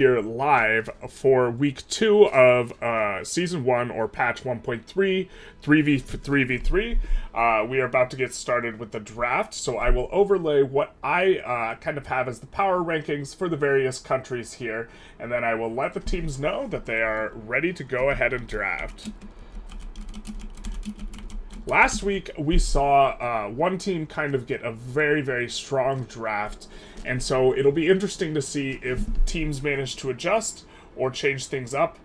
here live for week 2 of season 1 or patch 1.3 3v3. We are about to get started with the draft, so I will overlay what I kind of have as the power rankings for the various countries here, and then I will let the teams know that they are ready to go ahead and draft. Last week, we saw one team kind of get a very, very strong draft, and so it'll be interesting to see if teams manage to adjust or change things up.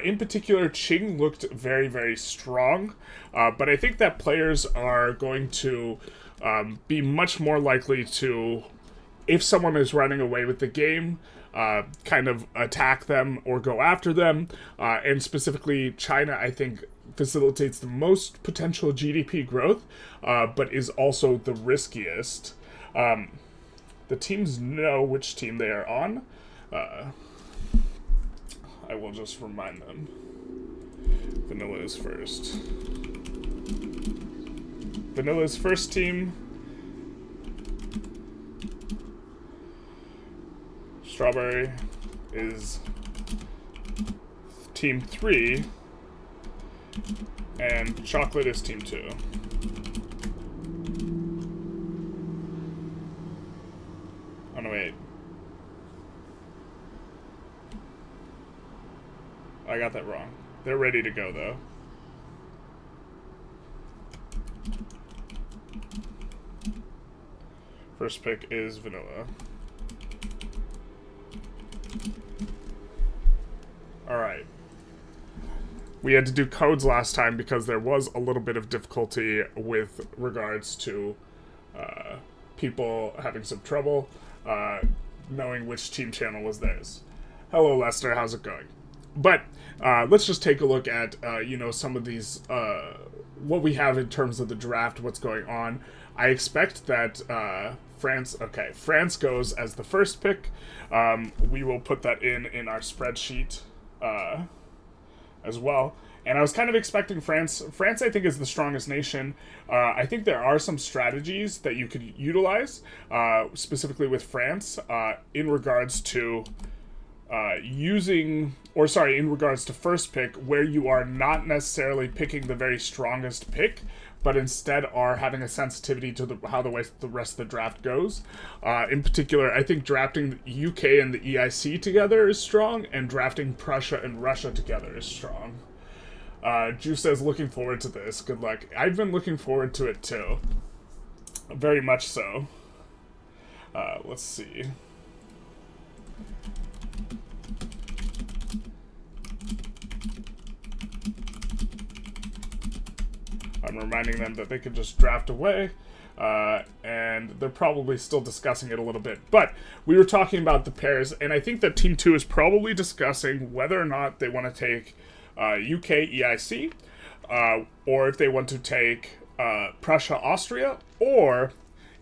In particular, Qing looked very, very strong, but I think that players are going to be much more likely to, if someone is running away with the game, kind of attack them or go after them, and specifically China, I think, facilitates the most potential GDP growth, but is also the riskiest. The teams know which team they are on. I will just remind them. Vanilla is first. Vanilla's first team. Strawberry is team 3. And chocolate is team 2. Oh no, wait. I got that wrong. They're ready to go, though. First pick is vanilla. Alright. We had to do codes last time because there was a little bit of difficulty with regards to people having some trouble knowing which team channel was theirs. Hello, Lester. How's it going? But let's just take a look at, some of these, what we have in terms of the draft, what's going on. I expect that France goes as the first pick. We will put that in our spreadsheet as well. And I was kind of expecting France. France, I think, is the strongest nation. I think there are some strategies that you could utilize, specifically with France, in regards to in regards to first pick, where you are not necessarily picking the very strongest pick, but instead are having a sensitivity to how the rest of the draft goes. In particular, I think drafting the UK and the EIC together is strong, and drafting Prussia and Russia together is strong. Ju says, looking forward to this. Good luck. I've been looking forward to it too. Very much so. Let's see. I'm reminding them that they could just draft away, and they're probably still discussing it a little bit. But we were talking about the pairs, and I think that Team 2 is probably discussing whether or not they want to take UK EIC, or if they want to take Prussia Austria, or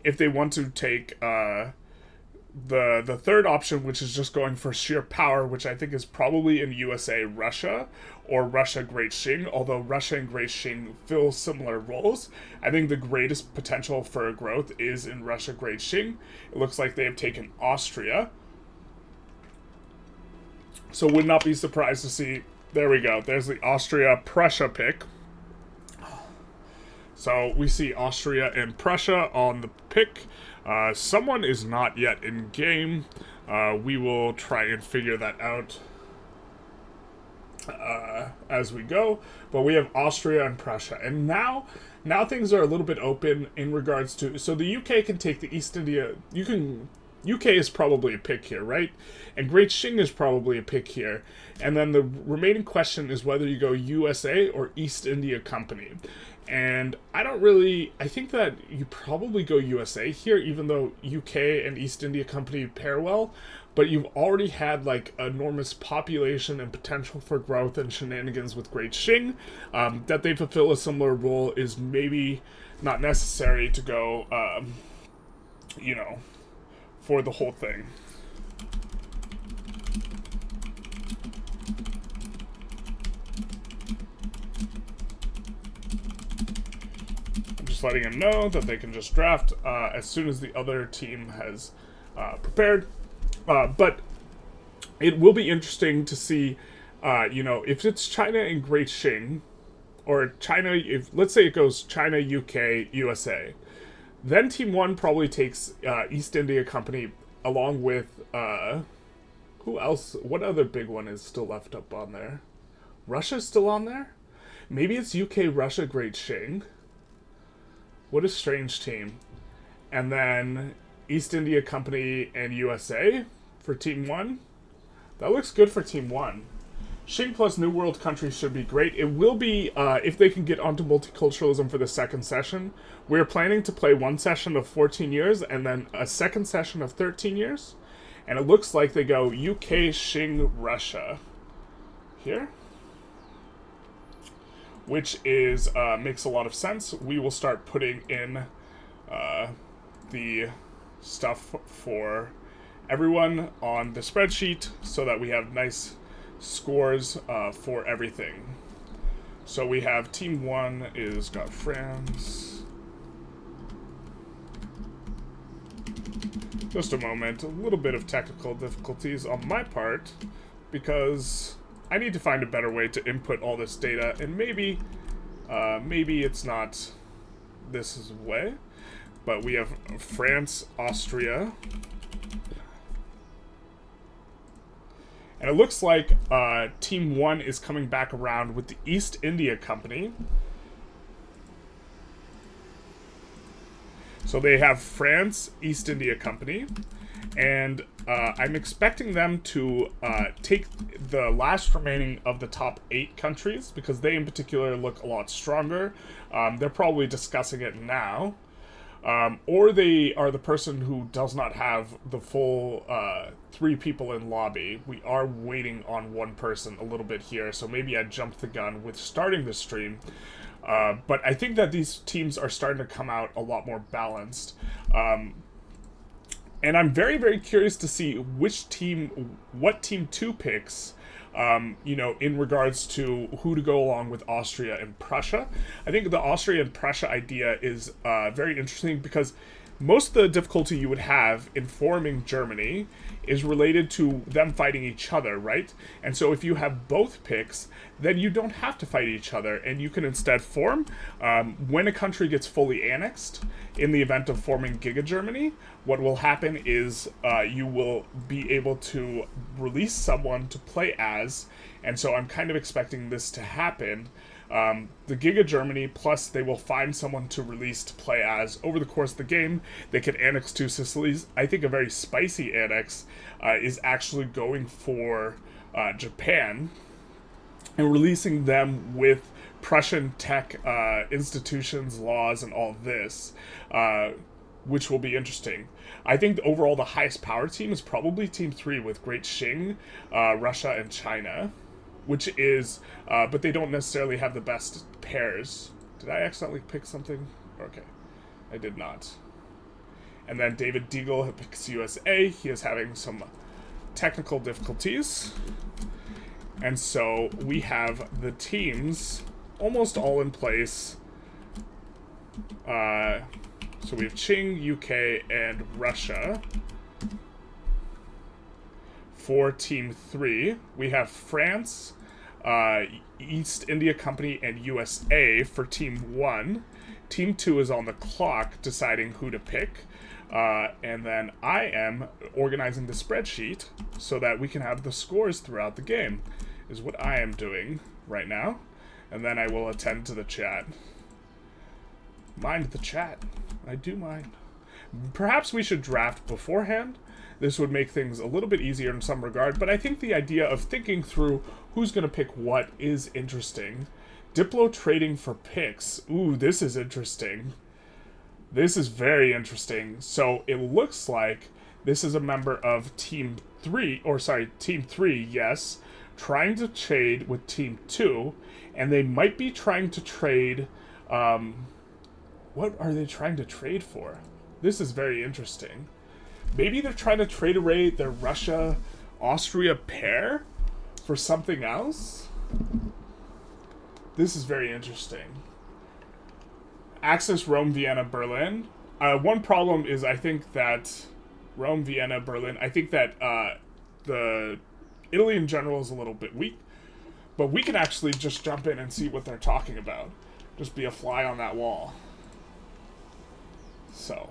if they want to take the third option, which is just going for sheer power, which I think is probably in USA Russia or Russia Great Qing, although Russia and Great Qing fill similar roles. I think the greatest potential for growth is in Russia Great Qing. It looks like they have taken Austria, so would not be surprised to see, there we go, there's the Austria-Prussia pick. So we see Austria and Prussia on the pick. Someone is not yet in game. We will try and figure that out as we go. But we have Austria and Prussia. And now things are a little bit open in regards to... So the UK can take the East India... UK is probably a pick here, right? And Great Qing is probably a pick here. And then the remaining question is whether you go USA or East India Company. And I think that you probably go USA here, even though UK and East India Company pair well. But you've already had, like, enormous population and potential for growth and shenanigans with Great Qing. That they fulfill a similar role is maybe not necessary to go, for the whole thing. I'm just letting them know that they can just draft as soon as the other team has prepared. But it will be interesting to see, if it's China and Great Qing, or China, if let's say it goes China, UK, USA, then Team 1 probably takes East India Company along with, who else? What other big one is still left up on there? Russia's still on there? Maybe it's UK, Russia, Great Qing. What a strange team. And then East India Company and USA for Team 1. That looks good for Team 1. Qing plus New World countries should be great. It will be, if they can get onto multiculturalism for the second session. We're planning to play one session of 14 years and then a second session of 13 years. And it looks like they go UK, Qing, Russia. Here. Which is, makes a lot of sense. We will start putting in the stuff for everyone on the spreadsheet so that we have nice scores for everything. So we have Team 1 is got France. Just a moment, a little bit of technical difficulties on my part because I need to find a better way to input all this data, and maybe it's not this way, but we have France, Austria. And it looks like Team 1 is coming back around with the East India Company. So they have France, East India Company, and I'm expecting them to take the last remaining of the top 8 countries, because they in particular look a lot stronger. They're probably discussing it now. Or they are the person who does not have the full 3 people in lobby. We are waiting on one person a little bit here, so maybe I jumped the gun with starting the stream. But I think that these teams are starting to come out a lot more balanced. And I'm very, very curious to see what Team 2 picks, in regards to who to go along with Austria and Prussia. I think the Austria and Prussia idea is very interesting because most of the difficulty you would have in forming Germany is related to them fighting each other, right? And so if you have both picks, then you don't have to fight each other, and you can instead form. When a country gets fully annexed, in the event of forming Giga Germany, what will happen is you will be able to release someone to play as, and so I'm kind of expecting this to happen. The Giga Germany, plus they will find someone to release to play as over the course of the game. They could annex 2 Sicilies. I think a very spicy annex is actually going for Japan and releasing them with Prussian tech institutions, laws, and all this, which will be interesting. I think overall the highest power team is probably Team 3 with Great Qing, Russia, and China. Which is, but they don't necessarily have the best pairs. Did I accidentally pick something? Okay, I did not. And then David Deagle picks USA. He is having some technical difficulties. And so we have the teams almost all in place. So we have Qing, UK, and Russia. For Team 3, we have France, East India Company, and USA for Team 1. Team 2 is on the clock deciding who to pick. And then I am organizing the spreadsheet so that we can have the scores throughout the game, is what I am doing right now. And then I will attend to the chat. Mind the chat. I do mind. Perhaps we should draft beforehand. This would make things a little bit easier in some regard, but I think the idea of thinking through who's going to pick what is interesting. Diplo trading for picks. Ooh, this is interesting. This is very interesting. So it looks like this is a member of Team 3, yes, trying to trade with Team 2, and they might be trying to trade, what are they trying to trade for? This is very interesting. Maybe they're trying to trade away their Russia-Austria pair for something else? This is very interesting. Axis, Rome, Vienna, Berlin. One problem is I think that Rome, Vienna, Berlin, I think that the Italy in general is a little bit weak, but we can actually just jump in and see what they're talking about. Just be a fly on that wall. So.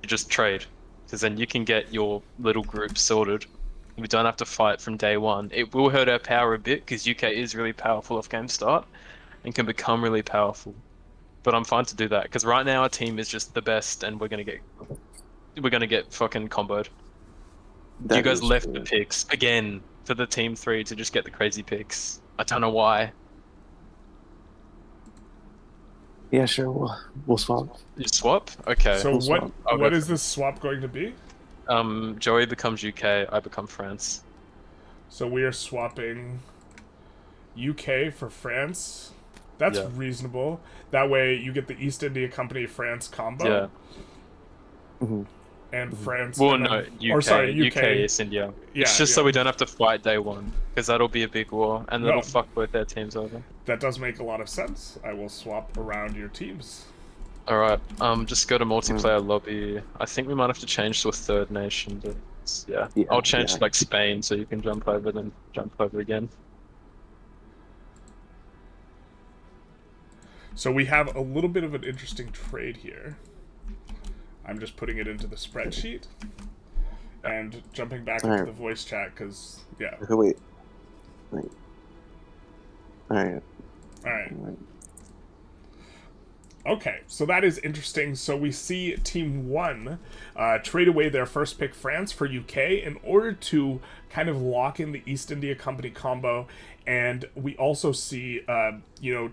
You just trade, because then you can get your little group sorted. We don't have to fight from day one. It will hurt our power a bit, because UK is really powerful off game start, and can become really powerful. But I'm fine to do that, because right now our team is just the best, and we're gonna get fucking comboed. You guys left the picks again for the team 3 to just get the crazy picks. I don't know why. Yeah, sure. We'll swap. You swap? Okay. So swap. what is this swap going to be? Joey becomes UK, I become France. So we are swapping UK for France. That's reasonable. That way you get the East India Company France combo. Yeah. Mm-hmm. And France. Well, and no, UK, or sorry, UK East India. Yeah, it's just so we don't have to fight day one, because that'll be a big war, and that'll fuck both their teams over. That does make a lot of sense. I will swap around your teams. Alright, just go to multiplayer lobby. I think we might have to change to a third nation, but yeah. I'll change to like Spain so you can jump over, then jump over again. So we have a little bit of an interesting trade here. I'm just putting it into the spreadsheet and jumping back into the voice chat because, yeah. Okay, wait. Alright. Okay, so that is interesting. So we see Team 1 trade away their first pick, France, for UK in order to kind of lock in the East India Company combo. And we also see,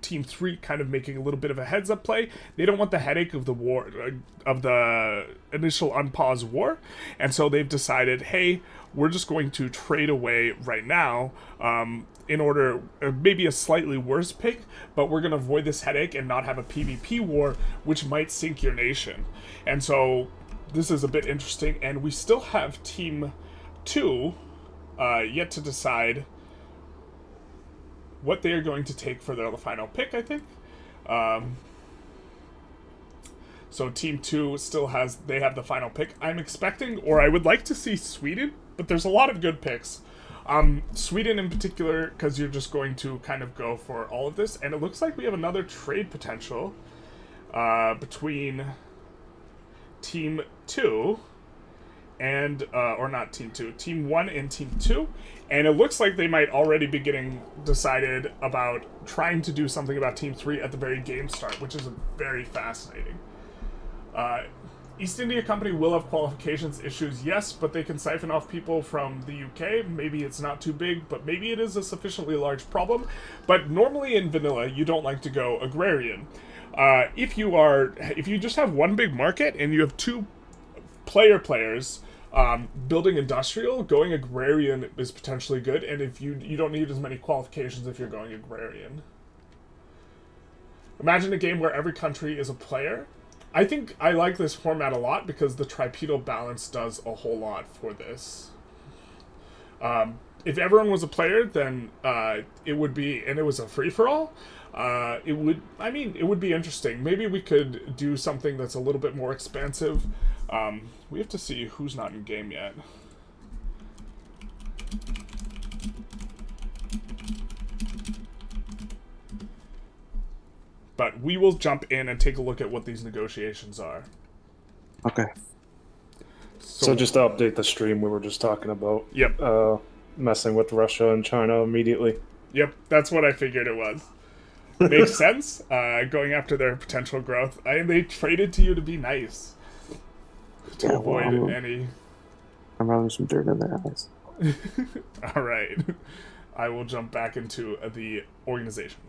Team 3 kind of making a little bit of a heads-up play. They don't want the headache of the war, of the initial unpaused war. And so they've decided, hey, we're just going to trade away right now in order, maybe a slightly worse pick, but we're going to avoid this headache and not have a PvP war, which might sink your nation. And so this is a bit interesting. And we still have Team 2 yet to decide what they are going to take for their final pick, I think. So Team 2 still they have the final pick. I'm expecting, or I would like to see Sweden, but there's a lot of good picks. Sweden in particular, because you're just going to kind of go for all of this, and it looks like we have another trade potential between Team 2 and, or not Team 2, Team 1 and Team 2, and it looks like they might already be getting decided about trying to do something about Team 3 at the very game start, which is very fascinating. East India Company will have qualifications issues, yes, but they can siphon off people from the UK. Maybe it's not too big, but maybe it is a sufficiently large problem. But normally in vanilla, you don't like to go agrarian. If you just have one big market and you have two players building industrial, going agrarian is potentially good, and if you don't need as many qualifications if you're going agrarian. Imagine a game where every country is a player. I think I like this format a lot because the tripedal balance does a whole lot for this. If everyone was a player, then it would be, and it was a free-for-all, it would be interesting. Maybe we could do something that's a little bit more expansive. We have to see who's not in game yet. But we will jump in and take a look at what these negotiations are. Okay. So just to update the stream we were just talking about. Yep. Messing with Russia and China immediately. Yep, that's what I figured it was. Makes sense. Going after their potential growth. They traded to you to be nice. To avoid any... I'm rubbing some dirt in their eyes. Alright. I will jump back into the organization.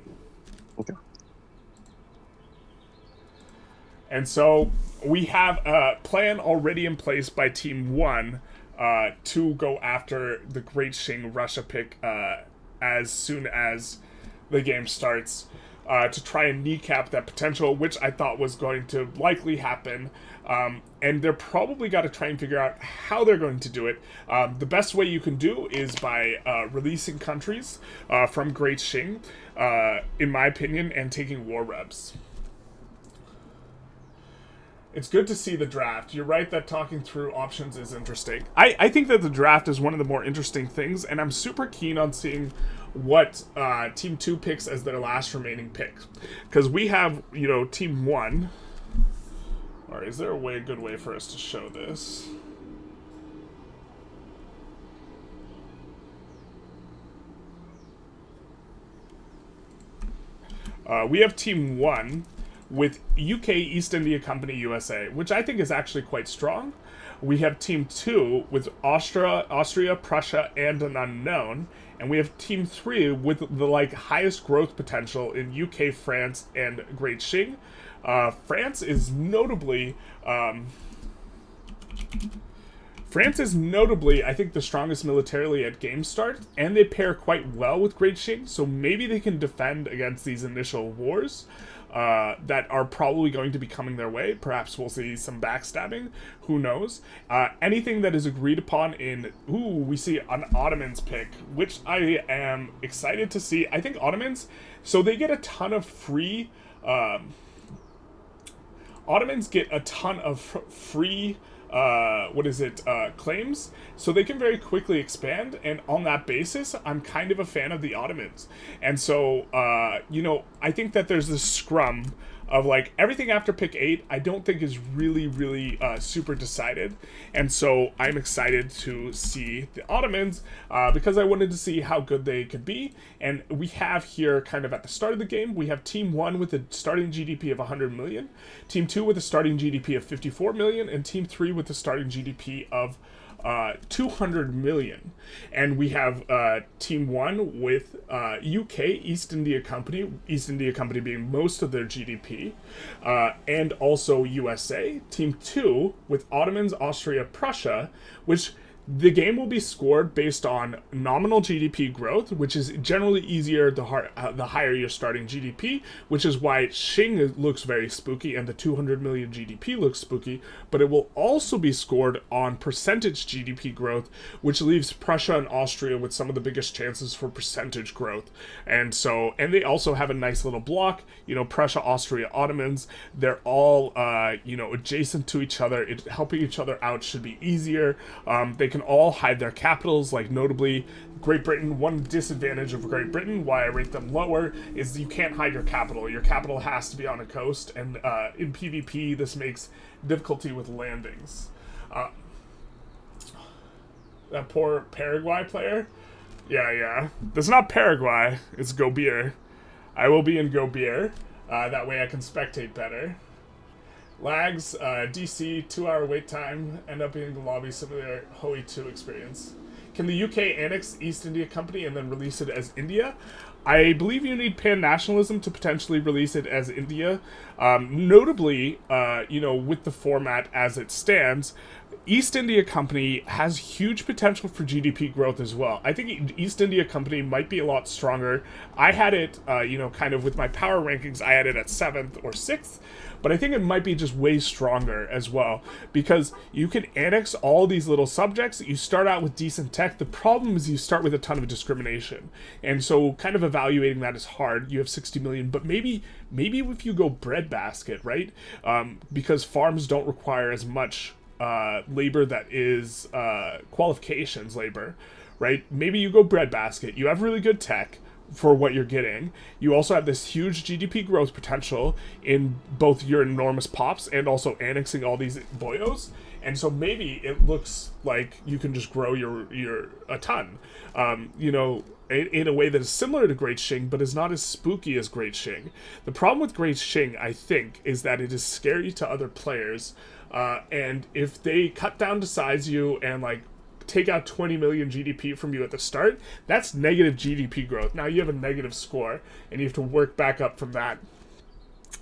Okay. And so we have a plan already in place by Team 1 to go after the Great Qing Russia pick as soon as the game starts to try and kneecap that potential, which I thought was going to likely happen. And they're probably got to try and figure out how they're going to do it. The best way you can do is by releasing countries from Great Qing, in my opinion, and taking war reps. It's good to see the draft. You're right that talking through options is interesting. I think that the draft is one of the more interesting things, and I'm super keen on seeing what Team 2 picks as their last remaining pick. Because we have, Team 1. Or is there a good way for us to show this? We have Team 1 with UK East India Company USA, which I think is actually quite strong. We have Team 2 with Austria, Prussia, and an unknown. And we have Team 3 with the highest growth potential in UK, France, and Great Qing. France is notably, I think, the strongest militarily at game start, and they pair quite well with Great Qing, so maybe they can defend against these initial wars that are probably going to be coming their way. Perhaps we'll see some backstabbing. Who knows? Anything that is agreed upon in... Ooh, we see an Ottomans pick, which I am excited to see. I think Ottomans, so they get a ton of free... Ottomans get a ton of free... claims, so they can very quickly expand, and on that basis, I'm kind of a fan of the Ottomans. And so, I think that there's this scrum of everything after pick 8 I don't think is really super decided, and so I'm excited to see the Ottomans because I wanted to see how good they could be. And we have here, kind of at the start of the game, we have Team 1 with a starting GDP of 100 million, Team 2 with a starting GDP of 54 million, and Team 3 with a starting GDP of 200 million. And we have Team 1 with UK East India Company being most of their GDP, and also USA. Team 2 with Ottomans, Austria, Prussia, which the game will be scored based on nominal GDP growth, which is generally easier the higher your starting GDP, which is why Qing looks very spooky and the 200 million GDP looks spooky, but it will also be scored on percentage GDP growth, which leaves Prussia and Austria with some of the biggest chances for percentage growth. And they also have a nice little block, Prussia, Austria, Ottomans, they're all, adjacent to each other. Helping each other out should be easier. They can all hide their capitals, notably Great Britain. One disadvantage of Great Britain, why I rate them lower, is you can't hide your capital. Your capital has to be on a coast, and in PvP this makes difficulty with landings. That poor Paraguay player? Yeah. That's not Paraguay, it's Gobir. I will be in Gobir, that way I can spectate better. Lags, DC, 2-hour wait time, end up being the lobby similar Hoi 2 experience. Can the UK annex East India Company and then release it as India? I believe you need pan-nationalism to potentially release it as India. Notably, with the format as it stands, East India Company has huge potential for GDP growth as well. I think East India Company might be a lot stronger. I had it, kind of with my power rankings, I had it at 7th or 6th. But I think it might be just way stronger as well, because you can annex all these little subjects. You start out with decent tech. The problem is you start with a ton of discrimination. And so kind of evaluating that is hard. You have 60 million, but maybe if you go breadbasket, right? Because farms don't require as much labor that is qualifications labor, right? Maybe you go breadbasket. You have really good tech for what you're getting. You also have this huge GDP growth potential in both your enormous pops and also annexing all these boyos. And so maybe it looks like you can just grow your a ton, in a way that is similar to Great Qing, but is not as spooky as Great Qing. The problem with Great Qing, I think, is that it is scary to other players. And if they cut down to size you and take out 20 million GDP from you at the start, that's negative GDP growth. Now you have a negative score, and you have to work back up from that.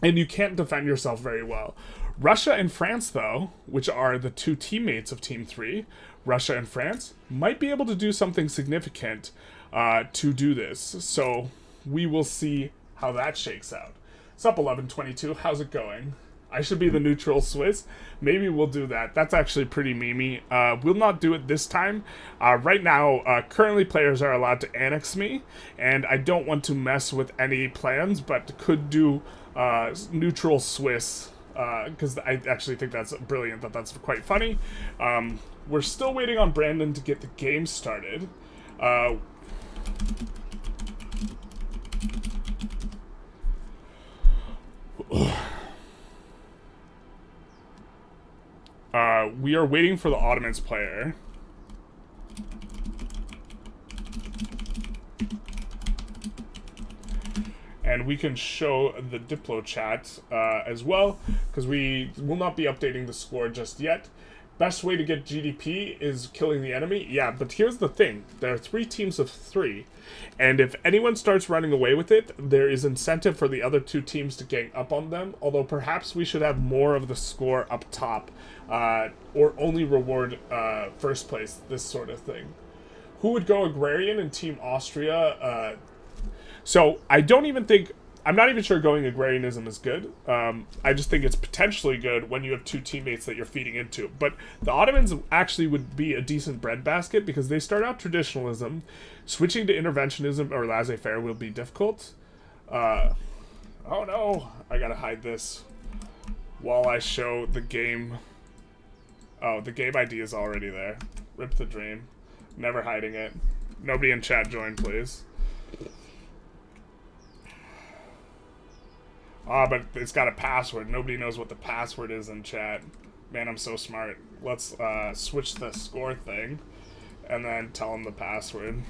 And you can't defend yourself very well. Russia and France, though, which are the two teammates of Team 3, Russia and France, might be able to do something significant to do this. So we will see how that shakes out. It's up 11-22. How's it going? I should be the neutral Swiss. Maybe we'll do that. That's actually pretty memey. We'll not do it this time. Right now, currently players are allowed to annex me, and I don't want to mess with any plans, but could do neutral Swiss because I actually think that's brilliant, that's quite funny. We're still waiting on Brandon to get the game started. We are waiting for the Ottomans player. And we can show the Diplo chat as well, because we will not be updating the score just yet. Best way to get GDP is killing the enemy. Yeah, but here's the thing. There are 3 teams of 3. And if anyone starts running away with it, there is incentive for the other 2 teams to gang up on them. Although perhaps we should have more of the score up top. Or only reward first place, this sort of thing. Who would go agrarian in Team Austria? So I don't even think... I'm not even sure going agrarianism is good. I just think it's potentially good when you have 2 teammates that you're feeding into. But the Ottomans actually would be a decent breadbasket because they start out traditionalism. Switching to interventionism or laissez-faire will be difficult. Oh no, I gotta hide this while I show the game. Oh, the game ID is already there. Rip the dream. Never hiding it. Nobody in chat join, please. Ah, but it's got a password. Nobody knows what the password is in chat. Man, I'm so smart. Let's switch the score thing and then tell them the password.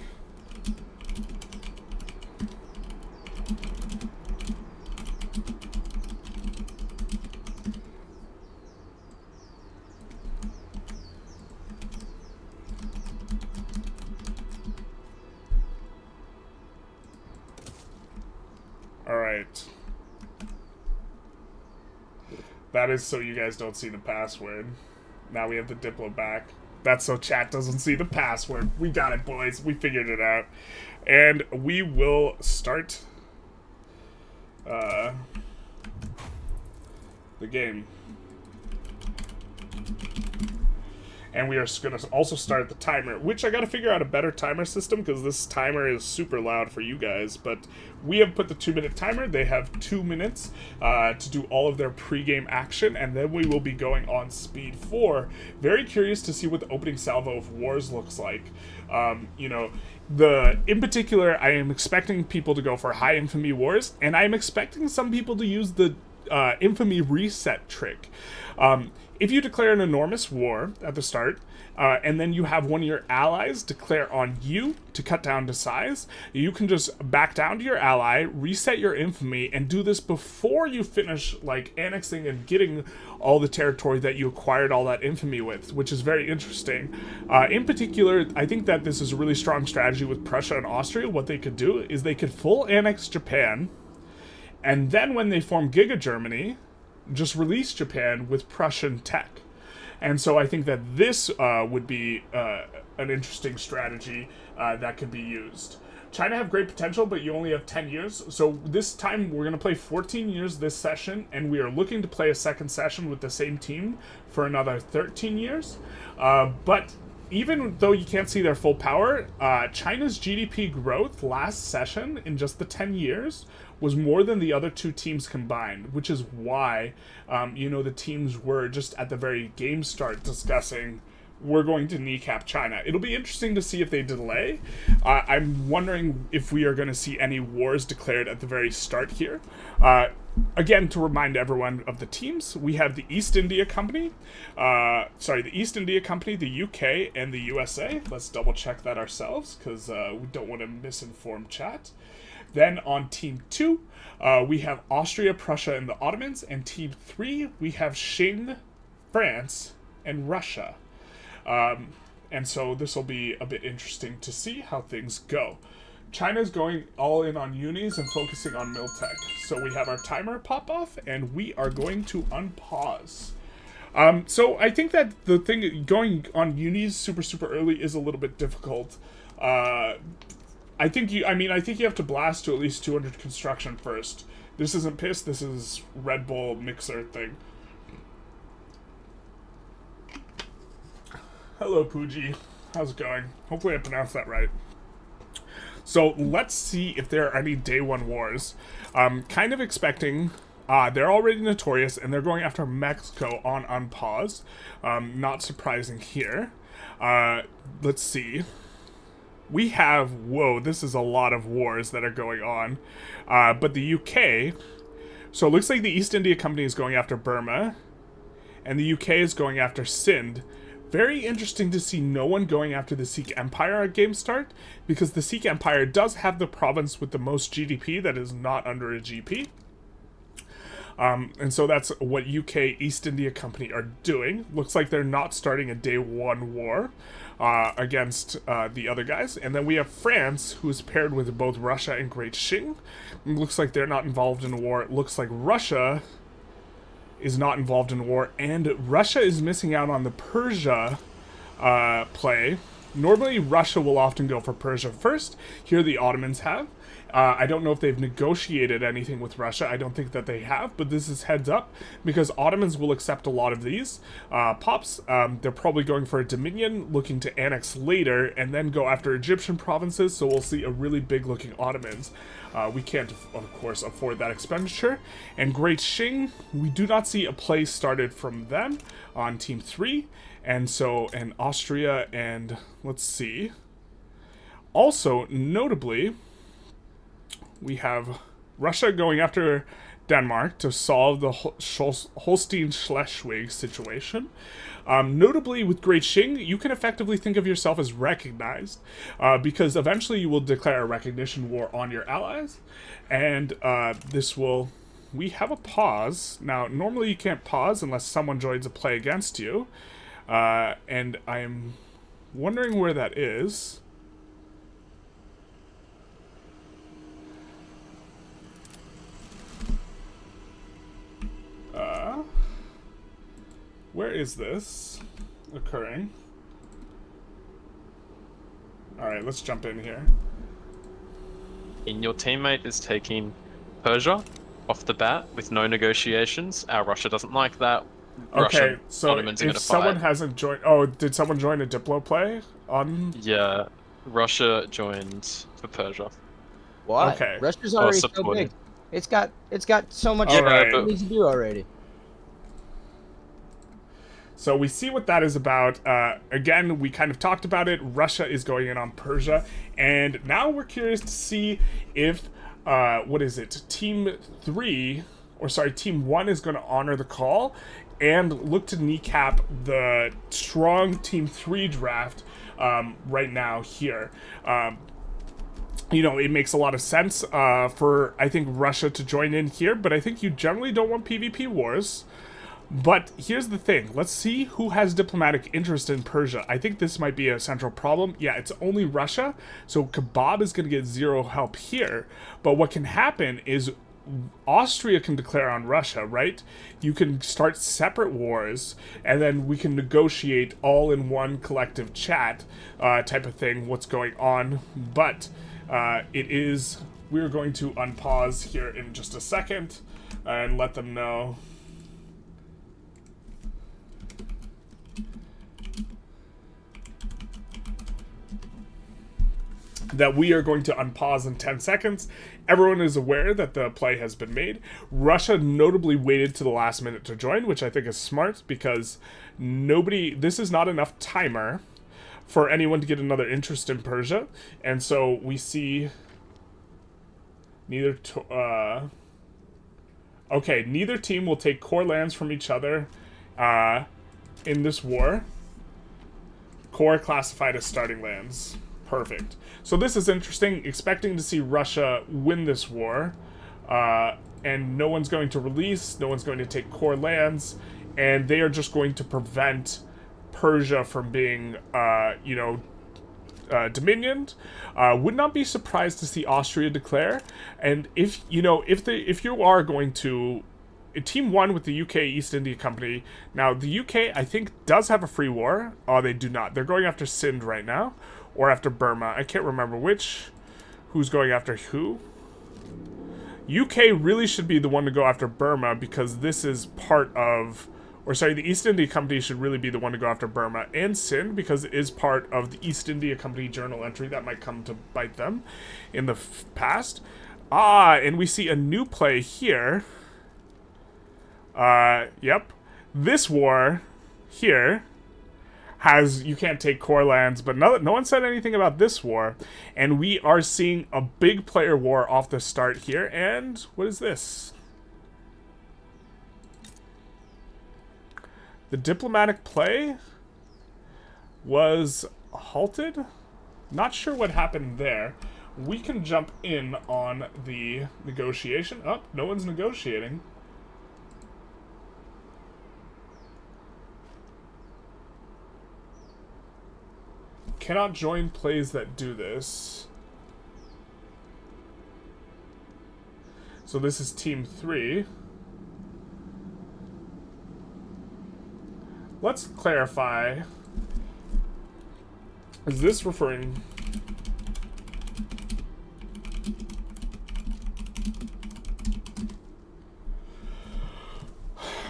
All right. That is so you guys don't see the password. Now we have the Diplo back. That's so chat doesn't see the password. We got it, boys. We figured it out. And we will start the game. And we are going to also start the timer, which I got to figure out a better timer system because this timer is super loud for you guys. But we have put the 2-minute timer. They have 2 minutes to do all of their pregame action, and then we will be going on speed 4. Very curious to see what the opening salvo of wars looks like. You know, in particular, I am expecting people to go for high infamy wars, and I am expecting some people to use the infamy reset trick. If you declare an enormous war at the start, and then you have one of your allies declare on you to cut down to size, you can just back down to your ally, reset your infamy, and do this before you finish, like, annexing and getting all the territory that you acquired all that infamy with, which is very interesting. In particular, I think that this is a really strong strategy with Prussia and Austria. What they could do is they could full annex Japan, and then when they form Giga Germany, just release Japan with Prussian tech. And so I think that this would be an interesting strategy that could be used. China have great potential, but you only have 10 years. So this time we're going to play 14 years this session, and we are looking to play a second session with the same team for another 13 years. But even though you can't see their full power, China's GDP growth last session in just the 10 years was more than the other 2 teams combined, which is why, you know, the teams were just at the very game start discussing, we're going to kneecap China. It'll be interesting to see if they delay. I'm wondering if we are going to see any wars declared at the very start here. Again, to remind everyone of the teams, we have the East India Company, the East India Company, the UK, and the USA. Let's double check that ourselves, because we don't want to misinform chat. Then on Team 2, we have Austria, Prussia, and the Ottomans. And Team 3, we have Qing, France, and Russia. And so this will be a bit interesting to see how things go. China's going all in on unis and focusing on Miltech. So we have our timer pop off, and we are going to unpause. So I think that the thing going on unis super early is a little bit difficult. I think you have to blast to at least 200 construction first. This isn't piss, this is Red Bull mixer thing. Hello, Pooji. How's it going? Hopefully I pronounced that right. So let's see if there are any day 1 wars. I'm kind of expecting They're already notorious, and they're going after Mexico on unpause. Not surprising here. Let's see. We have, whoa, this is a lot of wars that are going on. But the UK, so it looks like the East India Company is going after Burma, and the UK is going after Sindh. Very interesting to see no one going after the Sikh Empire at game start, because the Sikh Empire does have the province with the most GDP that is not under a GP. And so that's what UK East India Company are doing. Looks like they're not starting a day one war against the other guys. And then we have France, who is paired with both Russia and Great Qing. It looks like they're not involved in a war. It looks like Russia is not involved in war, and Russia is missing out on the Persia play. Normally, Russia will often go for Persia first. Here, the Ottomans have. I don't know if they've negotiated anything with Russia. I don't think that they have, but this is heads up, because Ottomans will accept a lot of these pops. They're probably going for a dominion, looking to annex later, and then go after Egyptian provinces, so we'll see a really big-looking Ottomans. We can't, of course, afford that expenditure. And Great Qing, we do not see a play started from them on Team 3. And so, and Austria, and let's see. Also, notably, we have Russia going after Denmark to solve the Holstein-Schleswig situation. Notably, with Great Qing, you can effectively think of yourself as recognized, because eventually you will declare a recognition war on your allies, and this will... We have a pause. Now, normally you can't pause unless someone joins a play against you, and I'm wondering where that is. Where is this occurring? Alright, let's jump in here. And your teammate is taking Persia off the bat with no negotiations. Russia doesn't like that. Okay, so Ottomans are if gonna someone fight. hasn't joined... Oh, did someone join a Diplo play on... Yeah, Russia joined for Persia. Why? Okay. Russia's already so supporting. big. It's got so much Alright. it needs to do already. So we see what that is about. Again, we kind of talked about it. Russia is going in on Persia. And now we're curious to see if, what is it? Team 1 is going to honor the call and look to kneecap the strong Team 3 draft right now here. You know, it makes a lot of sense for, I think, Russia to join in here, but I think you generally don't want PvP wars. But here's the thing. Let's see who has diplomatic interest in Persia. I think this might be a central problem. Yeah, it's only Russia, so Kebab is going to get zero help here. But what can happen is Austria can declare on Russia, right? You can start separate wars, and then we can negotiate all in one collective chat type of thing, what's going on. But we're going to unpause here in just a second and let them know. That we are going to unpause in 10 seconds. Everyone is aware that the play has been made. Russia notably waited to the last minute to join, which I think is smart, because this is not enough timer for anyone to get another interest in Persia. And so we see neither team will take core lands from each other in this war. Core classified as starting lands. Perfect. So this is interesting, expecting to see Russia win this war, and no one's going to release, no one's going to take core lands, and they are just going to prevent Persia from being, dominioned. Would not be surprised to see Austria declare, and if you are going to Team 1 with the UK East India Company. Now, the UK, I think, does have a free war. Oh, they do not. They're going after Sindh right now. Or after Burma. I can't remember who's going after who. UK really should be the one to go after Burma, because this is part of... the East India Company should really be the one to go after Burma. And Sindh, because it is part of the East India Company journal entry that might come to bite them in the past. And we see a new play here. Yep. This war here has, you can't take core lands, but no one said anything about this war. And we are seeing a big player war off the start here. And what is this? The diplomatic play was halted. Not sure what happened there. We can jump in on the negotiation. Oh, no one's negotiating. Cannot join plays that do this. So this is team 3. Let's clarify. Is this referring...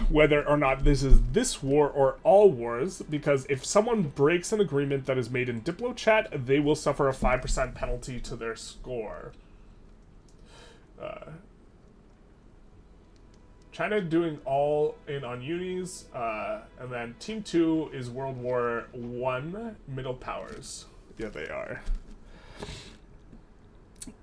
whether or not this is this war or all wars, because if someone breaks an agreement that is made in Diplo chat, they will suffer a 5% penalty to their score. China doing all in on unis, and then Team 2 is World War I middle powers. Yeah, they are.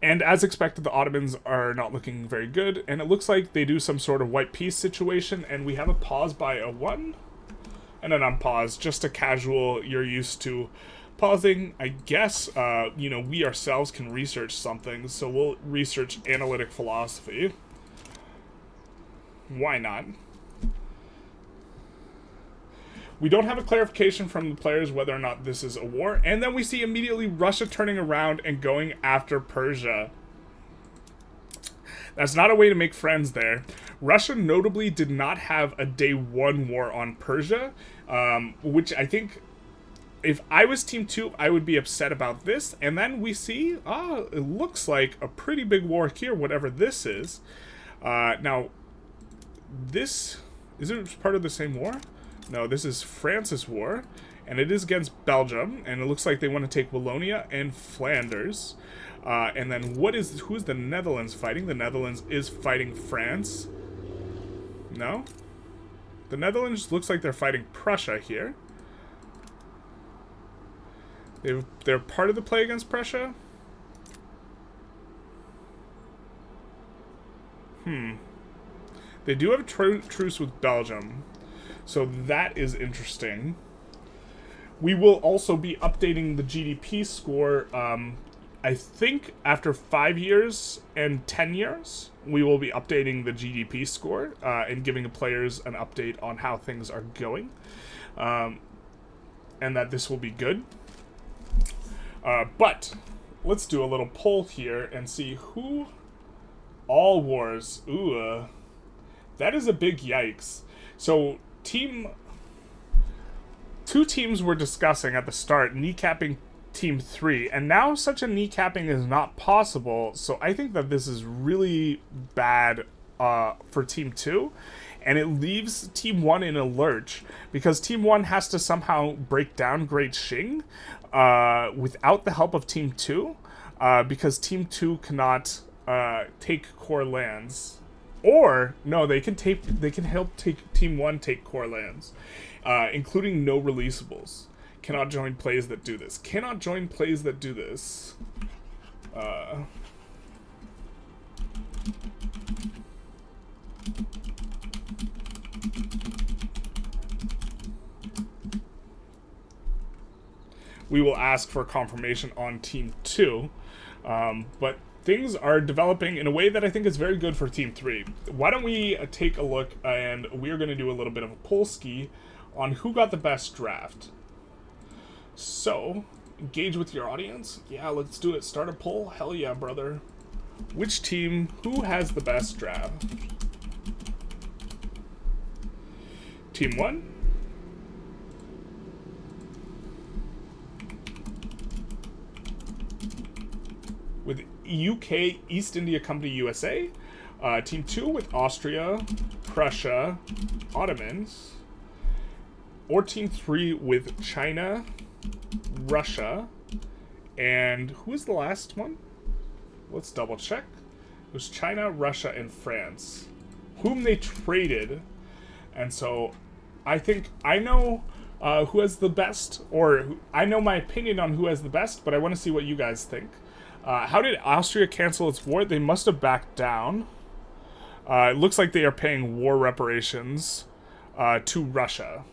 And as expected, the Ottomans are not looking very good, and it looks like they do some sort of white peace situation, and we have a pause by a 1 and an unpause, just a casual, you're used to pausing. I guess, you know, we ourselves can research something, so we'll research analytic philosophy. Why not? We don't have a clarification from the players whether or not this is a war. And then we see immediately Russia turning around and going after Persia. That's not a way to make friends there. Russia notably did not have a day 1 war on Persia, which I think if I was Team 2, I would be upset about this. And then we see, it looks like a pretty big war here, whatever this is. Now, this, is it part of the same war? No, this is France's war, and it is against Belgium, and it looks like they want to take Wallonia and Flanders. And then who's the Netherlands fighting? The Netherlands is fighting France. No? The Netherlands looks like they're fighting Prussia here. They're part of the play against Prussia? They do have a truce with Belgium. So that is interesting. We will also be updating the GDP score, I think after 5 years and 10 years, we will be updating the GDP score and giving the players an update on how things are going. And that this will be good. But let's do a little poll here and see who... All wars. Ooh, that is a big yikes. So... Two teams were discussing at the start kneecapping Team 3, and now such a kneecapping is not possible, so I think that this is really bad for Team 2, and it leaves Team 1 in a lurch, because Team 1 has to somehow break down Great Qing without the help of Team 2, because Team 2 cannot take core lands. Or, no, they can help Team 1 take core lands, including no releasables. Cannot join plays that do this. Cannot join plays that do this. We will ask for confirmation on Team 2, but... things are developing in a way that I think is very good for Team 3. Why don't we take a look, and we're going to do a little bit of a poll ski on who got the best draft. So, engage with your audience. Yeah, let's do it. Start a poll. Hell yeah, brother. Which team, who has the best draft? Team 1? With UK, East India Company, USA. Team 2 with Austria, Prussia, Ottomans. Or Team 3 with China, Russia, and who is the last one? Let's double check. It was China, Russia, and France, whom they traded And so I think I know who has the best, or I know my opinion on who has the best, but I want to see what you guys think. How did Austria cancel its war? They must have backed down. It looks like they are paying war reparations to Russia,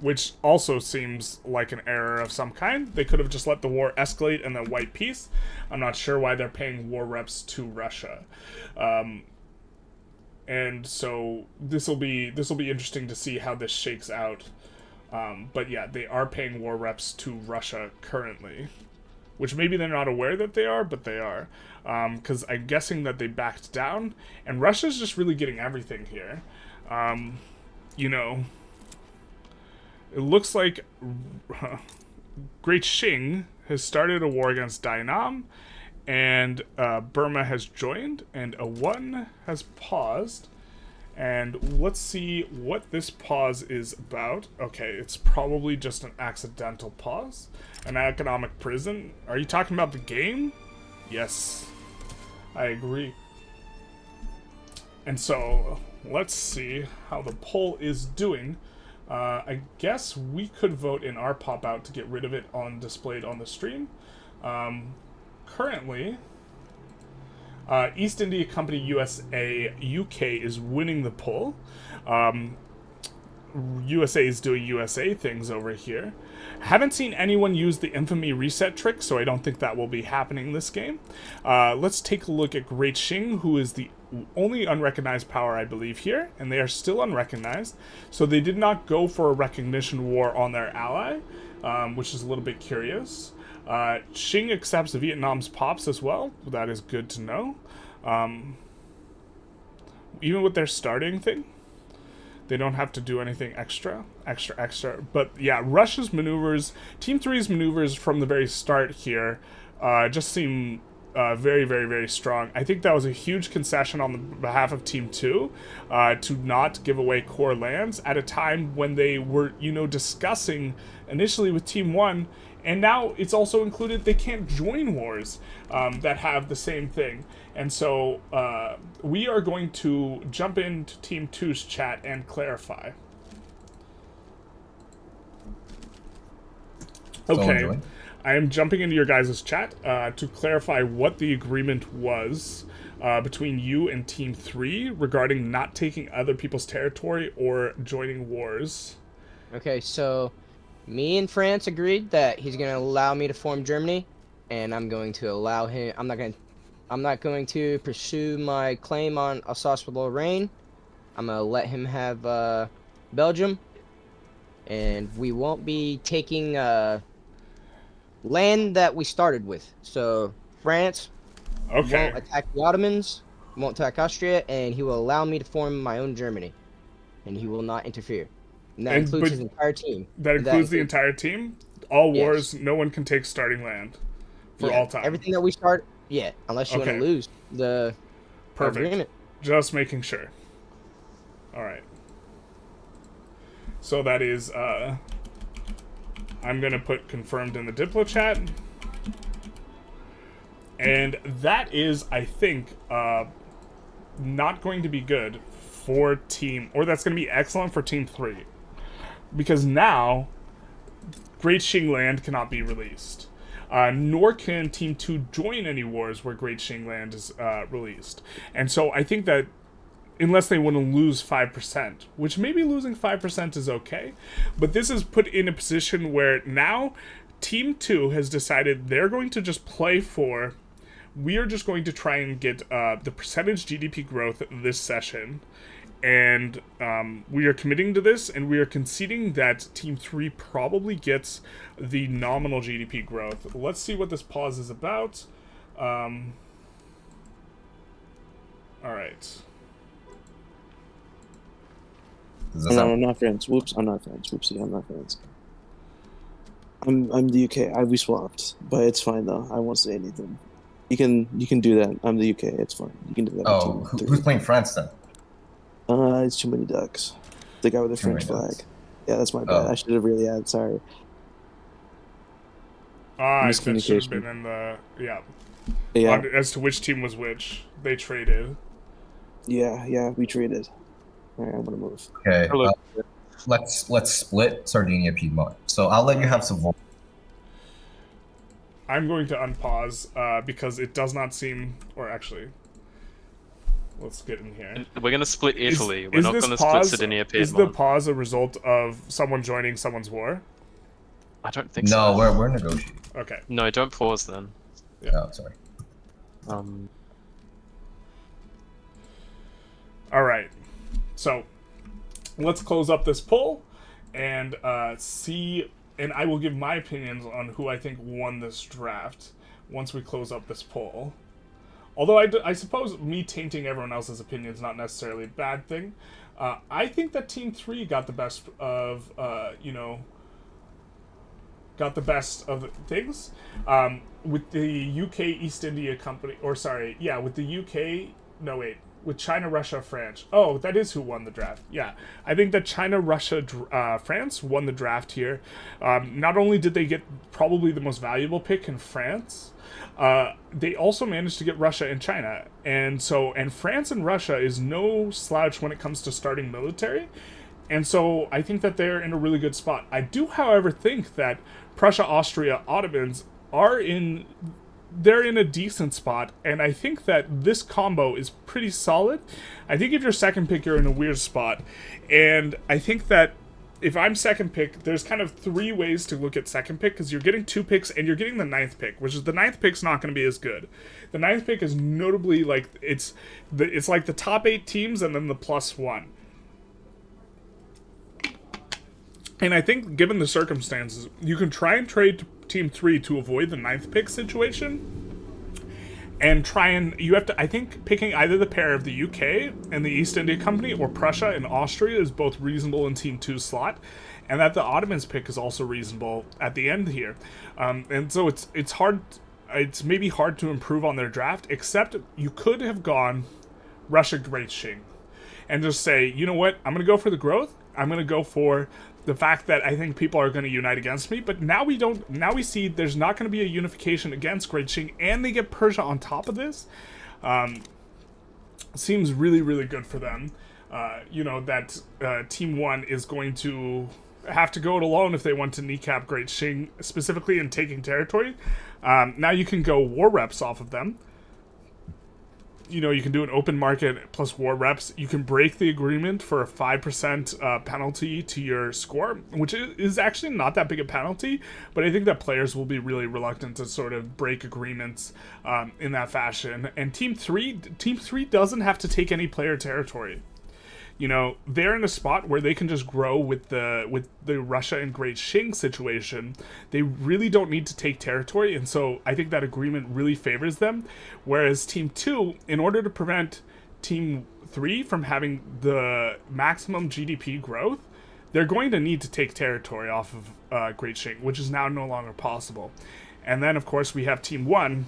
which also seems like an error of some kind. They could have just let the war escalate and then white peace. I'm not sure why they're paying war reps to Russia. And so this will be interesting to see how this shakes out. But yeah, they are paying war reps to Russia currently, which maybe they're not aware that they are, but they are. Because I'm guessing that they backed down, and Russia's just really getting everything here. You know, it looks like Great Qing has started a war against Dainam, and Burma has joined, and A1 has paused. And let's see what this pause is about. Okay, it's probably just an accidental pause. An economic prison. Are you talking about the game? Yes, I agree. And so, let's see how the poll is doing. I guess we could vote in our pop-out to get rid of it displayed on the stream. Currently, East India Company USA UK is winning the poll. USA is doing USA things over here. Haven't seen anyone use the infamy reset trick, so I don't think that will be happening this game. Let's take a look at Great Qing, who is the only unrecognized power, I believe, here, and they are still unrecognized. So they did not go for a recognition war on their ally, which is a little bit curious. Qing accepts Vietnam's POPs as well. That is good to know. Even with their starting thing, they don't have to do anything extra. But yeah, Russia's maneuvers, Team 3's maneuvers from the very start here, just seem very, very, very strong. I think that was a huge concession on the behalf of Team 2 to not give away core lands at a time when they were, discussing initially with Team 1, and now it's also included they can't join wars that have the same thing. And so we are going to jump into Team 2's chat and clarify. Okay, I am jumping into your guys' chat to clarify what the agreement was between you and Team 3 regarding not taking other people's territory or joining wars. Okay, so me and France agreed that he's going to allow me to form Germany, and I'm going to allow him. I'm not going to pursue my claim on Alsace-Lorraine. I'm going to let him have Belgium, and we won't be taking land that we started with. So France won't attack the Ottomans, won't attack Austria, and he will allow me to form my own Germany, and he will not interfere. And that includes his entire team. That includes the entire team? All wars, no one can take starting land for all time. Everything that we start, unless you want to lose the agreement. Just making sure. All right. So that is, I'm going to put confirmed in the Diplo chat. And that is, I think, not going to be good for that's going to be excellent for Team 3. Because now, Great Qing land cannot be released. Nor can Team 2 join any wars where Great Qing land is released. And so I think that unless they want to lose 5%, which maybe losing 5% is okay, but this is put in a position where now Team 2 has decided they're going to just play for, we are just going to try and get the percentage GDP growth this session. And we are committing to this, and we are conceding that Team 3 probably gets the nominal GDP growth. Let's see what this pause is about. All right. No, I'm not France. Whoops, I'm not France. Whoopsie, I'm not France. I'm the UK. We swapped, but it's fine though. I won't say anything. You can do that. I'm the UK. It's fine. You can do that. Oh, who's playing France then? It's too many ducks. The guy with the French flag. Yeah, that's my bad. I should have really had. Sorry. It should have been in the as to which team was which. They traded. Yeah, we traded. Alright, I'm gonna move. Okay. Hello. Let's split Sardinia Piedmont. So I'll let you have Savoy. I'm going to unpause because it does not seem, or actually, let's get in here. We're gonna split Italy. We're Is not this gonna split pause- Sardinia Is the Piedmont. pause a result of someone joining someone's war? I don't think so. No, we're negotiating. Okay. No, don't pause then. Oh, sorry. All right. So let's close up this poll and see, and I will give my opinions on who I think won this draft once we close up this poll. Although I suppose me tainting everyone else's opinion is not necessarily a bad thing. I think that Team 3 got the best of, got the best of things. With the UK East India Company, with the UK, with China, Russia, France. Oh, that is who won the draft. Yeah, I think that China, Russia, France won the draft here. Not only did they get probably the most valuable pick in France, they also managed to get Russia and China. And France and Russia is no slouch when it comes to starting military. And so I think that they're in a really good spot. I do, however, think that Prussia, Austria, Ottomans they're in a decent spot, and I think that this combo is pretty solid. I think if you're second pick, you're in a weird spot. And I think that if I'm second pick, there's kind of three ways to look at second pick, because you're getting 2 picks and you're getting the 9th pick, which is the 9th pick's not going to be as good. The 9th pick is notably like it's like the top 8 teams and then the +1. And I think, given the circumstances, you can try and trade Team 3 to avoid the 9th pick situation. And I think picking either the pair of the UK and the East India Company or Prussia and Austria is both reasonable in Team 2's slot. And that the Ottomans pick is also reasonable at the end here. And so it's hard, it's maybe hard to improve on their draft, except you could have gone Russia Great Qing and just say, you know what, I'm going to go for the growth. I'm going to go for the fact that I think people are going to unite against me, but now we see there's not going to be a unification against Great Qing, and they get Persia on top of this. Seems really, really good for them. That Team 1 is going to have to go it alone if they want to kneecap Great Qing, specifically in taking territory. Now you can go war reps off of them. You can do an open market plus war reps. You can break the agreement for a 5% penalty to your score, which is actually not that big a penalty, but I think that players will be really reluctant to sort of break agreements in that fashion. And Team 3 doesn't have to take any player territory. They're in a spot where they can just grow with the Russia and Great Qing situation. They really don't need to take territory, and so I think that agreement really favors them. Whereas Team 2, in order to prevent Team 3 from having the maximum GDP growth, they're going to need to take territory off of Great Qing, which is now no longer possible. And then, of course, we have Team 1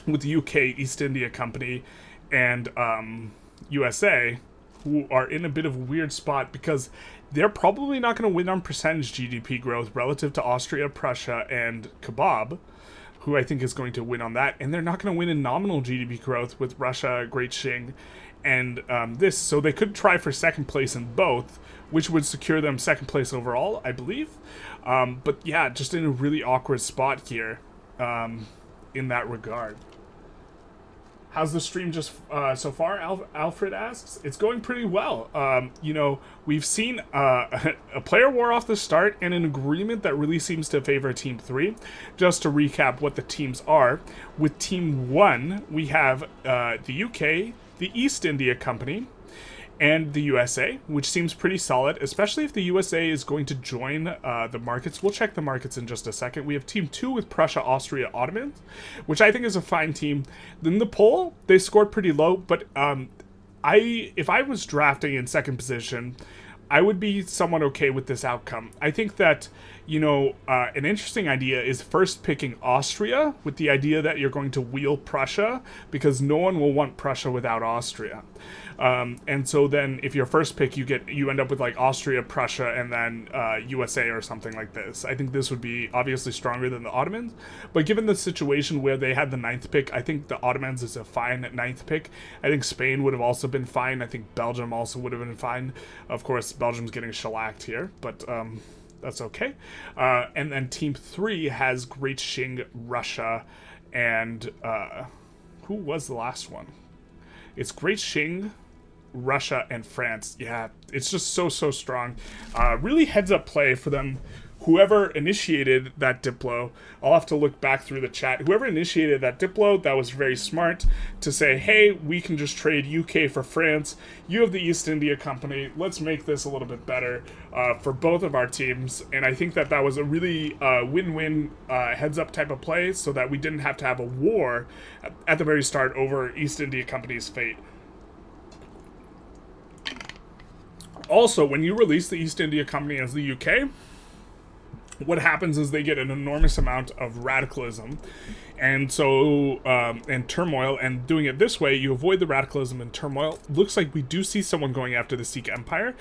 with the UK East India Company and USA, who are in a bit of a weird spot because they're probably not going to win on percentage GDP growth relative to Austria, Prussia, and Kebab, who I think is going to win on that. And they're not going to win in nominal GDP growth with Russia, Great Qing, and this. So they could try for second place in both, which would secure them second place overall, I believe. But yeah, just in a really awkward spot here in that regard. How's the stream just so far? Alfred asks. It's going pretty well. We've seen a player war off the start and an agreement that really seems to favor Team 3. Just to recap what the teams are. With Team 1, we have the UK, the East India Company, and the USA, which seems pretty solid, especially if the USA is going to join the markets. We'll check the markets in just a second. We have Team 2 with Prussia, Austria, Ottomans, which I think is a fine team. Then the poll, they scored pretty low, but if I was drafting in second position, I would be somewhat okay with this outcome. I think that, an interesting idea is first picking Austria with the idea that you're going to wheel Prussia, because no one will want Prussia without Austria. And so then if your first pick, you end up with like Austria, Prussia, and then USA or something like this. I think this would be obviously stronger than the Ottomans, but given the situation where they had the 9th pick, I think the Ottomans is a fine 9th pick. I think Spain would have also been fine. I think Belgium also would have been fine. Of course, Belgium's getting shellacked here, but that's okay. And then Team 3 has Great Qing, Russia, and who was the last one? It's Great Qing, Russia, and France. Yeah, it's just so strong. Really heads up play for them. Whoever initiated that Diplo, I'll have to look back through the chat. Whoever initiated that Diplo, that was very smart to say, hey, we can just trade UK for France. You have the East India Company. Let's make this a little bit better for both of our teams. And I think that was a really win-win heads up type of play, so that we didn't have to have a war at the very start over East India Company's fate. Also, when you release the East India Company as the UK, what happens is they get an enormous amount of radicalism and turmoil, and doing it this way, you avoid the radicalism and turmoil. Looks like we do see someone going after the Sikh Empire.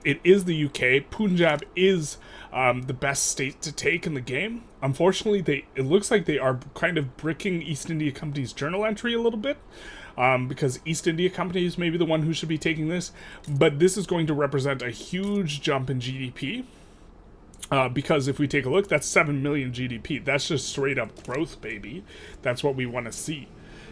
It is the UK. Punjab is the best state to take in the game. Unfortunately, it looks like they are kind of bricking East India Company's journal entry a little bit. Because East India Company is maybe the one who should be taking this, but this is going to represent a huge jump in GDP. Because if we take a look, that's 7 million GDP. That's just straight up growth, baby. That's what we want to see.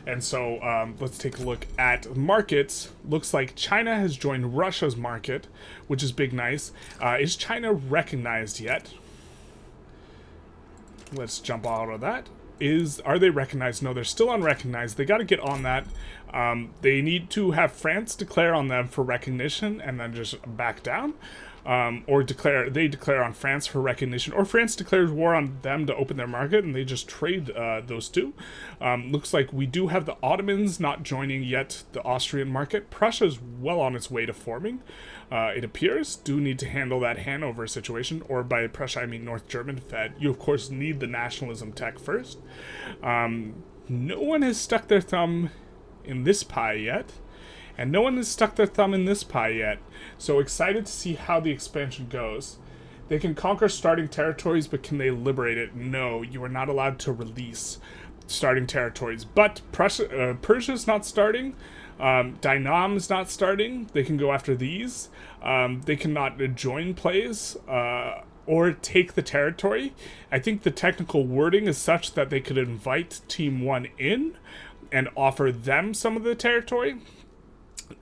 And so let's take a look at markets. Looks like China has joined Russia's market, which is big nice. Is China recognized yet? Let's jump out of that. Are they recognized? No, they're still unrecognized. They got to get on that. They need to have France declare on them for recognition and then just back down. Or they declare on France for recognition, or France declares war on them to open their market, and they just trade those two. Looks like we do have the Ottomans not joining yet the Austrian market. Prussia's well on its way to forming, it appears. Do need to handle that Hanover situation, or by Prussia I mean North German Fed. You of course need the nationalism tech first. No one has stuck their thumb in this pie yet. And no one has stuck their thumb in this pie yet. So excited to see how the expansion goes. They can conquer starting territories, but can they liberate it? No, you are not allowed to release starting territories. But Persia's not starting. Dynam's not starting. They can go after these. They cannot join plays or take the territory. I think the technical wording is such that they could invite Team 1 in and offer them some of the territory.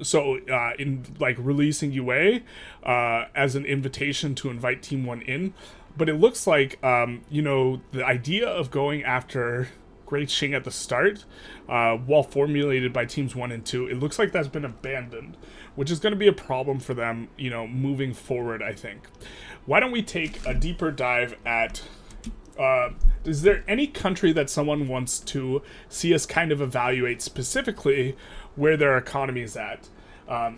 So, in like releasing UA as an invitation to invite Team 1 in. But it looks like, the idea of going after Great Qing at the start, while formulated by Teams 1 and 2, it looks like that's been abandoned, which is going to be a problem for them, moving forward, I think. Why don't we take a deeper dive at... is there any country that someone wants to see us kind of evaluate specifically where their economy is at?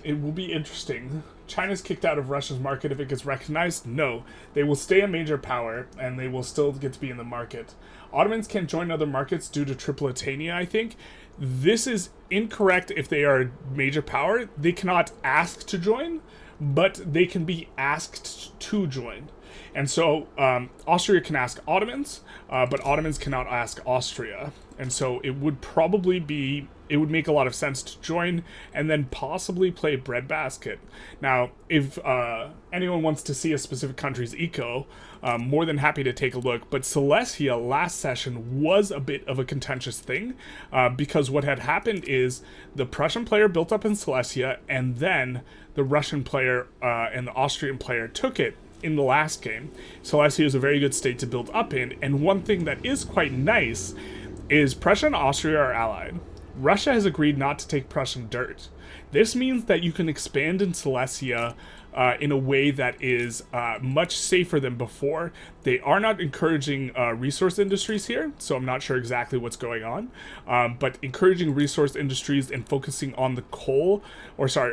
It will be interesting. China's kicked out of Russia's market if it gets recognized? No. They will stay a major power, and they will still get to be in the market. Ottomans can't join other markets due to Tripolitania, I think. This is incorrect if they are a major power. They cannot ask to join, but they can be asked to join. And so Austria can ask Ottomans, but Ottomans cannot ask Austria. And so it would make a lot of sense to join and then possibly play breadbasket. Now, if anyone wants to see a specific country's eco, more than happy to take a look. But Silesia last session was a bit of a contentious thing because what had happened is the Prussian player built up in Silesia, and then the Russian player and the Austrian player took it in the last game. Silesia is a very good state to build up in, and one thing that is quite nice is Prussia and Austria are allied. Russia has agreed not to take Prussian dirt. This means that you can expand in Silesia in a way that is much safer than before. They are not encouraging resource industries here, so I'm not sure exactly what's going on. But encouraging resource industries and focusing on the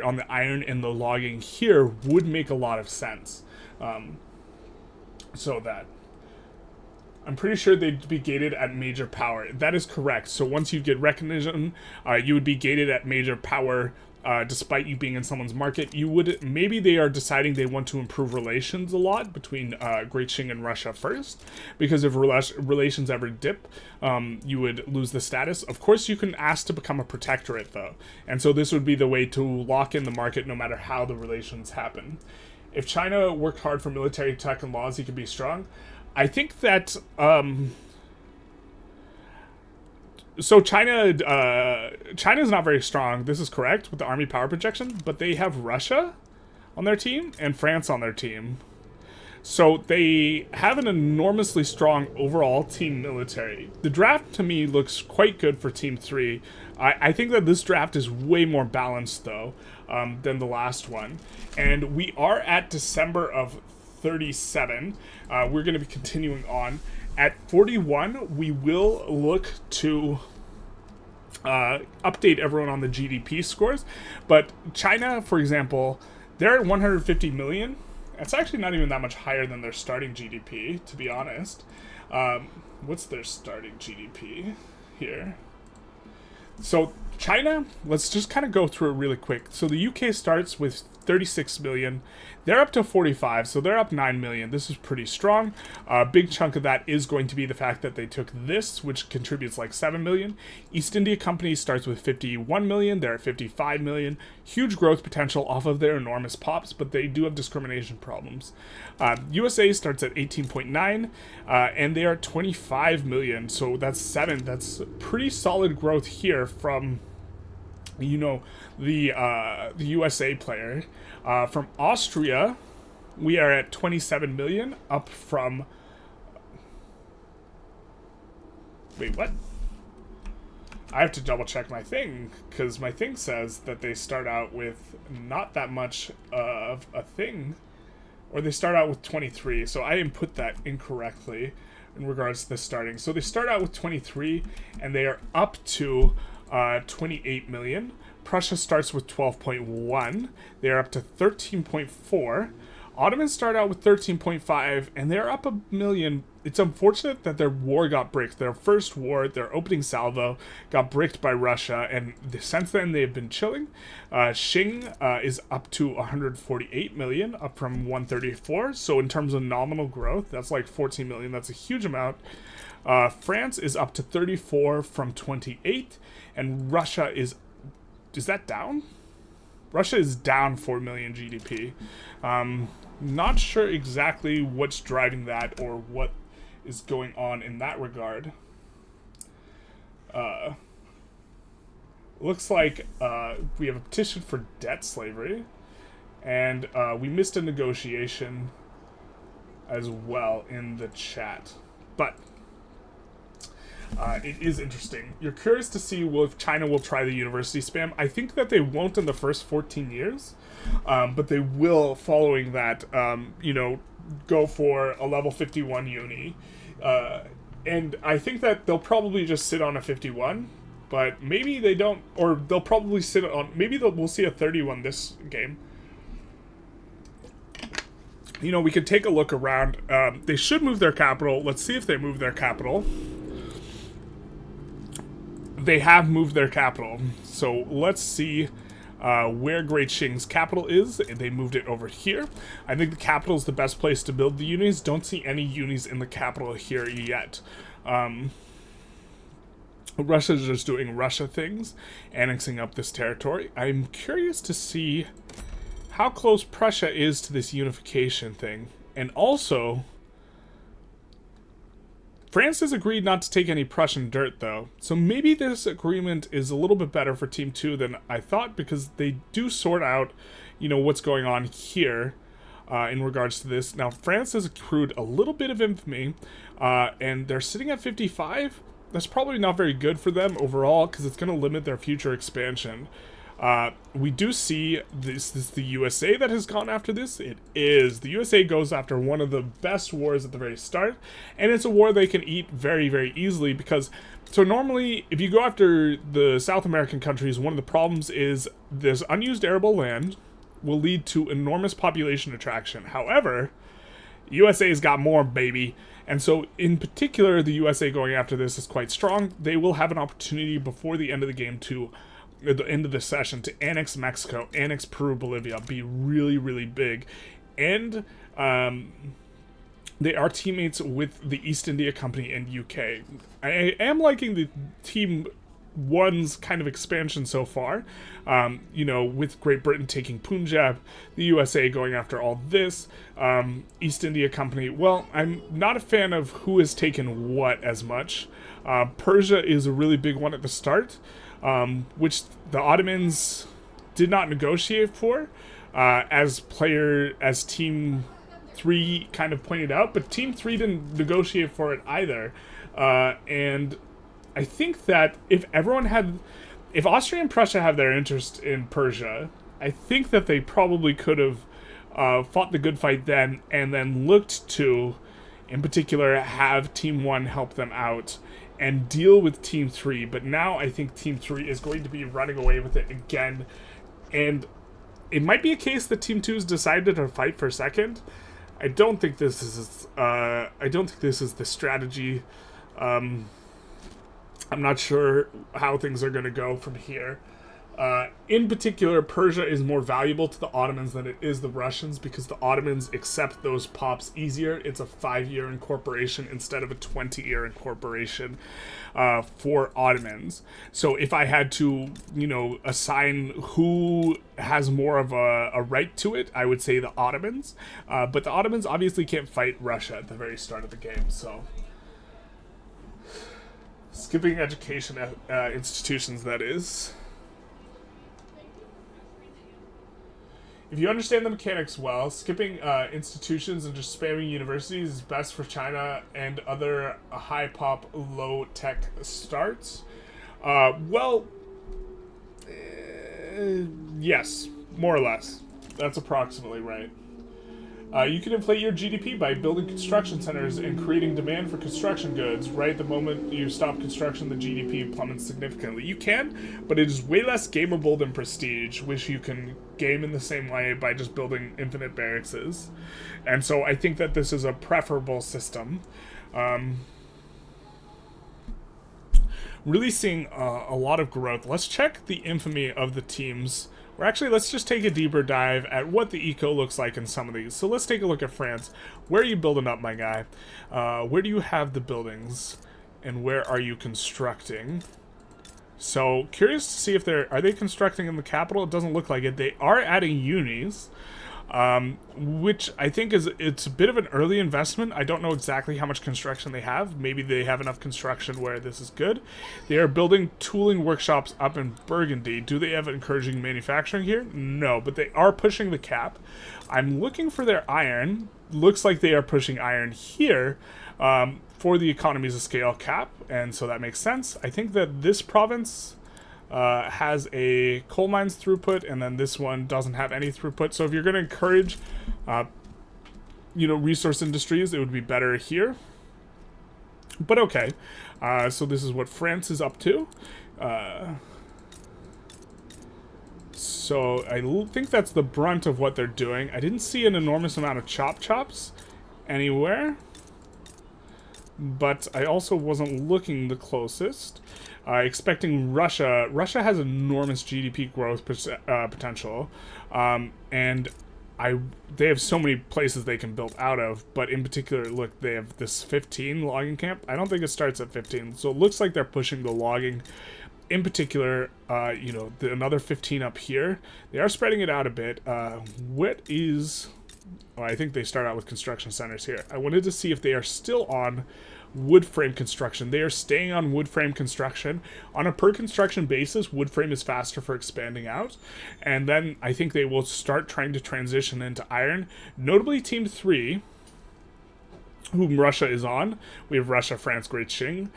on the iron and the logging here would make a lot of sense. So that. I'm pretty sure they'd be gated at major power. That is correct. So once you get recognition, you would be gated at major power. Despite you being in someone's market, you would, maybe they are deciding they want to improve relations a lot between Great Qing and Russia first, because if relations ever dip, you would lose the status. Of course, you can ask to become a protectorate though, and so this would be the way to lock in the market no matter how the relations happen. If China worked hard for military tech and laws, he could be strong. I think that, so China's not very strong. This is correct with the army power projection, but they have Russia on their team and France on their team. So they have an enormously strong overall team military. The draft to me looks quite good for Team 3. I think that this draft is way more balanced though than the last one. And we are at December of 37. We're going to be continuing on. At 41, we will look to update everyone on the GDP scores. But China, for example, they're at 150 million. That's actually not even that much higher than their starting GDP, to be honest. What's their starting GDP here? So China, let's just kind of go through it really quick. So the UK starts with 36 million. They're up to 45, so they're up 9 million. This is pretty strong. A big chunk of that is going to be the fact that they took this, which contributes like 7 million. East India Company starts with 51 million. They're at 55 million. Huge growth potential off of their enormous pops, but they do have discrimination problems. USA starts at 18.9, and they are 25 million, so that's 7. That's pretty solid growth here from, you know, the USA player. From Austria, we are at 27 million, up from... Wait, what? I have to double check my thing, because my thing says that they start out with not that much of a thing, or they start out with 23, so I input that incorrectly in regards to the starting. So they start out with 23, and they are up to 28 million. Prussia starts with 12.1. They're up to 13.4. Ottomans start out with 13.5, and they're up a million. It's unfortunate that their war got bricked. Their first war, their opening salvo, got bricked by Russia, and since then they've been chilling. Qing is up to 148 million, up from 134. So in terms of nominal growth, that's like 14 million. That's a huge amount. France is up to 34 from 28, and Russia is that down? Russia is down 4 million GDP. Not sure exactly what's driving that or what is going on in that regard. Looks like we have a petition for debt slavery, and we missed a negotiation as well in the chat. But it is interesting. You're curious to see if China will try the university spam. I think that they won't in the first 14 years, but they will following that, you know, go for a level 51 uni. And I think that they'll probably just sit on a 51, but maybe they don't, or they'll probably sit on, maybe we'll see a 31 this game. You know, we could take a look around. They should move their capital. Let's see if they move their capital. They have moved their capital, so let's see where Great Qing's capital is. They moved it over here. I think the capital is the best place to build the unis. Don't see any unis in the capital here yet. Russia's just doing Russia things, annexing up this territory. I'm curious to see how close Prussia is to this unification thing, and also France has agreed not to take any Prussian dirt, though, so maybe this agreement is a little bit better for Team 2 than I thought, because they do sort out, you know, what's going on here in regards to this. Now, France has accrued a little bit of infamy, and they're sitting at 55. That's probably not very good for them overall, because it's going to limit their future expansion. We do see this the USA that has gone after this. It is. The USA goes after one of the best wars at the very start, and it's a war they can eat very, very easily because, so normally, if you go after the South American countries, one of the problems is this unused arable land will lead to enormous population attraction. However, USA's got more, baby, And so, in particular, the USA going after this is quite strong. They will have an opportunity before the end of the game at the end of the session, to annex Mexico, annex Peru, Bolivia, be really, really big. And they are teammates with the East India Company and UK. I am liking the Team 1's kind of expansion so far. With Great Britain taking Punjab, the USA going after all this, East India Company. Well, I'm not a fan of who has taken what as much. Persia is a really big one at the start, which the Ottomans did not negotiate for, as Team 3 kind of pointed out, but Team 3 didn't negotiate for it either. And I think that if Austria and Prussia have their interest in Persia, I think that they probably could have fought the good fight then, and then looked to, in particular, have Team 1 help them out and deal with Team 3. But now I think Team 3 is going to be running away with it again, and it might be a case that Team 2's decided to fight for second. I don't think this is the strategy. I'm not sure how things are going to go from here. In particular, Persia is more valuable to the Ottomans than it is the Russians, because the Ottomans accept those pops easier. It's a 5-year incorporation instead of a 20-year incorporation for Ottomans. So if I had to, assign who has more of a right to it, I would say the Ottomans. But the Ottomans obviously can't fight Russia at the very start of the game, so... Skipping education institutions, that is. If you understand the mechanics well, skipping institutions and just spamming universities is best for China and other high-pop, low-tech starts. Yes, more or less. That's approximately right. You can inflate your GDP by building construction centers and creating demand for construction goods. Right the moment you stop construction, the GDP plummets significantly. You can, but it is way less gameable than Prestige, which you can game in the same way by just building infinite barracks. And so I think that this is a preferable system. Really seeing a lot of growth. Let's check the infamy of the teams. Or actually, let's just take a deeper dive at what the eco looks like in some of these. So let's take a look at France. Where are you building up, my guy? Where do you have the buildings? And where are you constructing? So, curious to see if are they constructing in the capital? It doesn't look like it. They are adding unis, which I think it's a bit of an early investment. I don't know exactly how much construction they have. Maybe they have enough construction where this is good. They are building tooling workshops up in Burgundy. Do they have encouraging manufacturing here? No, but they are pushing the cap. I'm looking for their iron. Looks like they are pushing iron here for the economies of scale cap, and so that makes sense. I think that this province has a coal mines throughput, and then this one doesn't have any throughput. So if you're going to encourage, resource industries, it would be better here. But okay, so this is what France is up to. So I think that's the brunt of what they're doing. I didn't see an enormous amount of chops anywhere, but I also wasn't looking the closest. Expecting Russia has enormous GDP growth potential, and they have so many places they can build out of, but in particular, look, they have this 15 logging camp. I don't think it starts at 15, so it looks like they're pushing the logging. In particular, another 15 up here. They are spreading it out a bit. I think they start out with construction centers here. I wanted to see if they are still on wood frame construction. They are staying on wood frame construction. On a per construction basis, wood frame is faster for expanding out. And then I think they will start trying to transition into iron. Notably, Team 3, whom Russia is on. We have Russia, France, Great Qing.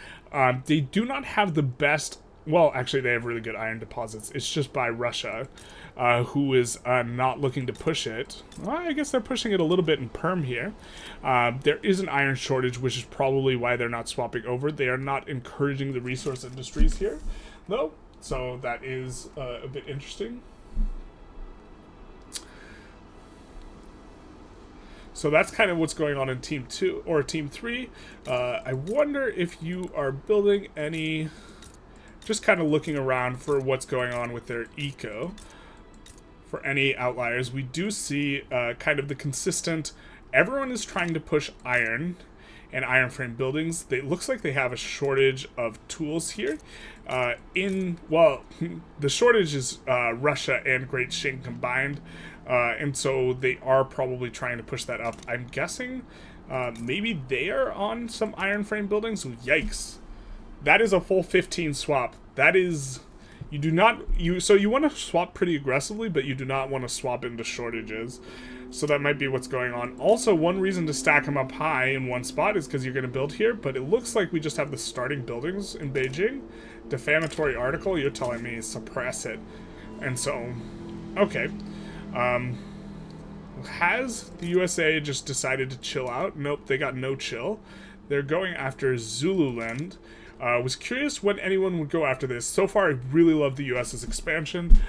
They do not have the best... Well, actually, they have really good iron deposits. It's just by Russia, who is not looking to push it. Well, I guess they're pushing it a little bit in perm here. There is an iron shortage, which is probably why they're not swapping over. They are not encouraging the resource industries here, though. So that is a bit interesting. So that's kind of what's going on in Team 2 or Team 3. I wonder if you are building any... Just kind of looking around for what's going on with their eco. For any outliers, we do see kind of the consistent... Everyone is trying to push iron and iron frame buildings. It looks like they have a shortage of tools here. Well, the shortage is Russia and Great Qing combined. And so they are probably trying to push that up. I'm guessing maybe they are on some iron frame buildings. Yikes. That is a full 15 swap. That is... You do not... So you want to swap pretty aggressively, but you do not want to swap into shortages. So that might be what's going on. Also, one reason to stack them up high in one spot is because you're going to build here, but it looks like we just have the starting buildings in Beijing. Defamatory article, you're telling me suppress it. And so, okay. Has the USA just decided to chill out? Nope, they got no chill. They're going after Zululand. Was curious when anyone would go after this. So far, I really love the US's expansion.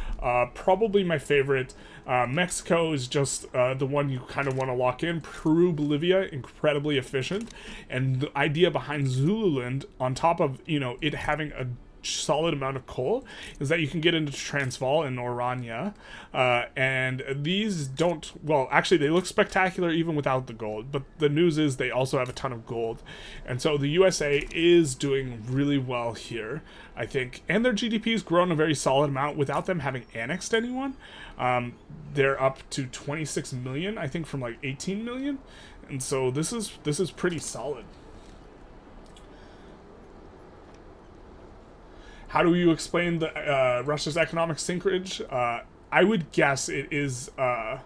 Probably my favorite. Mexico is just the one you kind of want to lock in. Peru, Bolivia, incredibly efficient. And the idea behind Zululand, on top of, you know, it having a solid amount of coal, is that you can get into Transvaal and Orania, and these don't, well, actually they look spectacular even without the gold, but the news is they also have a ton of gold, and so the USA is doing really well here, I think, and their GDP's grown a very solid amount without them having annexed anyone. They're up to 26 million, I think, from like 18 million, and so this is pretty solid. How do you explain the Russia's economic sinkerage? I would guess it is... I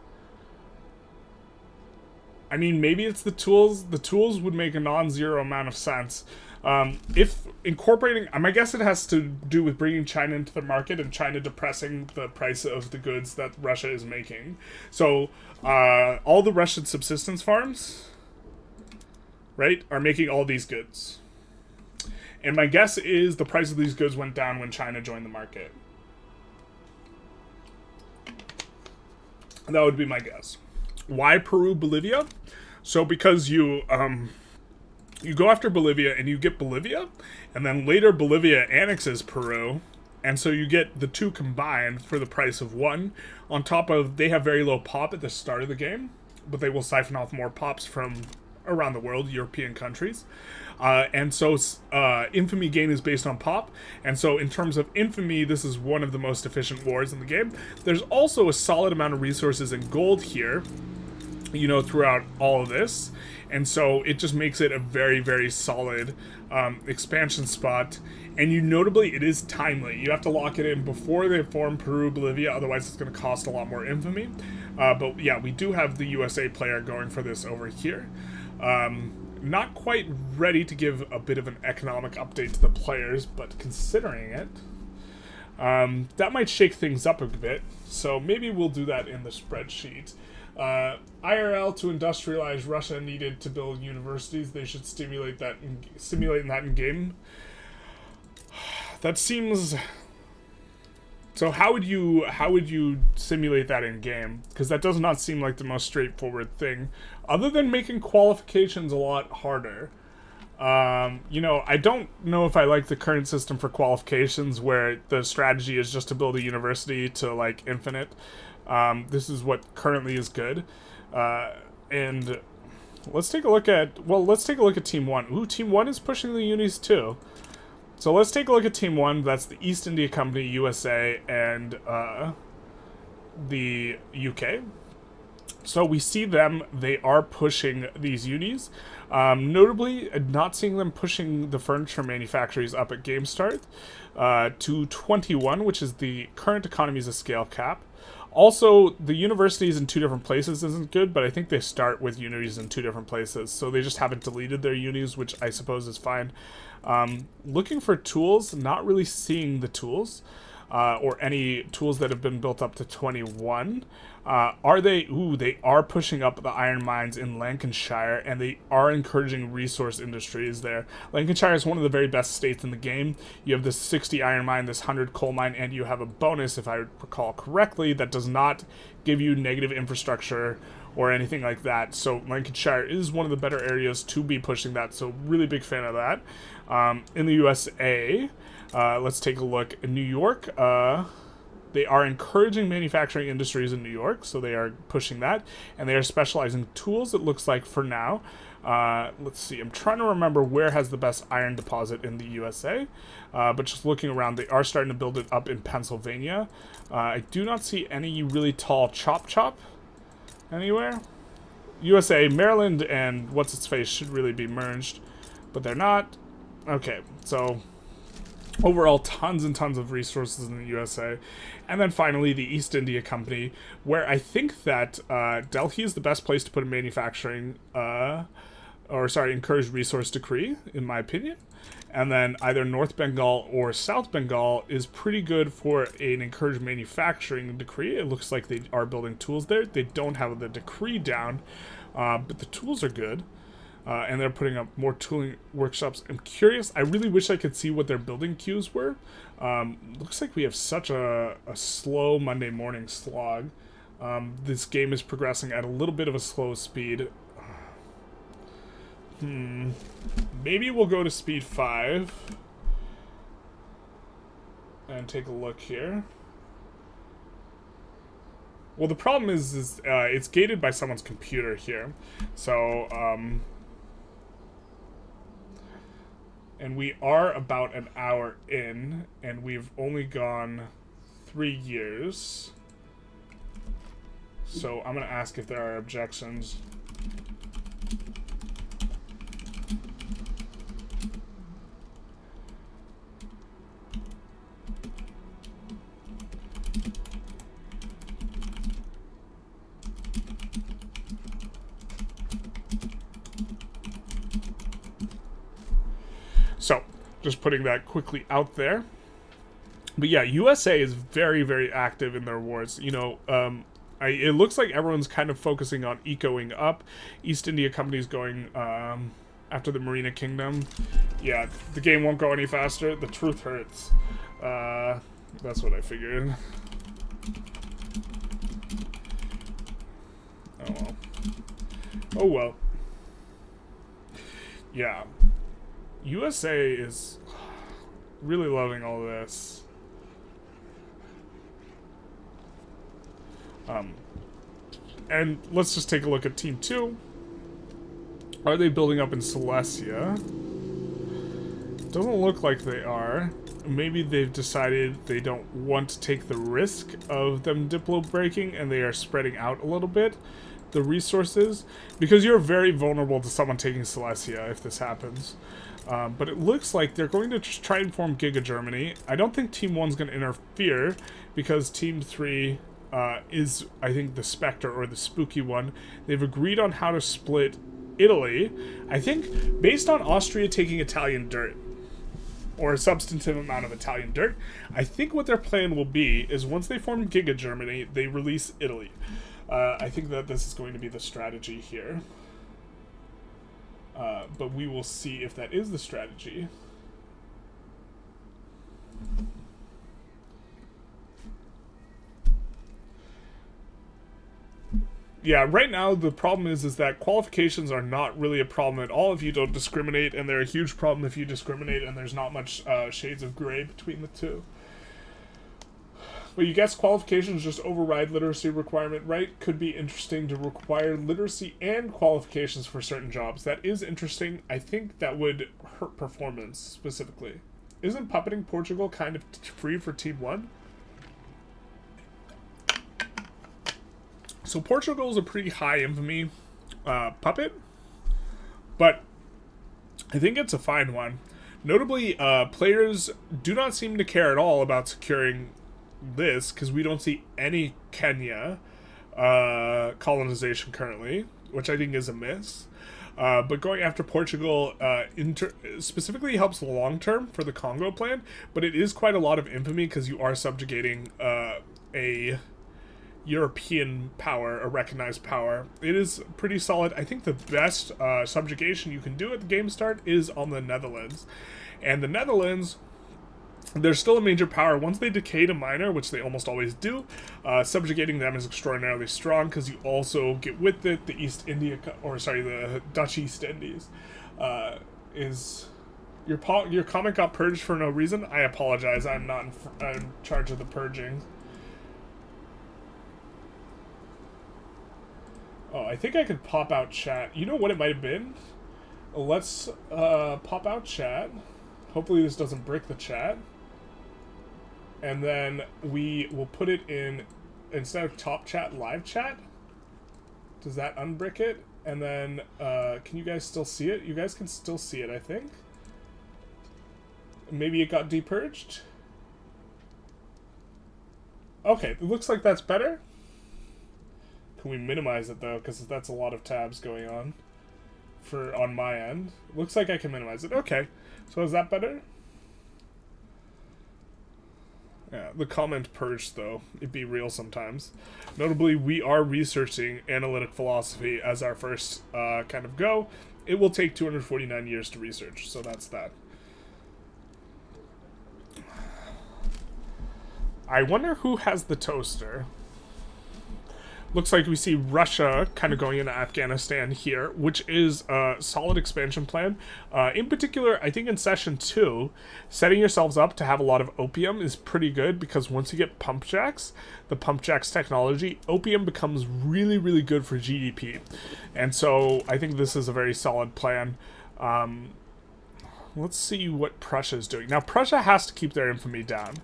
mean, maybe it's the tools. The tools would make a non-zero amount of sense. If incorporating... my guess it has to do with bringing China into the market and China depressing the price of the goods that Russia is making. So, all the Russian subsistence farms, right, are making all these goods. And my guess is the price of these goods went down when China joined the market. That would be my guess. Why Peru, Bolivia? So because you go after Bolivia and you get Bolivia, and then later Bolivia annexes Peru, and so you get the two combined for the price of one. On top of, they have very low pop at the start of the game, but they will siphon off more pops from around the world, European countries. And so infamy gain is based on pop, and so in terms of infamy, this is one of the most efficient wars in the game. There's also a solid amount of resources in gold here, you know, throughout all of this, and so it just makes it a very, very solid expansion spot. And notably, it is timely. You have to lock it in before they form Peru, Bolivia, otherwise it's going to cost a lot more infamy. But yeah, we do have the USA player going for this over here. Not quite ready to give a bit of an economic update to the players, but considering it, that might shake things up a bit, so maybe we'll do that in the spreadsheet. IRL to industrialize Russia needed to build universities. They should stimulate that in game. That seems... So how would you simulate that in game? Because that does not seem like the most straightforward thing, other than making qualifications a lot harder. You know, I don't know if I like the current system for qualifications where the strategy is just to build a university to like infinite. This is what currently is good. And let's take a look at Team 1. Ooh, Team 1 is pushing the unis too. So let's take a look at Team 1. That's the East India Company, USA, and the UK. So we see them. They are pushing these unis. Notably, not seeing them pushing the furniture manufacturers up at game start to 21, which is the current economies of scale cap. Also, the universities in two different places isn't good, but I think they start with unis in two different places, so they just haven't deleted their unis, which I suppose is fine. Looking for tools, not really seeing the tools, or any tools that have been built up to 21. They are pushing up the iron mines in Lancashire, and they are encouraging resource industries there. Lancashire is one of the very best states in the game. You have this 60 iron mine, this 100 coal mine, and you have a bonus, if I recall correctly, that does not give you negative infrastructure or anything like that. So Lancashire is one of the better areas to be pushing that. So really big fan of that. In the USA, let's take a look. In New York, they are encouraging manufacturing industries in New York, so they are pushing that. And they are specializing tools, it looks like, for now. Let's see, I'm trying to remember where has the best iron deposit in the USA. But just looking around, they are starting to build it up in Pennsylvania. I do not see any really tall chop anywhere. USA, Maryland, and what's-its-face should really be merged, but they're not. Okay, so overall, tons and tons of resources in the USA. And then finally, the East India Company, where I think that Delhi is the best place to put a manufacturing, encouraged resource decree, in my opinion. And then either North Bengal or South Bengal is pretty good for an encouraged manufacturing decree. It looks like they are building tools there. They don't have the decree down, but the tools are good. And they're putting up more tooling workshops. I'm curious. I really wish I could see what their building queues were. Looks like we have such a slow Monday morning slog. This game is progressing at a little bit of a slow speed. Maybe we'll go to speed 5 and take a look here. Well, the problem is it's gated by someone's computer here. So, and we are about an hour in, and we've only gone 3 years. So I'm going to ask if there are objections. So, just putting that quickly out there. But yeah, USA is very, very active in their wars. You know, it looks like everyone's kind of focusing on ecoing up. East India Company's going after the Marina Kingdom. Yeah, the game won't go any faster. The truth hurts. That's what I figured. Oh well. Oh well. Yeah. USA is really loving all this. And let's just take a look at Team 2. Are they building up in Silesia? Doesn't look like they are. Maybe they've decided they don't want to take the risk of them diplo breaking and they are spreading out a little bit the resources, because you're very vulnerable to someone taking Silesia if this happens. But it looks like they're going to try and form Giga Germany. I don't think Team 1's going to interfere, because Team 3 is, I think, the Spectre or the spooky one. They've agreed on how to split Italy, I think, based on Austria taking Italian dirt, or a substantive amount of Italian dirt. I think what their plan will be is once they form Giga Germany, they release Italy. I think that this is going to be the strategy here. But we will see if that is the strategy. Yeah, right now the problem is that qualifications are not really a problem at all if you don't discriminate, and they're a huge problem if you discriminate, and there's not much shades of gray between the two. But you guess qualifications just override literacy requirement, right? Could be interesting to require literacy and qualifications for certain jobs. That is interesting. I think that would hurt performance specifically. Isn't puppeting Portugal kind of free for Team 1? So Portugal is a pretty high infamy puppet, but I think it's a fine one. Notably, players do not seem to care at all about securing this, because we don't see any Kenya colonization currently, which I think is a miss. But going after Portugal specifically helps the long term for the Congo plan, but it is quite a lot of infamy because you are subjugating a European power, a recognized power. It is pretty solid. I think the best subjugation you can do at the game start is on the Netherlands. And the Netherlands They're still a major power. Once they decay to minor, which they almost always do, subjugating them is extraordinarily strong because you also get with it the the Dutch East Indies. Is your comment got purged for no reason? I apologize. I'm not in charge of the purging. Oh, I think I could pop out chat. You know what it might have been? Let's pop out chat. Hopefully this doesn't brick the chat. And then we will put it in, instead of top chat, live chat. Does that unbrick it? And then, can you guys still see it? You guys can still see it, I think. Maybe it got depurged? Okay, it looks like that's better. Can we minimize it, though? Because that's a lot of tabs going on on my end. Looks like I can minimize it. Okay, so is that better? Yeah, the comment purged, though. It'd be real sometimes. Notably, we are researching analytic philosophy as our first kind of go. It will take 249 years to research, so that's that. I wonder who has the toaster. Looks like we see Russia kind of going into Afghanistan here, which is a solid expansion plan. In particular, I think in session 2, setting yourselves up to have a lot of opium is pretty good because once you get pump jacks, the pump jacks technology, opium becomes really, really good for GDP. And so I think this is a very solid plan. Let's see what Prussia is doing. Now, Prussia has to keep their infamy down.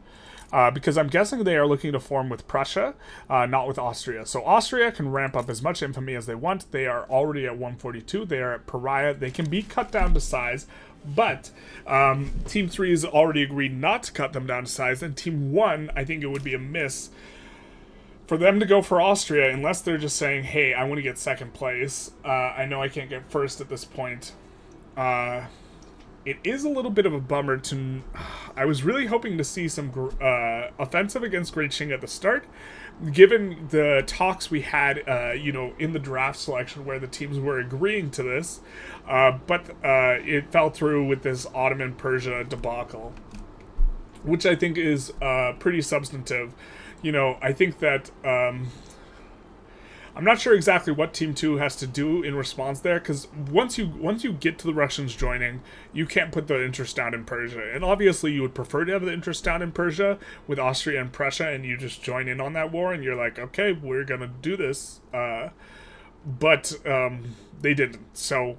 Because I'm guessing they are looking to form with Prussia, not with Austria. So Austria can ramp up as much infamy as they want. They are already at 142. They are at pariah. They can be cut down to size, but Team 3 has already agreed not to cut them down to size, and Team 1, I think it would be a miss for them to go for Austria unless they're just saying, hey, I want to get second place. I know I can't get first at this point. It is a little bit of a bummer to... I was really hoping to see some offensive against Great Qing at the start, given the talks we had, in the draft selection where the teams were agreeing to this, but it fell through with this Ottoman-Persia debacle, which I think is pretty substantive. I think that... I'm not sure exactly what Team 2 has to do in response there, because once you get to the Russians joining, you can't put the interest down in Persia. And obviously you would prefer to have the interest down in Persia with Austria and Prussia, and you just join in on that war, and you're like, okay, we're going to do this. But they didn't. So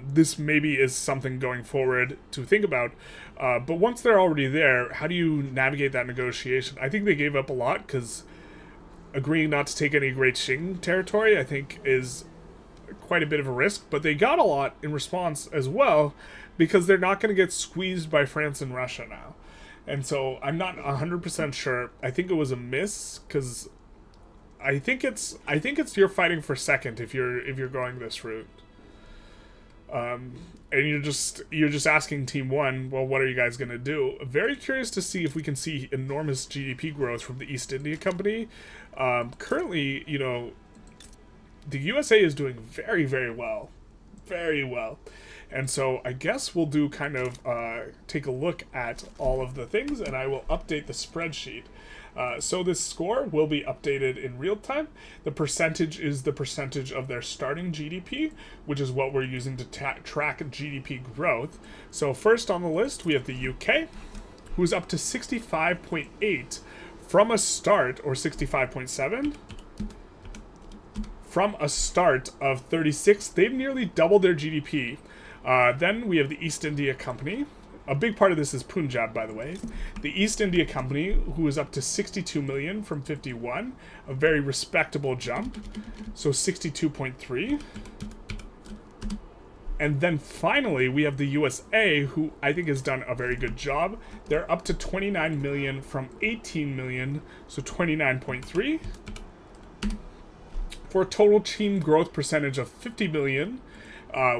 this maybe is something going forward to think about. But once they're already there, how do you navigate that negotiation? I think they gave up a lot, because... agreeing not to take any Great Qing territory, I think, is quite a bit of a risk, but they got a lot in response as well, because they're not going to get squeezed by France and Russia now. And so I'm not 100% sure. I think it was a miss, because I think it's you're fighting for second if you're going this route. And you're just asking Team 1, well, what are you guys going to do? Very curious to see if we can see enormous GDP growth from the East India Company. Currently, the USA is doing very, very well. Very well. And so I guess we'll do kind of take a look at all of the things, and I will update the spreadsheet. So this score will be updated in real time. The percentage is the percentage of their starting GDP, which is what we're using to track GDP growth. So first on the list, we have the UK, who's up to 65.8 from a start, or 65.7, from a start of 36. They've nearly doubled their GDP. Then we have the East India Company. A big part of this is Punjab, by the way. The East India Company, who is up to 62 million from 51, a very respectable jump. So 62.3. And then finally, we have the USA, who I think has done a very good job. They're up to 29 million from 18 million, so 29.3. For a total team growth percentage of 50 million,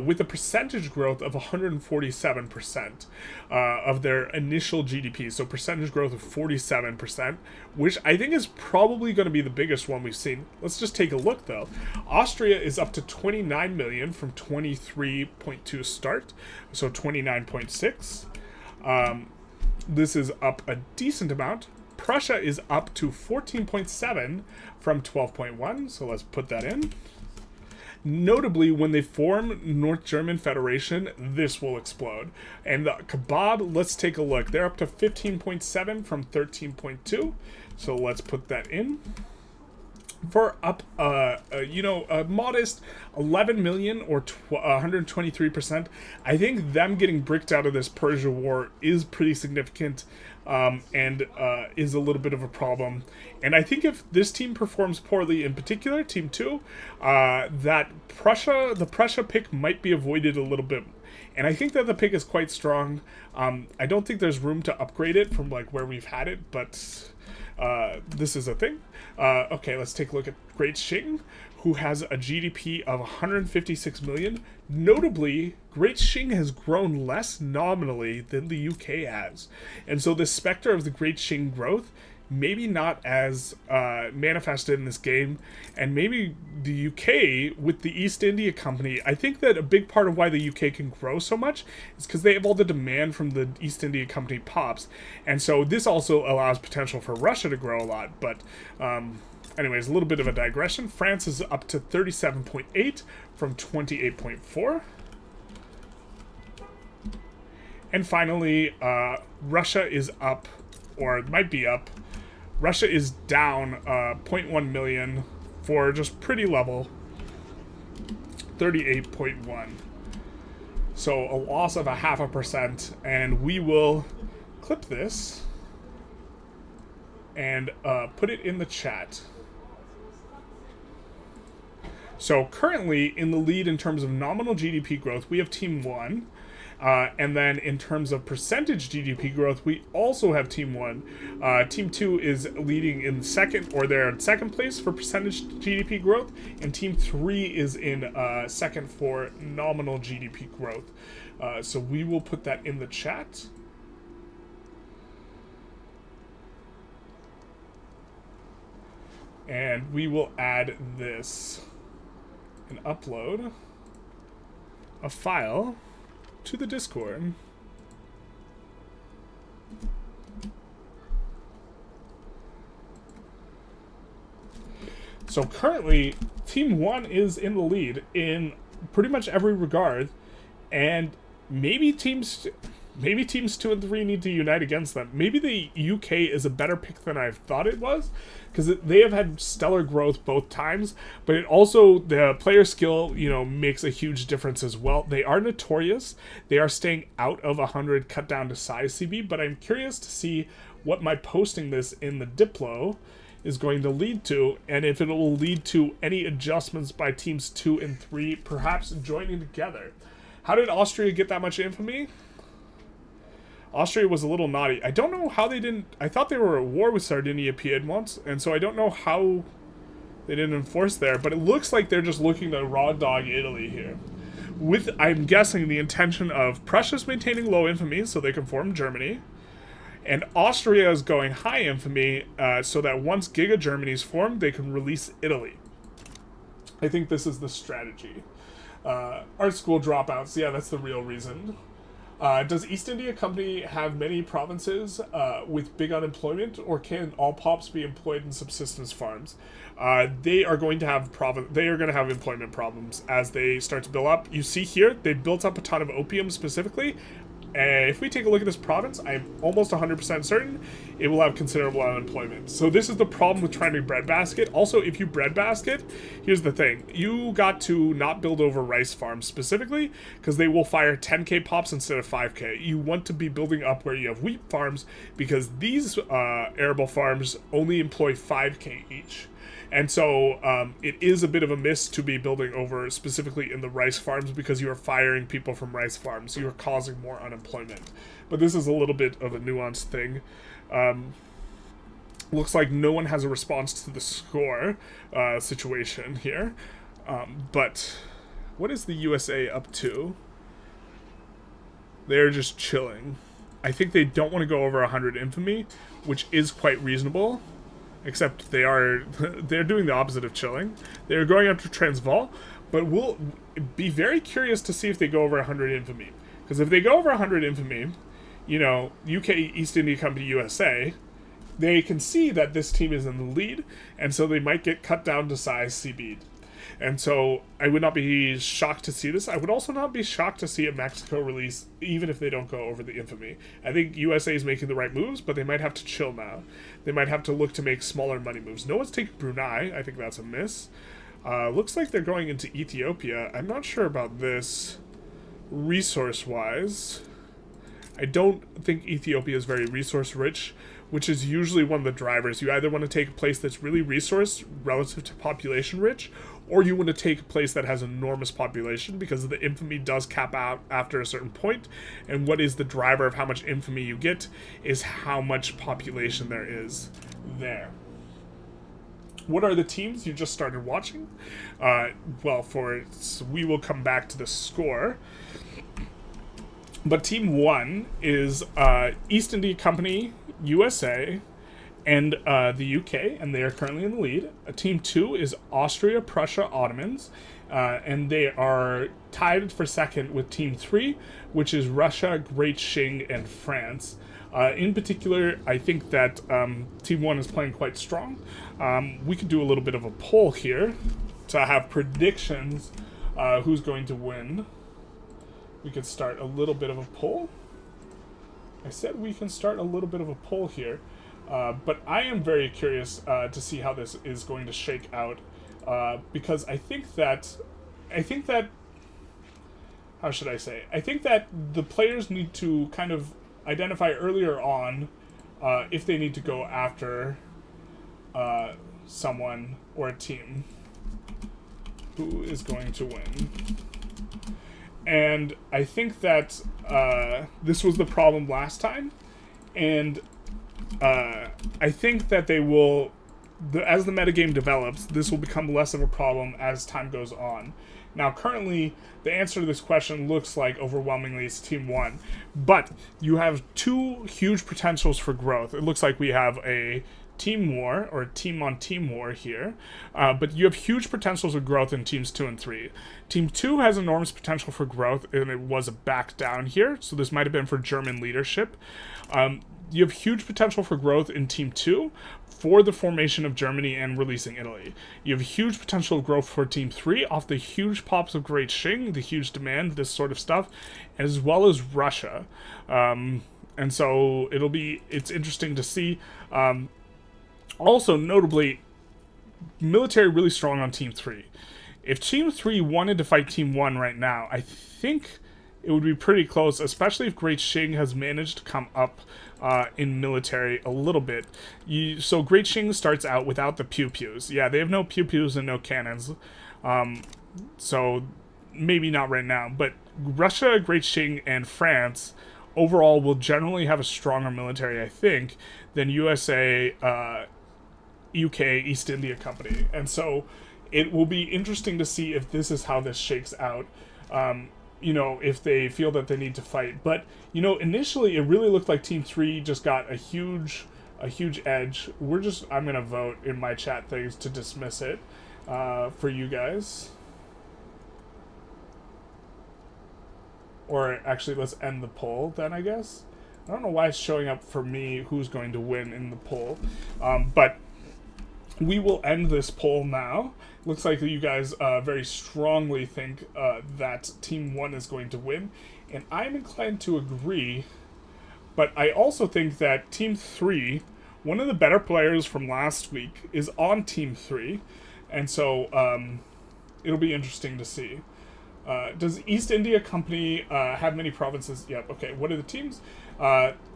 with a percentage growth of 147% of their initial GDP. So percentage growth of 47%, which I think is probably going to be the biggest one we've seen. Let's just take a look, though. Austria is up to 29 million from 23.2 start, so 29.6. this is up a decent amount. Prussia is up to 14.7 from 12.1, so let's put that in. Notably, when they form North German Federation, this will explode. And the Kebab, let's take a look. They're up to 15.7 from 13.2, so let's put that in. For up, a modest 11 million or 123%. I think them getting bricked out of this Persia war is pretty significant, and is a little bit of a problem. And I think if this team performs poorly, in particular, Team 2, that the Prussia pick might be avoided a little bit. And I think that the pick is quite strong. I don't think there's room to upgrade it from like where we've had it, but this is a thing. Okay, let's take a look at Great Qing, who has a GDP of 156 million. Notably, Great Qing has grown less nominally than the UK has. And so the specter of the Great Qing growth, maybe not as manifested in this game, and maybe the UK with the East India Company. I think that a big part of why the UK can grow so much is because they have all the demand from the East India Company pops, and so this also allows potential for Russia to grow a lot. But anyways, a little bit of a digression. France is up to 37.8 from 28.4. And finally, Russia is up, or it might be up. Russia is down 0.1 million for just pretty level, 38.1. So a loss of 0.5%, and we will clip this and put it in the chat. So currently in the lead in terms of nominal GDP growth, we have Team 1. And then in terms of percentage GDP growth, we also have Team 1. Team 2 is leading in second, or they're in second place for percentage GDP growth, and Team 3 is in second for nominal GDP growth. So we will put that in the chat. And we will add this and upload a file to the Discord. So currently, Team 1 is in the lead in pretty much every regard, and maybe teams 2 and 3 need to unite against them. Maybe the UK is a better pick than I thought it was, because they have had stellar growth both times, but it also, the player skill, makes a huge difference as well. They are notorious. They are staying out of 100 cut down to size CB, but I'm curious to see what my posting this in the Diplo is going to lead to, and if it will lead to any adjustments by teams 2 and 3, perhaps joining together. How did Austria get that much infamy? Austria was a little naughty. I don't know how they didn't... I thought they were at war with Sardinia Piedmont, and so I don't know how they didn't enforce there, but it looks like they're just looking to raw dog Italy here. With, I'm guessing, the intention of Prussia's maintaining low infamy so they can form Germany, and Austria is going high infamy so that once Giga Germany is formed, they can release Italy. I think this is the strategy. Art school dropouts, yeah, that's the real reason. Does East India Company have many provinces with big unemployment, or can all pops be employed in subsistence farms? They are going to have employment problems as they start to build up. You see here, they built up a ton of opium specifically. If we take a look at this province, I'm almost 100% certain it will have considerable unemployment. So this is the problem with trying to breadbasket. Also, if you breadbasket, here's the thing. You got to not build over rice farms specifically, because they will fire 10k pops instead of 5k. You want to be building up where you have wheat farms, because these arable farms only employ 5k each. And so it is a bit of a miss to be building over specifically in the rice farms, because you are firing people from rice farms. So you are causing more unemployment. But this is a little bit of a nuanced thing. Looks like no one has a response to the score situation here. But what is the USA up to? They're just chilling. I think they don't want to go over 100 infamy, which is quite reasonable. Except they're doing the opposite of chilling. They're going up to Transvaal, but we'll be very curious to see if they go over 100 infamy. Because if they go over 100 infamy, UK East India Company USA, they can see that this team is in the lead, and so they might get cut down to size CB'd. And so I would not be shocked to see this. I would also not be shocked to see a Mexico release, even if they don't go over the infamy. I think USA is making the right moves, but they might have to chill now. They might have to look to make smaller money moves. No one's taking Brunei. I think that's a miss. Looks like they're going into Ethiopia. I'm not sure about this resource-wise. I don't think Ethiopia is very resource-rich, which is usually one of the drivers. You either want to take a place that's really resource relative to population rich, or you want to take a place that has enormous population, because the infamy does cap out after a certain point, and what is the driver of how much infamy you get is how much population there is there. What are the teams you just started watching? We will come back to the score. But Team 1 is East India Company, USA, and the UK, and they are currently in the lead. Team 2 is Austria, Prussia, Ottomans, and they are tied for second with Team 3, which is Russia, Great Qing, and France. In particular, I think that Team 1 is playing quite strong. We could do a little bit of a poll here to have predictions who's going to win. We could start a little bit of a poll. I said we can start a little bit of a poll here. But I am very curious to see how this is going to shake out. Because I think that, how should I say? I think that the players need to kind of identify earlier on if they need to go after someone or a team who is going to win. And I think that this was the problem last time, and I think that they will, as the metagame develops, this will become less of a problem as time goes on. Now, currently, the answer to this question looks like overwhelmingly it's Team 1, but you have two huge potentials for growth. It looks like we have a team war, or a team-on-team war here, but you have huge potentials of growth in Teams 2 and 3. Team 2 has enormous potential for growth, and it was a back down here, so this might have been for German leadership. You have huge potential for growth in Team 2 for the formation of Germany and releasing Italy. You have huge potential of growth for Team 3 off the huge pops of Great Qing, the huge demand, this sort of stuff, as well as Russia. And so it's interesting to see. Also, notably, military really strong on Team 3. If Team 3 wanted to fight Team 1 right now, I think it would be pretty close, especially if Great Qing has managed to come up in military a little bit. So Great Qing starts out without the pew-pews. Yeah, they have no pew-pews and no cannons. So maybe not right now. But Russia, Great Qing, and France overall will generally have a stronger military, I think, than USA, UK, East India Company. And so it will be interesting to see if this is how this shakes out. If they feel that they need to fight. But, initially it really looked like Team 3 just got a huge edge. I'm going to vote in my chat things to dismiss it for you guys. Or actually, let's end the poll then, I guess. I don't know why it's showing up for me who's going to win in the poll. But we will end this poll now. Looks like you guys very strongly think that Team 1 is going to win, and I'm inclined to agree, but I also think that Team 3, one of the better players from last week, is on Team 3, and so it'll be interesting to see. Does East India Company have many provinces? Yep, okay, what are the teams?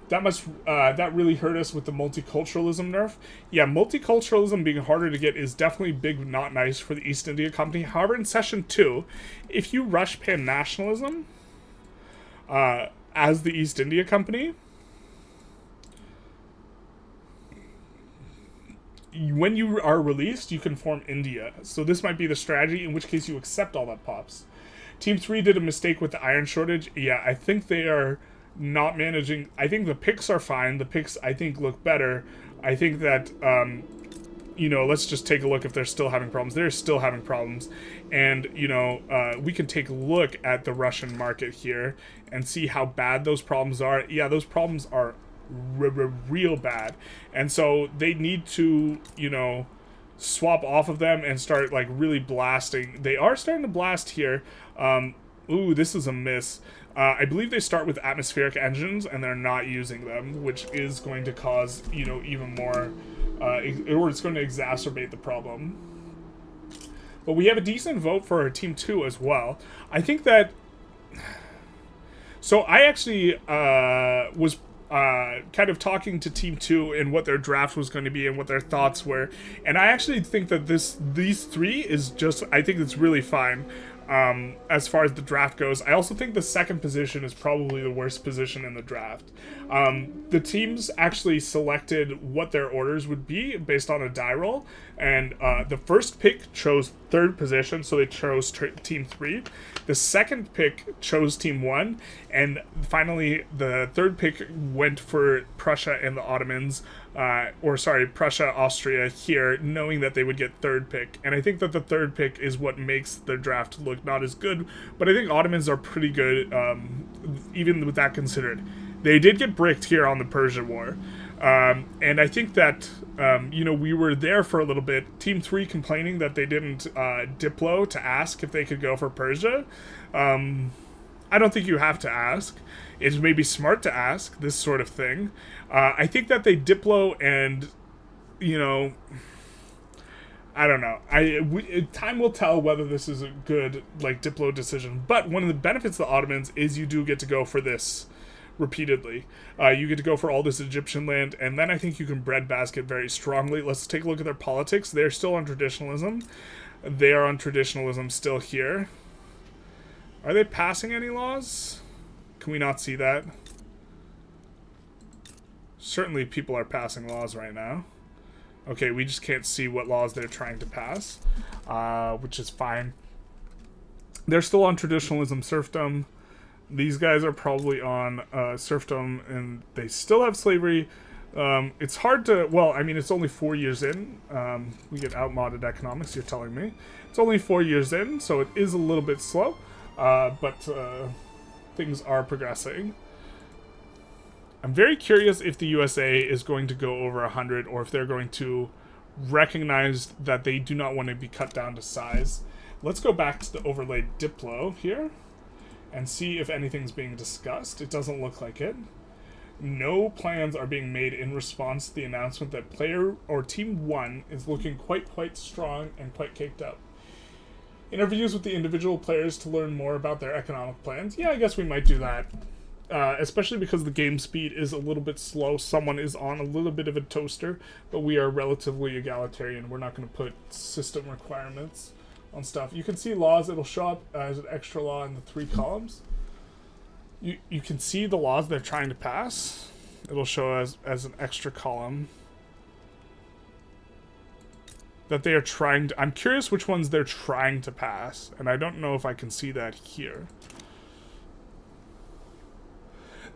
That really hurt us with the multiculturalism nerf. Yeah, multiculturalism being harder to get is definitely big not nice for the East India Company. However, in Session 2, if you rush pan-nationalism as the East India Company, when you are released, you can form India. So this might be the strategy, in which case you accept all that pops. Team 3 did a mistake with the iron shortage. Yeah, I think they are not managing. I think the picks are fine. The picks, I think, look better. I think that you know, let's just take a look if they're still having problems. They're still having problems. And, you know, we can take a look at the Russian market here and see how bad those problems are. Yeah, those problems are real bad. And so they need to, you know, swap off of them and start, like, really blasting. They are starting to blast here. Ooh, this is a miss. I believe they start with atmospheric engines, and they're not using them, which is going to cause, you know, even more... or it's going to exacerbate the problem. But we have a decent vote for Team 2 as well. I think that... So I actually was kind of talking to Team 2 and what their draft was going to be and what their thoughts were. And I actually think that these three is just... I think it's really fine. As far as the draft goes. I also think the second position is probably the worst position in the draft. The teams actually selected what their orders would be based on a die roll, and the first pick chose third position, so they chose Team 3. The second pick chose Team 1, and finally the third pick went for Prussia and the Ottomans, Prussia, Austria here, knowing that they would get third pick. And I think that the third pick is what makes their draft look not as good, but I think Ottomans are pretty good, even with that considered. They did get bricked here on the Persian War. And I think that, you know, we were there for a little bit. Team 3 complaining that they didn't diplo to ask if they could go for Persia. I don't think you have to ask. It's maybe smart to ask this sort of thing. I think that they diplo and, you know, I don't know. Time will tell whether this is a good, like, diplo decision. But one of the benefits of the Ottomans is you do get to go for this repeatedly. You get to go for all this Egyptian land, and then I think you can breadbasket very strongly. Let's take a look at their politics. They're still on traditionalism. They are on traditionalism still here. Are they passing any laws? Can we not see that? Certainly people are passing laws right now. Okay, we just can't see what laws they're trying to pass, which is fine. They're still on traditionalism, serfdom. These guys are probably on serfdom, and they still have slavery. It's hard to... Well, I mean, it's only 4 years in. We get outmoded economics, you're telling me. It's only 4 years in, so it is a little bit slow. But things are progressing. I'm very curious if the USA is going to go over 100, or if they're going to recognize that they do not want to be cut down to size. Let's go back to the overlaid Diplo here and see if anything's being discussed. It doesn't look like it. No plans are being made in response to the announcement that player or Team 1 is looking quite strong and quite caked up. Interviews with the individual players to learn more about their economic plans. Yeah, I guess we might do that. Especially because the game speed is a little bit slow. Someone is on a little bit of a toaster, but we are relatively egalitarian. We're not going to put system requirements on stuff. You can see laws. It'll show up as an extra law in the 3 columns. You can see the laws they're trying to pass. It'll show as an extra column that they are trying to... I'm curious which ones they're trying to pass, and I don't know if I can see that here.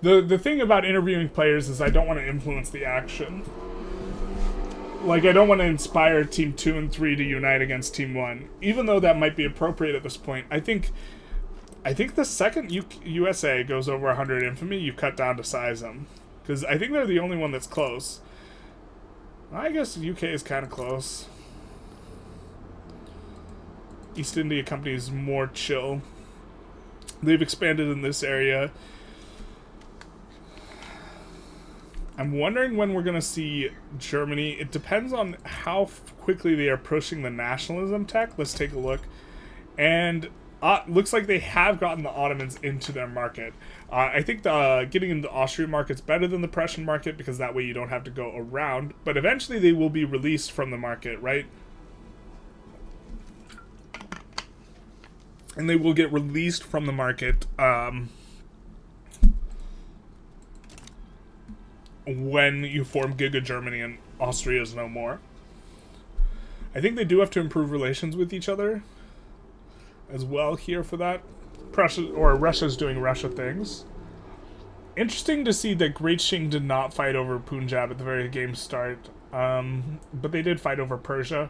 The thing about interviewing players is I don't want to influence the action. Like, I don't want to inspire Team 2 and 3 to unite against Team 1. Even though that might be appropriate at this point, I think the second USA goes over 100 infamy, you cut down to size them. Because I think they're the only one that's close. I guess UK is kind of close. East India Company is more chill. They've expanded in this area. I'm wondering when we're going to see Germany. It depends on how quickly they are pushing the nationalism tech. Let's take a look. And looks like they have gotten the Ottomans into their market. I think getting into the Austrian market's better than the Prussian market, because that way you don't have to go around. But eventually they will be released from the market, right? And they will get released from the market when you form Giga Germany and Austria is no more. I think they do have to improve relations with each other as well here for that. Russia's doing Russia things. Interesting to see that Great Qing did not fight over Punjab at the very game start. But they did fight over Persia.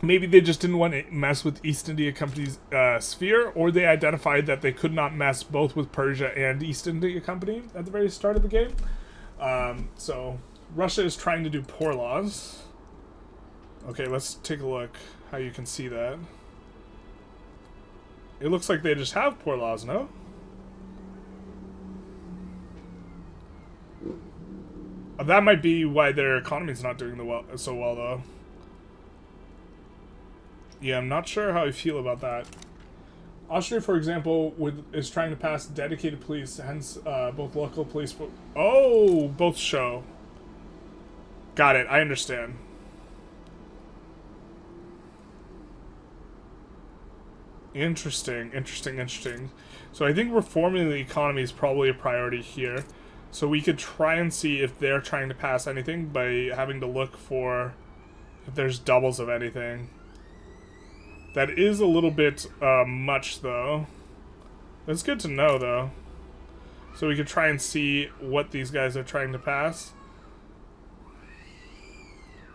Maybe they just didn't want to mess with East India Company's sphere, or they identified that they could not mess both with Persia and East India Company at the very start of the game. So Russia is trying to do poor laws. Okay, let's take a look how you can see that. It looks like they just have poor laws, no? That might be why their economy's not doing so well, though. Yeah, I'm not sure how I feel about that. Austria, for example, is trying to pass dedicated police, hence both local police... Oh, both show. Got it, I understand. Interesting. So I think reforming the economy is probably a priority here. So we could try and see if they're trying to pass anything by having to look for if there's doubles of anything. That is a little bit much, though. That's good to know, though. So we could try and see what these guys are trying to pass.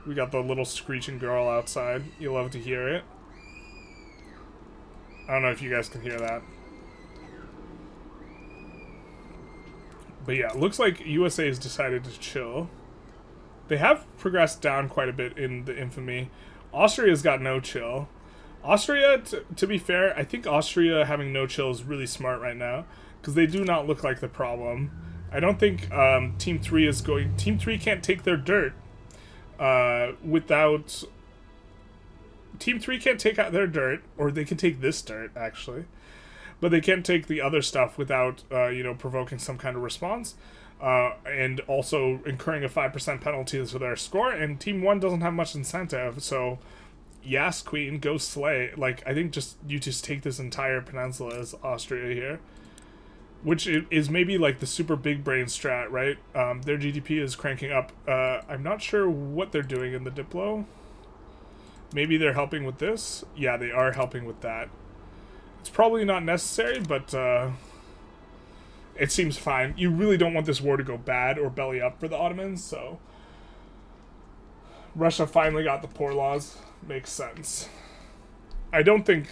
We got the little screeching girl outside. You'll love to hear it. I don't know if you guys can hear that. But yeah, it looks like USA has decided to chill. They have progressed down quite a bit in the infamy. Austria's got no chill. Austria, to be fair, I think Austria having no chill is really smart right now, because they do not look like the problem. I don't think Team 3 is going... Team 3 can't take their dirt without... Team 3 can't take out their dirt, or they can take this dirt, actually. But they can't take the other stuff without, provoking some kind of response. And also incurring a 5% penalty to their score, and Team 1 doesn't have much incentive, so... Yes, Queen, go slay. Like, I think you just take this entire peninsula as Austria here. Which is maybe like the super big brain strat, right? Their GDP is cranking up. I'm not sure what they're doing in the Diplo. Maybe they're helping with this? Yeah, they are helping with that. It's probably not necessary, but it seems fine. You really don't want this war to go bad or belly up for the Ottomans, so... Russia finally got the poor laws. Makes sense. I don't think...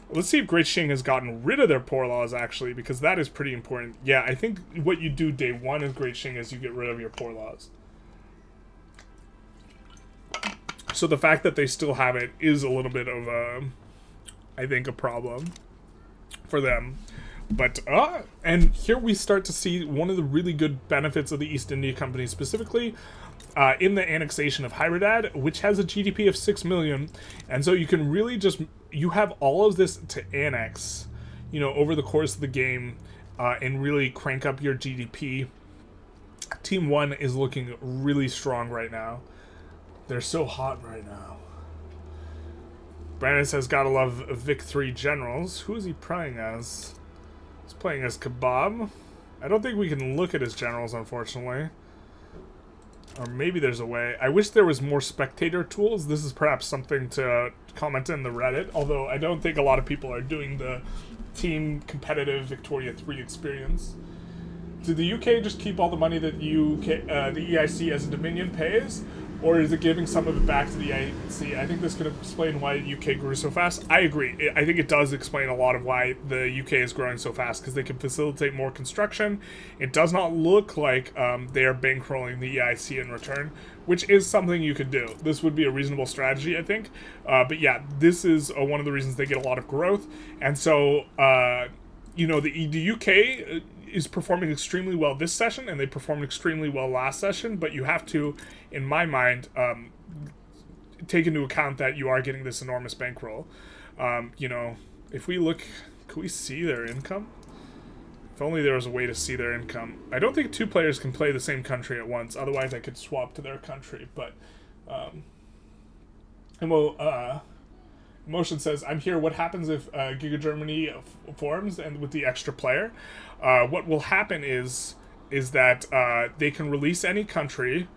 Let's see if Great Qing has gotten rid of their poor laws, actually, because that is pretty important. Yeah, I think what you do day one in Great Qing is you get rid of your poor laws. So the fact that they still have it is a little bit of a... I think a problem for them. But, and here we start to see one of the really good benefits of the East India Company, specifically in the annexation of Hyderabad, which has a GDP of 6 million. And so you can really just, you have all of this to annex, over the course of the game and really crank up your GDP. Team 1 is looking really strong right now. They're so hot right now. Brandon says, gotta love Vic 3 generals. Who is he playing as? He's playing as Kebab. I don't think we can look at his generals, unfortunately. Or maybe there's a way. I wish there was more spectator tools. This is perhaps something to comment in the Reddit, although I don't think a lot of people are doing the team competitive Victoria 3 experience. Did the UK just keep all the money that the EIC as a Dominion pays? Or is it giving some of it back to the EIC? I think this could explain why the UK grew so fast. I agree. I think it does explain a lot of why the UK is growing so fast, because they can facilitate more construction. It does not look like they are bankrolling the EIC in return, which is something you could do. This would be a reasonable strategy, I think. But yeah, this is one of the reasons they get a lot of growth. And so, the UK... is performing extremely well this session, and they performed extremely well last session, but you have to, in my mind, take into account that you are getting this enormous bankroll. If we look, can we see their income? If only there was a way to see their income. I don't think two players can play the same country at once, otherwise I could swap to their country, but, Emotion says, I'm here. What happens if Giga Germany forms and with the extra player? What will happen is that they can release any country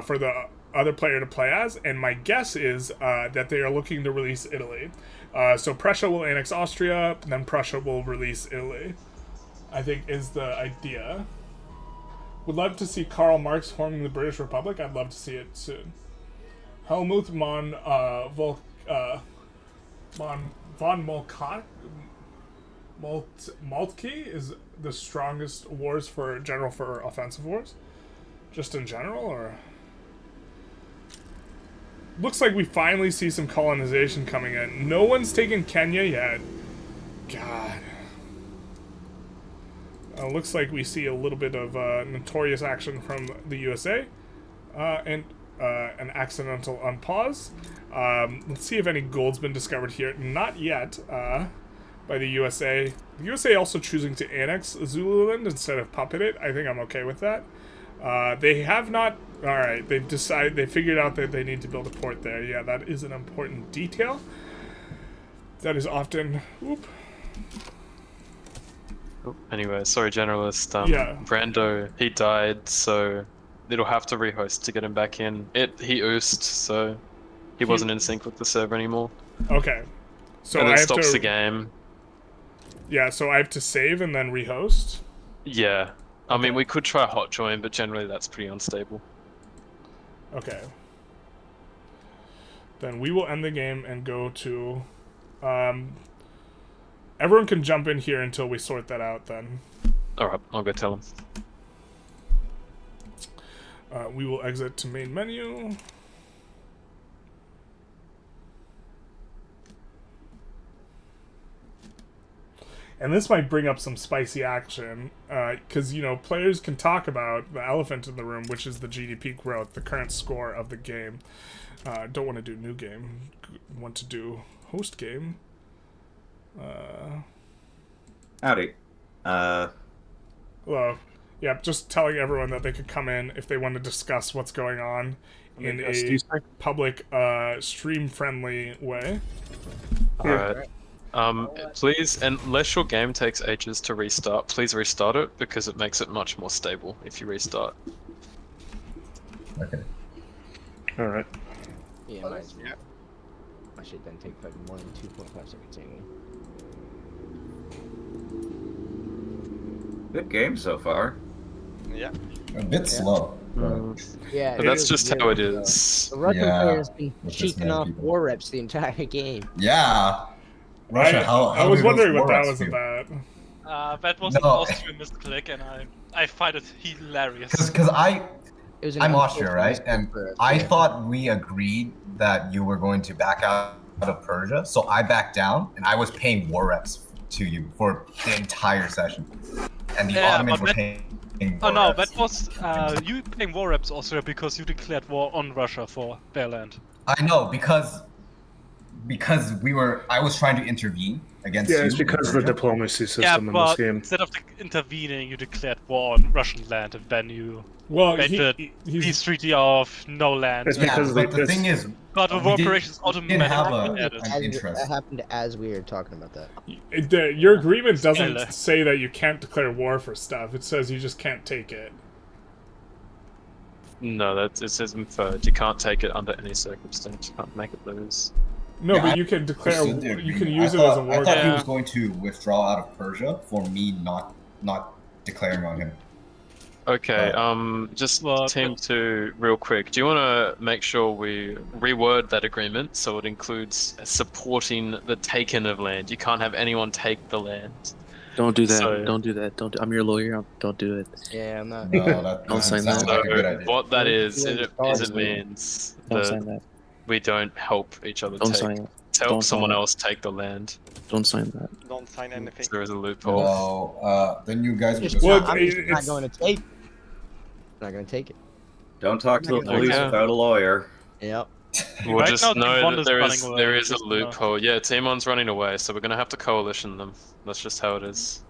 for the other player to play as, and my guess is that they are looking to release Italy. So Prussia will annex Austria, and then Prussia will release Italy, I think is the idea. Would love to see Karl Marx forming the British Republic. I'd love to see it soon. Helmut von Moltke is the strongest wars for offensive wars, just in general, or looks like we finally see some colonization coming in. No one's taken Kenya yet. God. Looks like we see a little bit of notorious action from the USA and an accidental unpause. Let's see if any gold's been discovered here. Not yet by the USA. The USA also choosing to annex Zululand instead of puppet it. I think I'm okay with that. They have not... Alright, they've decided... They figured out that they need to build a port there. Yeah, that is an important detail. That is often... Oop. Anyway, sorry, Generalist. Yeah. Brando, he died, so it'll have to rehost to get him back in. He oosed, so he wasn't in sync with the server anymore. Okay. So and I it have stops to... the game. Yeah, so I have to save and then rehost? Yeah. I mean, we could try hot join, but generally that's pretty unstable. Okay. Then we will end the game and go to... everyone can jump in here until we sort that out then. Alright, I'll go tell him. We will exit to main menu. And this might bring up some spicy action, because, you know, players can talk about the elephant in the room, which is the GDP growth, the current score of the game. Don't want to do new game. Want to do host game. Howdy. Hello. Yeah, just telling everyone that they could come in if they want to discuss what's going on in a public, stream-friendly way. Alright. Please, unless your game takes ages to restart, please restart it, because it makes it much more stable if you restart. Okay. Alright. Yeah, my shit doesn't take fucking more than 2.5 seconds anyway. Good game so far. Yeah. A bit slow. Yeah, But that's just how it is. The Russian Yeah, player has been with this cheeking many off people. war reps the entire game. Yeah. Russia, I was wondering what that was about. That was No. an Austrian misclick, and I find it hilarious. Because It was an I'm Austria, right? unfortunate And for us. I thought we agreed that you were going to back out of Persia, so I backed down, and I was paying war reps to you for the entire session. And the Yeah, Ottomans but were that- paying Oh war no, reps. that was you paying war reps Austria because you declared war on Russia for their land. I know, because I was trying to intervene against you. Yeah, it's because of the Persia. diplomacy system Yeah, in this but game. instead of intervening, you declared war on Russian land, and then you Well, made the he's... peace treaty of no land. It's Yeah, because but the it's- thing is, But the we war didn't- operations we didn't have automatically a- added. an interest. That happened as we were talking about that. Your agreement doesn't Spoiler. say that you can't declare war for stuff. It says you just can't take it. No, it says inferred. You can't take it under any circumstance. You can't make it lose. No, Yeah, but I you can declare. Rescind the You can agreement. use I it thought, as a war. I thought he game. was going to withdraw out of Persia for me not declaring on him. Okay, just Well, Team 2, real quick. Do you want to make sure we reword that agreement so it includes supporting the taken of land? You can't have anyone take the land. Don't do that. So- Don't do that. Don't. I'm your lawyer. Don't do it. Yeah, I'm not. No, that Don't sign sounds that. like a good So idea. what that is, Yeah, it stars, means Don't that sign that. we don't help each other Don't take. sign it. To help Don't sign someone it. else take the land. Don't sign that. Don't sign anything. There is a loophole. No, then you guys would Just just. Well, not, I'm just not it's- going to take. Not going to take it. Don't talk to the Okay. police without a lawyer. Yep. We'll Right just now, know Team 1 that is there running is away, there is a just, loophole. Yeah, Team 1's running away, so we're gonna have to coalition them. That's just how it is.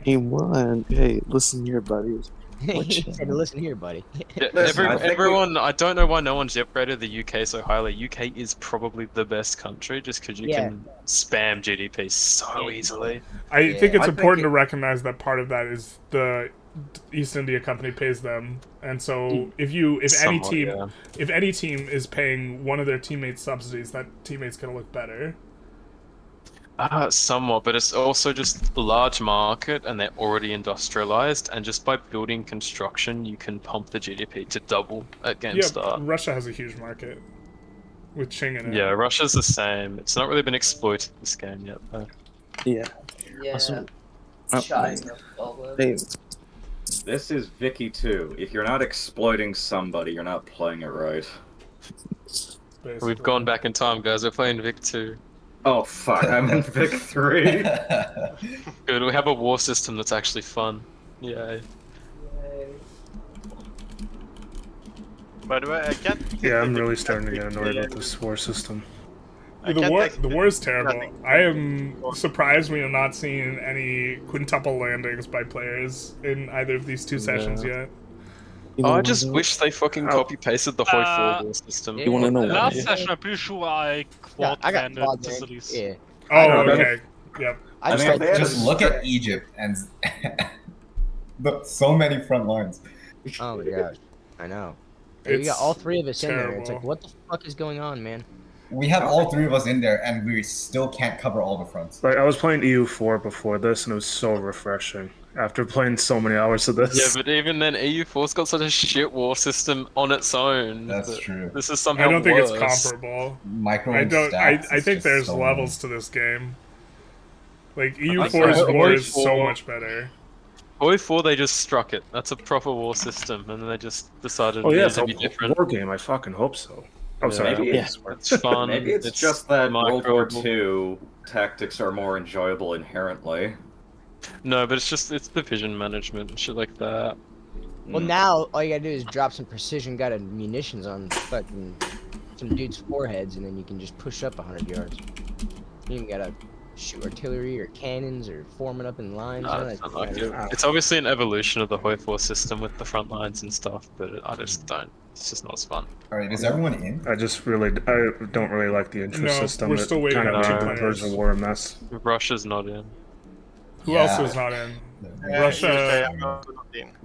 Team 1. Hey, listen here, buddies. He said, "Listen here, buddy." Yeah, Listen, I think everyone, I don't know why no one's upgraded the UK so highly. UK is probably the best country just because you Yeah. can spam GDP so easily. I think it's I important think to recognize that part of that is the East India Company pays them, and so if Somewhat, yeah. any team is paying one of their teammates subsidies, that teammate's gonna look better. Somewhat, but it's also just a large market and they're already industrialized, and just by building construction, you can pump the GDP to double at game Yeah, start. Russia has a huge market with Qing in it. Yeah, Russia's the same. It's not really been exploited this game yet, though. Yeah. Yeah. Also, Hey, This is Vicky 2. If you're not exploiting somebody, you're not playing it right. Basically. We've gone back in time, guys. We're playing Vic 2. Oh fuck, I'm in Vic 3. Good, we have a war system that's actually fun. Yay. By the way, I can't. Yeah, I'm really starting to get annoyed about this war system. The war is terrible. I am surprised we have not seen any quintuple landings by players in either of these two sessions yet. You know I what, just though? wish they fucking copy-pasted the Hoi 4 war system. You wanna know Last why? session, I'm pretty sure I Yeah, quad I got landed quad this land. at least. Yeah. Oh, don't know. okay. Yep. I I just mean, tried just look at Egypt and look, so many front lines. Oh my gosh. I know. We It's got all three of us in there. It's like, terrible. what the fuck is going on, man? We have all three of us in there, and we still can't cover all the fronts. Like, I was playing EU4 before this, and it was so refreshing. After playing so many hours of this. Yeah, but even then, EU4's got such a shit war system on its own. That's that true. This is somehow I don't think worse. it's comparable. Micro I and don't. I stats is think just there's so levels to this game. Like think EU4's so. war is so EU4 much better. Hoi 4, they just struck it. That's a proper war system, and then they just decided Oh yeah, it it's to a be different. war game. I fucking hope so. Oh, Yeah. sorry. Maybe It's fun. Maybe it's just that World War microable. II tactics are more enjoyable inherently. No, but it's division management and shit like that. Well, now all you gotta do is drop some precision guided munitions on fucking some dude's foreheads, and then you can just push up 100 yards. You even gotta shoot artillery or cannons or form it up in lines. No, none of it's that not like shit. it. It's obviously an evolution of the Hoi 4 system with the front lines and stuff, but I just don't. It's just not as fun. All right, is everyone in? I don't really like the interest No, system. we're It still waiting kind on of two made the players. Persian War a mess. Russia's not in. Who else is not in? Russia.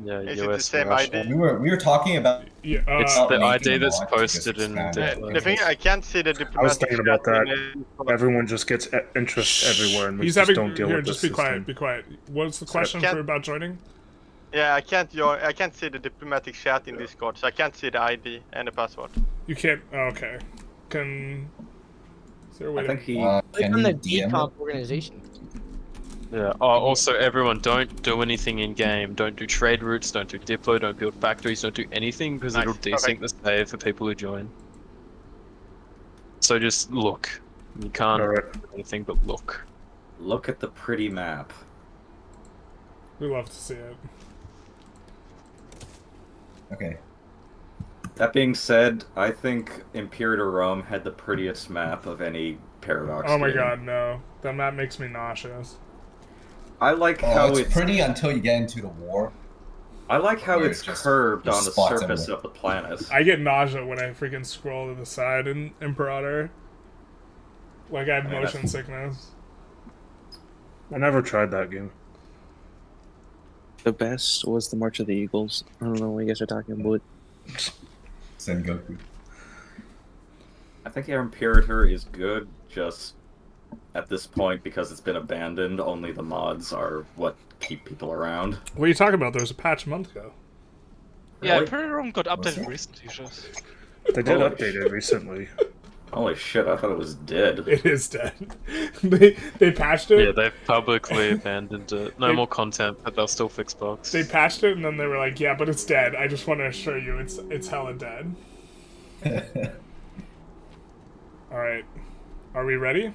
Yeah, Is it the US same Russia. ID? We were talking about. Yeah, It's Oh, the making ID a that's mod to posted just in expand it. The thing, I can't see the I was diplomatic. thinking about chat that. in the- Everyone just gets interest everywhere, and we He's just having. don't deal Here, with just this be quiet. system. Be quiet. What's the question can't- for about joining? Yeah, I can't see the diplomatic chat in Discord, so I can't see the ID and the password. You can't. Oh, okay. Can. Is there a way I think he. Click Can on you the DM decomp it? organization. Yeah. Oh, also, everyone, don't do anything in game. Don't do trade routes. Don't do Diplo. Don't build factories. Don't do anything because Nice, it'll desync the save for people who join. So just look. You can't Alright. do anything but look. Look at the pretty map. We love to see it. Okay. That being said, I think Imperator Rome had the prettiest map of any Paradox Oh my game. god, no. That map makes me nauseous. I like Oh, how it's pretty until you get into the war. I like how Where it's it just- curved just on the spots surface everywhere. of the planet. I get nausea when I freaking scroll to the side in Imperator. Like I have I mean, motion that's- sickness. I never tried that game. The best was the March of the Eagles. I don't know what you guys are talking about. Sengoku. I think Imperator is good, just at this point because it's been abandoned. Only the mods are what keep people around. What are you talking about? There was a patch a month ago. Yeah, Really? Imperial Rome got What's updated that? recently, just. They did Holy update it recently. Holy shit! I thought it was dead. It is dead. they patched it. Yeah, they've publicly abandoned it. No They- more content, but they'll still fix bugs. They patched it and then they were like, "Yeah, but it's dead. I just want to assure you, it's hella dead." All right, are we ready?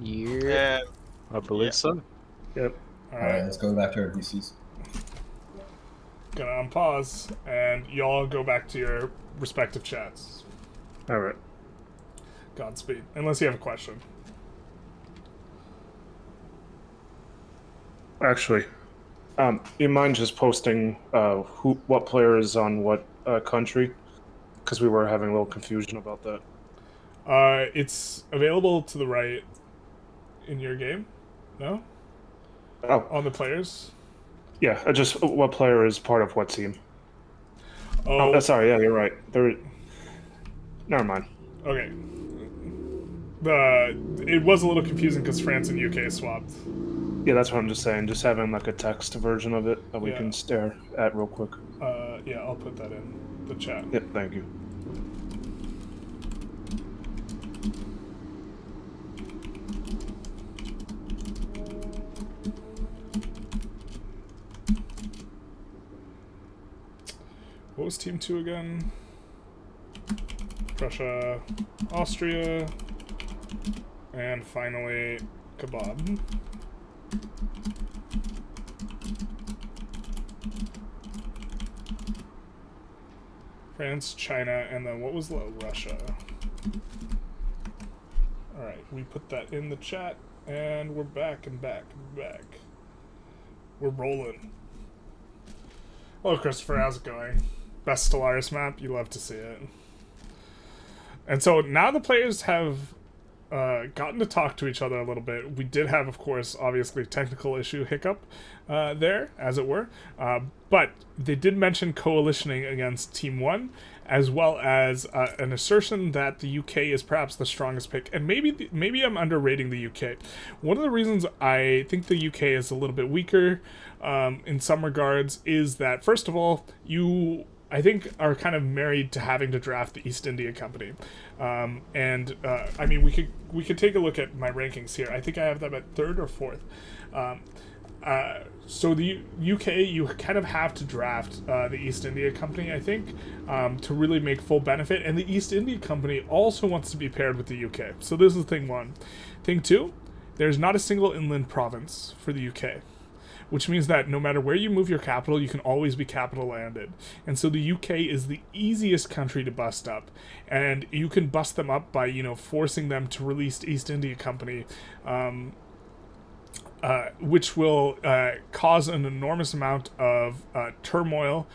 Yeah. I believe so. Yep. All Alright, right, let's go back to our VCs. gonna unpause and y'all go back to your respective chats. Alright. Godspeed, unless you have a question. Actually, you mind just posting what player is on what country? Because we were having a little confusion about that. It's available to the right in your game. No, Oh, on the players. yeah. Just what player is part of what team? Oh, Sorry. Yeah, you're right. Never mind. okay. it was a little confusing because France and UK swapped. Yeah, that's what I'm just saying. Just having like a text version of it that we can stare at real quick. Yeah, I'll put that in the chat. Yep, thank you. What was Team 2 again? Prussia, Austria, and finally Kebab. France, China, and then what was Russia? Alright, we put that in the chat, and we're back and back and back. We're rolling. Hello, Christopher, how's it going? Best Stellaris map, you love to see it. And so now the players have gotten to talk to each other a little bit. We did have, of course, obviously technical issue hiccup there, as it were. But they did mention coalitioning against Team 1, as well as an assertion that the UK is perhaps the strongest pick. And maybe I'm underrating the UK. One of the reasons I think the UK is a little bit weaker in some regards is that, first of all, I think are kind of married to having to draft the East India Company. I mean, we could take a look at my rankings here. I think I have them at 3rd or 4th. So the UK, you kind of have to draft the East India Company, I think, to really make full benefit. And the East India Company also wants to be paired with the UK. So this is thing 1. Thing 2, there's not a single inland province for the UK, which means that no matter where you move your capital, you can always be capital landed. And so the UK is the easiest country to bust up. And you can bust them up by, forcing them to release the East India Company, which will cause an enormous amount of turmoil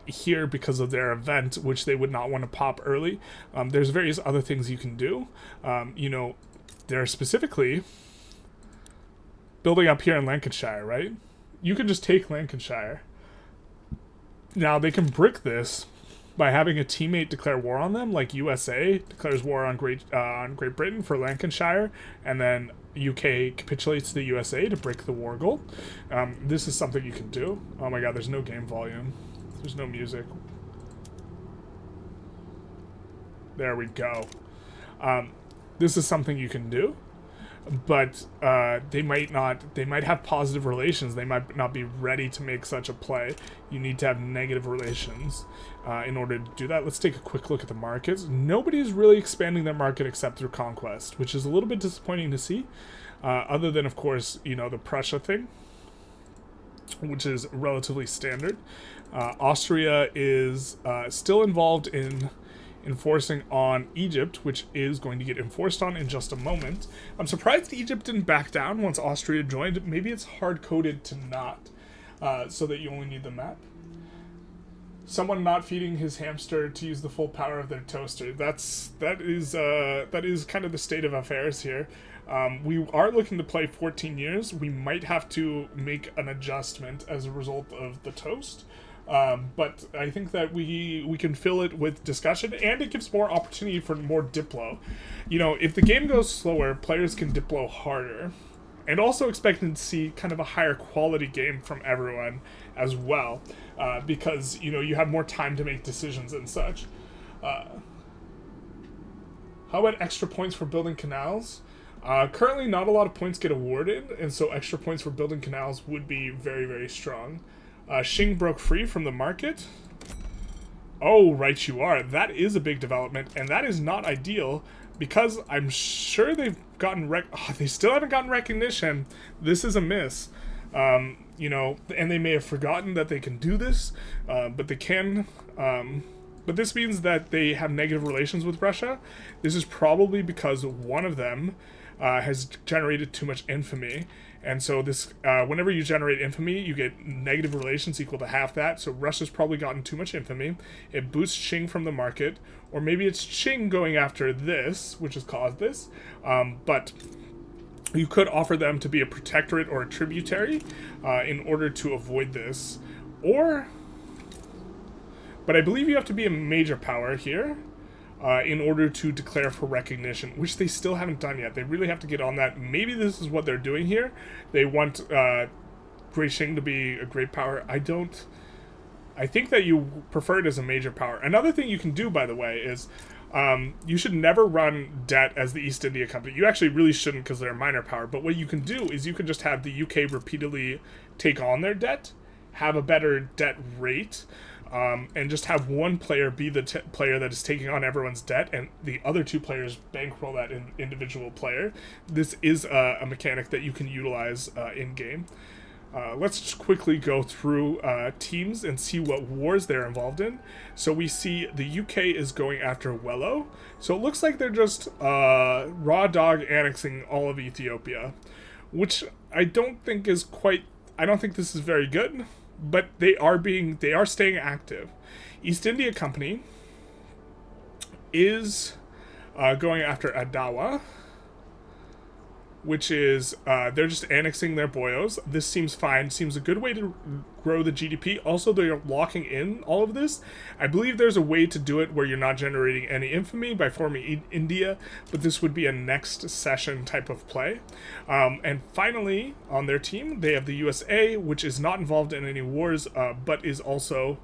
here because of their event, which they would not want to pop early. There's various other things you can do. They're specifically building up here in Lancashire, right? You can just take Lancashire. Now, they can brick this by having a teammate declare war on them, like USA declares war on Great Britain for Lancashire, and then UK capitulates to the USA to break the war goal. This is something you can do. Oh my god, there's no game volume. There's no music. There we go. This is something you can do. But they might have positive relations. They might not be ready to make such a play. You need to have negative relations in order to do that. Let's take a quick look at the markets. Nobody's really expanding their market except through conquest, which is a little bit disappointing to see. Other than, of course, the Prussia thing, which is relatively standard. Austria is still involved in enforcing on Egypt, which is going to get enforced on in just a moment. I'm surprised Egypt didn't back down once Austria joined. Maybe it's hard-coded to not, so that you only need the map. Someone not feeding his hamster to use the full power of their toaster. That is kind of the state of affairs here. We are looking to play 14 years. We might have to make an adjustment as a result of the toast. But I think that we can fill it with discussion, and it gives more opportunity for more Diplo. If the game goes slower, players can Diplo harder. And also expecting to see kind of a higher quality game from everyone as well. Because, you have more time to make decisions and such. How about extra points for building canals? Currently, not a lot of points get awarded, and so extra points for building canals would be very, very strong. Xing broke free from the market. Oh, right you are. That is a big development, and that is not ideal, because I'm sure they've gotten they still haven't gotten recognition. This is a miss. And they may have forgotten that they can do this, but they can. But this means that they have negative relations with Russia. This is probably because one of them has generated too much infamy. And so this, whenever you generate infamy, you get negative relations equal to half that. So Russia's probably gotten too much infamy. It boosts Qing from the market. Or maybe it's Qing going after this, which has caused this. But you could offer them to be a protectorate or a tributary in order to avoid this. But I believe you have to be a major power here. in order to declare for recognition, which they still haven't done yet. They really have to get on that. Maybe this is what they're doing here. They want Great Qing to be a great power. I think that you prefer it as a major power. Another thing you can do, by the way, is you should never run debt as the East India Company. You actually really shouldn't because they're a minor power. But what you can do is you can just have the UK repeatedly take on their debt, have a better debt rate, and just have one player be the player that is taking on everyone's debt, and the other two players bankroll that individual player. This is a mechanic that you can utilize in-game. Let's just quickly go through teams and see what wars they're involved in. So we see the UK is going after Wello. So it looks like they're just raw dog annexing all of Ethiopia, which I don't think is quite... I don't think this is very good, but they are staying active. East India Company is going after Adawa, which is, they're just annexing their boyos. This seems fine, seems a good way to grow the GDP. Also, they're locking in all of this. I believe there's a way to do it where you're not generating any infamy by forming India, but this would be a next session type of play. And finally, on their team, they have the USA, which is not involved in any wars, but is also,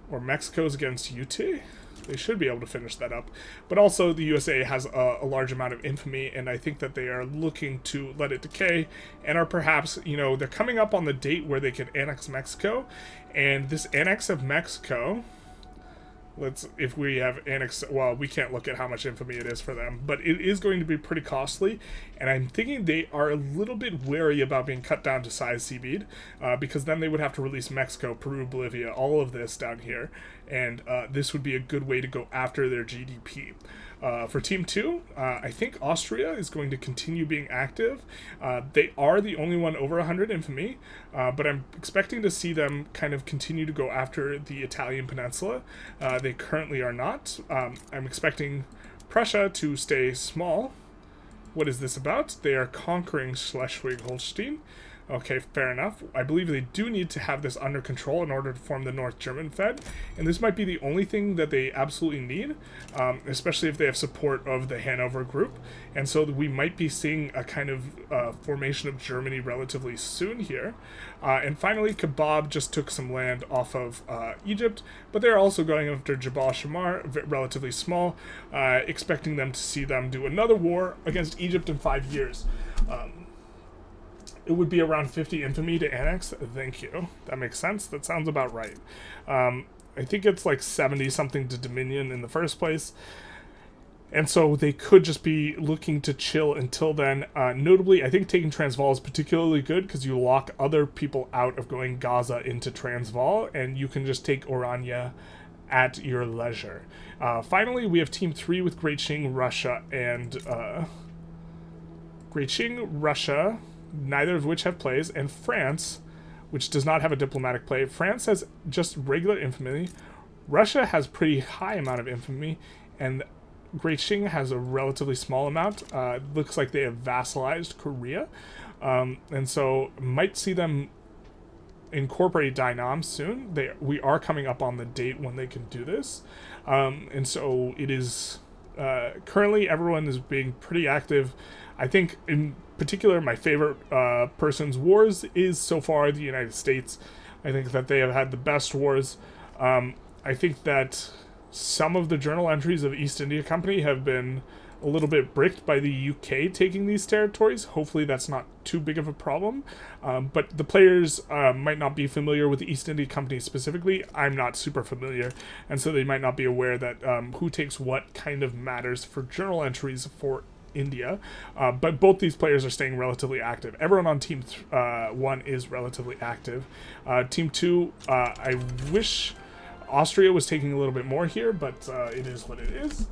or Mexico's against UT. They should be able to finish that up. But also, the USA has a large amount of infamy, and I think that they are looking to let it decay, and are perhaps, they're coming up on the date where they can annex Mexico, and this annex of Mexico... if we have annex, well, we can't look at how much infamy it is for them, but it is going to be pretty costly, and I'm thinking they are a little bit wary about being cut down to size seabeed, because then they would have to release Mexico, Peru, Bolivia, all of this down here, and this would be a good way to go after their GDP. For Team 2, I think Austria is going to continue being active. They are the only one over 100 infamy, but I'm expecting to see them kind of continue to go after the Italian peninsula. They currently are not. I'm expecting Prussia to stay small. What is this about? They are conquering Schleswig-Holstein. Okay, fair enough. I believe they do need to have this under control in order to form the North German Fed, and this might be the only thing that they absolutely need, especially if they have support of the Hanover group, and so we might be seeing a kind of formation of Germany relatively soon here. And finally, Kebab just took some land off of Egypt, but they're also going after Jabal Shamar, relatively small, expecting them to see them do another war against Egypt in 5 years. It would be around 50 infamy to annex. Thank you. That makes sense. That sounds about right. I think it's like 70-something to Dominion in the first place. And so they could just be looking to chill until then. Notably, I think taking Transvaal is particularly good because you lock other people out of going Gaza into Transvaal, and you can just take Orania at your leisure. Finally, we have Team 3 with Great Qing, Russia, and... Great Qing, Russia... neither of which have plays, and France, which does not have a diplomatic play. France has just regular infamy. Russia has pretty high amount of infamy, and Great Qing has a relatively small amount. Looks like they have vassalized Korea, and so might see them incorporate Dynam soon. We are coming up on the date when they can do this, and so it is currently everyone is being pretty active. I think in particular my favorite person's wars is so far the United States. I think that they have had the best wars. I think that some of the journal entries of East India Company have been a little bit bricked by the UK taking these territories. Hopefully that's not too big of a problem. But the players might not be familiar with the East India Company specifically. I'm not super familiar, and so they might not be aware that who takes what kind of matters for journal entries for India, but both these players are staying relatively active. Everyone on Team 1 is relatively active. Team 2, I wish Austria was taking a little bit more here, but it is what it is.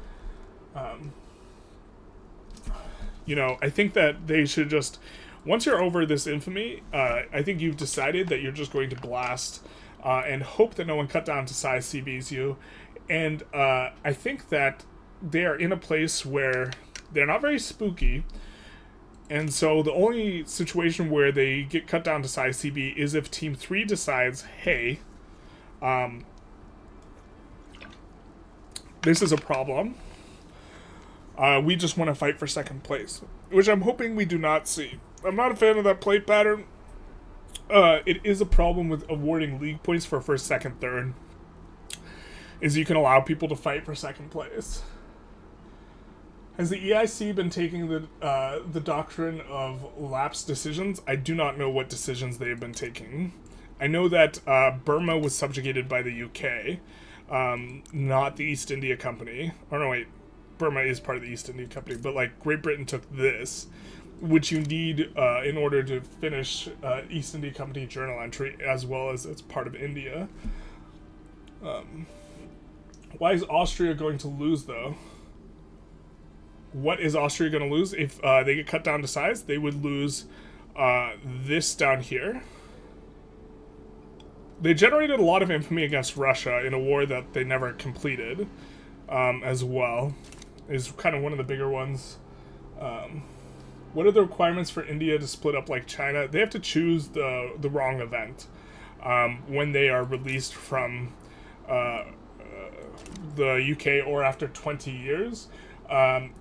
I think that they should just, once you're over this infamy, I think you've decided that you're just going to blast and hope that no one cut down to size CBs you, and I think that they are in a place where they're not very spooky, and so the only situation where they get cut down to size CB is if Team 3 decides, hey, this is a problem. We just want to fight for second place, which I'm hoping we do not see. I'm not a fan of that play pattern. It is a problem with awarding league points for first, second, third, is you can allow people to fight for second place. Has the EIC been taking the doctrine of lapsed decisions? I do not know what decisions they have been taking. I know that Burma was subjugated by the UK, not the East India Company. Oh no, wait. Burma is part of the East India Company, but like Great Britain took this, which you need in order to finish East India Company journal entry, as well as it's part of India. Why is Austria going to lose, though? What is Austria going to lose? If they get cut down to size, they would lose this down here. They generated a lot of infamy against Russia in a war that they never completed, as well. Is kind of one of the bigger ones. What are the requirements for India to split up like China? They have to choose the wrong event when they are released from the UK or after 20 years.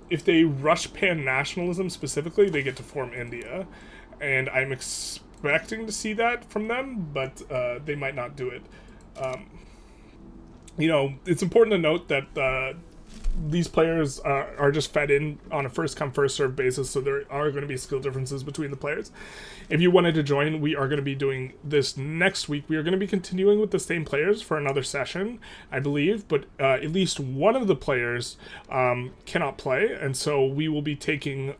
If they rush pan-nationalism specifically, they get to form India. And I'm expecting to see that from them, but they might not do it. You know, it's important to note that these players are just fed in on a first-come, first-served basis, so there are going to be skill differences between the players. If you wanted to join, we are going to be doing this next week. We are going to be continuing with the same players for another session, I believe, but at least one of the players cannot play, and so we will be taking,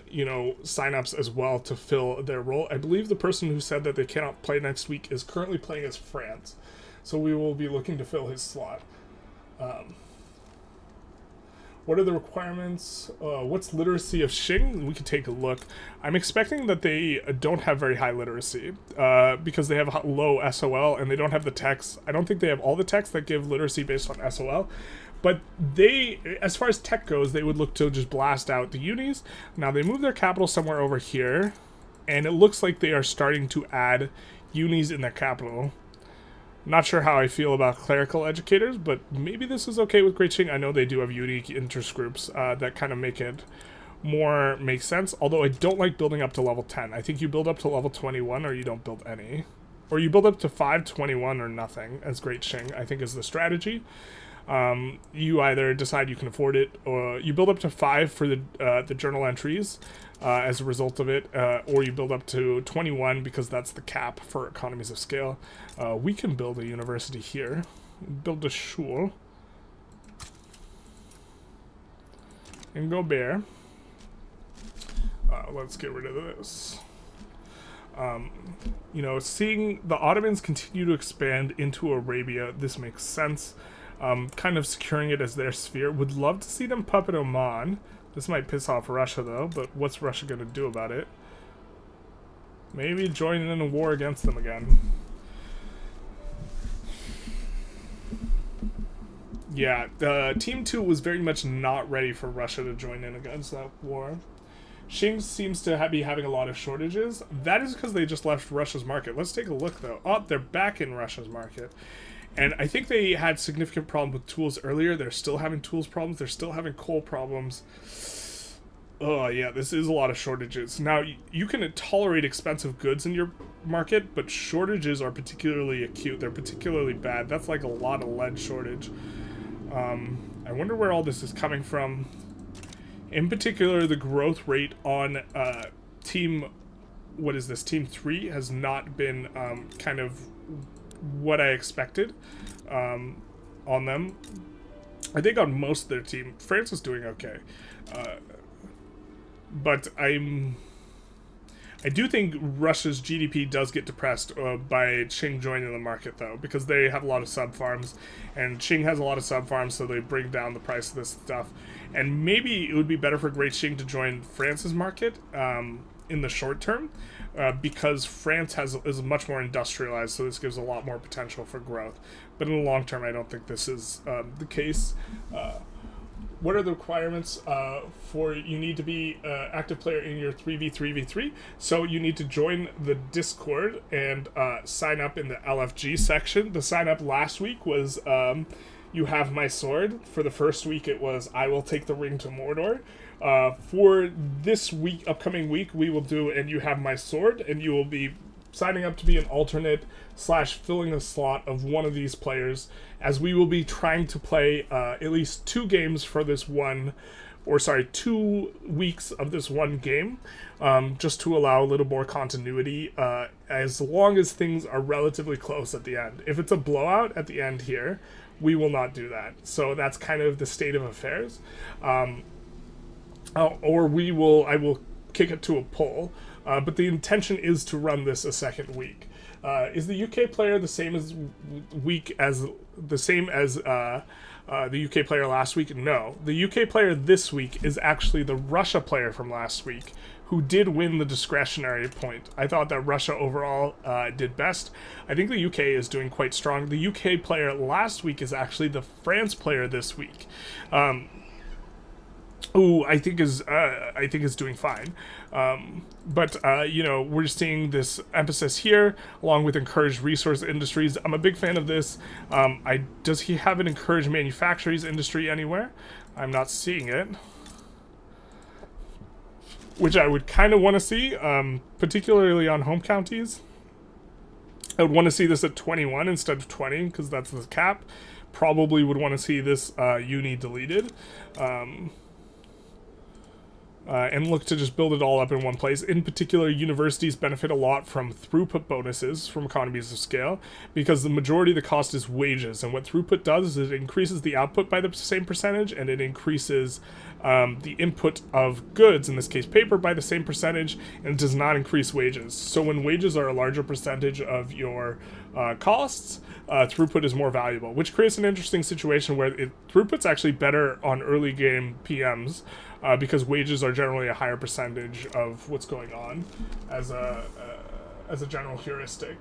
you know, sign-ups as well to fill their role. I believe the person who said that they cannot play next week is currently playing as France, so we will be looking to fill his slot. What are the requirements? What's literacy of Xing? We could take a look. I'm expecting that they don't have very high literacy because they have low SOL and they don't have the techs. I don't think they have all the techs that give literacy based on SOL. But they, as far as tech goes, they would look to just blast out the unis. Now they move their capital somewhere over here, and it looks like they are starting to add unis in their capital. Not sure how I feel about clerical educators, but maybe this is okay with Great Qing. I know they do have unique interest groups that kind of make it more make sense, although I don't like building up to level 10. I think you build up to level 21 or you don't build any. Or you build up to 521 or nothing as Great Qing, I think is the strategy. You either decide you can afford it, or you build up to 5 for the journal entries as a result of it, or you build up to 21 because that's the cap for economies of scale. We can build a university here, build a shul, and go bear. Let's get rid of this. You know, seeing the Ottomans continue to expand into Arabia, this makes sense. Kind of securing it as their sphere. Would love to see them puppet Oman. This might piss off Russia, though, but what's Russia going to do about it? Maybe join in a war against them again. Yeah, Team 2 was very much not ready for Russia to join in against that war. Qing seems to be having a lot of shortages. That is because they just left Russia's market. Let's take a look, though. Oh, they're back in Russia's market. And I think they had significant problems with tools earlier. They're still having tools problems. They're still having coal problems. Oh, yeah, this is a lot of shortages. Now, you can tolerate expensive goods in your market, but shortages are particularly acute. They're particularly bad. That's like a lot of lead shortage. I wonder where all this is coming from. In particular, the growth rate on Team 3 has not been kind of what I expected on them. I think on most of their team, France is doing okay. But I do think Russia's GDP does get depressed by Qing joining the market, though, because they have a lot of sub-farms, and Qing has a lot of sub-farms, so they bring down the price of this stuff. And maybe it would be better for Great Qing to join France's market in the short term, because France is much more industrialized, so this gives a lot more potential for growth. But in the long term, I don't think this is the case. What are the requirements for you need to be an active player in your 3v3v3? So you need to join the Discord and sign up in the LFG section. The sign up last week was You Have My Sword. For the first week, it was I Will Take the Ring to Mordor. For this week, upcoming week, we will do And You Have My Sword, and you will be signing up to be an alternate / filling a slot of one of these players, as we will be trying to play at least 2 games for this 2 weeks of this one game, just to allow a little more continuity, as long as things are relatively close at the end. If it's a blowout at the end here, we will not do that. So that's kind of the state of affairs. Or I will kick it to a poll. But the intention is to run this a second week. Is the UK player the same as the UK player last week? No. The UK player this week is actually the Russia player from last week, who did win the discretionary point. I thought that Russia overall did best. I think the UK is doing quite strong. The UK player last week is actually the France player this week, who I think is doing fine. But we're seeing this emphasis here, along with encouraged resource industries. I'm a big fan of this. Does he have an encouraged manufacturers industry anywhere? I'm not seeing it, which I would kind of want to see, particularly on home counties. I would want to see this at 21 instead of 20, because that's the cap. Probably would want to see this uni deleted. And look to just build it all up in one place. In particular, universities benefit a lot from throughput bonuses from economies of scale, because the majority of the cost is wages, and what throughput does is it increases the output by the same percentage, and it increases the input of goods, in this case paper, by the same percentage, and it does not increase wages. So when wages are a larger percentage of your costs, throughput is more valuable, which creates an interesting situation where throughput's actually better on early game PMs, because wages are generally a higher percentage of what's going on as a general heuristic.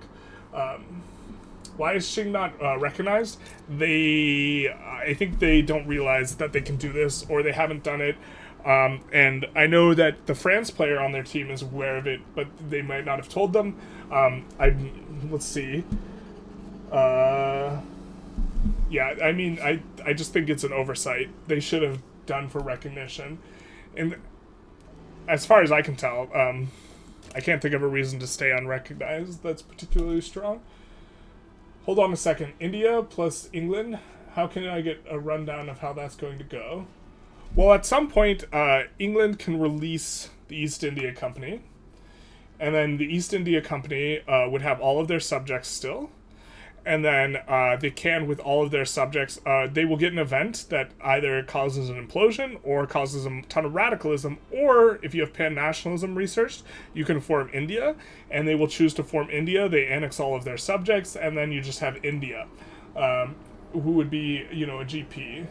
Why is Xing not recognized? I think they don't realize that they can do this, or they haven't done it. And I know that the France player on their team is aware of it, but they might not have told them. Let's see. Yeah, I mean, I just think it's an oversight. They should have done for recognition. And as far as I can tell, I can't think of a reason to stay unrecognized that's particularly strong. Hold on a second. India plus England. How can I get a rundown of how that's going to go? Well, at some point, England can release the East India Company. And then the East India Company would have all of their subjects still. And then they can, with all of their subjects, they will get an event that either causes an implosion or causes a ton of radicalism, or if you have pan-nationalism researched, you can form India, and they will choose to form India. They annex all of their subjects, and then you just have India, who would be, a GP.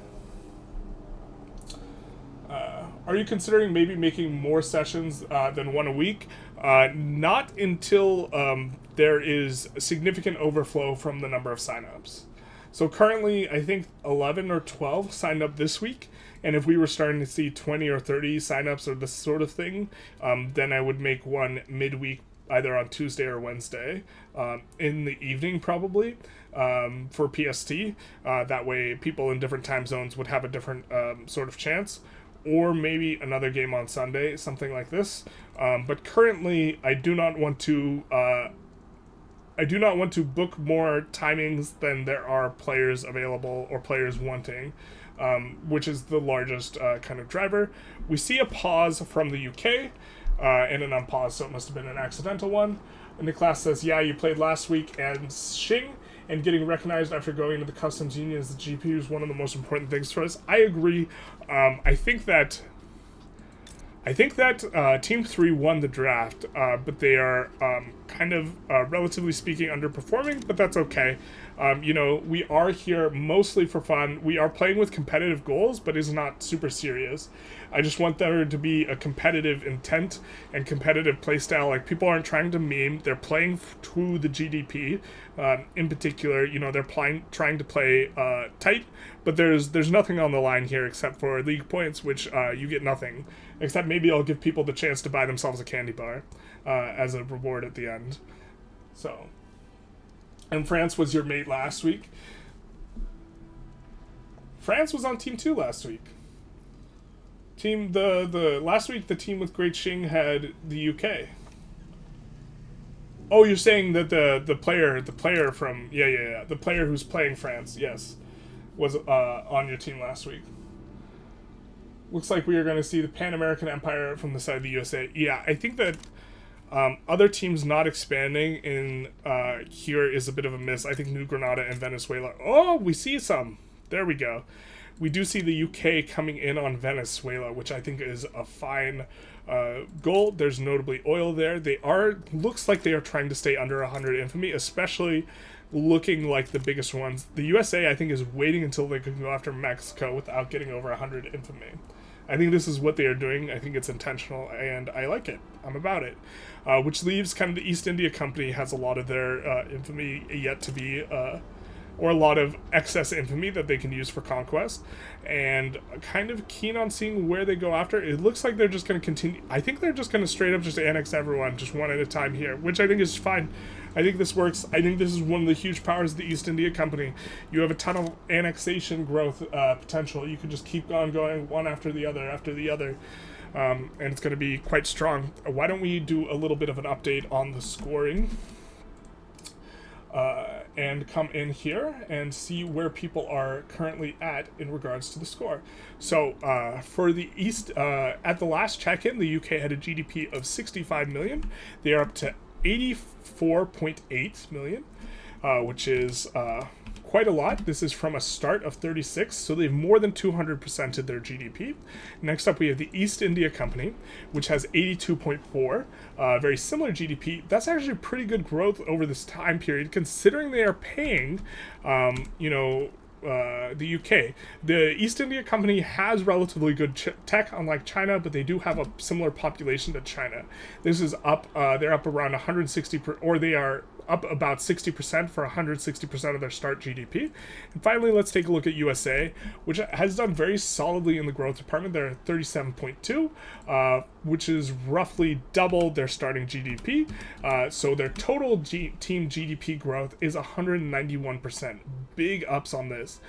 Are you considering maybe making more sessions than one a week? Not until there is a significant overflow from the number of signups. So currently, I think 11 or 12 signed up this week, and if we were starting to see 20 or 30 signups or this sort of thing, then I would make one midweek, either on Tuesday or Wednesday, in the evening probably, for PST. That way people in different time zones would have a different sort of chance. Or maybe another game on Sunday, something like this. But currently, I do not want to book more timings than there are players available or players wanting, which is the largest kind of driver. We see a pause from the UK, and an unpause, so it must have been an accidental one. And the class says, yeah, you played last week, and Xing, and getting recognized after going to the customs union as the GP is one of the most important things for us. I agree. I think that Team 3 won the draft, but they are kind of, relatively speaking, underperforming, but that's okay. We are here mostly for fun. We are playing with competitive goals, but it's not super serious. I just want there to be a competitive intent and competitive playstyle. Like, people aren't trying to meme. They're playing to the GDP. In particular, they're trying to play tight, but there's nothing on the line here except for league points, which you get nothing. Except maybe I'll give people the chance to buy themselves a candy bar as a reward at the end. So, and France was your mate last week. France was on Team 2 last week. The last week the team with Great Qing had the UK. Oh, you're saying that the player from the player who's playing France, yes, was on your team last week. Looks like we are going to see the Pan American Empire from the side of the USA. Yeah, I think that other teams not expanding in here is a bit of a miss. I think New Granada and Venezuela. Oh, we see some. There we go. We do see the UK coming in on Venezuela, which I think is a fine goal. There's notably oil there. Looks like they are trying to stay under 100 infamy, especially looking like the biggest ones. The USA, I think, is waiting until they can go after Mexico without getting over 100 infamy. I think this is what they are doing. I think it's intentional, and I like it. I'm about it. Which leaves kind of the East India Company has a lot of their infamy yet to be... or a lot of excess infamy that they can use for conquest, and kind of keen on seeing where they go after. It looks like they're just going to continue. I think they're just going to straight up just annex everyone, just one at a time here, which I think is fine. I think this works. I think this is one of the huge powers of the East India Company. You have a ton of annexation growth potential. You can just keep on going one after the other, and it's going to be quite strong. Why don't we do a little bit of an update on the scoring? And come in here and see where people are currently at in regards to the score. So for the East, at the last check-in, the UK had a GDP of 65 million. They are up to 84.8 million, which is quite a lot. This is from a start of 36, so they've more than 200%ed their GDP. Next up, we have the East India Company, which has 82.4, very similar GDP. That's actually pretty good growth over this time period, considering they are paying, the UK. The East India Company has relatively good tech, unlike China, but they do have a similar population to China. This is up, they're up around 160, or they are up about 60% for 160% of their start GDP. And finally, let's take a look at USA, which has done very solidly in the growth department. They're at 37.2, which is roughly double their starting GDP. So their total team GDP growth is 191%. Big ups on this.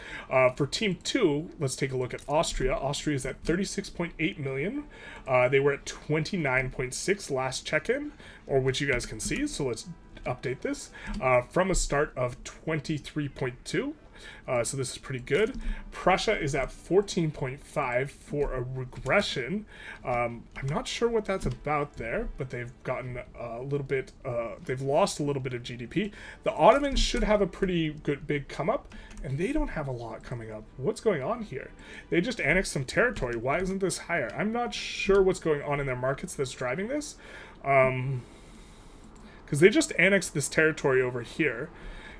For Team 2, let's take a look at Austria. Austria is at 36.8 million. They were at 29.6 last check-in, or which you guys can see. So let's update this from a start of 23.2. So this is pretty good. Prussia is at 14.5 for a regression. I'm not sure what that's about there, but they've gotten a little bit, they've lost a little bit of GDP. The Ottomans should have a pretty good big come up, and they don't have a lot coming up. What's going on here? They just annexed some territory. Why isn't this higher? I'm not sure what's going on in their markets that's driving this. Because they just annexed this territory over here.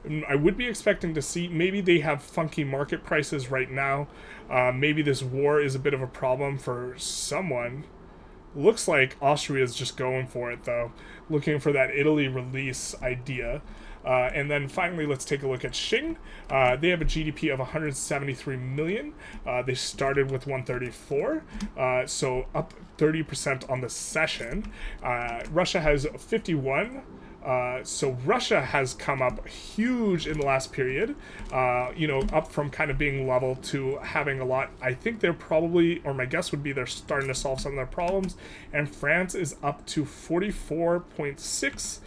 And I would be expecting to see, maybe they have funky market prices right now. Maybe this war is a bit of a problem for someone. Looks like Austria is just going for it, though. Looking for that Italy release idea. And then finally, let's take a look at Qing. They have a GDP of 173 million. They started with 134, so up 30% on the session. Russia has 51. So Russia has come up huge in the last period, up from kind of being level to having a lot. I think they're probably, or my guess would be they're starting to solve some of their problems. And France is up to 44.6,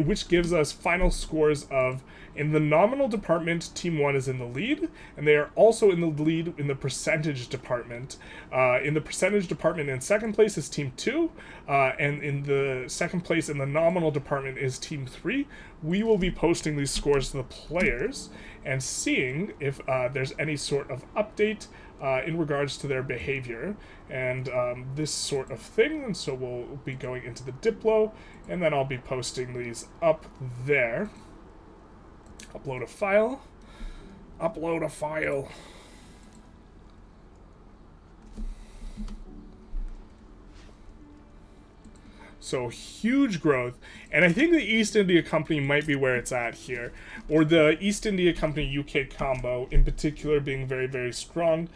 which gives us final scores of, in the nominal department, Team 1 is in the lead, and they are also in the lead in the percentage department. In the percentage department, in second place is Team 2, and in the second place in the nominal department is Team 3. We will be posting these scores to the players and seeing if there's any sort of update in regards to their behavior and this sort of thing. And so we'll be going into the Diplo, and then I'll be posting these up there. Upload a file. Upload a file. So huge growth, and I think the East India Company might be where it's at here, or the East India Company UK combo in particular being very, very strong.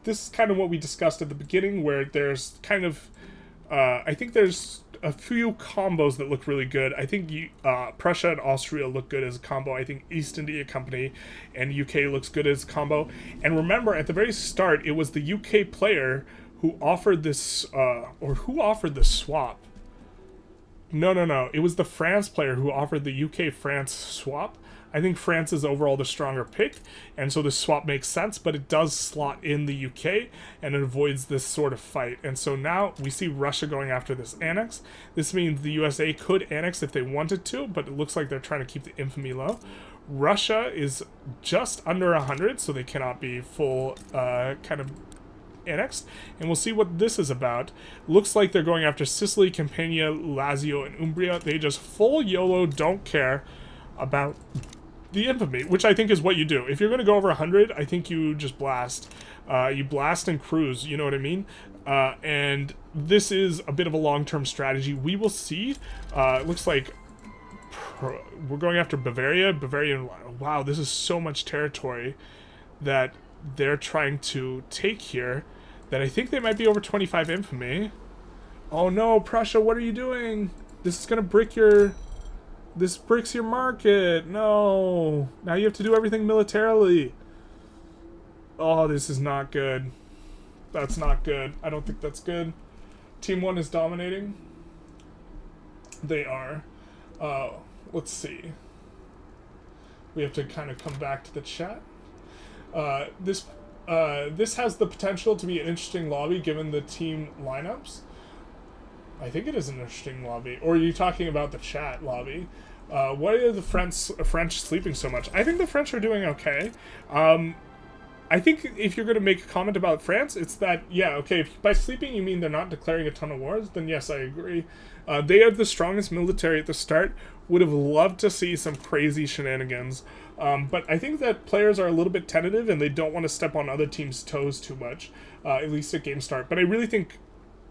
This is kind of what we discussed at the beginning, where there's kind of, I think there's a few combos that look really good. I think Prussia and Austria look good as a combo. I think East India Company and UK looks good as a combo. And remember, at the very start, it was the UK player who offered this, or who offered the swap. No. It was the France player who offered the UK-France swap. I think France is overall the stronger pick, and so the swap makes sense, but it does slot in the UK, and it avoids this sort of fight. And so now we see Russia going after this annex. This means the USA could annex if they wanted to, but it looks like they're trying to keep the infamy low. Russia is just under 100, so they cannot be full kind of annexed, and we'll see what this is about. Looks like they're going after Sicily, Campania, Lazio, and Umbria. They just full YOLO, don't care about the infamy, which I think is what you do. If you're going to go over 100, I think you just blast. You blast and cruise, you know what I mean? And this is a bit of a long-term strategy. We will see. It looks like we're going after Bavaria. Wow, this is so much territory that they're trying to take here that I think they might be over 25 infamy. Oh no, Prussia, what are you doing? This is going to brick your... This bricks your market. No. Now you have to do everything militarily. Oh, this is not good. That's not good. I don't think that's good. Team 1 is dominating. They are. Let's see. We have to kind of come back to the chat. This has the potential to be an interesting lobby given the team lineups. I think it is an interesting lobby. Or are you talking about the chat lobby? Why are the French sleeping so much? I think the French are doing okay. I think if you're going to make a comment about France, it's that, yeah, okay, if by sleeping you mean they're not declaring a ton of wars, then yes, I agree. They have the strongest military at the start. Would have loved to see some crazy shenanigans. But I think that players are a little bit tentative and they don't want to step on other teams' toes too much, at least at game start. But I really think...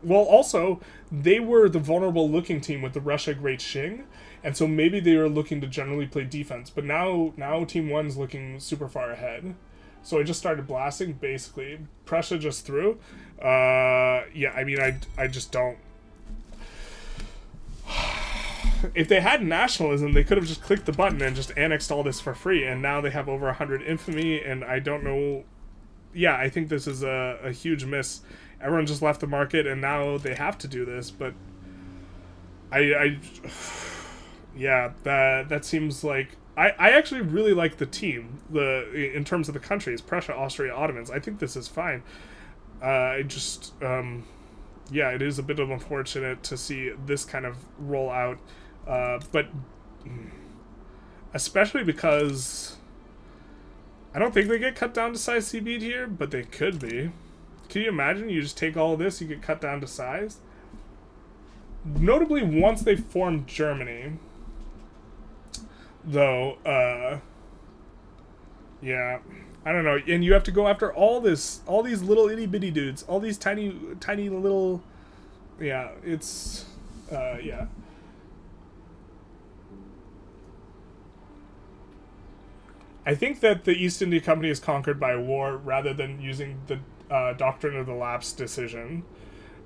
Well, also, they were the vulnerable-looking team with the Russia Great Qing, and so maybe they were looking to generally play defense. But now Team 1's looking super far ahead. So I just started blasting, basically. Prussia just threw. Yeah, I mean, I just don't... If they had nationalism, they could have just clicked the button and just annexed all this for free, and now they have over 100 infamy, and I don't know... Yeah, I think this is a huge miss. Everyone just left the market, and now they have to do this, but yeah, that seems like... I actually really like the team, in terms of the countries, Prussia, Austria, Ottomans. I think this is fine. I just, yeah, it is a bit of unfortunate to see this kind of roll out, but especially because I don't think they get cut down to size CB'd here, but they could be. Can you imagine? You just take all of this, you get cut down to size? Notably, once they formed Germany, though, yeah, I don't know. And you have to go after all these little itty bitty dudes, all these tiny little, yeah, it's, yeah. I think that the East India Company is conquered by war rather than using the Doctrine of the Lapse decision.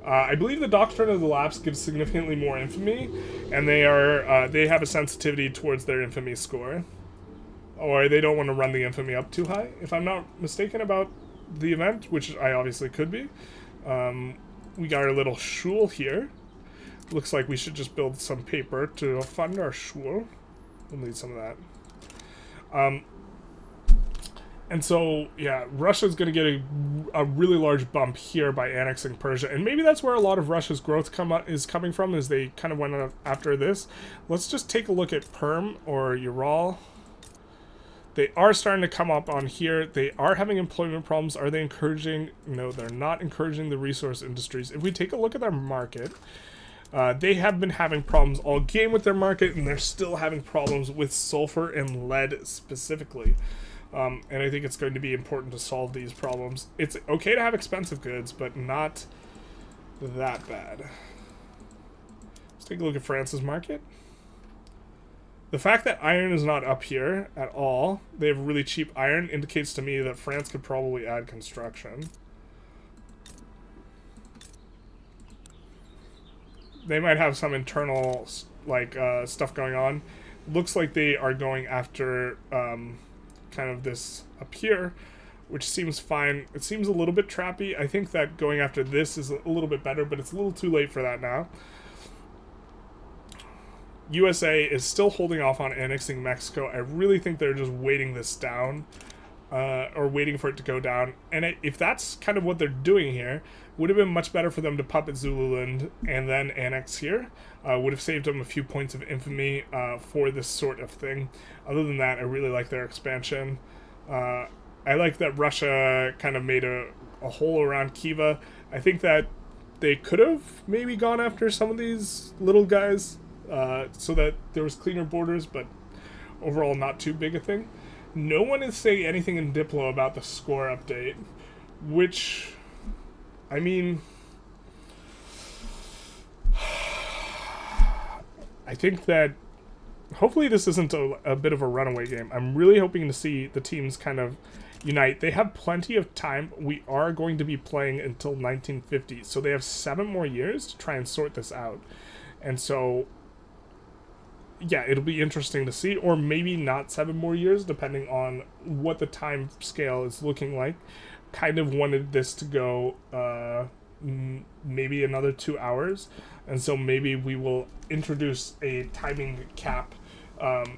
I believe the Doctrine of the Lapse gives significantly more infamy, and they have a sensitivity towards their infamy score. Or they don't want to run the infamy up too high, if I'm not mistaken about the event, which I obviously could be. We got our little shul here. Looks like we should just build some paper to fund our shul. We'll need some of that. And so, yeah, Russia's going to get a really large bump here by annexing Persia. And maybe that's where a lot of Russia's growth is coming from, is they kind of went after this. Let's just take a look at Perm or Ural. They are starting to come up on here. They are having employment problems. Are they encouraging? No, they're not encouraging the resource industries. If we take a look at their market, they have been having problems all game with their market, and they're still having problems with sulfur and lead specifically. And I think it's going to be important to solve these problems. It's okay to have expensive goods, but not that bad. Let's take a look at France's market. The fact that iron is not up here at all, they have really cheap iron, indicates to me that France could probably add construction. they might have some internal like stuff going on. Looks like they are going after kind of this up here, which seems fine. It seems a little bit trappy. I think that going after this is a little bit better, but it's a little too late for that now. USA is still holding off on annexing Mexico. I really think they're just waiting this down, or waiting for it to go down. And if that's kind of what they're doing here, would have been much better for them to puppet Zululand and then annex here. Would have saved them a few points of infamy for this sort of thing. Other than that, I really like their expansion. I like that Russia kind of made a hole around Khiva. I think that they could have maybe gone after some of these little guys, so that there was cleaner borders, but overall not too big a thing. No one is saying anything in Diplo about the score update, which, I mean, I think that hopefully this isn't a bit of a runaway game. I'm really hoping to see the teams kind of unite. They have plenty of time. We are going to be playing until 1950, so they have 7 more years to try and sort this out. And so, yeah, it'll be interesting to see, or maybe not 7 more years, depending on what the time scale is looking like. Kind of wanted this to go maybe another 2 hours, and so maybe we will introduce a timing cap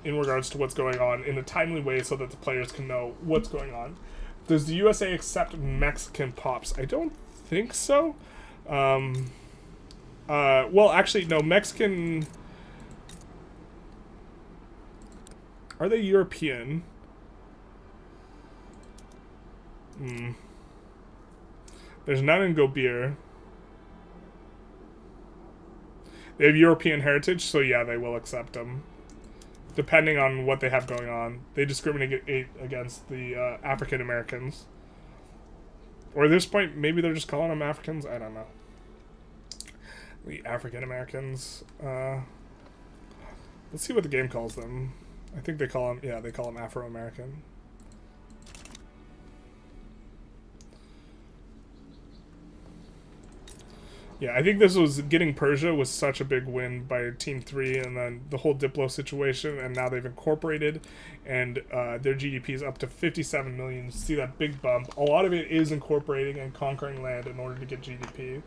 in regards to what's going on in a timely way so that the players can know what's going on. Does the USA accept Mexican pops? I don't think so. Well, actually, no, Mexican... Are they European? There's none in Gobir. They have European heritage, so yeah, they will accept them. Depending on what they have going on. They discriminate against the African Americans. Or at this point, maybe they're just calling them Africans? I don't know. The African Americans. Let's see what the game calls them. I think they call them, yeah, they call them Afro-American. Yeah, I think this was, getting Persia was such a big win by Team 3, and then the whole Diplo situation, and now they've incorporated, and their GDP is up to 57 million. You see that big bump. A lot of it is incorporating and conquering land in order to get GDP.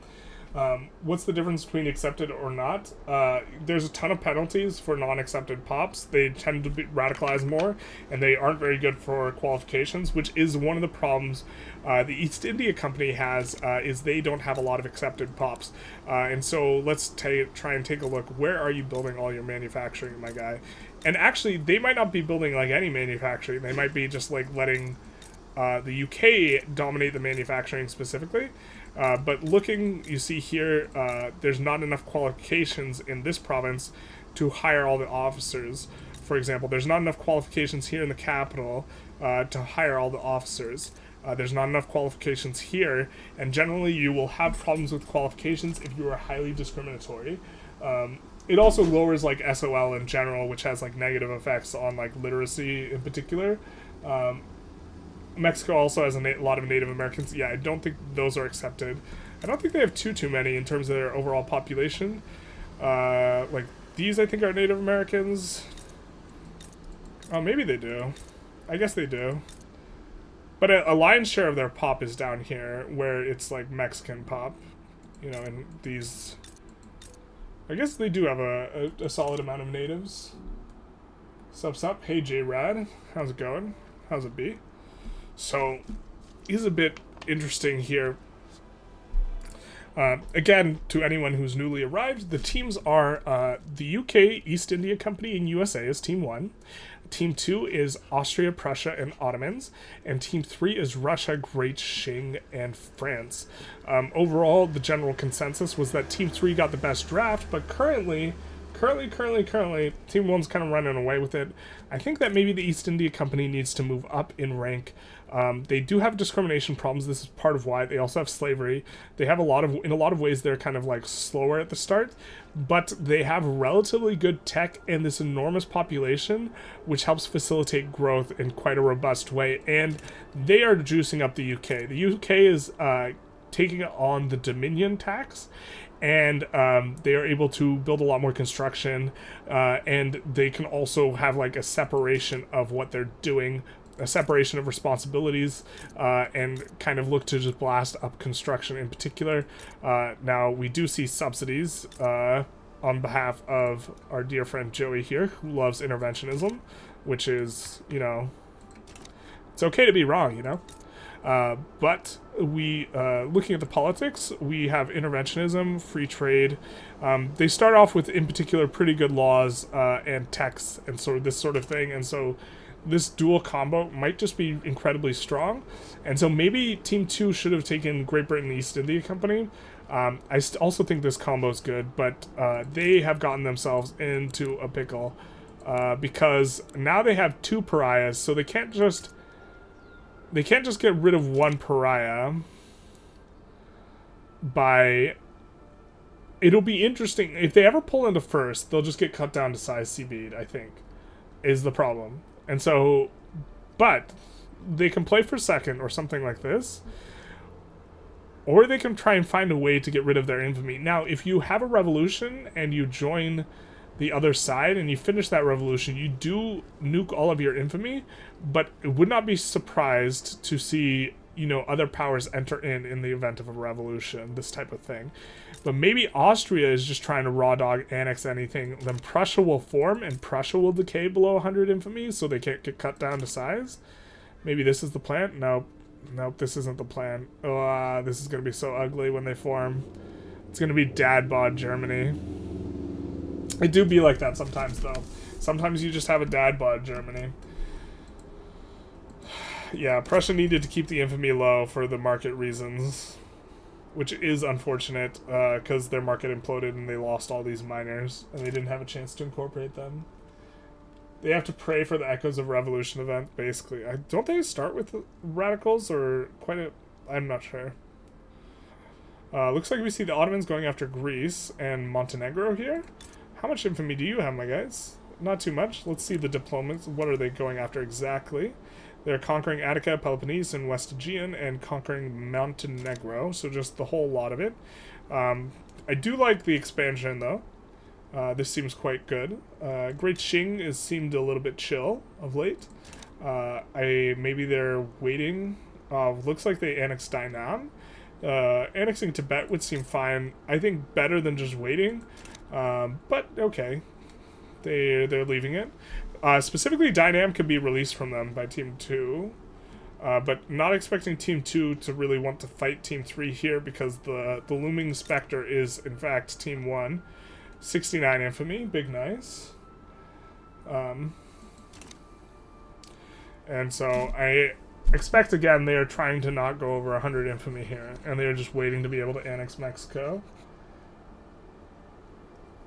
What's the difference between accepted or not? There's a ton of penalties for non-accepted pops. They tend to be radicalized more, and they aren't very good for qualifications, which is one of the problems the East India Company has, is they don't have a lot of accepted pops. And so let's try and take a look. Where are you building all your manufacturing, my guy? And actually, they might not be building like any manufacturing. They might be just like letting the UK dominate the manufacturing specifically. But looking, you see here, there's not enough qualifications in this province to hire all the officers. For example, there's not enough qualifications here in the capital to hire all the officers. There's not enough qualifications here, and generally you will have problems with qualifications if you are highly discriminatory. It also lowers like SOL in general, which has like negative effects on like literacy in particular. Mexico also has a lot of Native Americans. Yeah, I don't think those are accepted. I don't think they have too many in terms of their overall population. Like, these I think are Native Americans. Oh, maybe they do. I guess they do. But a lion's share of their pop is down here, where it's like Mexican pop. You know, and these... I guess they do have a solid amount of natives. Sup. Hey, J-Rad. How's it going? How's it be? So, is a bit interesting here. Again, to anyone who's newly arrived, the teams are the UK, East India Company, and USA is Team 1. Team 2 is Austria, Prussia, and Ottomans. And Team 3 is Russia, Great Qing, and France. Overall, the general consensus was that Team 3 got the best draft, but currently, Team 1's kind of running away with it. I think that maybe the East India Company needs to move up in rank. They do have discrimination problems. This is part of why. They also have slavery. They have in a lot of ways, they're kind of like slower at the start, but they have relatively good tech and this enormous population, which helps facilitate growth in quite a robust way. And they are juicing up the UK. The UK is taking on the Dominion tax, and they are able to build a lot more construction, and they can also have like a separation of what they're doing, a separation of responsibilities, and kind of look to just blast up construction in particular. Now, we do see subsidies on behalf of our dear friend Joey here, who loves interventionism, which is, you know, it's okay to be wrong, you know? But we, looking at the politics, we have interventionism, free trade. They start off with, in particular, pretty good laws and texts and sort of this sort of thing. And so this dual combo might just be incredibly strong. And so maybe Team 2 should have taken Great Britain East India Company. I also think this combo is good, but they have gotten themselves into a pickle because now they have 2 pariahs, so they can't just get rid of one pariah by... It'll be interesting. If they ever pull into first, they'll just get cut down to size Seabeed, I think, is the problem. And so... But they can play for second or something like this, or they can try and find a way to get rid of their infamy. Now, if you have a revolution and you join the other side and you finish that revolution, you do nuke all of your infamy, but it would not be surprised to see, you know, other powers enter in the event of a revolution, this type of thing. But maybe Austria is just trying to raw dog annex anything. Then Prussia will form and Prussia will decay below 100 infamy so they can't get cut down to size. Maybe this is the plan? Nope, this isn't the plan. Oh, this is going to be so ugly when they form. It's going to be dad bod Germany. It do be like that sometimes, though. Sometimes you just have a dad bod Germany. Yeah, Prussia needed to keep the infamy low for the market reasons, which is unfortunate, because their market imploded and they lost all these miners, and they didn't have a chance to incorporate them. They have to pray for the Echoes of Revolution event, basically. Don't they start with radicals, or quite a... I'm not sure. Looks like we see the Ottomans going after Greece and Montenegro here. How much infamy do you have, my guys? Not too much. Let's see the diplomats. What are they going after exactly? They're conquering Attica, Peloponnese, and West Aegean, and conquering Montenegro, so just the whole lot of it. I do like the expansion, though. This seems quite good. Great Qing seemed a little bit chill of late. Maybe they're waiting. Looks like they annexed Dainan. Annexing Tibet would seem fine. I think better than just waiting. But okay. They're leaving it. Specifically, Dynam could be released from them by Team 2. But not expecting Team 2 to really want to fight Team 3 here because the looming specter is, in fact, Team 1. 69 infamy, big nice. And so I expect, again, they are trying to not go over 100 infamy here, and they are just waiting to be able to annex Mexico.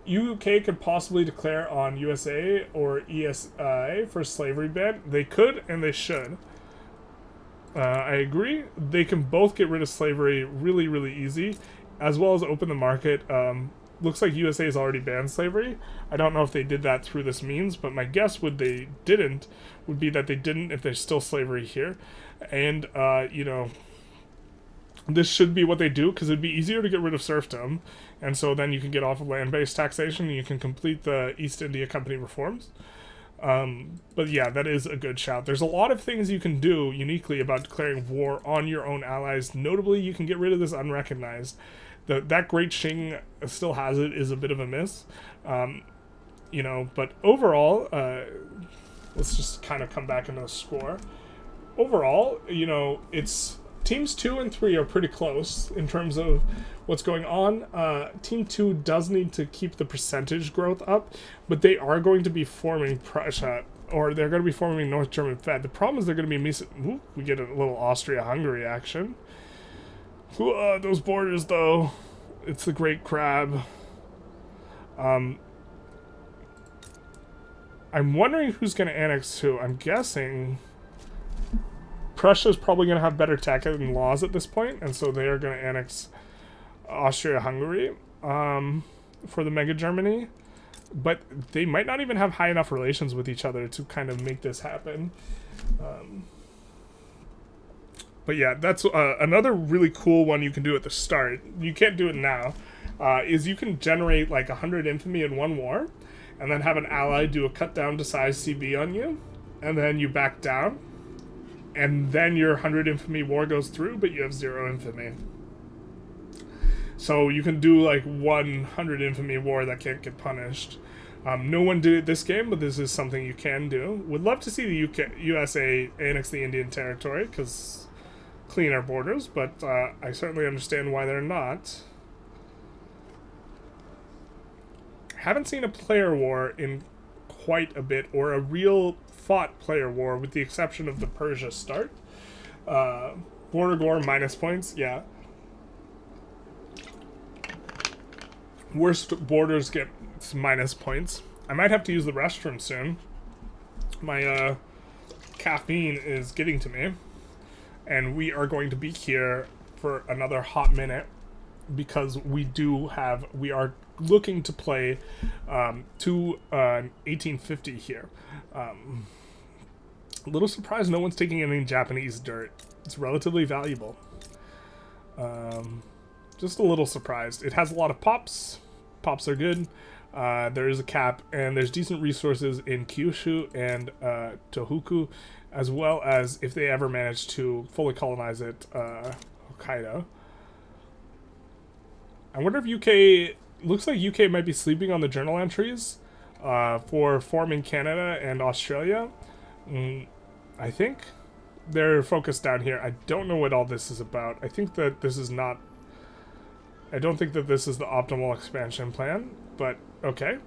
UK could possibly declare on USA or ESI for slavery ban. They could, and they should. I agree. They can both get rid of slavery really, really easy, as well as open the market. Looks like USA has already banned slavery. I don't know if they did that through this means, but my guess would be that they didn't if there's still slavery here. And, you know, this should be what they do, because it'd be easier to get rid of serfdom, and so then you can get off of land-based taxation, and you can complete the East India Company reforms. But yeah, that is a good shout. There's a lot of things you can do uniquely about declaring war on your own allies. Notably, you can get rid of this unrecognized. That Great Qing still has it is a bit of a miss. You know, but overall, let's just kind of come back into the score. Overall, you know, it's teams 2 and 3 are pretty close in terms of what's going on. Team 2 does need to keep the percentage growth up, but they are going to be forming Prussia, or they're going to be forming North German Fed. The problem is they're going to be we get a little Austria-Hungary action. Those borders, though. It's the Great Crab. I'm wondering who's going to annex who. I'm guessing Prussia's probably going to have better tech and laws at this point, and so they are going to annex Austria-Hungary for the Mega Germany. But they might not even have high enough relations with each other to kind of make this happen. But yeah, that's another really cool one you can do at the start. You can't do it now. Is you can generate like 100 infamy in one war, and then have an ally do a cut down to size CB on you, and then you back down, and then your 100 infamy war goes through, but you have 0 infamy. So you can do like 100 infamy war that can't get punished. No one did it this game, but this is something you can do. Would love to see the USA annex the Indian territory, because clean our borders, but I certainly understand why they're not. Haven't seen a player war in quite a bit, or a real fought player war, with the exception of the Persia start. Border war minus points, yeah. Worst borders get minus points. I might have to use the restroom soon. My caffeine is getting to me. And we are going to be here for another hot minute, because we are looking to play to 1850 here. A little surprised no one's taking any Japanese dirt. It's relatively valuable. Just a little surprised. It has a lot of pops. Pops are good. There is a cap, and there's decent resources in Kyushu and Tohoku, as well as, if they ever manage to fully colonize it, Hokkaido. I wonder if UK... Looks like UK might be sleeping on the journal entries for forming Canada and Australia. I think they're focused down here. I don't know what all this is about. I think that this is not... I don't think that this is the optimal expansion plan, but okay.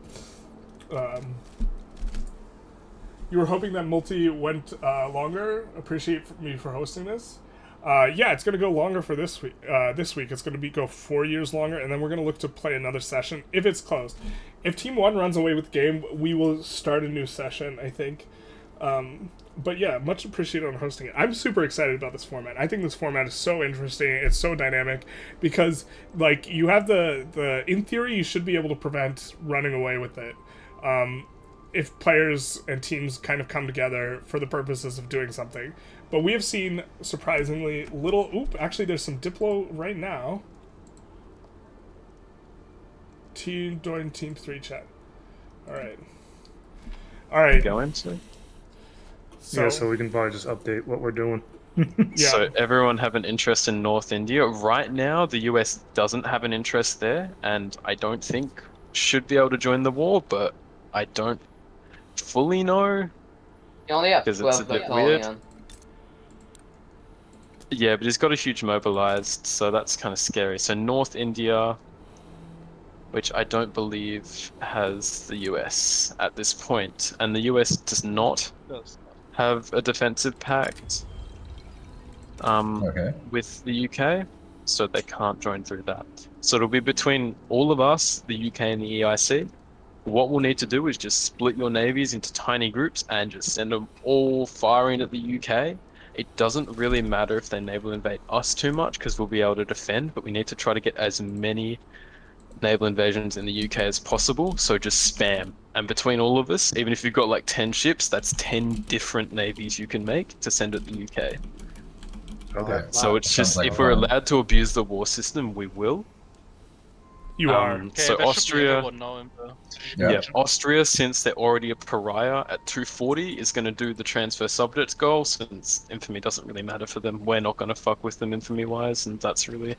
You were hoping that multi went longer. Appreciate me for hosting this. Yeah, it's gonna go longer for this week. It's gonna go 4 years longer, and then we're gonna look to play another session if it's closed. If Team 1 runs away with the game, we will start a new session, I think. But yeah, much appreciated on hosting it. I'm super excited about this format. I think this format is so interesting. It's so dynamic because, like, you have the in theory, you should be able to prevent running away with it. If players and teams kind of come together for the purposes of doing something. But we have seen surprisingly little... Oop, actually there's some Diplo right now. Join Team 3 chat. Alright. Alright. Go into. So we can probably just update what we're doing. Yeah. So everyone have an interest in North India. Right now, the US doesn't have an interest there, and I don't think should be able to join the war, but I don't fully know. You only have because it's a 12 bit weird. Yeah, but he's got a huge mobilized, so that's kind of scary. So North India, which I don't believe has the US at this point, and the US does not have a defensive pact with the UK, so they can't join through that. So it'll be between all of us, the UK and the EIC. What we'll need to do is just split your navies into tiny groups and just send them all firing at the UK. It doesn't really matter if they naval invade us too much, because we'll be able to defend, but we need to try to get as many naval invasions in the UK as possible, so just spam. And between all of us, even if you've got like 10 ships, that's 10 different navies you can make to send at the UK. Okay. So it's just, if we're allowed to abuse the war system, we will. You are. Okay, so that should be Austria, everyone now in the yeah, Austria, since they're already a pariah at 240, is going to do the transfer subjects goal, since infamy doesn't really matter for them. We're not going to fuck with them infamy-wise, and that's really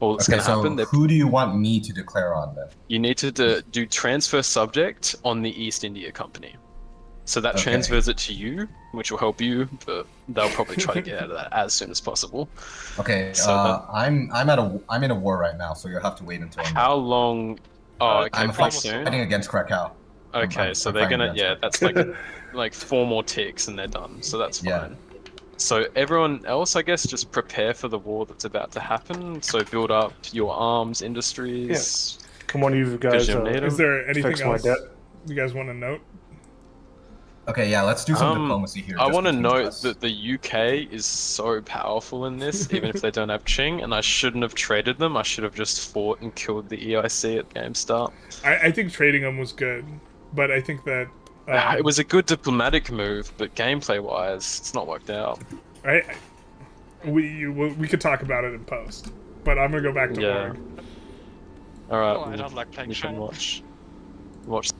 all that's going to happen. Who do you want me to declare on then? You need to do transfer subject on the East India Company. So that transfers it to you, which will help you, but they'll probably try to get out of that as soon as possible. Okay, so I'm in a war right now, so you'll have to wait until. How long? Oh, okay, I'm pretty soon. fighting against Krakow. Okay, so they're gonna, yeah, that's like 4 more ticks and they're done, so that's fine. Yeah. So everyone else, I guess, just prepare for the war that's about to happen. So build up your arms industries. Yeah. Come on, you guys. Is there anything else debt. you guys want to note? Okay, yeah, let's do some diplomacy here. I want to note that the UK is so powerful in this, even if they don't have Qing, and I shouldn't have traded them. I should have just fought and killed the EIC at game start. I think trading them was good, but I think that... it was a good diplomatic move, but gameplay-wise, it's not worked out. we could talk about it in post. But I'm gonna go back to Yeah. org. All right. Oh, I don't like playing You can China. watch.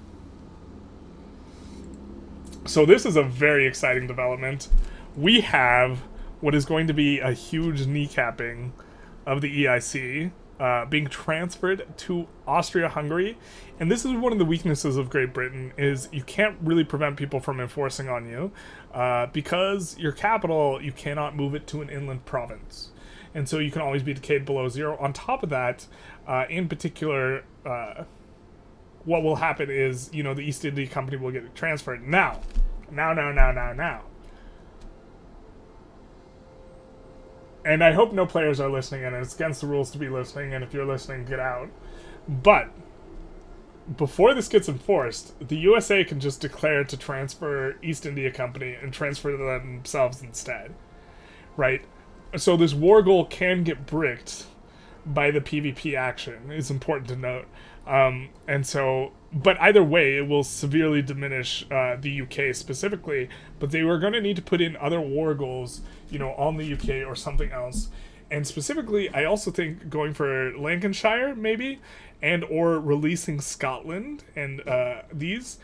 So this is a very exciting development. We have what is going to be a huge kneecapping of the EIC being transferred to Austria-Hungary. And this is one of the weaknesses of Great Britain, is you can't really prevent people from enforcing on you because your capital, you cannot move it to an inland province. And so you can always be decayed below 0. On top of that, in particular, what will happen is, the East India Company will get transferred. Now. And I hope no players are listening, and it's against the rules to be listening, and if you're listening, get out. But before this gets enforced, the USA can just declare to transfer East India Company and transfer themselves instead. Right? So this war goal can get bricked by the PvP action. It's important to note. But either way, it will severely diminish the UK specifically. But they were going to need to put in other war goals, on the UK or something else. And specifically, I also think going for Lancashire, maybe, and or releasing Scotland and these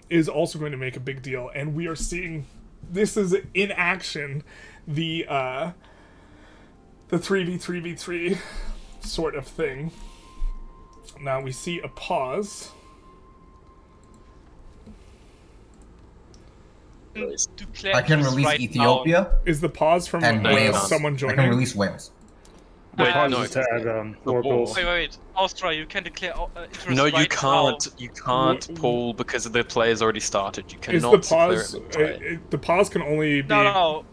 is also going to make a big deal. And we are seeing, this is in action, the 3v3v3 sort of thing. Now we see a pause. I can release Ethiopia Is the pause from and Wales. someone I joining? can release Wales. The pause no, is to add war war. goals. Wait. Austria, you can declare interest No, you right can't. now. You can't pull because the player's already started. You Is cannot the declare pause? it mid-play. The pause can only be. No.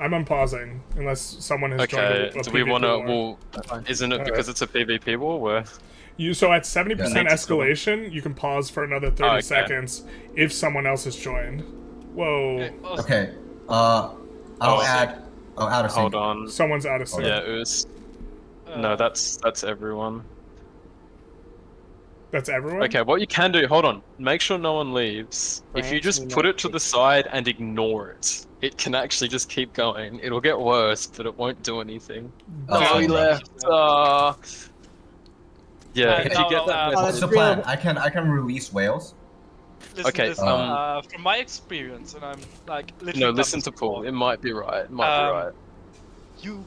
I'm unpausing unless someone has Okay, joined a do we PvP want to? war. Well, isn't it because it's a PvP war? Where So at 70% Yeah. escalation, you can pause for another 30 okay. seconds if someone else has joined. Whoa. Okay. I'll add a hold sync. on. Someone's out of sync. Yeah, it was. No, that's everyone. That's everyone? Okay, what you can do, hold on, make sure no one leaves. If you France, just we put might it to take- the side and ignore it, it can actually just keep going. It'll get worse, but it won't do anything. Oh, we okay. left. Yeah, if you get that What's the message. plan? I can release Wales. Listen, Okay, listen, from my experience, and I'm like literally No, done listen this to Paul. before, It might be right. It might be right.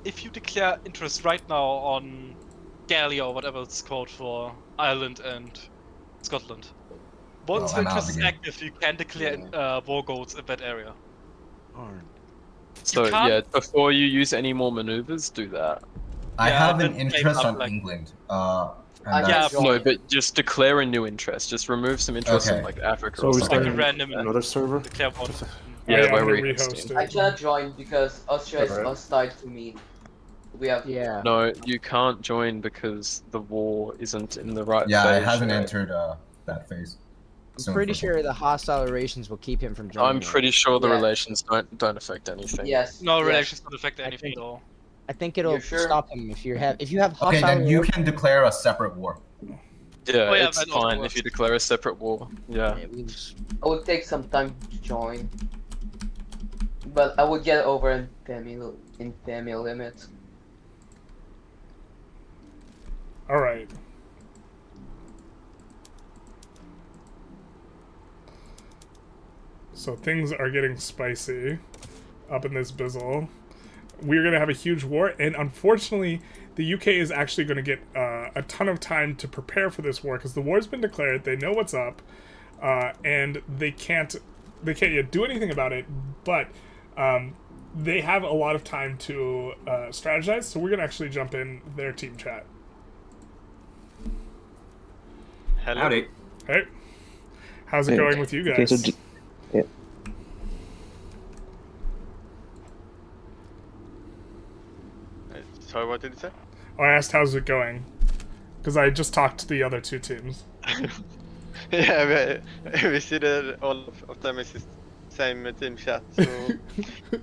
if you declare interest right now on Gallia or whatever it's called for Ireland and Scotland, once Oh, I'm out interest of is the game. active, you can declare war goals in that area. So can't- yeah, before you use any more maneuvers, do that. I Yeah, have then an make interest up, on like- England. I And can that's- join. No, but just declare a new interest. Just remove some interest in Okay. like Africa So or we something. Like a starting random another server? declare one. Yeah, I'm by gonna rehosting. rehost I it. cannot join because Austria is Alright. hostile to me. We have Yeah. No, you can't join because the war isn't in the right Yeah, phase. it hasn't yet. entered that phase. I'm pretty sure the hostile relations will keep him from joining. I'm pretty sure the Yeah. relations don't affect anything. yes. No yes. relations don't affect anything think- at all. I think it'll You're sure? stop him if you have hostile. Okay, then you relations- can declare a separate war. Yeah, Oh, yeah, it's that also fine works. if you declare a separate war. Yeah. Yeah, we just- I would take some time to join, but I would get over in Femi limit. Alright. So things are getting spicy up in this bizzle. We're going to have a huge war, and unfortunately, the UK is actually going to get a ton of time to prepare for this war, because the war's been declared, they know what's up, and they can't yet do anything about it, but they have a lot of time to strategize, so we're going to actually jump in their team chat. Hello. Howdy. Hey, how's it Hey. going with you guys? Okay, so Sorry, what did you say? I asked how's it going, because I just talked to the other two teams. Yeah, we see that all of them is the same team chat. So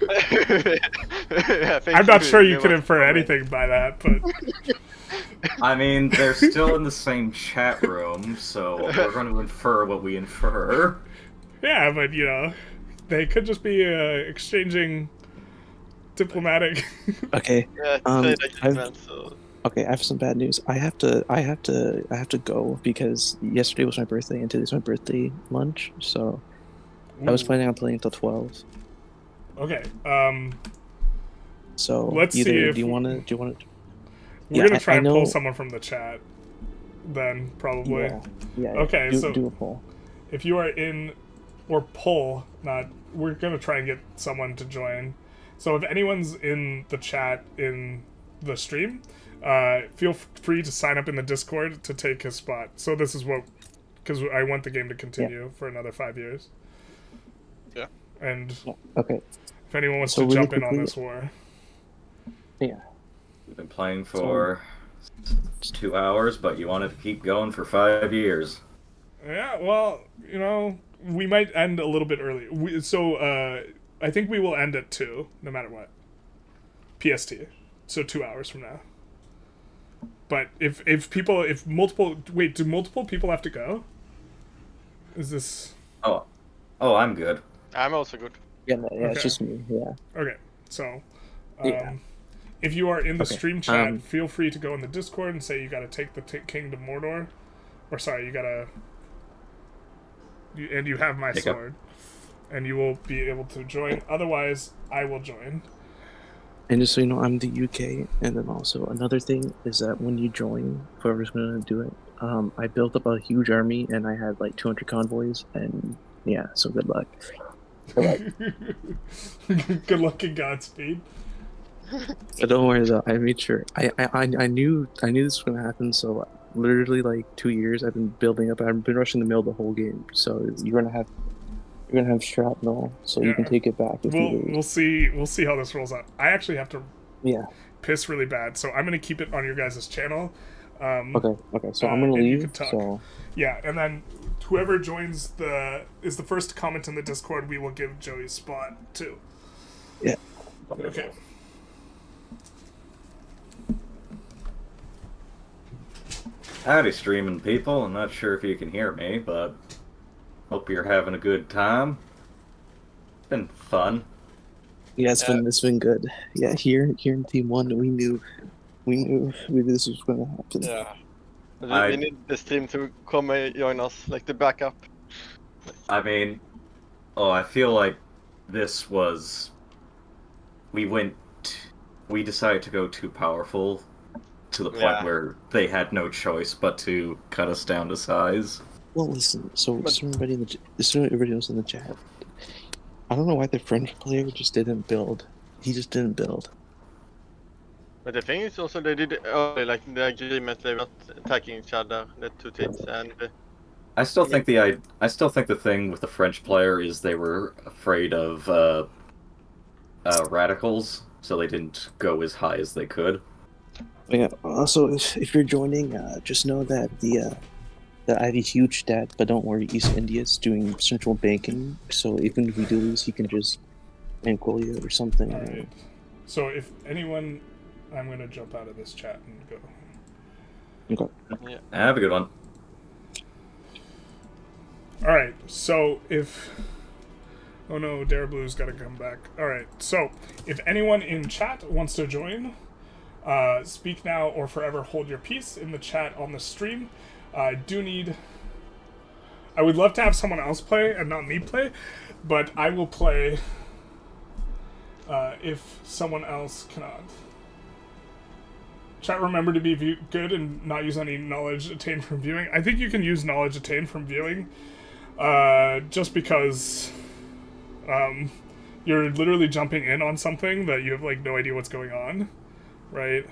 I think I'm not we- sure you we can want infer to anything by that, but I mean, they're still in the same chat room, so we're going to infer what we infer. yeah, but they could just be exchanging diplomatic. Okay. Yeah, say that you meant, so. Okay, I have some bad news. I have to go because yesterday was my birthday and today's my birthday lunch. So I was Ooh. planning on playing until 12. Okay. So Let's see either if do you want to we're Yeah, gonna try I and know- pull someone from the chat. Then probably. Yeah. Okay, so do a poll. if you are in, or pull, not, we're gonna try and get someone to join. So if anyone's in the chat in the stream, feel free to sign up in the Discord to take his spot. So this is what, because I want the game to continue for another 5 years. Yeah. And Okay. if anyone wants So to really jump in on quickly- this war. Yeah. We've been playing for 2 hours, but you wanted to keep going for 5 years. Yeah, well, you know, we might end a little bit early. I think we will end at 2, no matter what. PST. So 2 hours from now. But if multiple... Wait, do multiple people have to go? Is this... Oh, I'm good. I'm also good. Yeah, it's Okay. just me. Yeah. Okay, so... Yeah. If you are in the Okay, stream chat, feel free to go in the Discord and say you gotta take the king to Mordor. Or sorry, you gotta... and you have my Take up. sword. And you will be able to join. Otherwise, I will join. And just so you know, I'm the UK, and then also another thing is that when you join, whoever's gonna do it, I built up a huge army, and I had like 200 convoys, and yeah, so good luck. Good luck and Godspeed. But don't worry though, I made sure. I knew this was gonna happen, so literally like 2 years I've been building up. I've been rushing the mill the whole game, so you're gonna have shrapnel, so you can Yeah. take it back if you lose. We'll see how this rolls out. I actually have to Yeah. piss really bad, so I'm gonna keep it on your guys' channel. Okay. So I'm gonna and you leave. can talk. So Yeah, and then whoever joins is the first to comment in the Discord, we will give Joey's spot too. yeah. Okay. Howdy, streaming people. I'm not sure if you can hear me, but hope you're having a good time. It's been fun. Yeah, it's been good. Yeah, here in Team 1, we knew this was gonna happen. Yeah. I- We need this team to come join us, like the backup. I mean, I feel like this was... We decided to go too powerful to the point Yeah. where they had no choice but to cut us down to size. Well, listen. So everybody else in the chat. I don't know why the French player just didn't build. He just didn't build. But the thing is also they did early, like the agreement, they were not attacking each other, the two teams, and I still think the thing with the French player is they were afraid of radicals, so they didn't go as high as they could. But yeah. Also, if you're joining, just know that that I have a huge stat, but don't worry, East India's doing central banking, so even if we do lose, he can just bankroll you or something. Alright. So if anyone, I'm gonna jump out of this chat and go. Okay. Have a good one. Alright, so if... Oh no, Dare Blue's gotta come back. Alright, so if anyone in chat wants to join, speak now or forever hold your peace in the chat on the stream. I would love to have someone else play and not me play, but I will play if someone else cannot. Chat, remember to be good and not use any knowledge attained from viewing. I think you can use knowledge attained from viewing, just because you're literally jumping in on something that you have like no idea what's going on, right?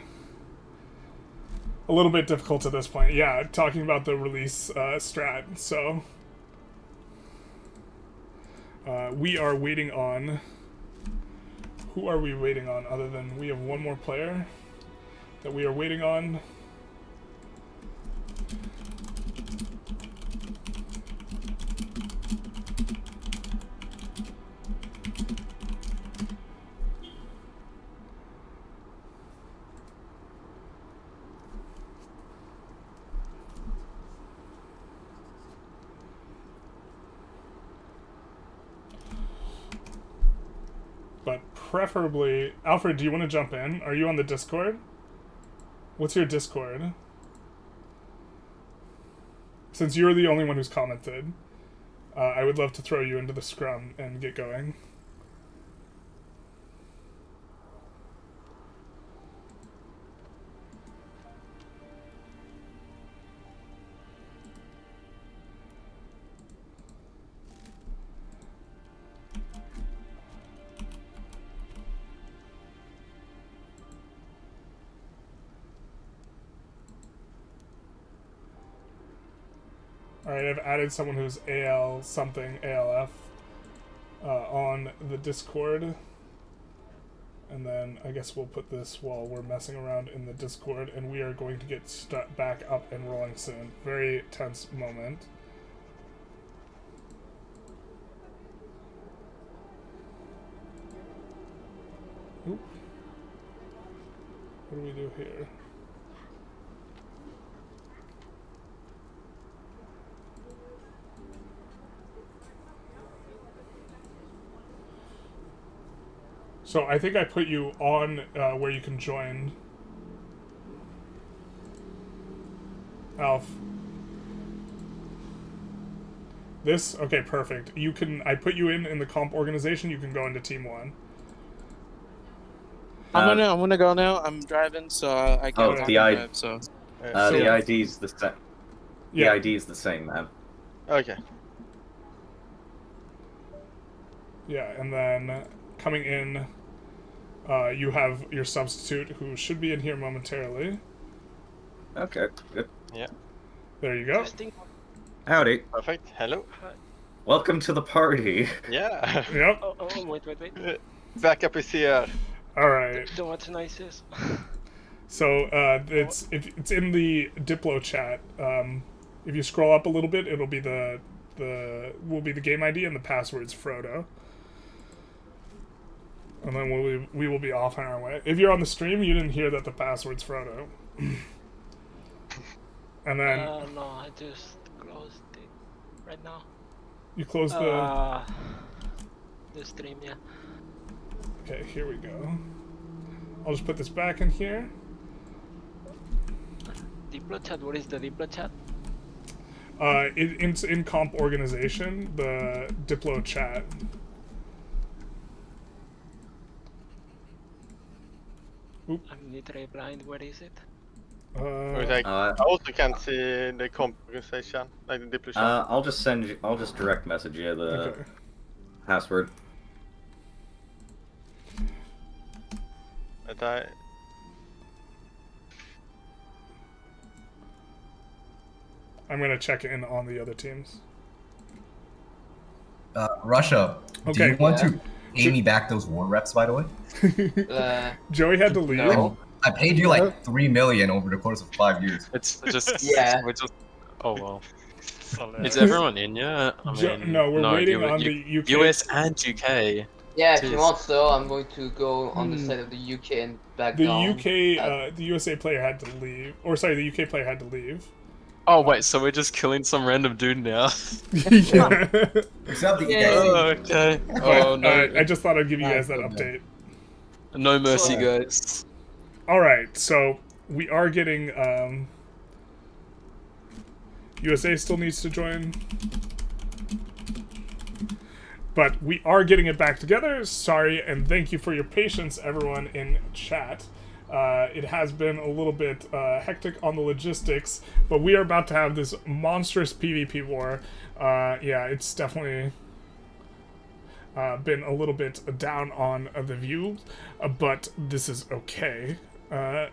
A little bit difficult at this point. Yeah, talking about the release strat. So we are waiting on. Who are we waiting on? Other than we have one more player that we are waiting on. But preferably... Alfred, do you want to jump in? Are you on the Discord? What's your Discord? Since you're the only one who's commented, I would love to throw you into the scrum and get going. Alright, I've added someone who's AL something, ALF, on the Discord. And then I guess we'll put this while we're messing around in the Discord, and we are going to get back up and rolling soon. Very tense moment. Oop. What do we do here? So I think I put you on where you can join. Alf. This? Okay, perfect. You can. I put you in the comp organization. You can go into Team 1. I'm gonna go now. I'm driving, so I can't drive. So the ID's the same. The Yeah. ID is the same, man. Okay. Yeah, and then coming in, you have your substitute who should be in here momentarily. Okay, good. Yeah. There you go. Howdy. Perfect. Hello. Welcome to the party. Yeah. Yep. Oh, wait. Backup is here. All right. Don't want to nice this. So it's in the Diplo chat. If you scroll up a little bit, it'll be the game ID and the password's Frodo. And then we will be off on our way. If you're on the stream, you didn't hear that the password's Frodo. And then No, I just closed it right now. you close the stream, yeah. Okay, here we go. I'll just put this back in here. Diplo chat. What is the Diplo chat? It's in comp organization, the Diplo chat. Oop. I'm literally blind. Where is it? I also can't see the compensation, like the Diplo chat. I'll just direct message you the password. But I'm gonna check in on the other teams. Russia, do Okay. you want to pay me back those war reps, by the way? Joey had to leave. No. I paid you like 3 million over the course of 5 years. It's just Yeah. We're just. Oh well. Is everyone in yet? No, we're waiting on the UK. US and UK. Yeah, if you Jeez. want so, I'm going to go on the side of the UK and back The down. UK, the USA player had to leave. Or sorry, the UK player had to leave. Oh wait, so we're just killing some random dude now? Yeah. Except the Oh, okay. Oh no. I just thought I'd give you guys that update. No mercy, guys. Alright, so we are getting, USA still needs to join. But we are getting it back together. Sorry, and thank you for your patience, everyone in chat. It has been a little bit hectic on the logistics, but we are about to have this monstrous PvP war. Yeah, it's definitely been a little bit down on the view, but this is okay.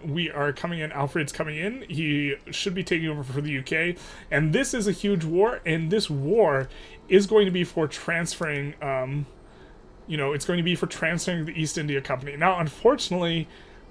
We are coming in, Alfred's coming in, he should be taking over for the UK, and this is a huge war, and this war is going to be for transferring, it's going to be for transferring the East India Company. Now, unfortunately,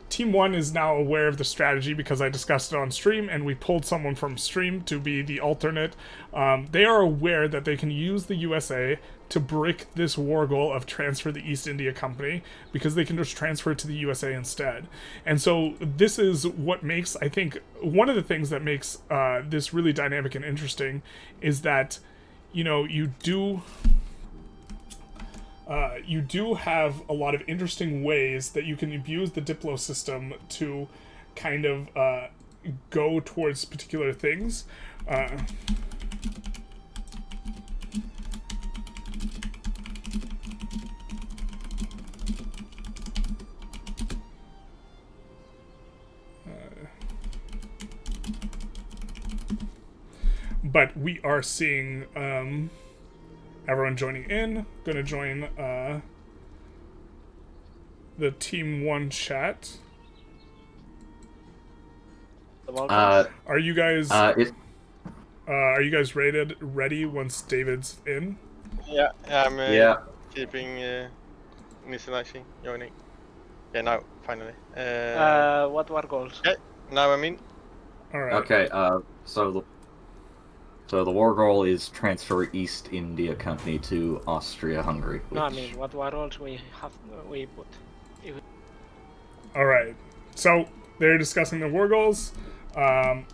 Team 1 is now aware of the strategy because I discussed it on stream, and we pulled someone from stream to be the alternate. They are aware that they can use the USA to break this war goal of transfer the East India Company, because they can just transfer it to the USA instead. And so this is what makes, I think, one of the things that makes this really dynamic and interesting is that, you do you do have a lot of interesting ways that you can abuse the Diplo system to kind of go towards particular things. But we are seeing everyone joining in. Gonna join the Team 1 chat. Are you guys ready once David's in? Yeah, I'm keeping initializing, joining. Yeah, now, finally. What were goals? Okay, now I'm in. Alright. Okay, so the war goal is transfer East India Company to Austria-Hungary. No, I mean, what were roles we put? Alright. So, they're discussing the war goals. I'm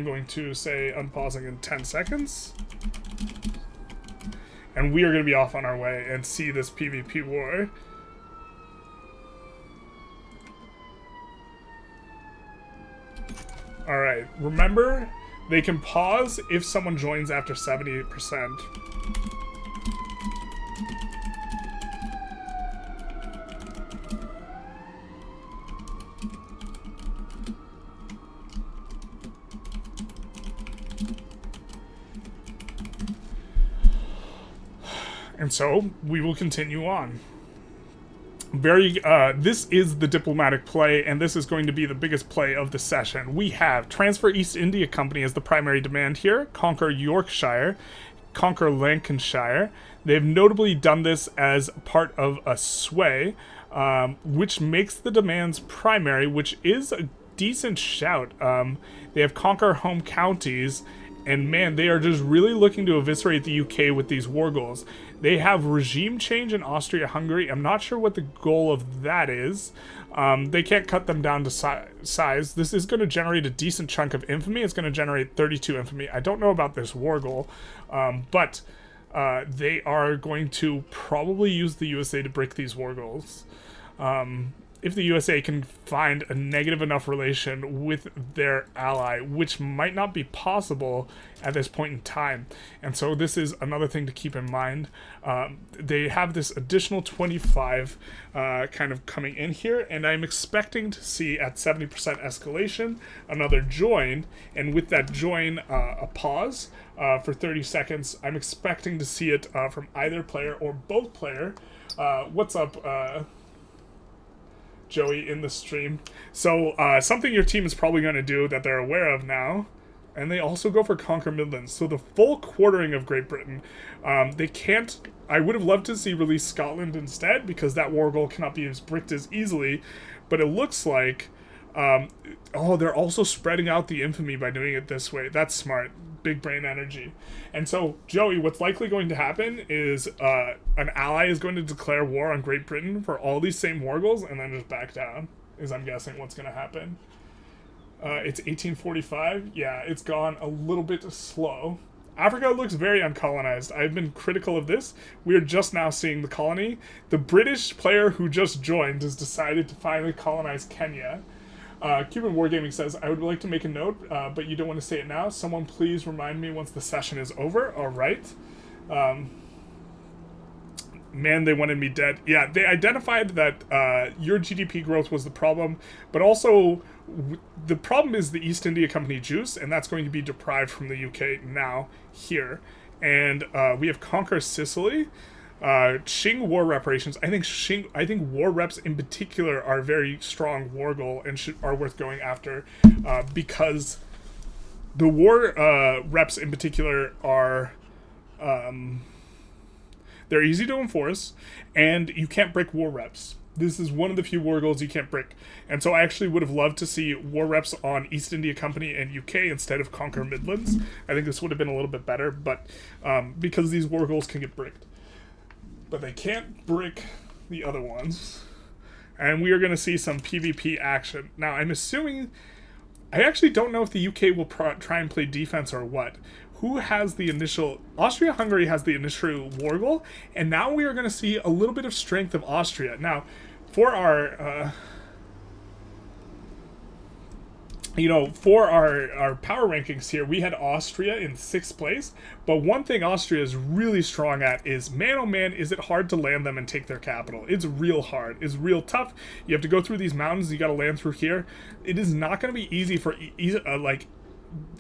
going to say unpausing in 10 seconds. And we are going to be off on our way and see this PvP war. Alright, remember, they can pause if someone joins after 70%. And so, we will continue on. This is the diplomatic play, and this is going to be the biggest play of the session. We have transfer East India Company as the primary demand here, conquer Yorkshire, conquer Lancashire. They've notably done this as part of a sway, which makes the demands primary, which is a decent shout. They have conquer home counties, and man, they are just really looking to eviscerate the UK with these war goals. They have regime change in Austria-Hungary. I'm not sure what the goal of that is. They can't cut them down to size. This is going to generate a decent chunk of infamy. It's going to generate 32 infamy. I don't know about this war goal, but they are going to probably use the USA to break these war goals. If the USA can find a negative enough relation with their ally, which might not be possible at this point in time. And so this is another thing to keep in mind. They have this additional 25 kind of coming in here, and I'm expecting to see at 70% escalation another join, and with that join a pause for 30 seconds. I'm expecting to see it from either player or both player. What's up, Joey, in the stream? So something your team is probably going to do that they're aware of now, and they also go for Conquer Midlands. So the full quartering of Great Britain. They can't... I would have loved to see release Scotland instead, because that war goal cannot be as bricked as easily, but it looks like... they're also spreading out the infamy by doing it this way. That's smart. Big brain energy. And so, Joey, what's likely going to happen is an ally is going to declare war on Great Britain for all these same war goals and then just back down, is I'm guessing what's going to happen. It's 1845. Yeah, it's gone a little bit slow. Africa looks very uncolonized. I've been critical of this. We are just now seeing the colony. The British player who just joined has decided to finally colonize Kenya. Cuban Wargaming says, I would like to make a note, but you don't want to say it now. Someone please remind me once the session is over. All right. Man, they wanted me dead. Yeah, they identified that your GDP growth was the problem, but also the problem is the East India Company juice, and that's going to be deprived from the UK now here. And we have Conquer Sicily. Qing war reparations. I think war reps in particular are a very strong war goal and are worth going after, because the war reps in particular are they're easy to enforce, and you can't break war reps. This is one of the few war goals you can't break. And so I actually would have loved to see war reps on East India Company and UK instead of Conquer Midlands. I think this would have been a little bit better, but because these war goals can get bricked. But they can't brick the other ones. And we are going to see some PvP action. Now, I'm assuming... I actually don't know if the UK will try and play defense or what. who has the initial... Austria-Hungary has the initial war goal, and now we are going to see a little bit of strength of Austria. Now, for our... for our power rankings here, we had Austria in 6th place, but one thing Austria is really strong at is, man oh man, is it hard to land them and take their capital. It's real hard. It's real tough. You have to go through these mountains. You got to land through here. It is not going to be easy for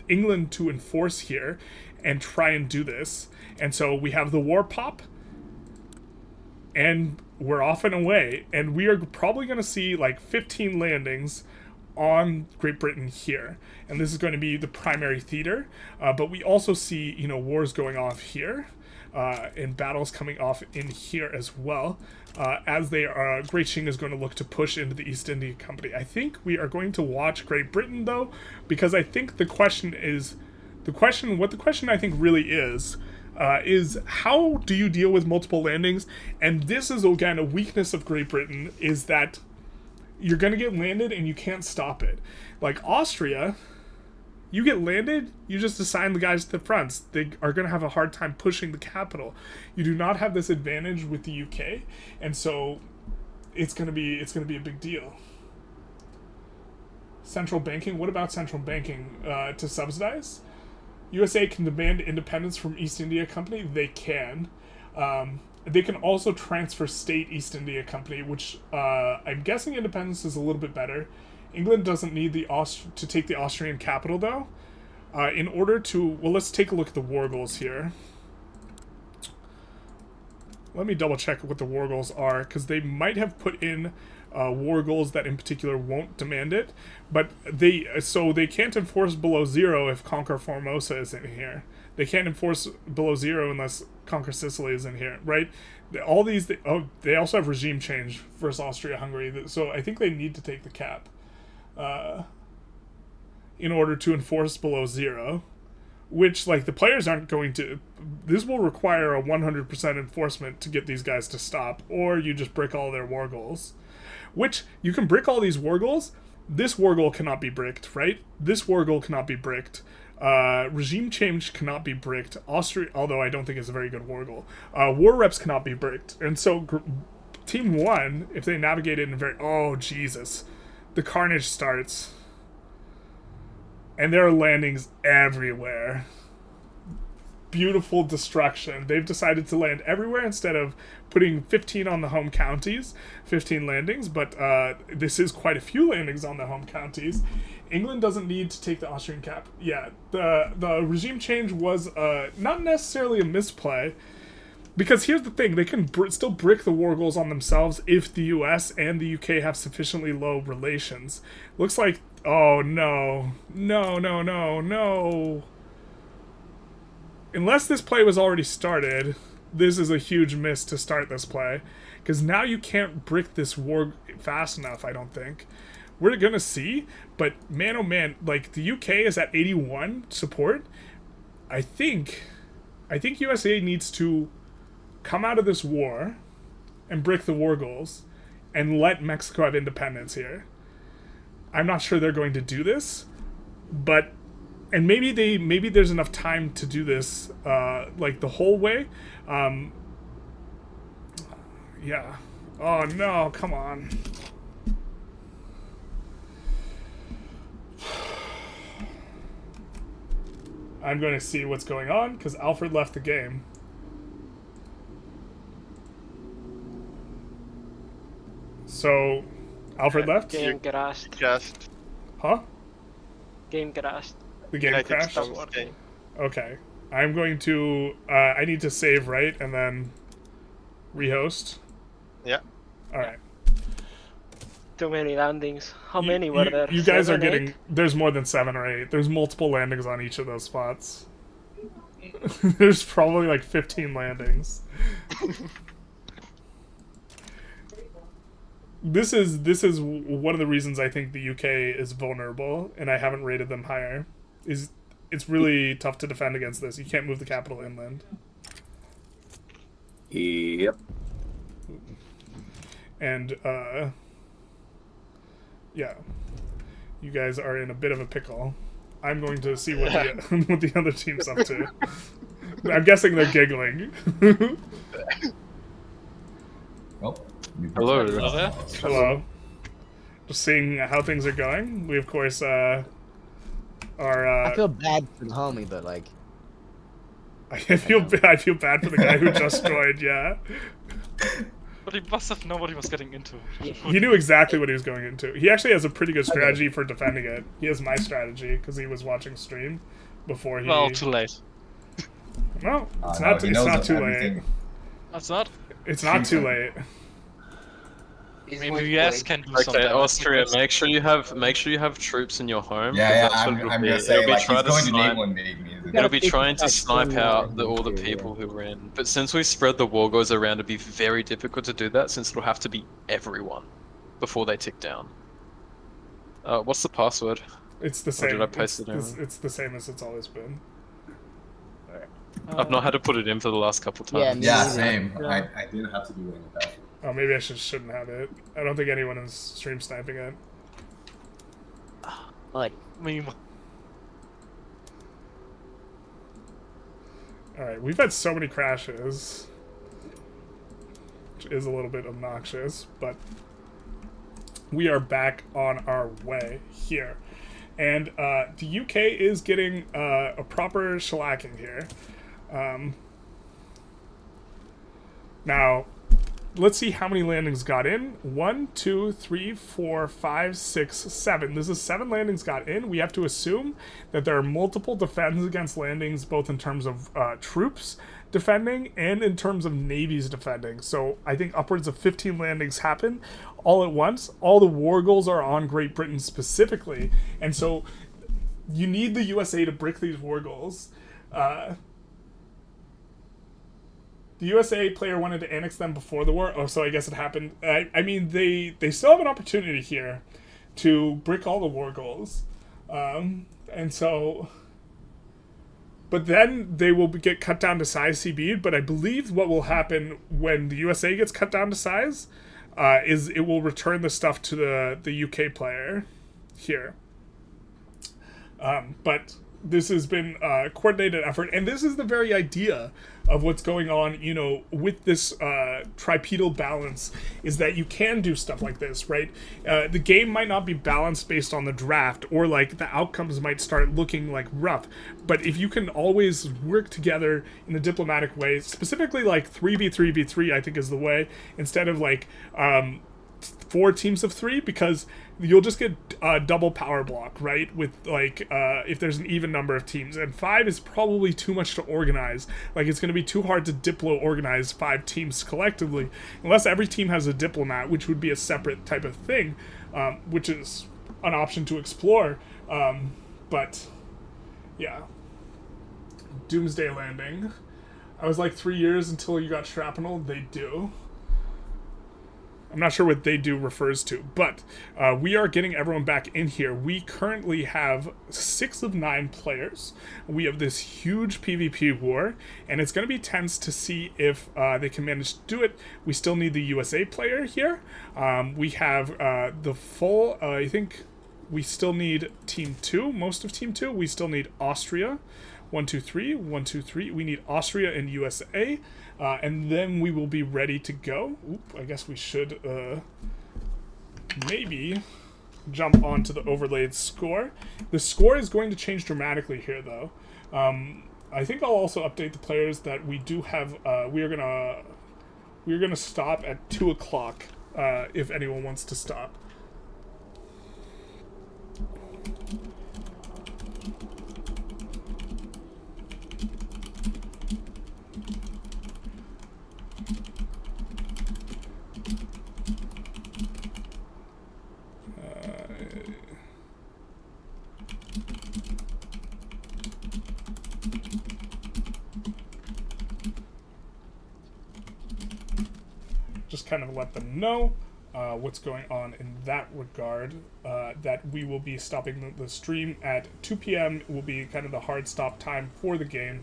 England to enforce here and try and do this. And so we have the war pop, and we're off and away, and we are probably going to see like 15 landings on Great Britain here, and this is going to be the primary theater, but we also see wars going off here, and battles coming off in here as well, as they are. Great Qing is going to look to push into the East India Company. I think we are going to watch Great Britain though, because I think the question I think really is how do you deal with multiple landings? And this is again a weakness of Great Britain, is that you're going to get landed and you can't stop it. Like Austria, you get landed, you just assign the guys to the fronts. They are going to have a hard time pushing the capital. You do not have this advantage with the UK, and so it's going to be a big deal. Central banking, what about central banking to subsidize? USA can demand independence from East India Company. They can. They can also transfer state East India Company, which I'm guessing independence is a little bit better. England doesn't need to take the Austrian capital, though. In order to... Well, let's take a look at the war goals here. Let me double check what the war goals are, because they might have put in war goals that in particular won't demand it. But they can't enforce below 0 if Conquer Formosa is in here. They can't enforce below 0 unless Conquer Sicily is in here, right? All these... they also have regime change versus Austria-Hungary, so I think they need to take the cap in order to enforce below 0, which, like, the players aren't going to... This will require a 100% enforcement to get these guys to stop, or you just brick all their war goals. Which, you can brick all these war goals. This war goal cannot be bricked, right? This war goal cannot be bricked. Regime change cannot be bricked. Austria, although I don't think it's a very good war goal. War reps cannot be bricked. And so Team 1, if they navigate it in very... Oh, Jesus. The carnage starts. And there are landings everywhere. Beautiful destruction. They've decided to land everywhere instead of putting 15 on the home counties. 15 landings, but this is quite a few landings on the home counties. England doesn't need to take the Austrian cap. Yeah, the regime change was not necessarily a misplay, because here's the thing, they can still brick the war goals on themselves if the US and the UK have sufficiently low relations. Looks like, oh no, no. Unless this play was already started, this is a huge miss to start this play, because now you can't brick this war fast enough, I don't think. We're gonna see, but man oh man, like the UK is at 81 support. I think USA needs to come out of this war and brick the war goals and let Mexico have independence here. I'm not sure they're going to do this, but and maybe there's enough time to do this like the whole way. Yeah. Oh no, come on. I'm going to see what's going on, because Alfred left the game. So, Alfred left? Game crashed. Huh? Game crashed. The game crashed? Okay. I'm going to... I need to save, right? And then rehost? Yeah. Alright. Too many landings. How many were there? You guys 7, are getting... 8? There's more than 7 or 8. There's multiple landings on each of those spots. There's probably like 15 landings. This is one of the reasons I think the UK is vulnerable, and I haven't rated them higher. It's really tough to defend against this. You can't move the capital inland. Yep. And yeah, you guys are in a bit of a pickle. I'm going to see what the what the other team's up to. I'm guessing they're giggling. Oh, Hello. Hello. Just seeing how things are going. We of course are. I feel bad for the homie, but like. I feel bad for the guy who just joined. Yeah. But he must have known what he was getting into. He knew exactly what he was going into. He actually has a pretty good strategy for defending it. He has my strategy because he was watching stream before he. Well, too late. No, it's not. It's not too late. That's not. It's not too late. Maybe US can do Okay, something. Austria, make sure you have troops in your home. Yeah, 'cause that's what it'll I'm be. gonna say, It'll be like, he's trying going to name snipe- one big music. It'll be trying to snipe out all the people who are in. But since we spread the war goals around, it'll be very difficult to do that since it'll have to be everyone before they tick down. What's the password? It's the Or same. did I paste it in? It's the same as it's always been. I've not had to put it in for the last couple times. Yeah, same. I didn't have to do it in the past. Oh, maybe I shouldn't have it. I don't think anyone is stream sniping it. Like, Alright, we've had so many crashes. Which is a little bit obnoxious, but we are back on our way here. And the UK is getting a proper shellacking here. Now, let's see how many landings got in. 1, 2, 3, 4, 5, 6, 7. This is 7 landings got in. We have to assume that there are multiple defenses against landings, both in terms of troops defending and in terms of navies defending. So I think upwards of 15 landings happen all at once. All the war goals are on Great Britain specifically. And so you need the USA to brick these war goals. The USA player wanted to annex them before the war. Oh, so I guess it happened. I mean, they still have an opportunity here to brick all the war goals. And so... But then they will get cut down to size CB'd. But I believe what will happen when the USA gets cut down to size is it will return the stuff to the UK player here. But this has been a coordinated effort, and this is the very idea of what's going on, you know, with this tripedal balance, is that you can do stuff like this, right? The game might not be balanced based on the draft, or like the outcomes might start looking like rough, but if you can always work together in a diplomatic way, specifically like 3v3v3 I think is the way, instead of like 4 teams of 3, because you'll just get a double power block, right? With like if there's an even number of teams, and 5 is probably too much to organize. Like, it's going to be too hard to diplo organize 5 teams collectively, unless every team has a diplomat, which would be a separate type of thing, which is an option to explore. But yeah, Doomsday Landing. I was like 3 years until you got shrapnel. They do. I'm not sure what they do refers to, but we are getting everyone back in here. We currently have 6 of 9 players. We have this huge PvP war, and it's going to be tense to see if they can manage to do it. We still need the USA player here. We have the full, I think we still need Team 2, most of Team 2. We still need Austria. 1, 2, 3, 1, 2, 3. We need Austria and USA. And then we will be ready to go. Oop, I guess we should maybe jump onto the overlaid score. The score is going to change dramatically here, though. I think I'll also update the players that we do have. We're gonna stop at 2 o'clock if anyone wants to stop. Just kind of let them know what's going on in that regard, that we will be stopping the stream at 2 p.m. will be kind of the hard stop time for the game.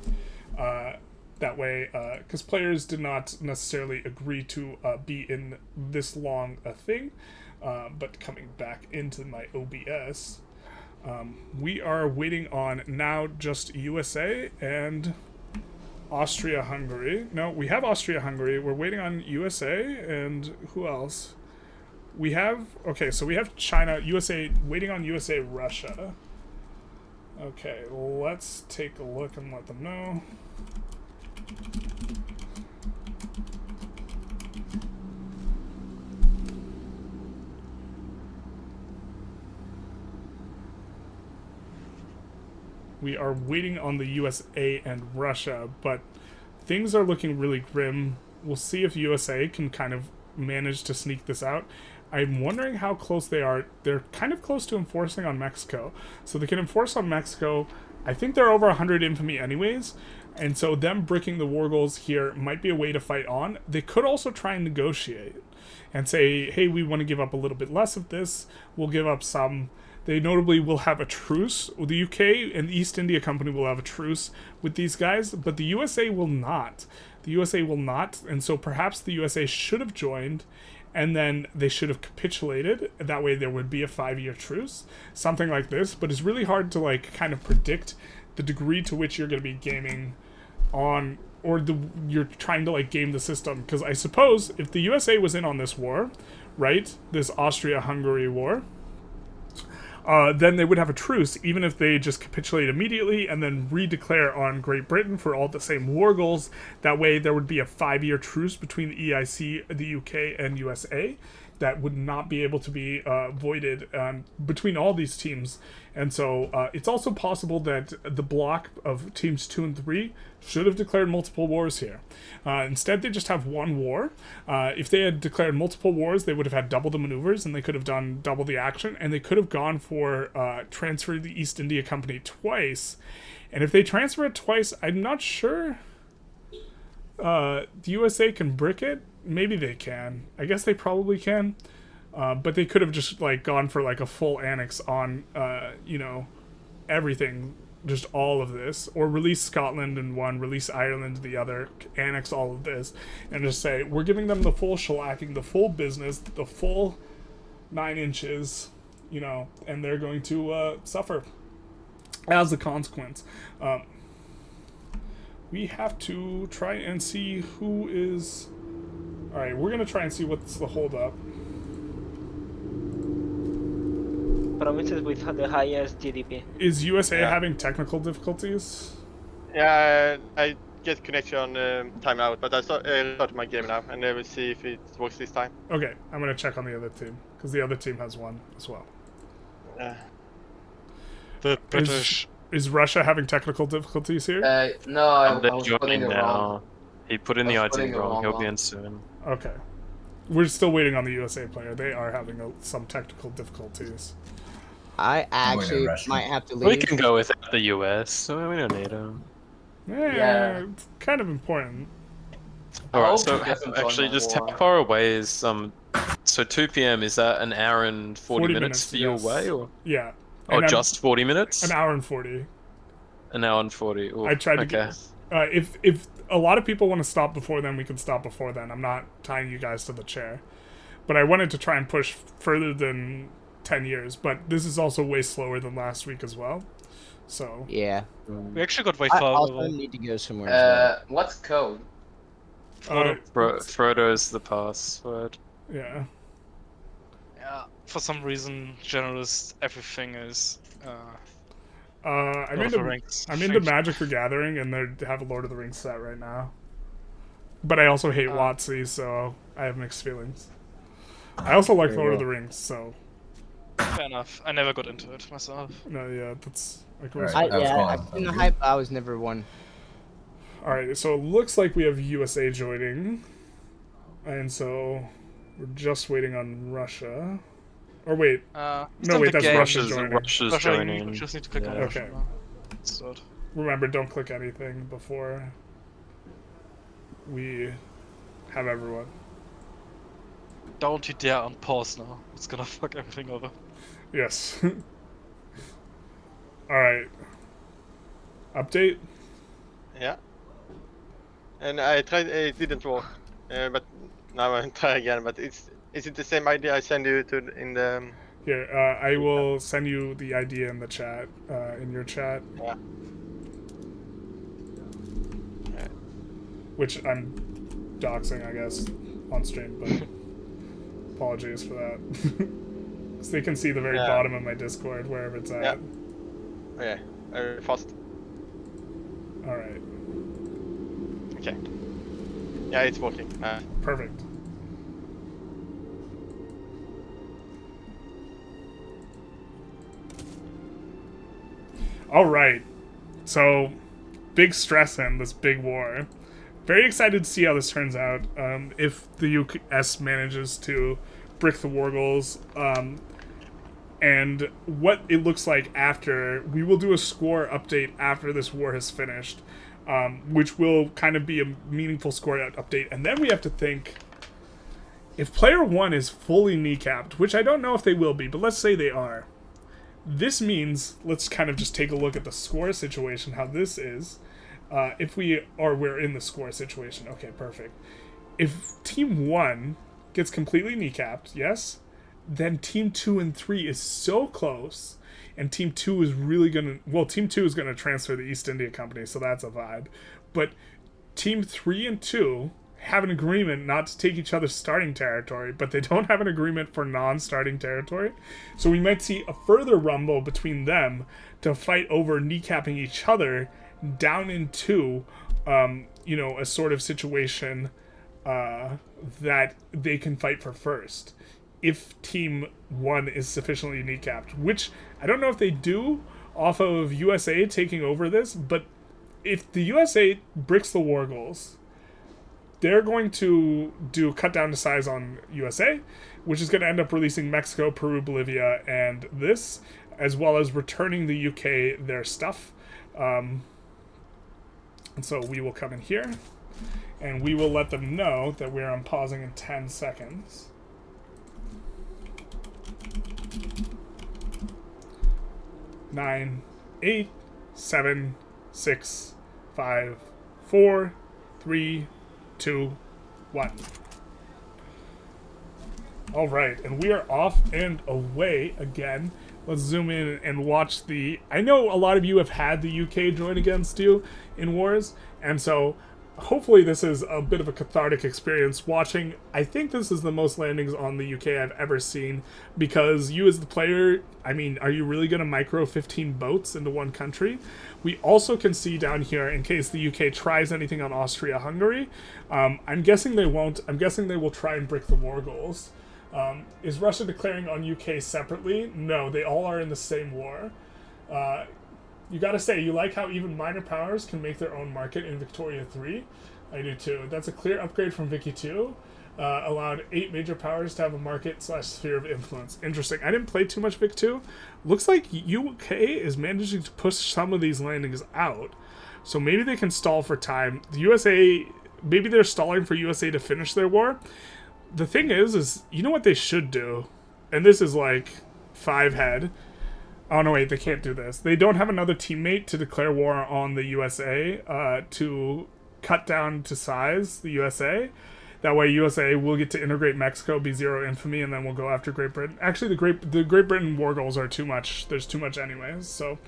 That way, because players did not necessarily agree to be in this long a thing, but coming back into my OBS, We are waiting on now just USA and Austria-Hungary. No, we have Austria-Hungary. We're waiting on USA and who else? We have, okay, so we have China, USA, waiting on USA, Russia. Okay, let's take a look and let them know. We are waiting on the USA and Russia, but things are looking really grim. We'll see if USA can kind of manage to sneak this out. I'm wondering how close they are. They're kind of close to enforcing on Mexico. So they can enforce on Mexico. I think they're over 100 infamy anyways. And so them bricking the war goals here might be a way to fight on. They could also try and negotiate and say, hey, we want to give up a little bit less of this. We'll give up some. They notably will have a truce. The UK and the East India Company will have a truce with these guys, but the USA will not. The USA will not, and so perhaps the USA should have joined, and then they should have capitulated. That way there would be a 5-year truce, something like this. But it's really hard to like kind of predict the degree to which you're going to be gaming on, or you're trying to like game the system. Because I suppose if the USA was in on this war, right, this Austria-Hungary war, then they would have a truce, even if they just capitulate immediately and then redeclare on Great Britain for all the same war goals. That way there would be a 5-year truce between the EIC, the UK, and USA that would not be able to be voided between all these teams. And so it's also possible that the block of teams 2 and 3 should have declared multiple wars here. Instead, they just have one war. If they had declared multiple wars, they would have had double the maneuvers, and they could have done double the action, and they could have gone for transfer the East India Company twice. And if they transfer it twice, I'm not sure the USA can brick it. Maybe they can. I guess they probably can. But they could have just like gone for like a full annex on, you know, everything, just all of this, or release Scotland in one, release Ireland the other, annex all of this, and just say we're giving them the full shellacking, the full business, the full 9 inches, you know, and they're going to suffer as a consequence. We have to try and see who is. All right, we're gonna try and see what's the holdup. Provinces with the highest GDP. Is USA having technical difficulties? Yeah, I get connection timeout, but I start my game now, and we'll see if it works this time. Okay, I'm gonna check on the other team because the other team has one as well. The British. Is Russia having technical difficulties here? No, I was putting it now. wrong. He put in the I was ID putting it wrong. He'll wrong be one. in soon. Okay. We're still waiting on the USA player. They are having some technical difficulties. I actually Russia. might have to leave. We can go without the US, so we don't need them. Yeah, it's kind of important. Alright, hope so he doesn't actually, join just the how war. far away is so 2 p.m. is that an hour and 40 minutes for you yes. away, or Yeah. oh, And just 40 minutes? an hour and 40. An hour and 40. Ooh, I tried to okay. get. If a lot of people want to stop before then, we can stop before then. I'm not tying you guys to the chair, but I wanted to try and push further than 10 years. But this is also way slower than last week as well. So Yeah. We actually got way I far. also need to go somewhere as well. What's code? Frodo is the password. yeah. Yeah, for some reason, Generalist, everything is. I'm Lord of the into Rings. I'm into Magic the Gathering, and they have a Lord of the Rings set right now. But I also hate WotC, so I have mixed feelings. I also like Lord of the Rings, so Fair enough. I never got into it myself. no, yeah, that's like. Right. I've seen the hype. I was never one. All right, so it looks like we have USA joining, and so we're just waiting on Russia. Or wait, No, wait, that's Russia Russia's joining. Russia's joining. You just need to click on Yeah. Russia. Okay. now. Start. Remember, don't click anything before we have everyone. Don't you dare on pause now. It's gonna fuck everything over. Yes. All right. Update. Yeah. And I tried, it didn't work. But now I'll try again. But is it the same idea I send you to in the Here, I will send you the idea in the chat, in your chat. Yeah. Which I'm doxing, I guess, on stream, but apologies for that. So they can see the very bottom of my Discord, wherever it's at. Yeah. Okay, very fast. Alright. Okay. Yeah, it's working. Perfect. Alright. So, big stress in this big war. Very excited to see how this turns out. If the US manages to brick the war goals, and what it looks like after. We will do a score update after this war has finished, which will kind of be a meaningful score update. And then we have to think, if player 1 is fully kneecapped, which I don't know if they will be, but let's say they are. This means, let's kind of just take a look at the score situation, how this is. If we're in the score situation. Okay, perfect. If Team 1 gets completely kneecapped, yes, then Team 2 and 3 is so close, and Team 2 is really gonna... Well, Team 2 is gonna transfer the East India Company, so that's a vibe. But Team 3 and 2 have an agreement not to take each other's starting territory, but they don't have an agreement for non-starting territory. So we might see a further rumble between them to fight over kneecapping each other down into, a sort of situation that they can fight for first. If Team 1 is sufficiently kneecapped, which I don't know if they do off of USA taking over this, but if the USA bricks the war goals, they're going to do cut down to size on USA, which is going to end up releasing Mexico, Peru, Bolivia, and this, as well as returning the UK their stuff. And so we will come in here, and we will let them know that we're unpausing in 10 seconds. 9, 8, 7, 6, 5, 4, 3, 2, 1. Alright, and we are off and away again. Let's zoom in and watch the... I know a lot of you have had the UK join against you in wars, and so hopefully this is a bit of a cathartic experience watching. I think this is the most landings on the UK I've ever seen, because you as the player, I mean, are you really going to micro 15 boats into one country? We also can see down here, in case the UK tries anything on Austria-Hungary, I'm guessing they won't. I'm guessing they will try and brick the war goals. Is Russia declaring on UK separately? No, they all are in the same war. You gotta say, you like how even minor powers can make their own market in Victoria 3? I do too. That's a clear upgrade from Vicky 2. Allowed 8 major powers to have a market/sphere of influence. Interesting. I didn't play too much Vic 2. Looks like UK is managing to push some of these landings out. So maybe they can stall for time. The USA, maybe they're stalling for USA to finish their war. The thing is you know what they should do? And this is like 5 head. Oh, no, wait, they can't do this. They don't have another teammate to declare war on the USA to cut down to size the USA. That way USA will get to integrate Mexico, be zero infamy, and then we'll go after Great Britain. Actually, the Great Britain war goals are too much. There's too much anyways, so...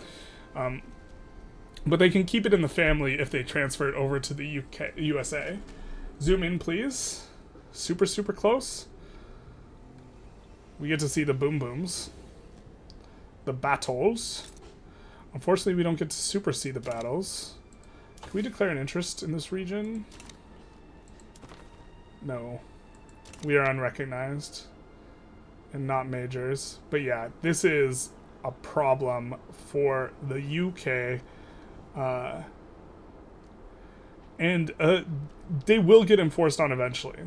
but they can keep it in the family if they transfer it over to the USA. Zoom in, please. Super, super close. We get to see the boom booms. The battles. Unfortunately, we don't get to super see the battles. Can we declare an interest in this region? No. We are unrecognized. And not majors. But yeah, this is a problem for the UK. And they will get enforced on eventually.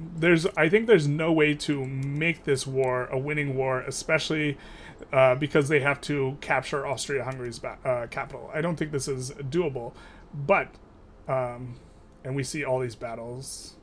I think there's no way to make this war a winning war, especially because they have to capture Austria-Hungary's capital. I don't think this is doable, but and we see all these battles,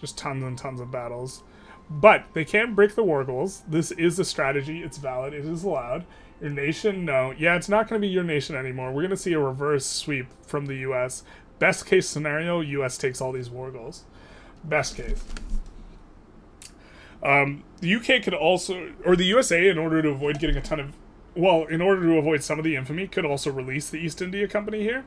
just tons and tons of battles. But they can't break the war goals. This is a strategy. It's valid. It is allowed. Your nation, no. Yeah, it's not going to be your nation anymore. We're going to see a reverse sweep from the U.S. Best case scenario, U.S. takes all these war goals. Best case. The UK could also, or the USA, in order to avoid getting a ton of, well, in order to avoid some of the infamy, could also release the East India Company here.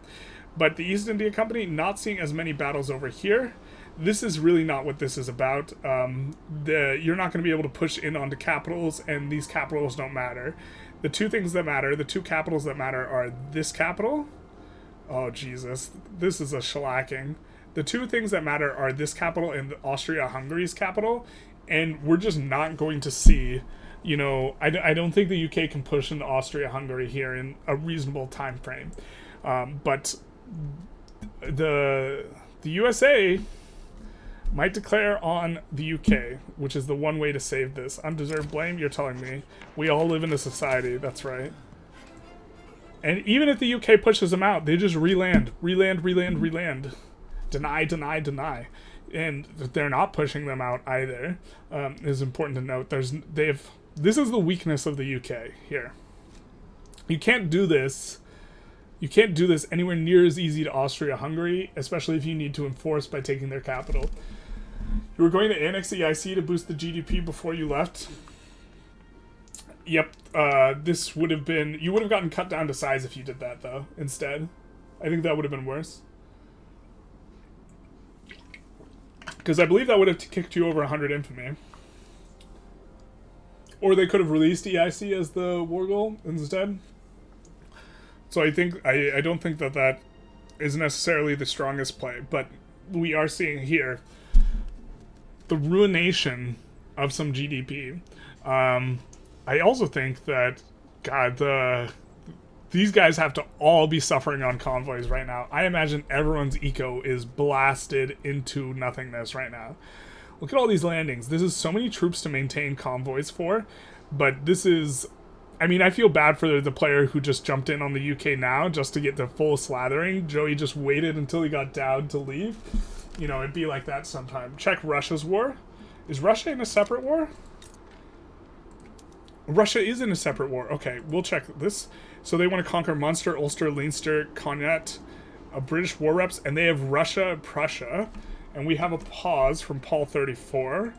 But the East India Company not seeing as many battles over here. This is really not what this is about. You're not going to be able to push in onto capitals, and these capitals don't matter. The two things that matter, the two capitals that matter are this capital. Oh, Jesus. This is a shellacking. The two things that matter are this capital and Austria-Hungary's capital, and we're just not going to see, you know, I don't think the UK can push into Austria-Hungary here in a reasonable time frame. But the USA might declare on the UK, which is the one way to save this. Undeserved blame? You're telling me. We all live in a society, that's right. And even if the UK pushes them out, they just reland. Deny, deny, deny. And they're not pushing them out either. Is important to note. This is the weakness of the UK here. You can't do this. You can't do this anywhere near as easy to Austria-Hungary, especially if you need to enforce by taking their capital. You were going to annex the EIC to boost the GDP before you left. Yep, this would have been... You would have gotten cut down to size if you did that, though, instead. I think that would have been worse. Because I believe that would have kicked you over 100 infamy. Or they could have released EIC as the war goal instead. So I think... I don't think that that is necessarily the strongest play, but we are seeing here the ruination of some GDP. I also think that, God, these guys have to all be suffering on convoys right now. I imagine everyone's eco is blasted into nothingness right now. Look at all these landings. This is so many troops to maintain convoys for, but this is... I mean, I feel bad for the player who just jumped in on the UK now just to get the full slathering. Joey just waited until he got down to leave. You know, it'd be like that sometime. Check Russia's war. Is Russia in a separate war? Russia is in a separate war. Okay, we'll check this. So they want to conquer Munster, Ulster, Leinster, Connaught, British war reps, and they have Russia, Prussia. And we have a pause from Paul 34.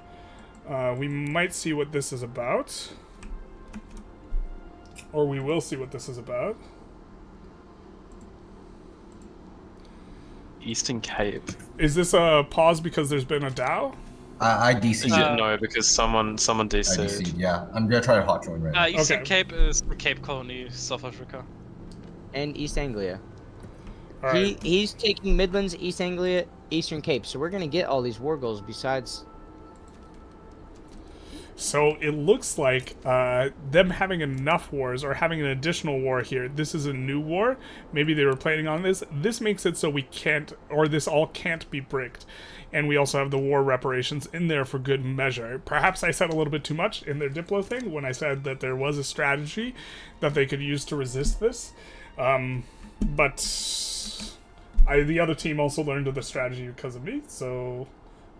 We might see what this is about. Or we will see what this is about. Eastern Cape. Is this a pause because there's been a DAO? I DC'd. No, because someone DC'd. I DC'd, yeah. I'm gonna try to hot join right now. Eastern Cape is the Cape Colony, South Africa. And East Anglia. Right. He's taking Midlands, East Anglia, Eastern Cape. So we're gonna get all these war goals besides. So it looks like them having enough wars or having an additional war here. This is a new war. Maybe they were planning on this. This makes it so we can't, or this all can't be bricked. And we also have the war reparations in there for good measure. Perhaps I said a little bit too much in their Diplo thing when I said that there was a strategy that they could use to resist this. But the other team also learned of the strategy because of me, so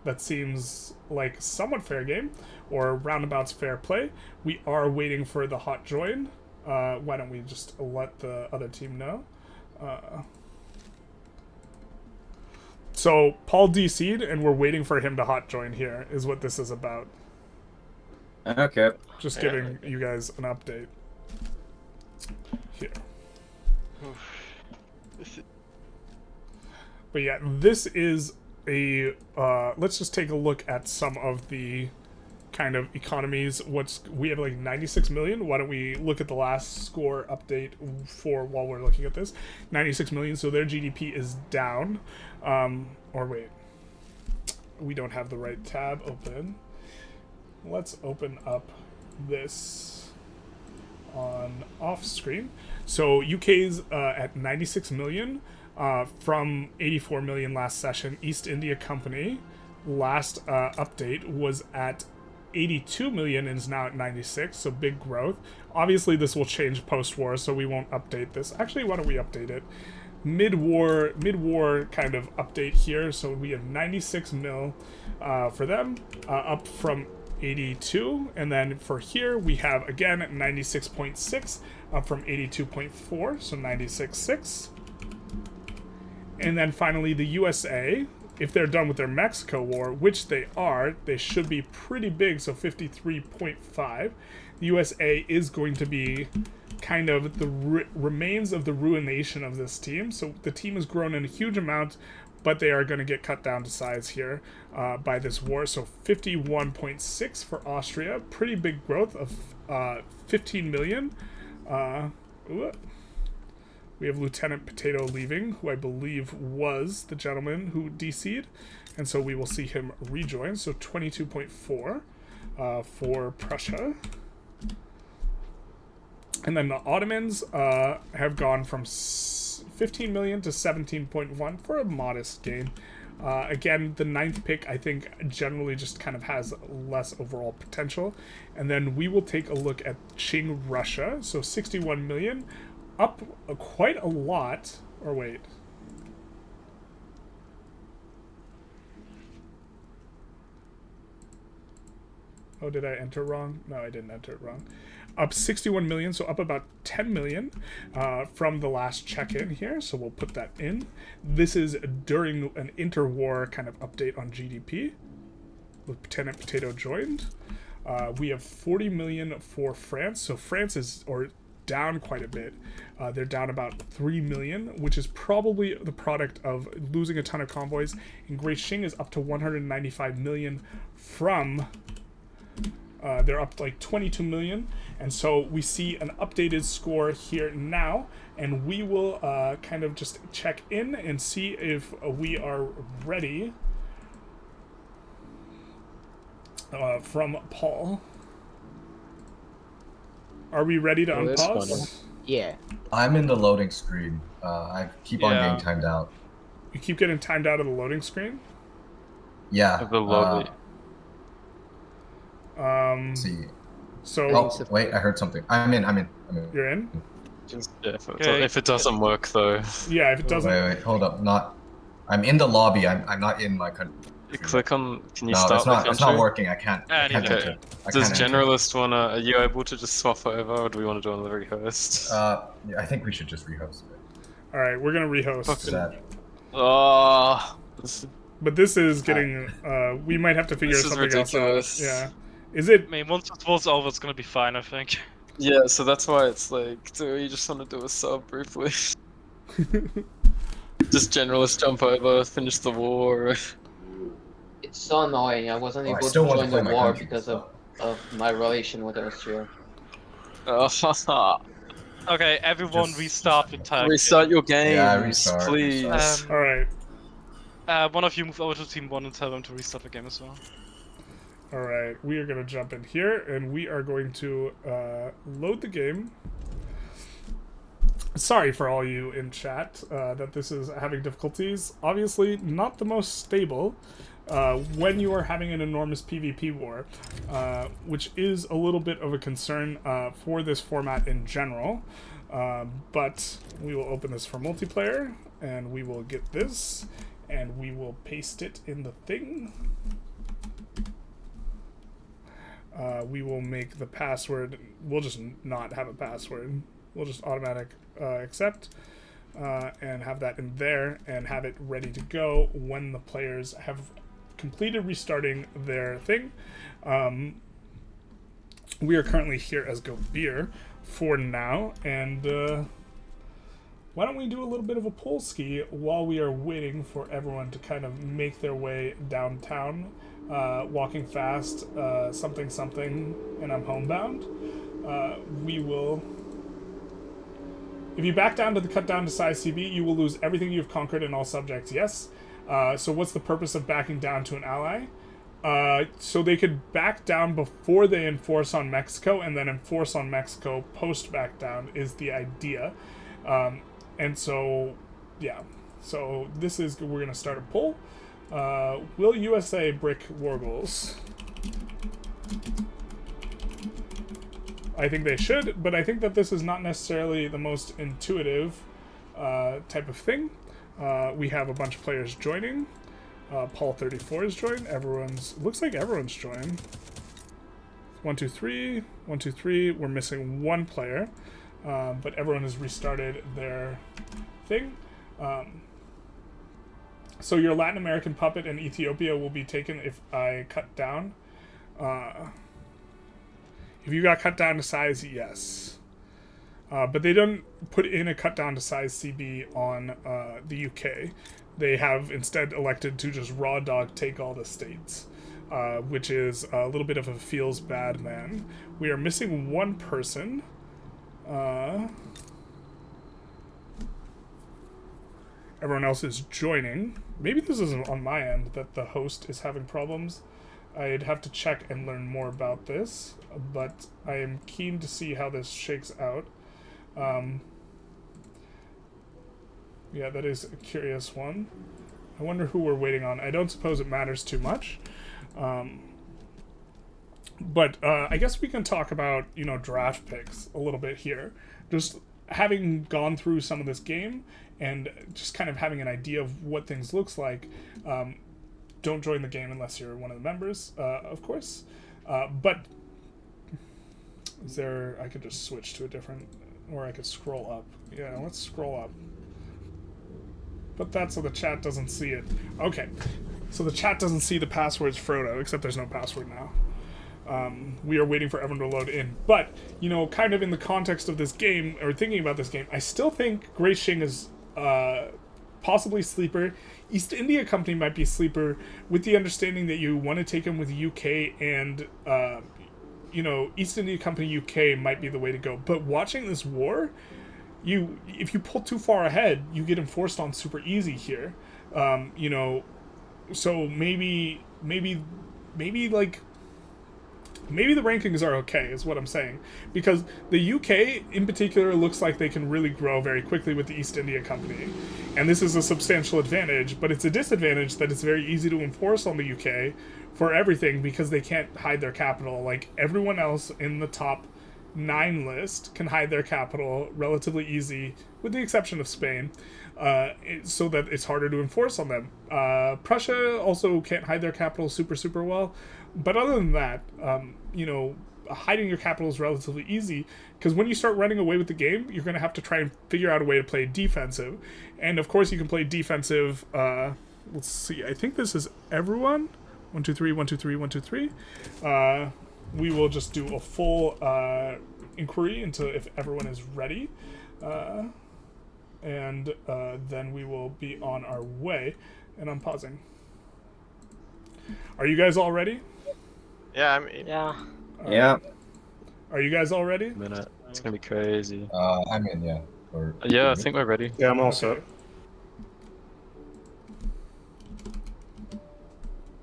that seems like somewhat fair game, or roundabouts fair play. We are waiting for the hot join. Why don't we just let the other team know? So Paul DC'd, and we're waiting for him to hot join here, is what this is about. Okay. Just giving you guys an update. Here. But yeah, this is a... let's just take a look at some of the kind of economies. We have like 96 million. Why don't we look at the last score update for while we're looking at this? 96 million, so their GDP is down. Or wait, we don't have the right tab open. Let's open up this on off screen. So UK's at 96 million from 84 million last session. East India Company last update was at 82 million and is now at 96, so big growth. Obviously this will change post-war, so we won't update this. Actually, why don't we update it? Mid-war kind of update here. So we have 96 mil for them, up from 82, and then for here we have again 96.6, up from 82.4, so 96.6. And then finally the USA if they're done with their Mexico war, which they are, they should be pretty big, so 53.5. The USA is going to be kind of the remains of the ruination of this team. So the team has grown in a huge amount, but they are going to get cut down to size here by this war. So 51.6 for Austria, pretty big growth of 15 million. We have Lieutenant Potato leaving, who I believe was the gentleman who DC'd, and so we will see him rejoin. So 22.4 for Prussia. And then the Ottomans have gone from 15 million to 17.1 for a modest gain. Again, the 9th pick, I think, generally just kind of has less overall potential. And then we will take a look at Qing Russia. So 61 million, up quite a lot. Or wait. Oh, did I enter wrong? No, I didn't enter it wrong. Up 61 million, so up about 10 million from the last check-in here, so we'll put that in. This is during an interwar kind of update on GDP. Lieutenant Potato joined. We have 40 million for France, so France is down quite a bit. They're down about 3 million, which is probably the product of losing a ton of convoys. And Great Qing is up to 195 million from... they're up to like 22 million, and so we see an updated score here now, and we will kind of just check in and see if we are ready from Paul. Are we ready to unpause? Yeah. I'm in the loading screen. I keep on getting timed out. You keep getting timed out of the loading screen? Yeah. The loading. Let's see. So wait, I heard something. I'm in. You're in? Just if it doesn't work though. Yeah, if it doesn't. Wait, hold up. I'm in the lobby. I'm not in my country. You click on. Can you no, start? It's not. It's not working. I can't. Okay. Does Generalist wanna? Are you able to just swap over, or do we want to do another rehost? Yeah, I think we should just rehost it. All right, we're gonna rehost. But this is getting. We might have to figure something else out. Yeah. Is it? I mean, once it rolls over, it's gonna be fine, I think. Yeah, so that's why it's like, do you just want to do a sub briefly? Just Generalist jump over, finish the war. It's so annoying. I wasn't able to join the war because of my relation with Austria. Okay, everyone restart the time. Restart your games, yeah, restart, please. All right. One of you move over to Team 1 and tell them to restart the game as well. Alright, we are going to jump in here, and we are going to load the game. Sorry for all you in chat that this is having difficulties. Obviously, not the most stable when you are having an enormous PvP war, which is a little bit of a concern for this format in general. But we will open this for multiplayer, and we will get this, and we will paste it in the thing. We will make the password, we'll just not have a password. We'll just automatic accept and have that in there and have it ready to go when the players have completed restarting their thing. We are currently here as Go Beer for now, and why don't we do a little bit of a poll ski while we are waiting for everyone to kind of make their way downtown. Walking fast, something, and I'm homebound. We will... If you back down to the cut down to size CB, you will lose everything you've conquered and all subjects, yes. So what's the purpose of backing down to an ally? So they could back down before they enforce on Mexico, and then enforce on Mexico post back down is the idea. And so, yeah. So this is, we're going to start a poll. Will USA brick war goals? I think they should, but I think that this is not necessarily the most intuitive type of thing. We have a bunch of players joining. Paul 34 is joined. Looks like everyone's joined. 1, 2, 3. 1, 2, 3. We're missing one player, but everyone has restarted their thing. So your Latin American puppet and Ethiopia will be taken if I cut down. If you got cut down to size, yes. But they don't put in a cut down to size CB on the UK. They have instead elected to just raw dog take all the states, which is a little bit of a feels bad man. We are missing one person. Everyone else is joining. Maybe this is on my end that the host is having problems. I'd have to check and learn more about this, but I am keen to see how this shakes out. Yeah, that is a curious one. I wonder who we're waiting on. I don't suppose it matters too much. But I guess we can talk about, draft picks a little bit here. Just having gone through some of this game and just kind of having an idea of what things looks like. Don't join the game unless you're one of the members, of course. But is there... I could just switch to a different... Or I could scroll up. Yeah, let's scroll up. But that's so the chat doesn't see it. Okay. So the chat doesn't see the passwords Frodo, except there's no password now. We are waiting for everyone to load in. But, kind of in the context of this game, or thinking about this game, I still think Great Shing is possibly sleeper. East India Company might be sleeper, with the understanding that you want to take him with UK and, East India Company UK might be the way to go. But watching this war, if you pull too far ahead, you get enforced on super easy here. So maybe the rankings are okay, is what I'm saying. Because the UK, in particular, looks like they can really grow very quickly with the East India Company. And this is a substantial advantage, but it's a disadvantage that it's very easy to enforce on the UK for everything because they can't hide their capital. Like, everyone else in the top 9 list can hide their capital relatively easy, with the exception of Spain, so that it's harder to enforce on them. Prussia also can't hide their capital super well. But other than that, hiding your capital is relatively easy, because when you start running away with the game, you're going to have to try and figure out a way to play defensive. And of course you can play defensive, let's see, I think this is everyone. 1, 2, 3, 1, 2, 3, 1, 2, 3. We will just do a full inquiry into if everyone is ready. And then we will be on our way. And I'm pausing. Are you guys all ready? Yeah, I'm in. Yeah. Yeah. Are you guys all ready? Minute. It's gonna be crazy. I'm in, yeah. Yeah, I think we're ready. Yeah, I'm all set.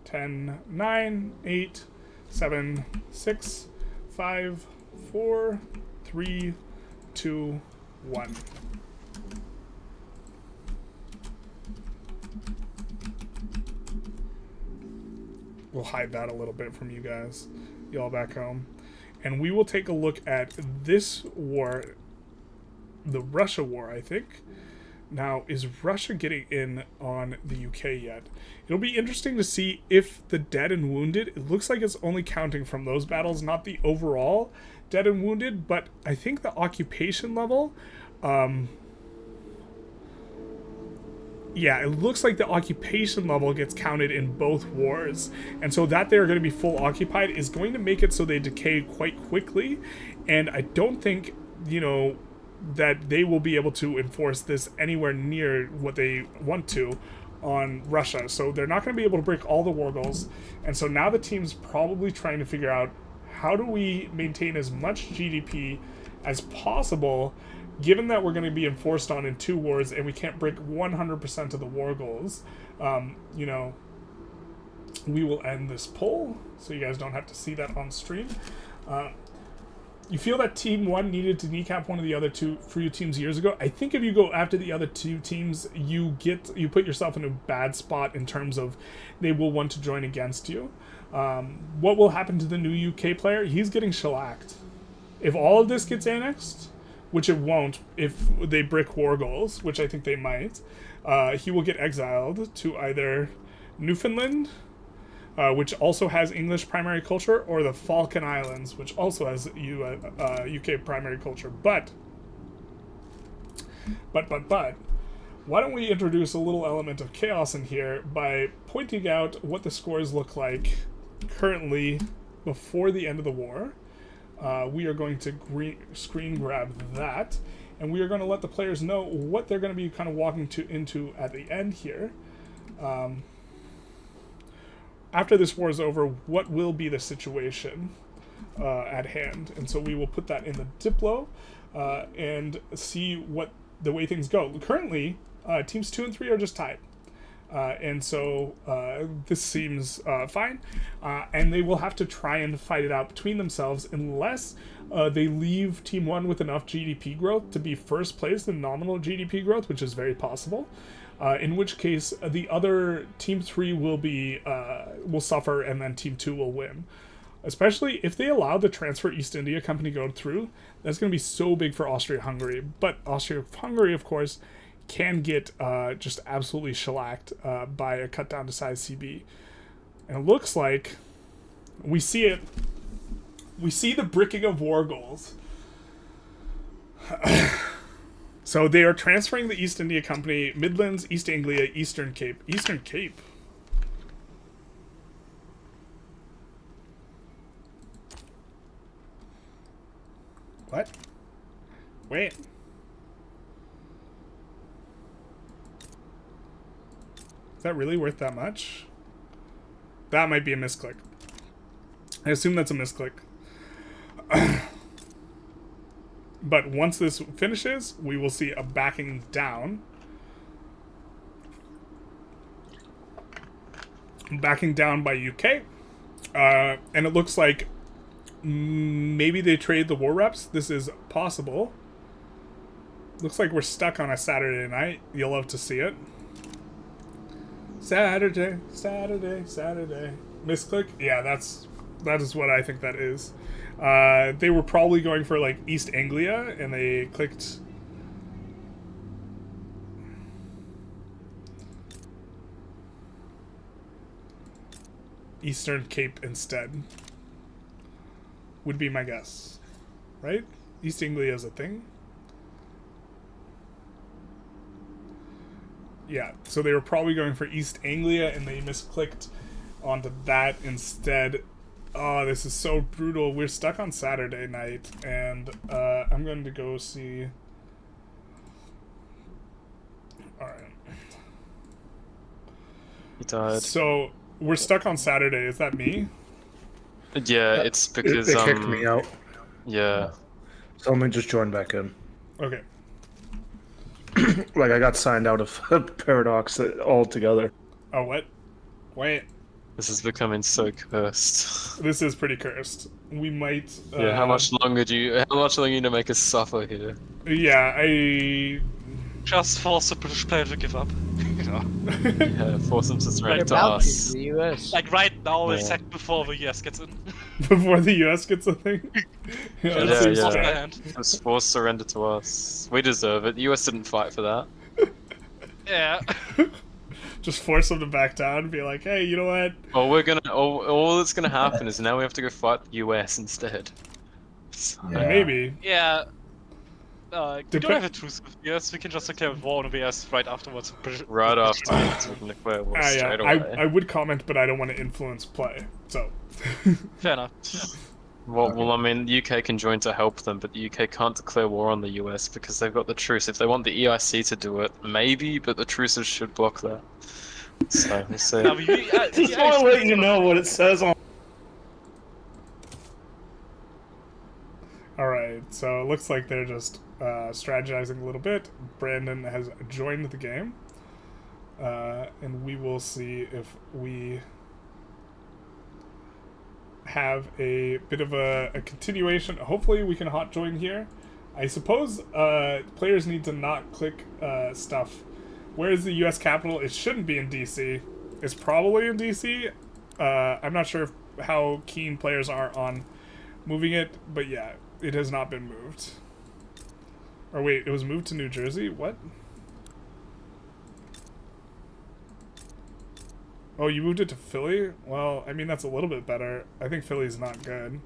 10, 9, 8, 7, 6, 5, 4, 3, 2, 1. We'll hide that a little bit from you guys, y'all back home. And we will take a look at this war, the Russia war, I think. Now, is Russia getting in on the UK yet? It'll be interesting to see if the dead and wounded, it looks like it's only counting from those battles, not the overall dead and wounded, but I think the occupation level, yeah, it looks like the occupation level gets counted in both wars. And so that they're going to be full occupied is going to make it so they decay quite quickly. And I don't think, that they will be able to enforce this anywhere near what they want to on Russia. So they're not going to be able to break all the war goals. And so now the team's probably trying to figure out, how do we maintain as much GDP as possible, given that we're going to be enforced on in 2 wars and we can't break 100% of the war goals. We will end this poll so you guys don't have to see that on stream. You feel that Team 1 needed to kneecap one of the other 2 few teams years ago. I think if you go after the other 2 teams, you put yourself in a bad spot in terms of they will want to join against you. What will happen to the new UK player? He's getting shellacked. If all of this gets annexed, which it won't if they brick war goals, which I think they might, he will get exiled to either Newfoundland, which also has English primary culture, or the Falkland Islands, which also has UK primary culture. But why don't we introduce a little element of chaos in here by pointing out what the scores look like currently before the end of the war. We are going to screen grab that, and we are going to let the players know what they're going to be kind of walking into at the end here. After this war is over, what will be the situation at hand? And so we will put that in the Diplo and see what the way things go. Currently, teams 2 and 3 are just tied. And so this seems fine. And they will have to try and fight it out between themselves unless they leave Team 1 with enough GDP growth to be first place in nominal GDP growth, which is very possible. In which case, the other Team 3 will suffer, and then Team 2 will win. Especially if they allow the transfer East India Company go through, that's going to be so big for Austria-Hungary. But Austria-Hungary, of course, can get just absolutely shellacked by a cut down to size CB. And it looks like we see it. We see the bricking of war goals. So they are transferring the East India Company, Midlands, East Anglia, Eastern Cape. Eastern Cape? What? Wait. Is that really worth that much? That might be a misclick. I assume that's a misclick. But once this finishes, we will see a backing down. Backing down by UK. And it looks like maybe they trade the war reps. This is possible. Looks like we're stuck on a Saturday night. You'll love to see it. Saturday. Misclick? Yeah, that is what I think that is. They were probably going for like East Anglia, and they clicked Eastern Cape instead. Would be my guess, right? East Anglia is a thing. Yeah, so they were probably going for East Anglia, and they misclicked onto that instead. Oh, this is so brutal. We're stuck on Saturday night, and I'm going to go see... Alright. He died. So, we're stuck on Saturday. Is that me? Yeah, it's because... They kicked me out. Yeah. So let me just join back in. Okay. Like, I got signed out of Paradox altogether. Oh, what? Wait. This is becoming so cursed. This is pretty cursed. We might... Yeah, how much longer do you need to make us suffer here? Yeah, I... Just force the British player to give up. Yeah, force them to surrender to About us. the US. Like right now, Yeah. a sec before the US gets in. Before the US gets a thing? Yeah, seems yeah. fair. Just force surrender to us. We deserve it. The US didn't fight for that. Yeah. Just force them to back down and be like, hey, you know what? All that's gonna happen is now we have to go fight the US instead. So, Yeah. Maybe. Yeah. We don't Depe- have a truce with the US, we can just declare war on the US right afterwards. right after we can declare war straight away. I would comment, but I don't want to influence play. So. Fair enough. Well, I mean, the UK can join to help them, but the UK can't declare war on the US because they've got the truce. If they want the EIC to do it, maybe, but the truces should block that. So, we'll see. Now, Just want to let you know what it says on. Alright, so it looks like they're just strategizing a little bit. Brandon has joined the game. And we will see if we have a bit of a continuation. Hopefully we can hot join here. I suppose players need to not click stuff. Where is the US capital? It shouldn't be in DC. It's probably in DC. I'm not sure how keen players are on moving it, but yeah, it has not been moved. Or wait, it was moved to New Jersey? What? Oh, you moved it to Philly? Well, I mean, that's a little bit better. I think Philly's not good.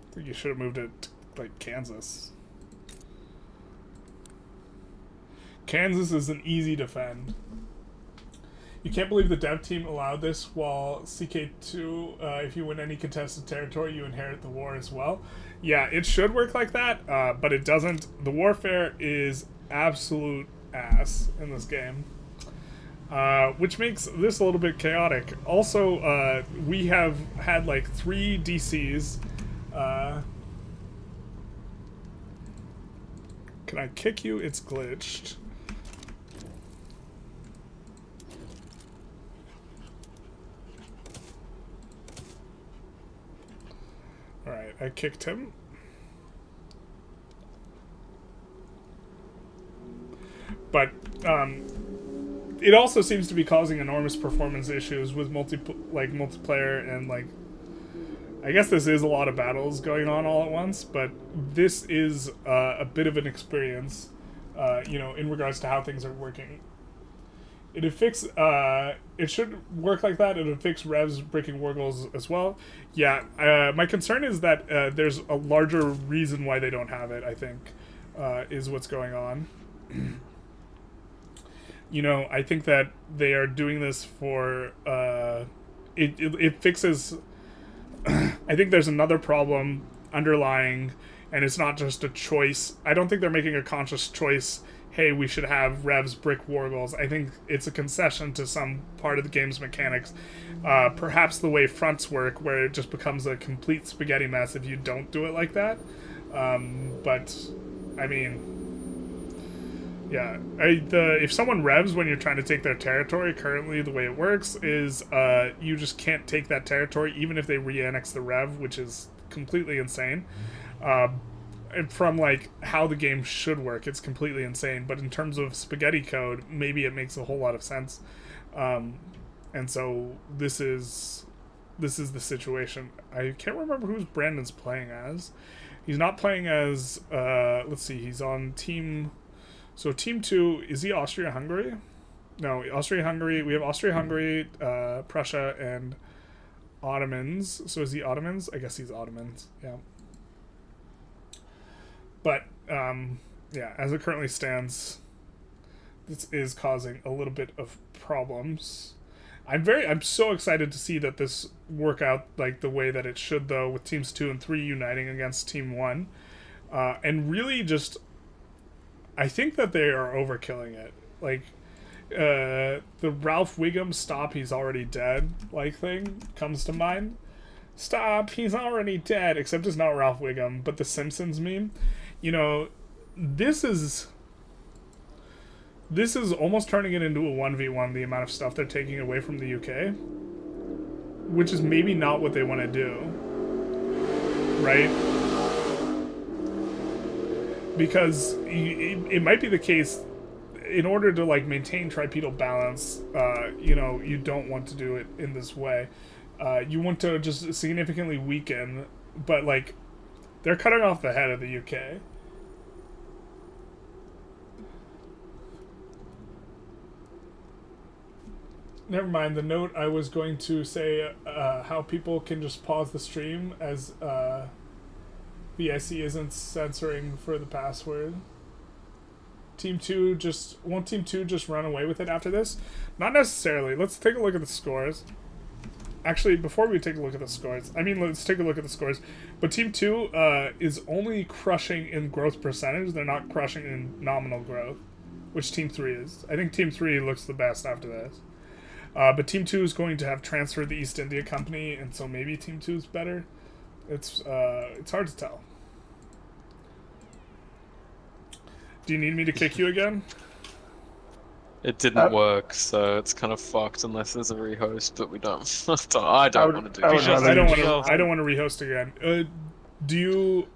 I think you should have moved it to, like, Kansas. Kansas is an easy defend. You can't believe the dev team allowed this, while CK2, if you win any contested territory, you inherit the war as well. Yeah, it should work like that, but it doesn't. The warfare is absolute ass in this game, which makes this a little bit chaotic. Also, we have had like 3 DCs. Can I kick you? It's glitched. Alright, I kicked him. But, it also seems to be causing enormous performance issues with multiplayer and, like, I guess this is a lot of battles going on all at once, but this is a bit of an experience, you know, in regards to how things are working. It'd fix, it should work like that. It'd fix revs breaking war goals as well. Yeah, my concern is that there's a larger reason why they don't have it, I think, is what's going on. You know, I think that they are doing this for, it fixes, I think there's another problem underlying, and it's not just a choice. I don't think they're making a conscious choice, hey, we should have revs brick war goals. I think it's a concession to some part of the game's mechanics. Perhaps the way fronts work, where it just becomes a complete spaghetti mess if you don't do it like that. But, I mean, yeah. If someone revs when you're trying to take their territory, currently the way it works is you just can't take that territory, even if they re-annex the rev, which is completely insane. From like how the game should work, it's completely insane, but in terms of spaghetti code, maybe it makes a whole lot of sense. And so this is the situation. I can't remember who's Brandon's playing as. He's not playing as let's see, he's on team, so team 2, is he Austria-Hungary? No, Austria-Hungary. We have Austria-Hungary, Prussia, and Ottomans. So is he Ottomans? I guess he's Ottomans, yeah. But, yeah, as it currently stands, this is causing a little bit of problems. I'm so excited to see that this work out like the way that it should, though, with teams 2 and 3 uniting against team 1. And really just, I think that they are overkilling it. Like, the Ralph Wiggum "stop, he's already dead" like thing comes to mind. Stop, he's already dead, except it's not Ralph Wiggum, but the Simpsons meme. You know, this is almost turning it into a 1v1, the amount of stuff they're taking away from the UK, which is maybe not what they want to do, right? Because it might be the case, in order to like maintain tripedal balance, you know, you don't want to do it in this way. You want to just significantly weaken, but like they're cutting off the head of the UK. Never mind, the note I was going to say how people can just pause the stream as VIC isn't censoring for the password. Won't Team 2 just run away with it after this? Not necessarily. Let's take a look at the scores. Actually, before we take a look at the scores, let's take a look at the scores. But Team 2 is only crushing in growth percentage. They're not crushing in nominal growth, which Team 3 is. I think Team 3 looks the best after this. But Team 2 is going to have transferred the East India Company, and so maybe Team 2 is better. It's hard to tell. Do you need me to kick you again? It didn't work, so it's kind of fucked unless there's a rehost, but we don't. I don't want to do it. I don't want to rehost again. Do you?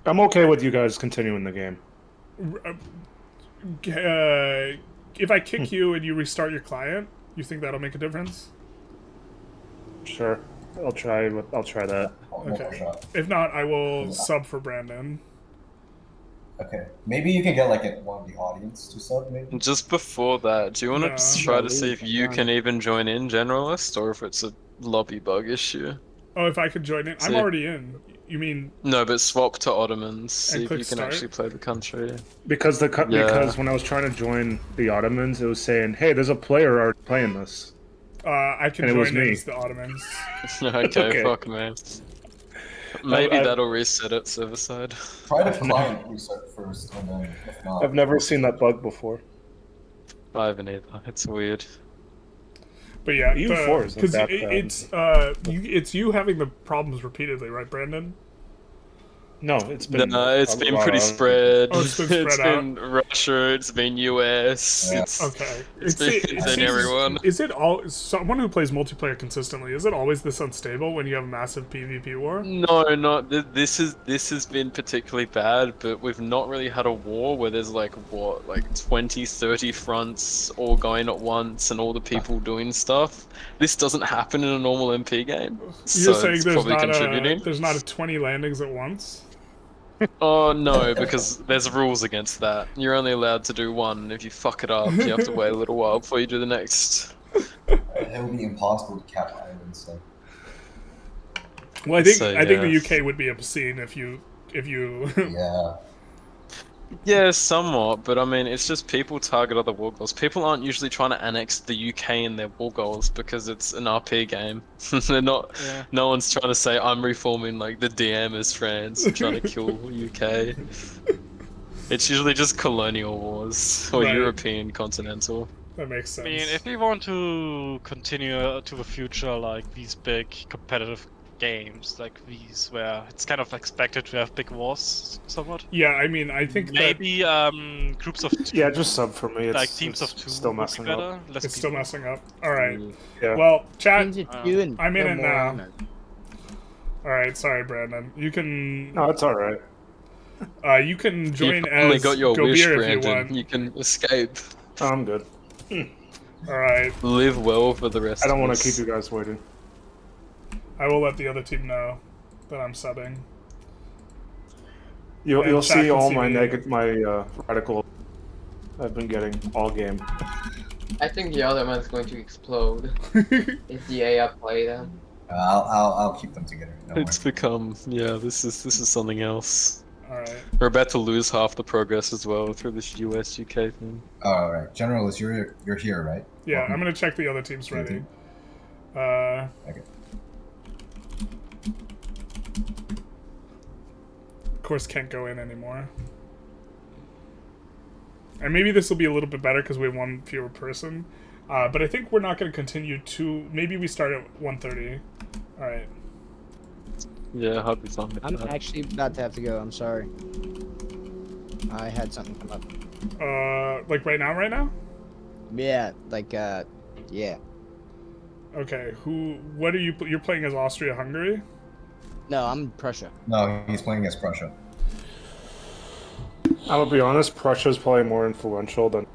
I'm okay with you guys continuing the game. If I kick you and you restart your client, you think that'll make a difference? Sure, I'll try that. Okay. If not, I will sub for Brandon. Okay. Maybe you can get like one of the audience to sub, maybe? Just before that, do you want to try to see if you can even join in Generalist, or if it's a lobby bug issue? Oh, if I could join in? I'm already in. You mean No, but swap to Ottomans. See And if you click can start? actually play the country. Because Yeah. because when I was trying to join the Ottomans, it was saying, "Hey, there's a player already playing this." I can And it was join in me. as the Ottomans. Okay, Okay. fuck man. Maybe I've- that'll reset it server side. Try the client reset first, and then if not, I've never seen that bug before. I haven't either. It's weird. But yeah, EU4 isn't because that bad. it's you having the problems repeatedly, right, Brandon? No, it's been It's a been lot pretty of- spread. Oh, it's been spread been Russia. It's been US. Yeah. It's Okay, it's been everyone. Is it all someone who plays multiplayer consistently? Is it always this unstable when you have a massive PvP war? No, not this has been particularly bad, but we've not really had a war where there's like 20, 30 fronts all going at once and all the people doing stuff. This doesn't happen in a normal MP game. You're so saying it's there's probably not contributing. there's not a 20 landings at once? Oh no, because there's rules against that. You're only allowed to do one. If you fuck it up, you have to wait a little while before you do the next. it will be impossible to cap islands. So. Well, I think So, I think yeah. the UK would be obscene if you Yeah. Yeah, somewhat, but I mean, it's just people target other war goals. People aren't usually trying to annex the UK in their war goals because it's an RP game. They're not. Yeah. No one's trying to say I'm reforming like the DM as France and trying to kill UK. It's usually just colonial wars or Right. European continental. that makes sense. I mean, if we want to continue to the future, like these big competitive games, like these, where it's kind of expected to have big wars, somewhat. yeah, I mean, I think that Maybe groups of two, Yeah, just sub for me. It's like teams it's of two, still would be messing better. up. Less it's still people. messing up. All right. Yeah. Well, chat. Teams of two and I'm in no it more now. armor. All right, sorry, Brandon. You can No, it's all right. you can join You've only as got your wish, Gobir if you Brandon. want. You can escape. I'm good. All right, Live well for the rest. I don't of want us. to keep you guys waiting. I will let the other team know that I'm subbing. You'll And you'll chat see can all see my the- radical I've been getting all game. I think the other one's going to explode if the AI play them. I'll keep them together. Don't It's become This is something else. All right. We're about to lose half the progress as well through this US UK thing. worry. All right, Generalist, you're here, right? Yeah, Welcome. I'm gonna check the other teams to the ready. team. Okay. Of course, can't go in anymore. And maybe this will be a little bit better because we have one fewer person. But I think we're not going to continue to... Maybe we start at 1:30. Alright. Yeah, I'd be fine with I'm that. actually about to have to go. I'm sorry. I had something come up. Like right now? Yeah, like yeah. Okay, what are you... You're playing as Austria-Hungary? No, I'm Prussia. No, he's playing as Prussia. I'm gonna be honest. Prussia's probably more influential than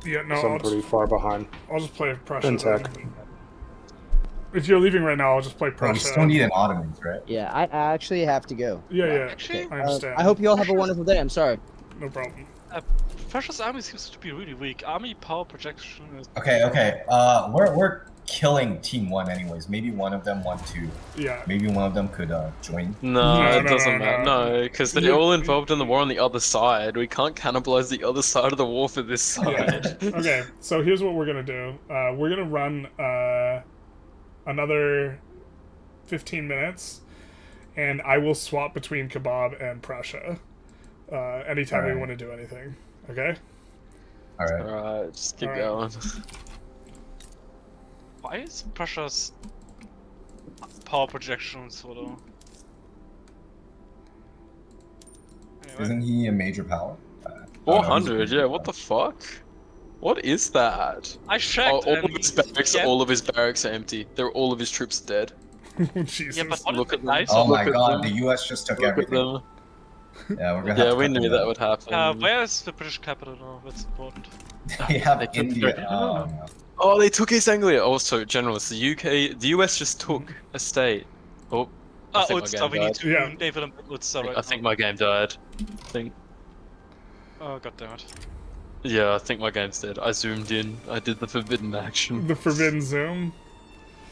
Yeah, no, some pretty far behind. I'll just play Prussia. in tech. then. If you're leaving right now, I'll just play Well, we Prussia. still need an Ottomans, right? Yeah, I actually have to go. Yeah, Actually, I understand. I hope you all have a wonderful day. I'm sorry. No problem. Prussia's army seems to be really weak. Army power projection is... Okay. We're killing Team 1 anyways. Maybe one of them want to. Yeah. Maybe one of them could join. No, No, it no, doesn't no, matter. no. No, because they're You- all involved in the war on the other side. We can't cannibalize the other side of the war for this Yeah. side. Okay, so here's what we're gonna do. We're gonna run another 15 minutes, and I will swap between Kebab and Prussia anytime we Alright. want to do anything. Okay? All right. Alright, just keep Alright. going. Why is Prussia's power projection so low? Anyway, Isn't he a major power? 400, yeah, what the fuck? What is that? I checked. All of and his barracks, yeah, all of his barracks are empty. All of his troops are dead. Jesus. Yeah, but what Look is at the them. nice Oh of my Look at god, them. the US just took Look at everything. them. Yeah, we're gonna have Yeah, to we cut them knew that down. would happen. where is the British capital now? That's important. They have They took India. it. Oh, no. Oh, they took East Anglia. Also, Generalist, the US just took a state. Oh, I think my Ulster, game we need died. to Yeah. naval Ulster right I think my game died. I think. Oh, goddammit. Yeah, I think my game's dead. I zoomed in. I did the forbidden action. The forbidden zoom.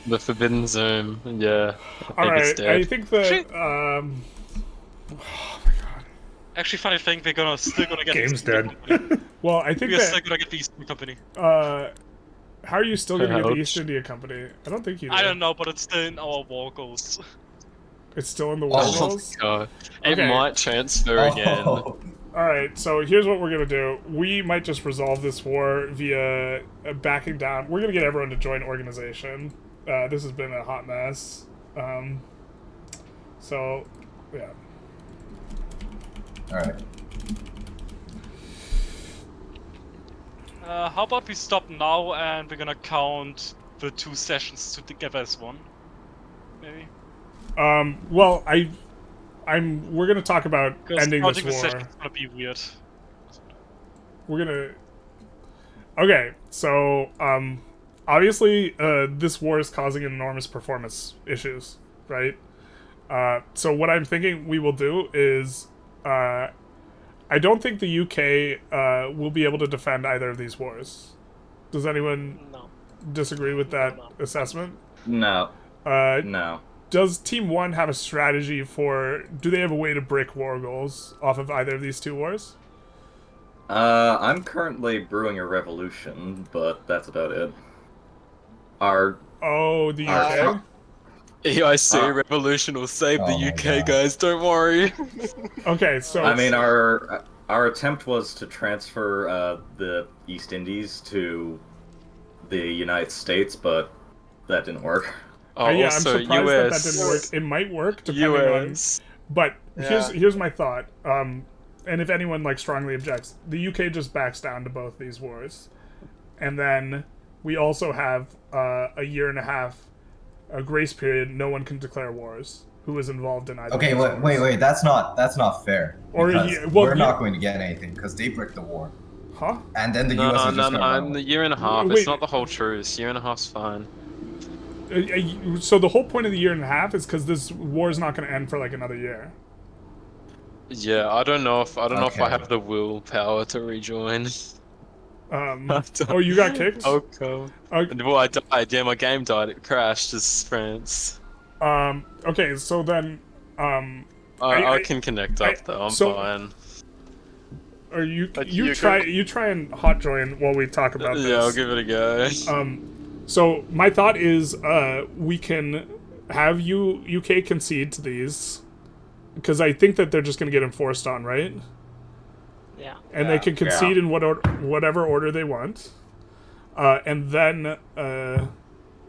The Forbidden Zone. Yeah. I All think it's right. dead. I think that. Shit. Oh my god. Actually, funny thing, we're still gonna get Game's the East India dead. Company. Well, I think We're still that. gonna get the East India Company. How are you still gonna get the Ouch. East India Company? I don't think you do. I don't know, but it's still in our war goals. It's still in the war Oh goals. god. It Okay. might transfer again. Oh. Alright, so here's what we're gonna do. We might just resolve this war via backing down. We're gonna get everyone to join organization. This has been a hot mess. So, yeah. All right. How about we stop now and we're gonna count the 2 sessions together as one? Maybe? Well, we're gonna talk about Because ending this counting the war. sessions is gonna be weird. We're gonna. Okay, so obviously, this war is causing enormous performance issues, right? So what I'm thinking we will do is, I don't think the UK will be able to defend either of these wars. Does anyone No. disagree with that No. assessment? No. Uh, No. Does Team 1 have a strategy for... Do they have a way to break war goals off of either of these two wars? I'm currently brewing a revolution, but that's about it. Our Oh, the UK? EIC revolution will save Oh the my UK, God. guys. Don't worry. Okay, so... I mean, our attempt was to transfer the East Indies to the United States, but that didn't work. Oh, yeah, also, I'm surprised US. that didn't work. It might work, depending on... US. But Yeah. here's my thought. And if anyone like strongly objects, the UK just backs down to both these wars, and then we also have a year and a half, a grace period. No one can declare wars. Who is involved in either? Okay, of these wait. wars. That's not fair. Or Because you- well, we're you- not going to get anything because they bricked the war, Huh? and then the No, US is no, just no, going to in run the away. year and a half. Wait. It's not the whole truce. Year and a half's fine. So the whole point of the year and a half is because this war is not going to end for like another year. Yeah, I don't know if I Okay. have the willpower to rejoin. Oh, you got kicked? Okay. Okay. Well, I died. Yeah, my game died. It crashed as France. Okay, so then, I can connect up though. I'm so- fine. or you you try and hot join while we talk about this. Yeah, I'll give it a go. So my thought is, we can have UK concede to these, because I think that they're just going to get enforced on, right? Yeah. And they can concede in whatever order they want, and then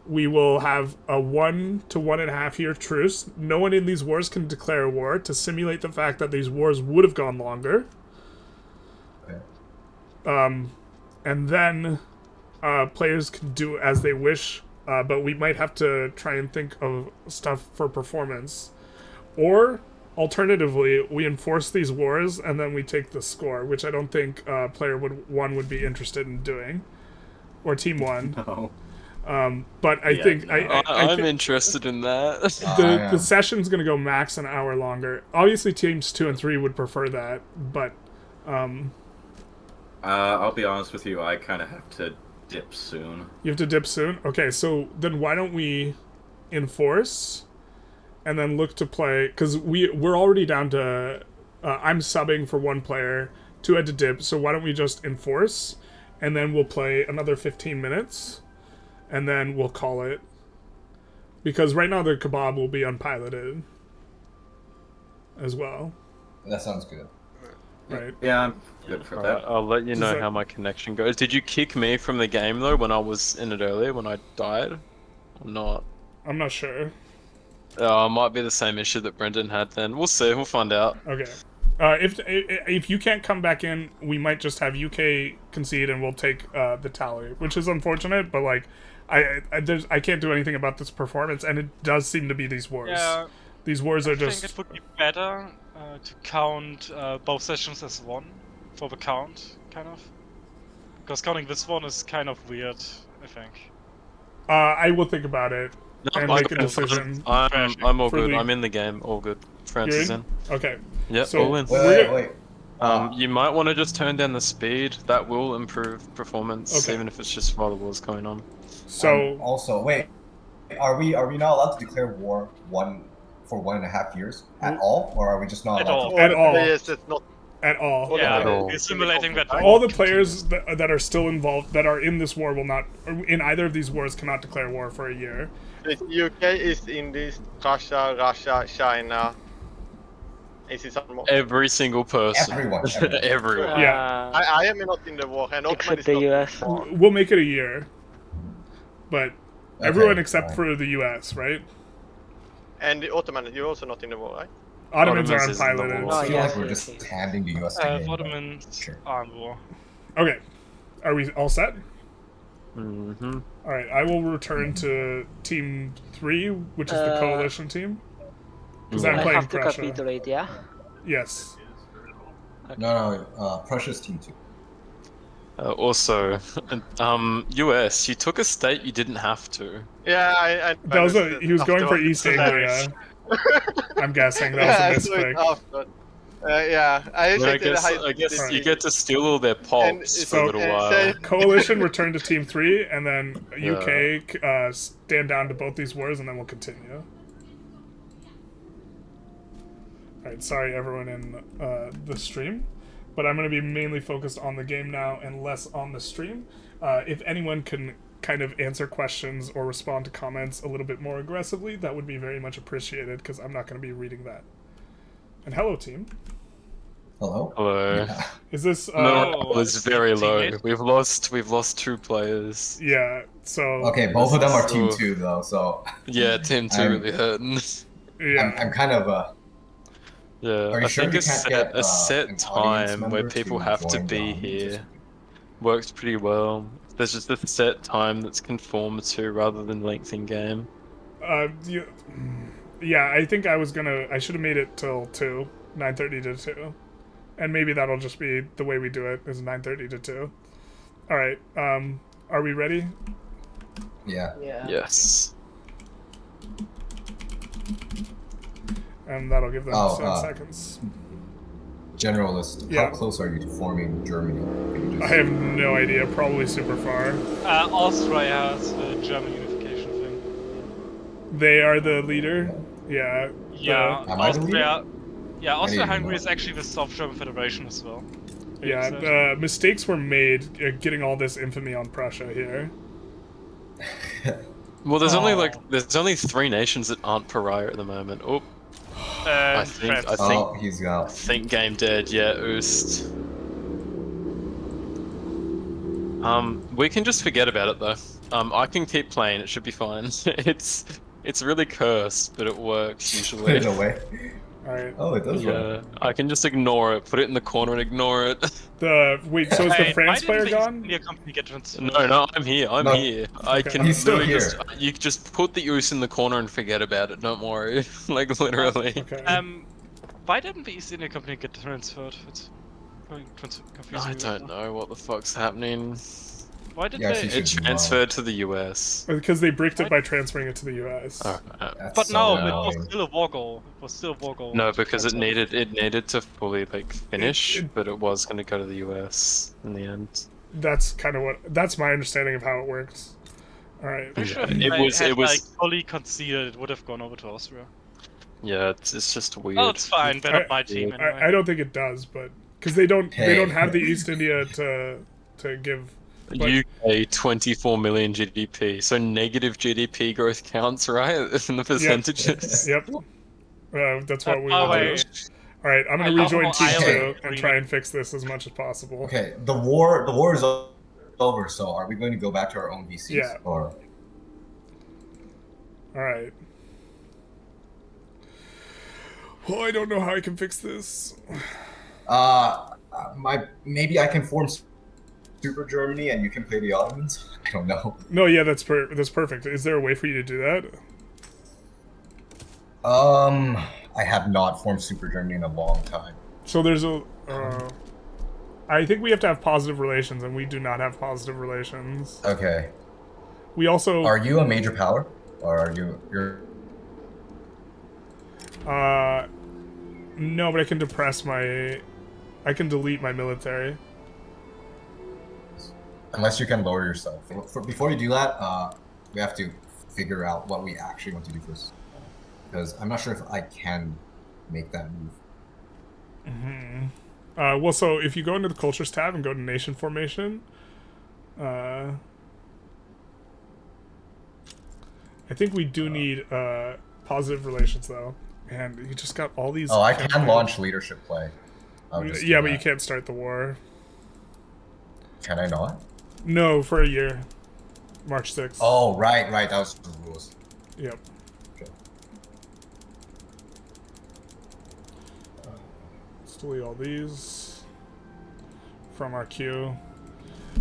we will have a 1 to 1.5 year truce. No one in these wars can declare war to simulate the fact that these wars would have gone longer. Okay. And then players can do as they wish, but we might have to try and think of stuff for performance. Or, alternatively, we enforce these wars and then we take the score, which I don't think player 1 would be interested in doing. Or Team 1. No. But I Yeah, think... no. I'm think interested in that. the session's going to go max an hour longer. Obviously, Teams 2 and 3 would prefer that, but... I'll be honest with you, I kind of have to dip soon. You have to dip soon? Okay, so then why don't we enforce and then look to play... Because we're already down to... I'm subbing for 1 player, 2 had to dip, so why don't we just enforce, and then we'll play another 15 minutes, and then we'll call it. Because right now the kebab will be unpiloted as well, That sounds good. right? Yeah, I'm good for Alright, that. I'll let you Does know that- how my connection goes. Did you kick me from the game though when I was in it earlier when I died? Or not? I'm not sure. Oh, it might be the same issue that Brendan had then. We'll see. We'll find out. Okay. If you can't come back in, we might just have UK concede and we'll take the tally, which is unfortunate. But like, I can't do anything about this performance, and it does seem to be these wars. Yeah, These wars are I just... think it would be better to count both sessions as one for the count, kind of. Because counting this one is kind of weird, I think. I will think about it No, and I'm make a good. decision. I'm all For good. the- I'm in the game. All good. France You're is in? in. Okay. Yep, So- all in. Wait. You might want to just turn down the speed. That will improve performance, Okay. even if it's just while the war's going on. So also, wait. are we not allowed to declare war for 1.5 years at all, or are we just not At allowed all. to? At all. Yes, that's not. At all. Yeah, all. we're simulating that. All the players that are still involved, that are in this war, will not, in either of these wars, cannot declare war for a year. The UK is in this. Russia, China. Is it some more? Every single person. Everyone. Everyone. Yeah. I am not in the war, and Ottoman Except is the not in US. the war. We'll make it a year. But everyone Okay, except fine. for the US, right? And the Ottoman, you're also not in the war, right? Ottomans are Ottomans is in the unpiloted. war. I Oh, feel yeah, like we're okay, just okay. handing the US the game. Ottomans Sure. are in war. Okay. Are we all set? Mm-hmm. Alright, I will return to Team 3, which is the coalition team. Because I'm I playing have to Prussia. capitulate, yeah? Yes. No, Prussia's team 2. Also, US, you took a state you didn't have to. Yeah, I That was he was going for afterwards. East Anglia. I'm guessing that was a I saw it misclick. after. Yeah, I But I checked the guess, height I guess of you the- get to steal all their pops for a little and while. say- Coalition returned to Team 3, and then UK stand down to both these wars, and then we'll continue. Alright, sorry everyone in the stream, but I'm going to be mainly focused on the game now and less on the stream. If anyone can kind of answer questions or respond to comments a little bit more aggressively, that would be very much appreciated, because I'm not going to be reading that. And hello, team. Hello? Hello. Is this... Morale is very low. teammate? We've lost 2 players. Yeah, so... Okay, both of them are Team So- 2 though, so Yeah, Team 2 I'm- really hurting. Yeah. I'm kind of Yeah, Are you I sure think we a can't set, get, a set an audience time where member people to have to join be the- here works pretty well. There's just a set time that's conformed to rather than length in game. Yeah, I think I should have made it till 2, 9:30 to 2. And maybe that'll just be the way we do it, is 9:30 to 2. Alright, are we ready? Yeah. Yes. And that'll give them Oh, 7 seconds. Generalist, Yeah. how close are you to forming Germany? Can you I just- have no idea, probably super far. Austria has the German unification thing. They are the leader? Yeah. Yeah, Am I the Austria. Yeah, I didn't Austria-Hungary know. is actually the South German Federation as well. Yeah, So- mistakes were made getting all this infamy on Prussia here. Well, there's only 3 nations that aren't pariah at the moment. Oh, I think Oh, he's out. think game dead. Yeah, Oost. We can just forget about it though. I can keep playing. It should be fine. It's really cursed, but it works Put usually. it away. Alright. Oh, it does work. Yeah, I can just ignore it. Put it in the corner and ignore it. Wait, so is the Hey, France why player didn't the East gone? India Company get transferred? No, I'm here. I'm No. here. I Okay. can He's still literally here. just you just put the Oos in the corner and forget about it. Don't worry. Like literally. Okay. Why didn't the East India Company get transferred? It's very confusing. I don't know what the fuck's happening. Why did Yeah, they? she It should be transferred to the US. Because they bricked it by transferring it to the US. Oh, That's But so no, it annoying. was still a war goal. It was still a war goal. no, because it needed to fully like finish, It- but it was going to go to the US in the end. That's kind of that's my understanding of how it works. Alright. Pretty sure Yeah, if it I was- had, it was- like, fully conceded, it would have gone over to Austria. Yeah, it's just weird. Oh, it's fine. Better my team anyway. I don't think it does, but because they don't Hey. have the East India to give. But- UK 24 million GDP, so negative GDP growth counts, right? In the percentages. Yep. That's what we. Oh, will do. wait. All right, I'm gonna I love rejoin how Team Ireland 2 and agreed. try and fix this as much as possible. Okay, the war is over. So, are we going to go back to our own VCs? Yeah. Or All right. Well, I don't know how I can fix this. maybe I can form Super Germany and you can play the Ottomans. I don't know. No, yeah, that's perfect. Is there a way for you to do that? I have not formed Super Germany in a long time. So there's a. I think we have to have positive relations, and we do not have positive relations. Okay. We also. Are you a major power, or are you're? No, but I can depress my. I can delete my military. Unless you can lower yourself. Before you do that, we have to figure out what we actually want to do first. Because I'm not sure if I can make that move. Well, so if you go into the Cultures tab and go to Nation Formation, I think we do need positive relations, though. And you just got all these... Oh, I can launch leadership play. Yeah, but you can't start the war. Can I not? No, for a year. March 6th. Oh, right. That was the rules. Yep. Okay. Let's delete all these from our queue.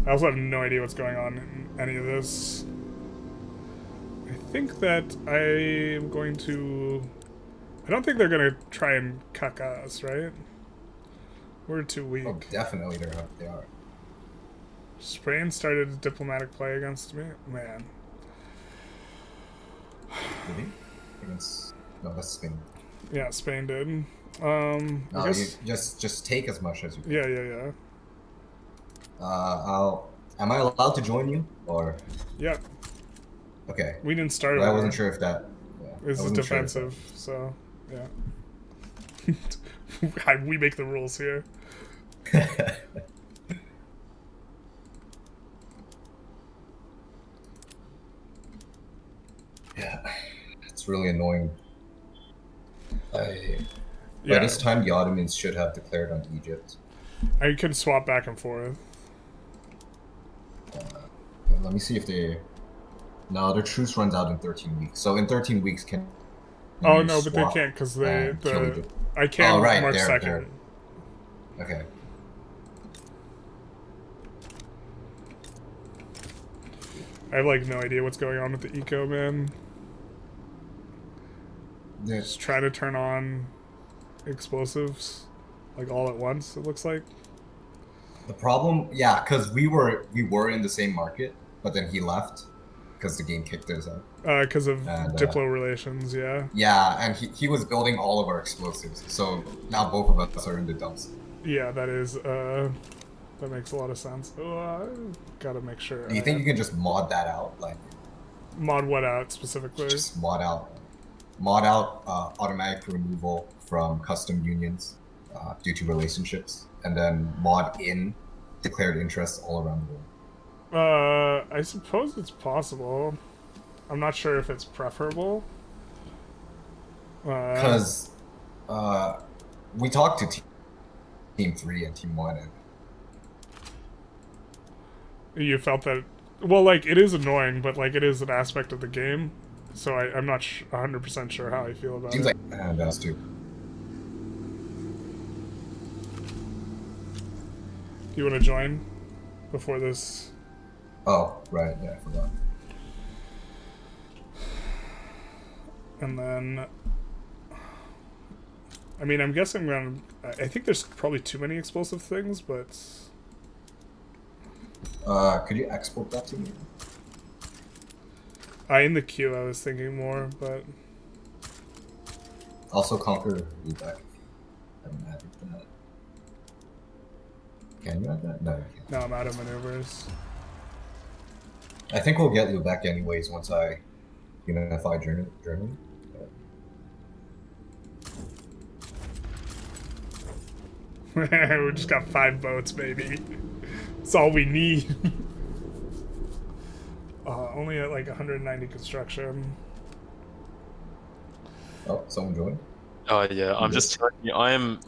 I also have no idea what's going on in any of this. I think that I am going to... I don't think they're going to try and cuck us, right? We're too weak. Oh, definitely they are. Spain started a diplomatic play against me? Man. Really? No, that's Spain. Yeah, Spain did. No, I guess... you just take as much as you can. Yeah. Am I allowed to join you, or? Yeah. Okay. We didn't start. I wasn't sure if that. Yeah, this is defensive, so yeah. We make the rules here. Yeah, it's really annoying. By Yeah. this time, the Ottomans should have declared on Egypt. I can swap back and forth. Let me see if they... No, their truce runs out in 13 weeks. So in 13 weeks, can... Oh no, but they can't because they... I can't March 2nd. Okay. I have like no idea what's going on with the eco, man. Yeah. Just trying to turn on explosives like all at once, it looks like. The problem, yeah, because we were in the same market, but then he left because the game kicked us out. Because of Diplo relations, yeah. Yeah, and he was building all of our explosives, so now both of us are in the dumps. Yeah, that is, that makes a lot of sense. Oh, I gotta make sure. Do you think you can just mod that out? Like, mod what out specifically? Just mod out automatic removal from custom unions due to relationships, and then mod in declared interests all around the world. I suppose it's possible. I'm not sure if it's preferable. Because we talked to Team 3 and Team 1, and you felt that... Well, like, it is annoying, but, like, it is an aspect of the game. So I'm not 100% sure how I feel about seems it. like and us too. Do you want to join before this? Oh, right. Yeah, I forgot. And then... I mean, I'm guessing I think there's probably too many explosive things, but... Could you export that to me? In the queue, I was thinking more, but... Also conquer Lubeck. I haven't added that. Can you add that? No, you can't. No, I'm out of maneuvers. I think we'll get Lubeck anyways once I unify Germany. We just got 5 boats, baby. That's all we need. Only at like 190 construction. Oh, someone joined? Oh yeah, I'm just telling you, I'm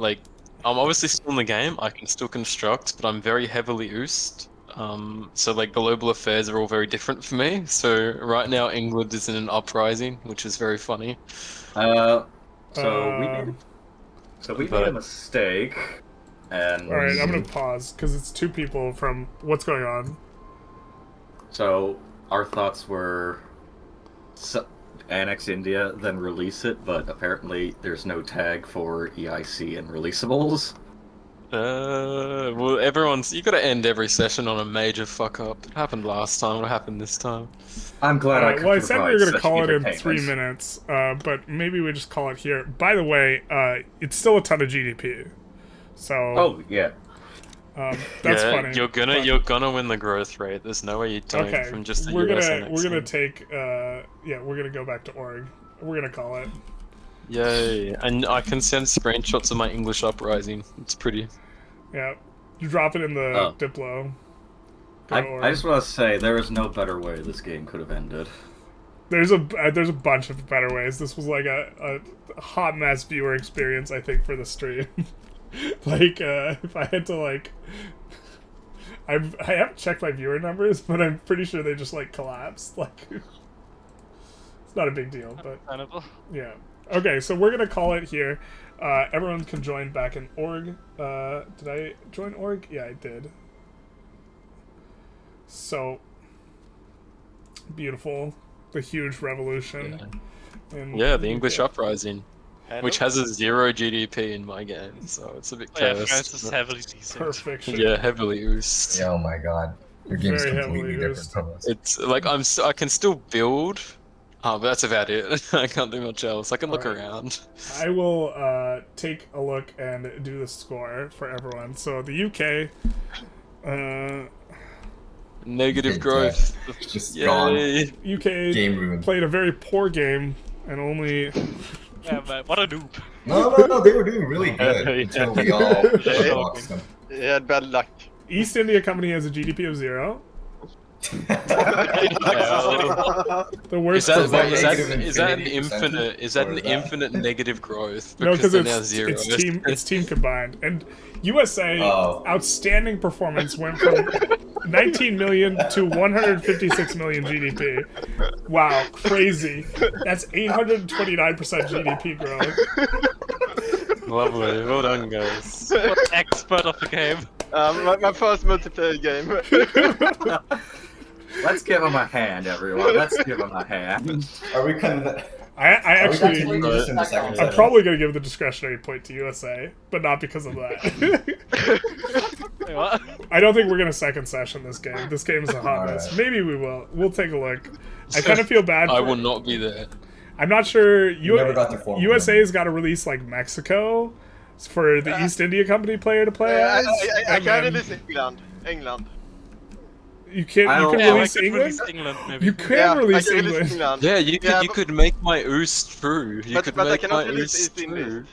obviously still in the game, I can still construct, but I'm very heavily oosed. So like global affairs are all very different for me. So right now England is in an uprising, which is very funny. So we made a mistake, and... Alright, I'm gonna pause, because it's 2 people from... What's going on? So, our thoughts were... annex India, then release it, but apparently there's no tag for EIC and releasables. Well, you gotta end every session on a major fuck up. It happened last time, what happened this time? I'm glad I could Well, I said we were gonna call it in entertainment. 3 minutes, but maybe we just call it here. By the way, it's still a ton of GDP. So... Oh, yeah. That's yeah, funny. you're gonna win the growth rate. There's no way you don't Okay, from just the we're US gonna take we're gonna go back to org. We're gonna call it. Yay! And I can send screenshots of my English uprising. It's pretty. Yeah, you drop it in the Diplo. I just want to say there is no better way this game could have ended. There's a bunch of better ways. This was like a hot mess viewer experience, I think, for the stream. Like, if I had to like, I haven't checked my viewer numbers, but I'm pretty sure they just like collapsed. Like, it's not a big deal, but yeah. Okay, so we're gonna call it here. Everyone can join back in org. Did I join org? Yeah, I did. So beautiful. The huge revolution. Yeah, the English uprising, which has a 0 GDP in my game, so it's a bit cursed. Yeah, France is heavily decent. Perfection. Yeah, heavily oozed. Yeah, oh my god, your game's Very completely heavily different from us. It's like I can still build. But that's about it. I can't do much else. I can look around. I will take a look and do the score for everyone. So the UK, negative growth. Just Yay. gone. UK Game ruined. played a very poor game and only. Yeah, man, what a noob. No, they were doing really good until we all lost them. He had bad luck. East India Company has a GDP of 0. The worst Is that an infinity infinite negative growth? No, because they're now 0. it's team combined. And USA outstanding performance went from 19 million to 156 million GDP. Wow, crazy. That's 829% GDP growth. Lovely, well done, guys. What expert of the game. My first multiplayer game. Let's give him a hand, everyone. Let's give him a hand. Are we gonna? I actually, I'm I'm probably gonna give the discretionary point to USA, but not because of that. Wait, what? I don't think we're gonna second session this game. This game is a hot mess. Alright. Maybe we will. We'll take a look. I kind of feel bad. I will not be there. I'm not sure. never got to form USA's got to release like Mexico for the East India Company player to play as. I and can then- release England. You can release England. Maybe. You can release I can England. England. Yeah, you but- could make my oost true. You But could I make cannot my release oost East true.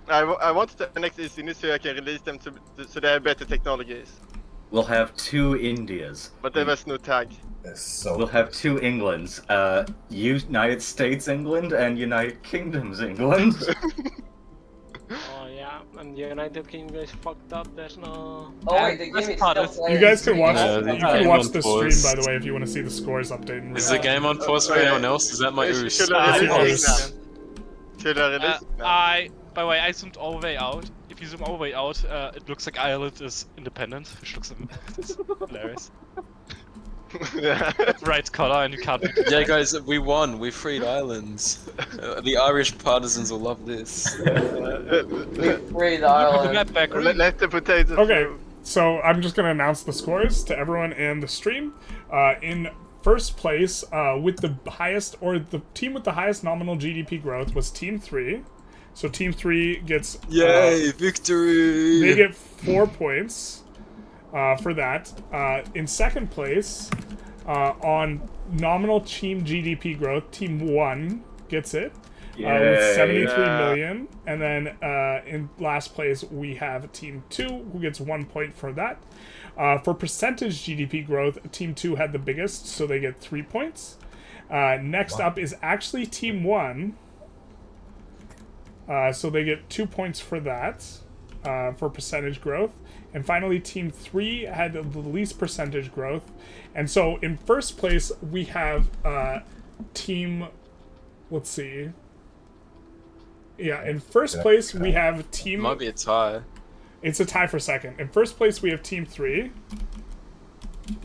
I want to annex East Indies so I can release them so they have better technologies. We'll have 2 Indias. But there was no tag. We'll have 2 Englands. United States England and United Kingdoms England. Oh yeah, and the United Kingdom is fucked up. There's no. Oh wait, the game is still playing. You guys can watch. Yeah, You can watch the on stream, pause. by the way, if you want to see the scores update. In Is real the time. game on pause for anyone else? Is that my oost? Should I Yes, it release is. England? Should I release By the way, I zoomed all the way out. If you zoom all the way out, it looks like Ireland is independent, which looks hilarious. Right color, and you can't. Yeah, guys, we won. We freed islands. The Irish partisans will love this. Great island. Let the potatoes. Okay, so I'm just gonna announce the scores to everyone and the stream. In first place, with the highest, or the team with the highest nominal GDP growth was Team 3. So Team 3 gets Yay, victory! They get 4 points for that. In second place, on nominal team GDP growth, Team 1 gets it with 73 million. And then in last place, we have Team 2, who gets 1 point for that. For percentage GDP growth, Team 2 had the biggest, so they get 3 points. Next up is actually Team 1. So they get 2 points for that, for percentage growth. And finally, Team 3 had the least percentage growth. And so in first place, we have Team... Let's see. Yeah, in first place, we have Team... Might be a tie. It's a tie for second. In first place, we have Team 3.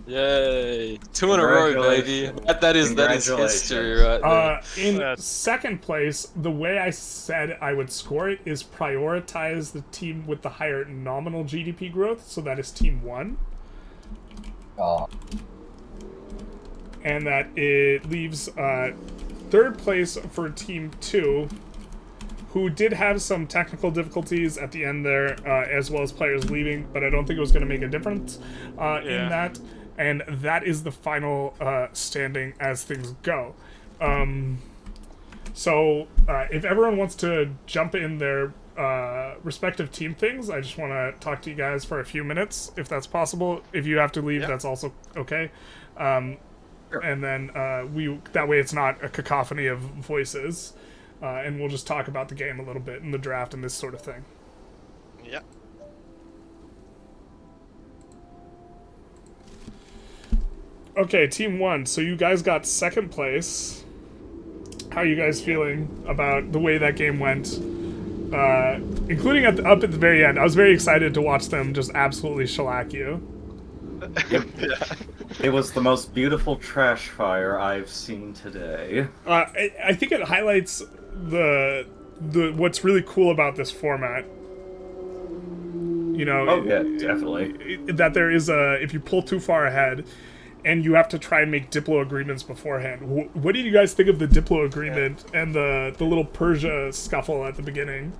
Yay! 2 in a row, baby. That is history right there. In second place, the way I said I would score it is prioritize the team with the higher nominal GDP growth, so that is Team 1. And that it leaves third place for Team 2, who did have some technical difficulties at the end there, as well as players leaving, but I don't think it was going to make a difference in that. And that is the final standing as things go. So if everyone wants to jump in their respective team things, I just want to talk to you guys for a few minutes, if that's possible. If you have to leave, that's also okay. And then that way it's not a cacophony of voices, and we'll just talk about the game a little bit and the draft and this sort of thing. Yeah. Okay, Team 1. So you guys got second place. How are you guys feeling about the way that game went? Including up at the very end. I was very excited to watch them just absolutely shellac you. It was the most beautiful trash fire I've seen today. I think it highlights the what's really cool about this format. You know, oh yeah, definitely. That there is if you pull too far ahead, and you have to try and make Diplo agreements beforehand. What did you guys think of the Diplo agreement and the little Persia scuffle at the beginning?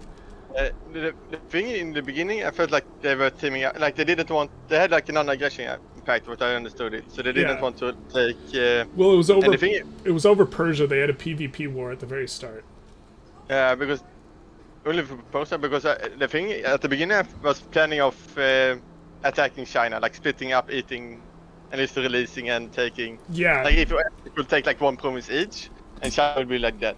The thing in the beginning, I felt like they were teaming up. Like they had like a non-aggression pact, what I understood it. So they didn't want to take. Well, it was over. It was over Persia. They had a PvP war at the very start. Yeah, because only for Persia. Because the thing at the beginning, I was planning of attacking China, like splitting up, eating. And it's releasing and taking. Yeah. Like if it would take like one province each, and China would be like dead.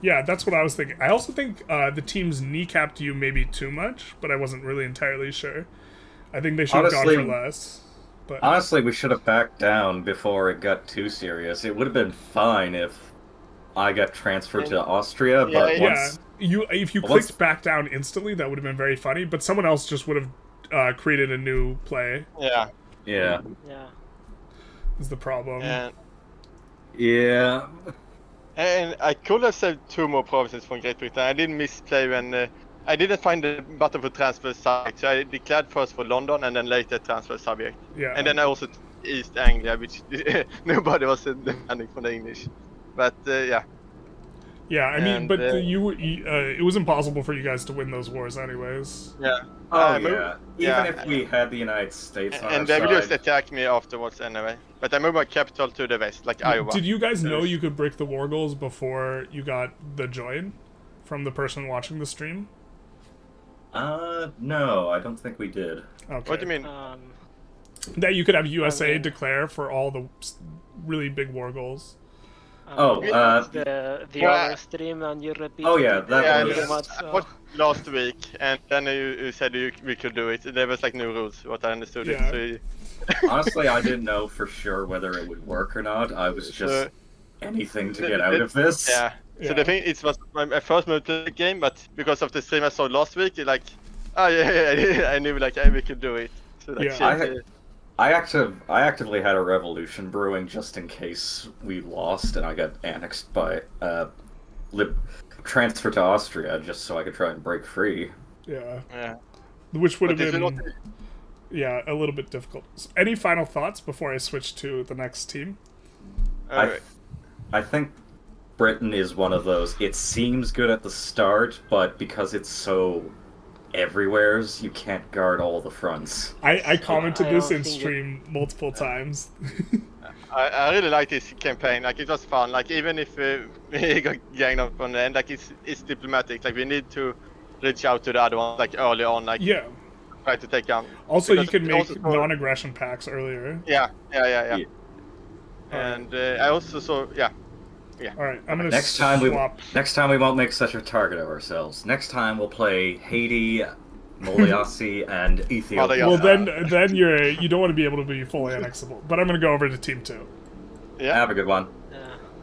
Yeah, that's what I was thinking. I also think the teams kneecapped you maybe too much, but I wasn't really entirely sure. I think they should have gone for less. But honestly, we should have backed down before it got too serious. It would have been fine if I got transferred to Austria, but if you clicked back down instantly, that would have been very funny. But someone else just would have created a new play. Yeah. Yeah. Yeah. Is the problem. Yeah. And I could have saved 2 more provinces from Great Britain. I didn't misplay when I didn't find the button for transfer subject, so I declared first for London and then later transfer subject. Yeah. And then I also East Anglia, which nobody was demanding from the English. But yeah. Yeah, I mean, but it was impossible for you guys to win those wars, anyways. Yeah. Even if we had the United States on and our they just side. attacked me afterwards anyway. But I moved my capital to the west, like Iowa. Did you guys know you could break the war goals before you got the join from the person watching the stream? No, I don't think we did. Okay. What do you mean? That you could have USA declare for all the really big war goals. The other stream and you repeat. Oh yeah, that was last week, and then you said we could do it. There was like no rules, what I understood it. So honestly, I didn't know for sure whether it would work or not. I was just anything to get out of this. Yeah. So the thing, it was my first multi game, but because of the stream I saw last week, like, I knew like we could do it. So like, I actively had a revolution brewing just in case we lost and I got annexed by transfer to Austria just so I could try and break free. Yeah. Which would have been a little bit difficult. So any final thoughts before I switch to the next team? I think Britain is one of those. It seems good at the start, but because it's so everywhere's, you can't guard all the fronts. I commented this in stream multiple times. I really like this campaign. Like it was fun. Like even if we got ganged up on the end, like it's diplomatic. Like we need to reach out to the other one like early on. Like try to take down. Also, you can make non-aggression packs earlier. Yeah. And I also saw All right, I'm gonna next time we won't make such a target of ourselves. Next time we'll play Haiti, Malasia, and Ethiopia. Well, then you don't want to be able to be fully annexable. But I'm gonna go over to Team 2. Yeah. Have a good one.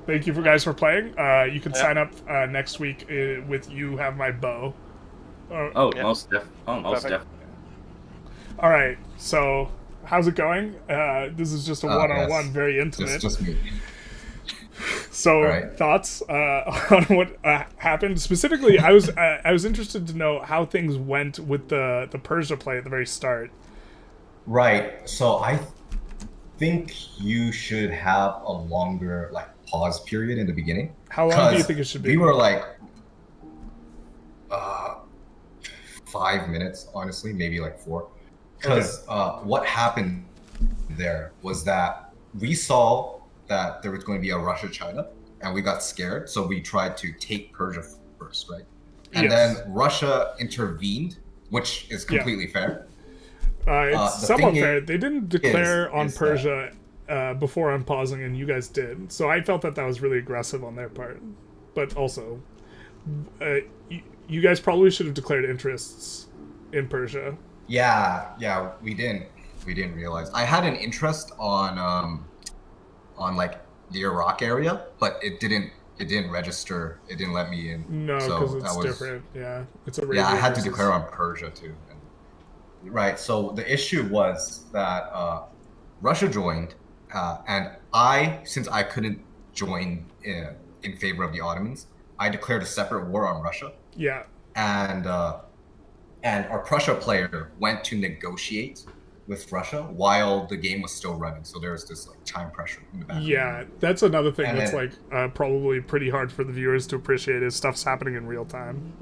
Thank you guys for playing. You can sign up next week with You Have My Bow. Most definitely. All right, so how's it going? This is just a one-on-one, very intimate. Just me. So thoughts on what happened specifically? I was interested to know how things went with the Persia play at the very start. Right. So I think you should have a longer pause period in the beginning. How long do you think it should be? We were 5 minutes, honestly, maybe like 4. Because what happened there was that we saw that there was going to be a Russia-China, and we got scared, so we tried to take Persia first, right? And then Russia intervened, which is completely fair. It's somewhat fair. They didn't declare on Persia before unpausing, and you guys did. So I felt that was really aggressive on their part. But also, you guys probably should have declared interests in Persia. Yeah, we didn't realize. I had an interest on like the Iraq area, but it didn't register. It didn't let me in. No, because it's different. Yeah, it's a I had to declare on Persia too. Right. So the issue was that Russia joined, and since I couldn't join in favor of the Ottomans, I declared a separate war on Russia. Yeah. And our Prussia player went to negotiate with Russia while the game was still running. So there was this like time pressure in the background. Yeah, that's another thing that's probably pretty hard for the viewers to appreciate is stuff's happening in real time.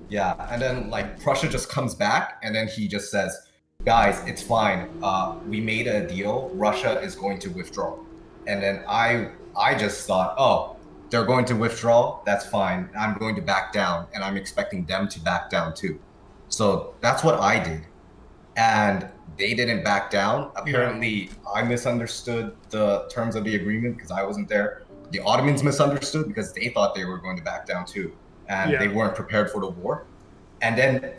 Yeah, and then like Prussia just comes back and then he just says, guys, it's fine. We made a deal. Russia is going to withdraw. And then I just thought, oh, they're going to withdraw. That's fine. I'm going to back down, and I'm expecting them to back down too. So that's what I did. And they didn't back down. Apparently, I misunderstood the terms of the agreement because I wasn't there. The Ottomans misunderstood because they thought they were going to back down too. And they weren't prepared for the war. And then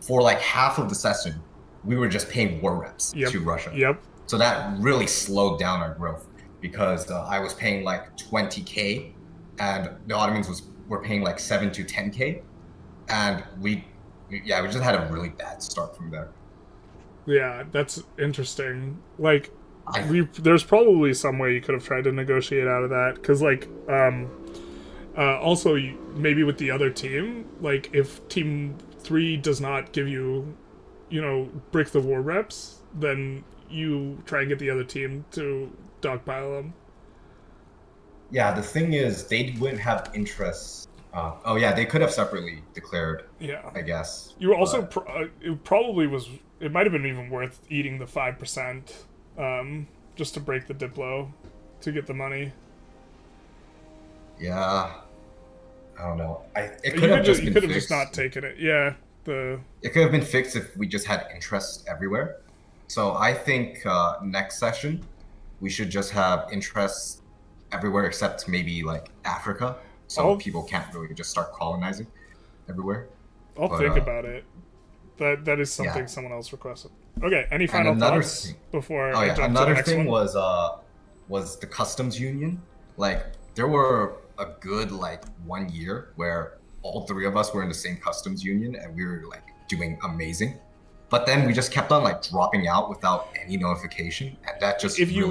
for like half of the session, we were just paying war reps to Russia. Yep. So that really slowed down our growth because I was paying like 20K and the Ottomans were paying like 7 to 10K. And we just had a really bad start from there. Yeah, that's interesting. Like, there's probably some way you could have tried to negotiate out of that. Because, like, also, maybe with the other team, like, if Team 3 does not give you, break the war reps, then you try and get the other team to dogpile them. Yeah, the thing is, they wouldn't have interests. They could have separately declared. Yeah, I guess. You were also it probably was. It might have been even worth eating the 5%, just to break the Diplo, to get the money. Yeah, I don't know. It could have just not taken it. Yeah, it could have been fixed if we just had interest everywhere. So I think next session we should just have interests everywhere except maybe like Africa, so people can't really just start colonizing everywhere. I'll think about it. That is something someone else requested. Okay, any final thoughts before I jump to the another next thing one? was the customs union. Like there were a good 1 year where all 3 of us were in the same customs union and we were like doing amazing. But then we just kept on dropping out without any notification, and that just if your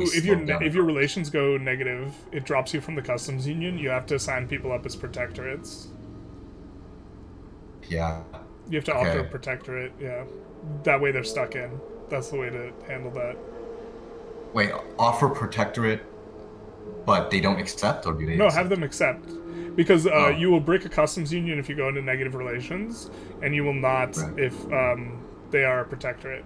relations go negative, it drops you from the customs union. You have to sign people up as protectorates. Yeah. You have to offer a protectorate. Yeah, that way they're stuck in. That's the way to handle that. Wait, offer protectorate, but they don't accept, or do they? No, have them accept, because you will break a customs union if you go into negative relations, and you will not if they are a protectorate.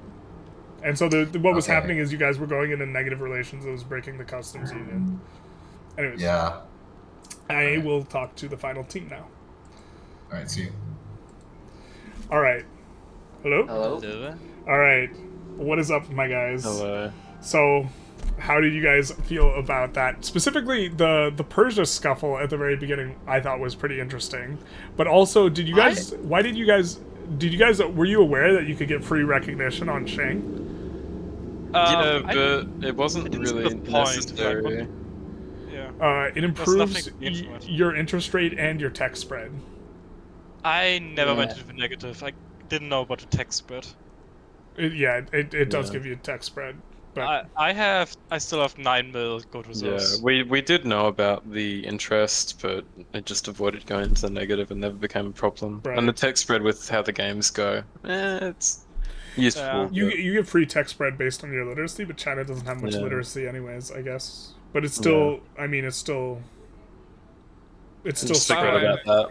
And so what was happening is you guys were going into negative relations. It was breaking the customs union. Anyways. Yeah. I will talk to the final team now. All right, see you. All right. Hello? Hello. All right. What is up, my guys? Hello. So, how did you guys feel about that? Specifically, the Persia scuffle at the very beginning, I thought was pretty interesting. But also, did you guys? Were you aware that you could get free recognition on Sheng? Yeah, but it wasn't really necessary. It improves your interest rate and your tech spread. I never went into the negative. I didn't know about the tech spread. It does give you a tech spread. But I still have 9 mil gold reserves. Yeah, we did know about the interest, but it just avoided going into the negative and never became a problem. Right. And the tech spread with how the games go, it's useful. You get free tech spread based on your literacy, but China doesn't have much literacy anyways, I guess. But it's still, it's still about that.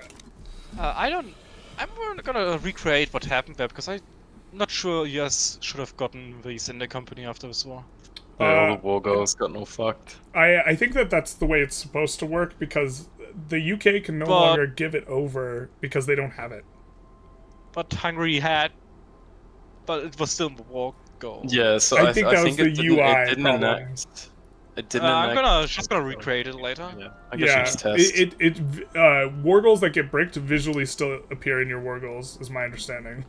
I don't I'm gonna recreate what happened there because I'm not sure US should have gotten the East India Company after this war. Yeah, all the war goals got all fucked. I think that's the way it's supposed to work because the UK can no longer give it over because they don't have it. But Hungary had, but it was still the war goal. Yeah, so I think that was the UI it didn't problem. enact. It didn't I'm just gonna recreate it later. Yeah, I guess you just test. War goals that get bricked visually still appear in your war goals, is my understanding.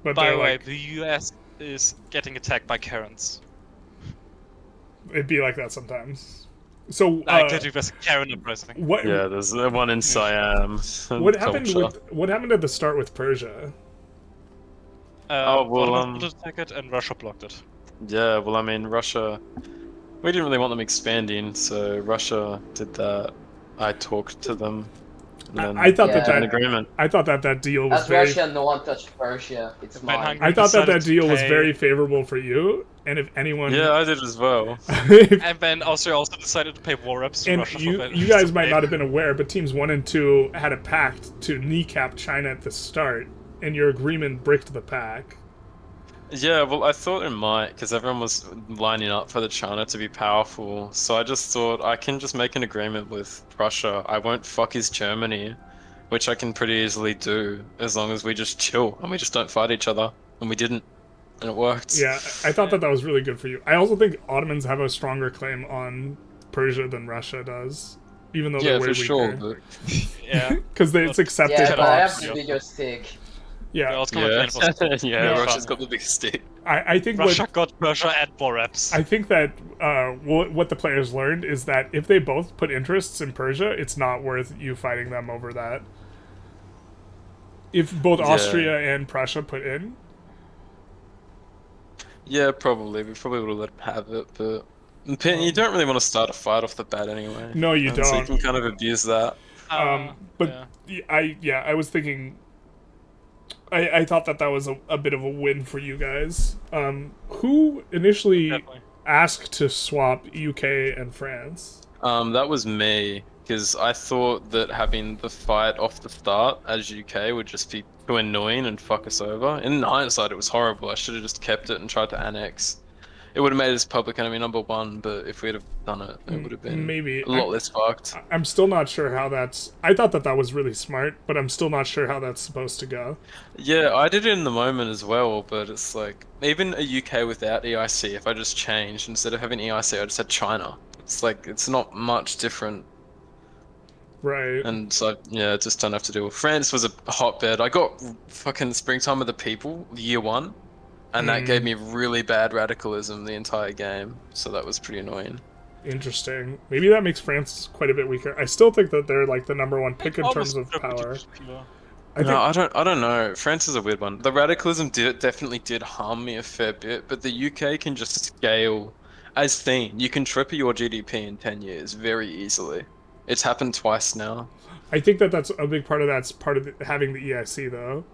But by the way, the US is getting attacked by Karens. It'd be like that sometimes. So literally there's a Karen oppressing. What? Yeah, there's one in Siam. What happened at the start with Persia? Ottoman attacked it and Russia blocked it. Yeah, well, I mean, Russia. We didn't really want them expanding, so Russia did that. I talked to them. And I thought that an agreement. I thought that deal was As very. Russia, no one touched Persia. It's mine. I thought that deal was very favorable for you, and if anyone. Yeah, I did as well. And then Austria also decided to pay war reps to and Russia. You guys might not have been aware, but teams 1 and 2 had a pact to kneecap China at the start, and your agreement bricked the pact. Yeah, well, I thought it might, because everyone was lining up for the China to be powerful, so I just thought I can just make an agreement with Russia. I won't fuck his Germany, which I can pretty easily do, as long as we just chill, and we just don't fight each other, and we didn't, and it worked. Yeah, I thought that was really good for you. I also think Ottomans have a stronger claim on Persia than Russia does, even though they're way weaker. Sure, but... Yeah. Because it's accepted. Yeah, but I have the bigger stick. Yeah, Russia's got the biggest stick. I think Russia got Persia and war reps. I think that what the players learned is that if they both put interests in Persia, it's not worth you fighting them over that. If both Austria and Prussia put in. Yeah, probably. We probably would have let them have it, but you don't really want to start a fight off the bat anyway. No, you don't. So you can kind of abuse that. But yeah. I was thinking. I thought that was a bit of a win for you guys. Who initially asked to swap UK and France? That was me, because I thought that having the fight off the start as UK would just be too annoying and fuck us over. In hindsight, it was horrible. I should have just kept it and tried to annex. It would have made us public enemy #1, but if we'd have done it, it would have been maybe a lot less fucked. I'm still not sure how that's... I thought that was really smart, but I'm still not sure how that's supposed to go. Yeah, I did it in the moment as well, but it's like, even a UK without EIC, if I just changed, instead of having EIC, I just had China. It's like, it's not much different. Right. And so, yeah, just don't have to deal with France was a hotbed. I got fucking Springtime of the People, year 1. And that gave me really bad radicalism the entire game, so that was pretty annoying. Interesting. Maybe that makes France quite a bit weaker. I still think that they're like the #1 pick in terms of power. I don't know. France is a weird one. The radicalism definitely did harm me a fair bit, but the UK can just scale as seen. You can triple your GDP in 10 years very easily. It's happened twice now. I think that's a big part of having the EIC though.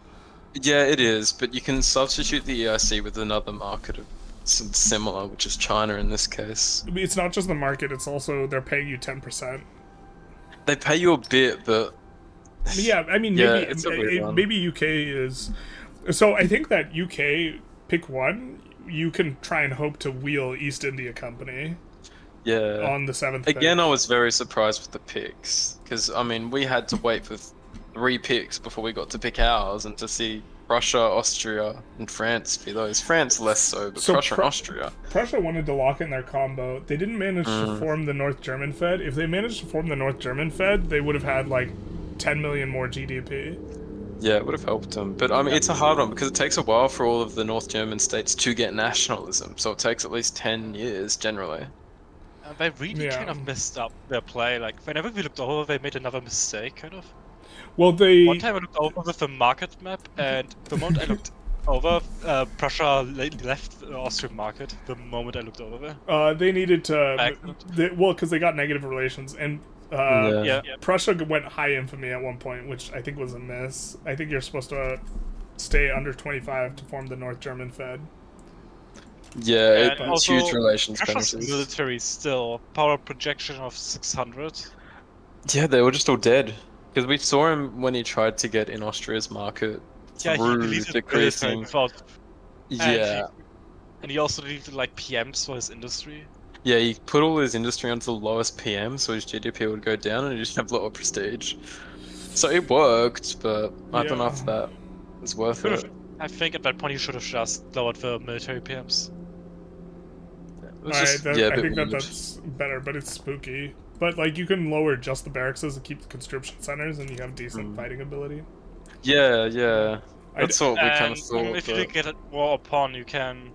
Yeah, it is, but you can substitute the EIC with another market of similar, which is China in this case. It's not just the market, it's also they're paying you 10%. They pay you a bit, but... Yeah, I mean, maybe UK is... So I think that UK, pick 1, you can try and hope to wheel East India Company. Yeah. On the 7th Again, I was very surprised with the picks, because, I mean, we had to wait for 3 picks before we got to pick ours, and to see Russia, Austria, and France be those. France less so, but Prussia and Austria. Prussia wanted to lock in their combo. They didn't manage to form the North German Fed. If they managed to form the North German Fed, they would have had like 10 million more GDP. Yeah, it would have helped them. But I mean, it's a hard one because it takes a while for all of the North German states to get nationalism. So it takes at least 10 years generally. They really kind of messed up their play. Like, whenever we looked over, they made another mistake, kind of. Well, one time I looked over with the market map, and the moment I looked over, Prussia left the Austrian market. The moment I looked over there. They needed to. Because they got negative relations, and Prussia went high infamy at one point, which I think was a miss. I think you're supposed to stay under 25 to form the North German Fed. Yeah, it's huge relations. Russia's military still power projection of 600. Yeah, they were just all dead. Because we saw him when he tried to get in Austria's market Yeah, he through deleted decreasing. without, Yeah. and he also deleted like PMs for his industry. Yeah, he put all his industry onto the lowest PM, so his GDP would go down and he'd just have lower prestige. So it worked, but I don't know if that was worth it. I think at that point he should have just lowered the military PMs. I think that's better, but it's spooky. But like, you can lower just the barracks and keep the conscription centers, and you have decent fighting ability. Yeah. That's what we kind of thought. If you did get a war upon, you can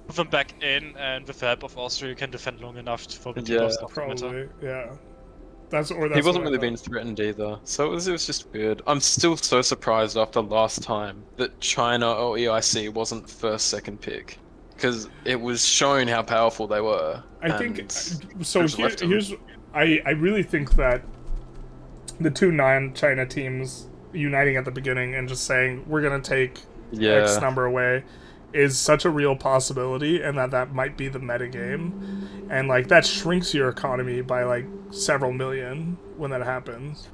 put them back in, and with the help of Austria, you can defend long enough for the probably. Yeah. He wasn't really being threatened either, so it was just weird. I'm still so surprised after last time that China or EIC wasn't first, second pick, because it was showing how powerful they were. I think so. I really think that the two non-China teams uniting at the beginning and just saying we're gonna take X number away is such a real possibility, and that might be the meta game, and like that shrinks your economy by like several million when that happens.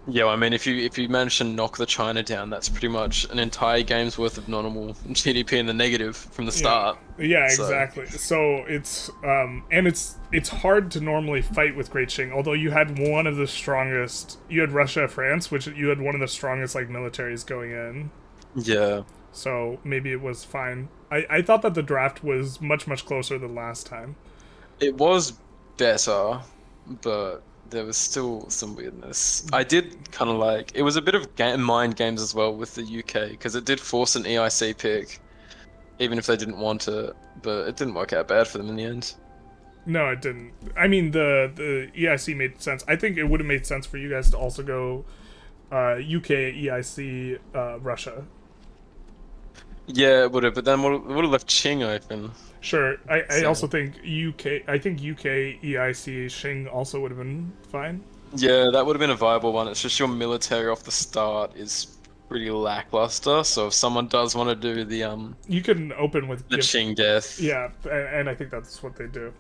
Yeah, I mean, if you manage to knock the China down, that's pretty much an entire game's worth of normal GDP in the negative from the start. Yeah, exactly. So it's and it's hard to normally fight with Great Qing, although you had one of the strongest. You had Russia, France, which you had one of the strongest like militaries going in. Yeah. So maybe it was fine. I thought that the draft was much closer than last time. It was better, but there was still some weirdness. I did kind of like... It was a bit of mind games as well with the UK, because it did force an EIC pick, even if they didn't want it, but it didn't work out bad for them in the end. No, it didn't. I mean, the EIC made sense. I think it would have made sense for you guys to also go UK, EIC, Russia. Yeah, it would have, but then it would have left Qing open. Sure. I also think UK, EIC, Qing also would have been fine. Yeah, that would have been a viable one. It's just your military off the start is pretty lackluster, so if someone does want to do the you can open with the Qing death. Yeah, and I think that's what they do.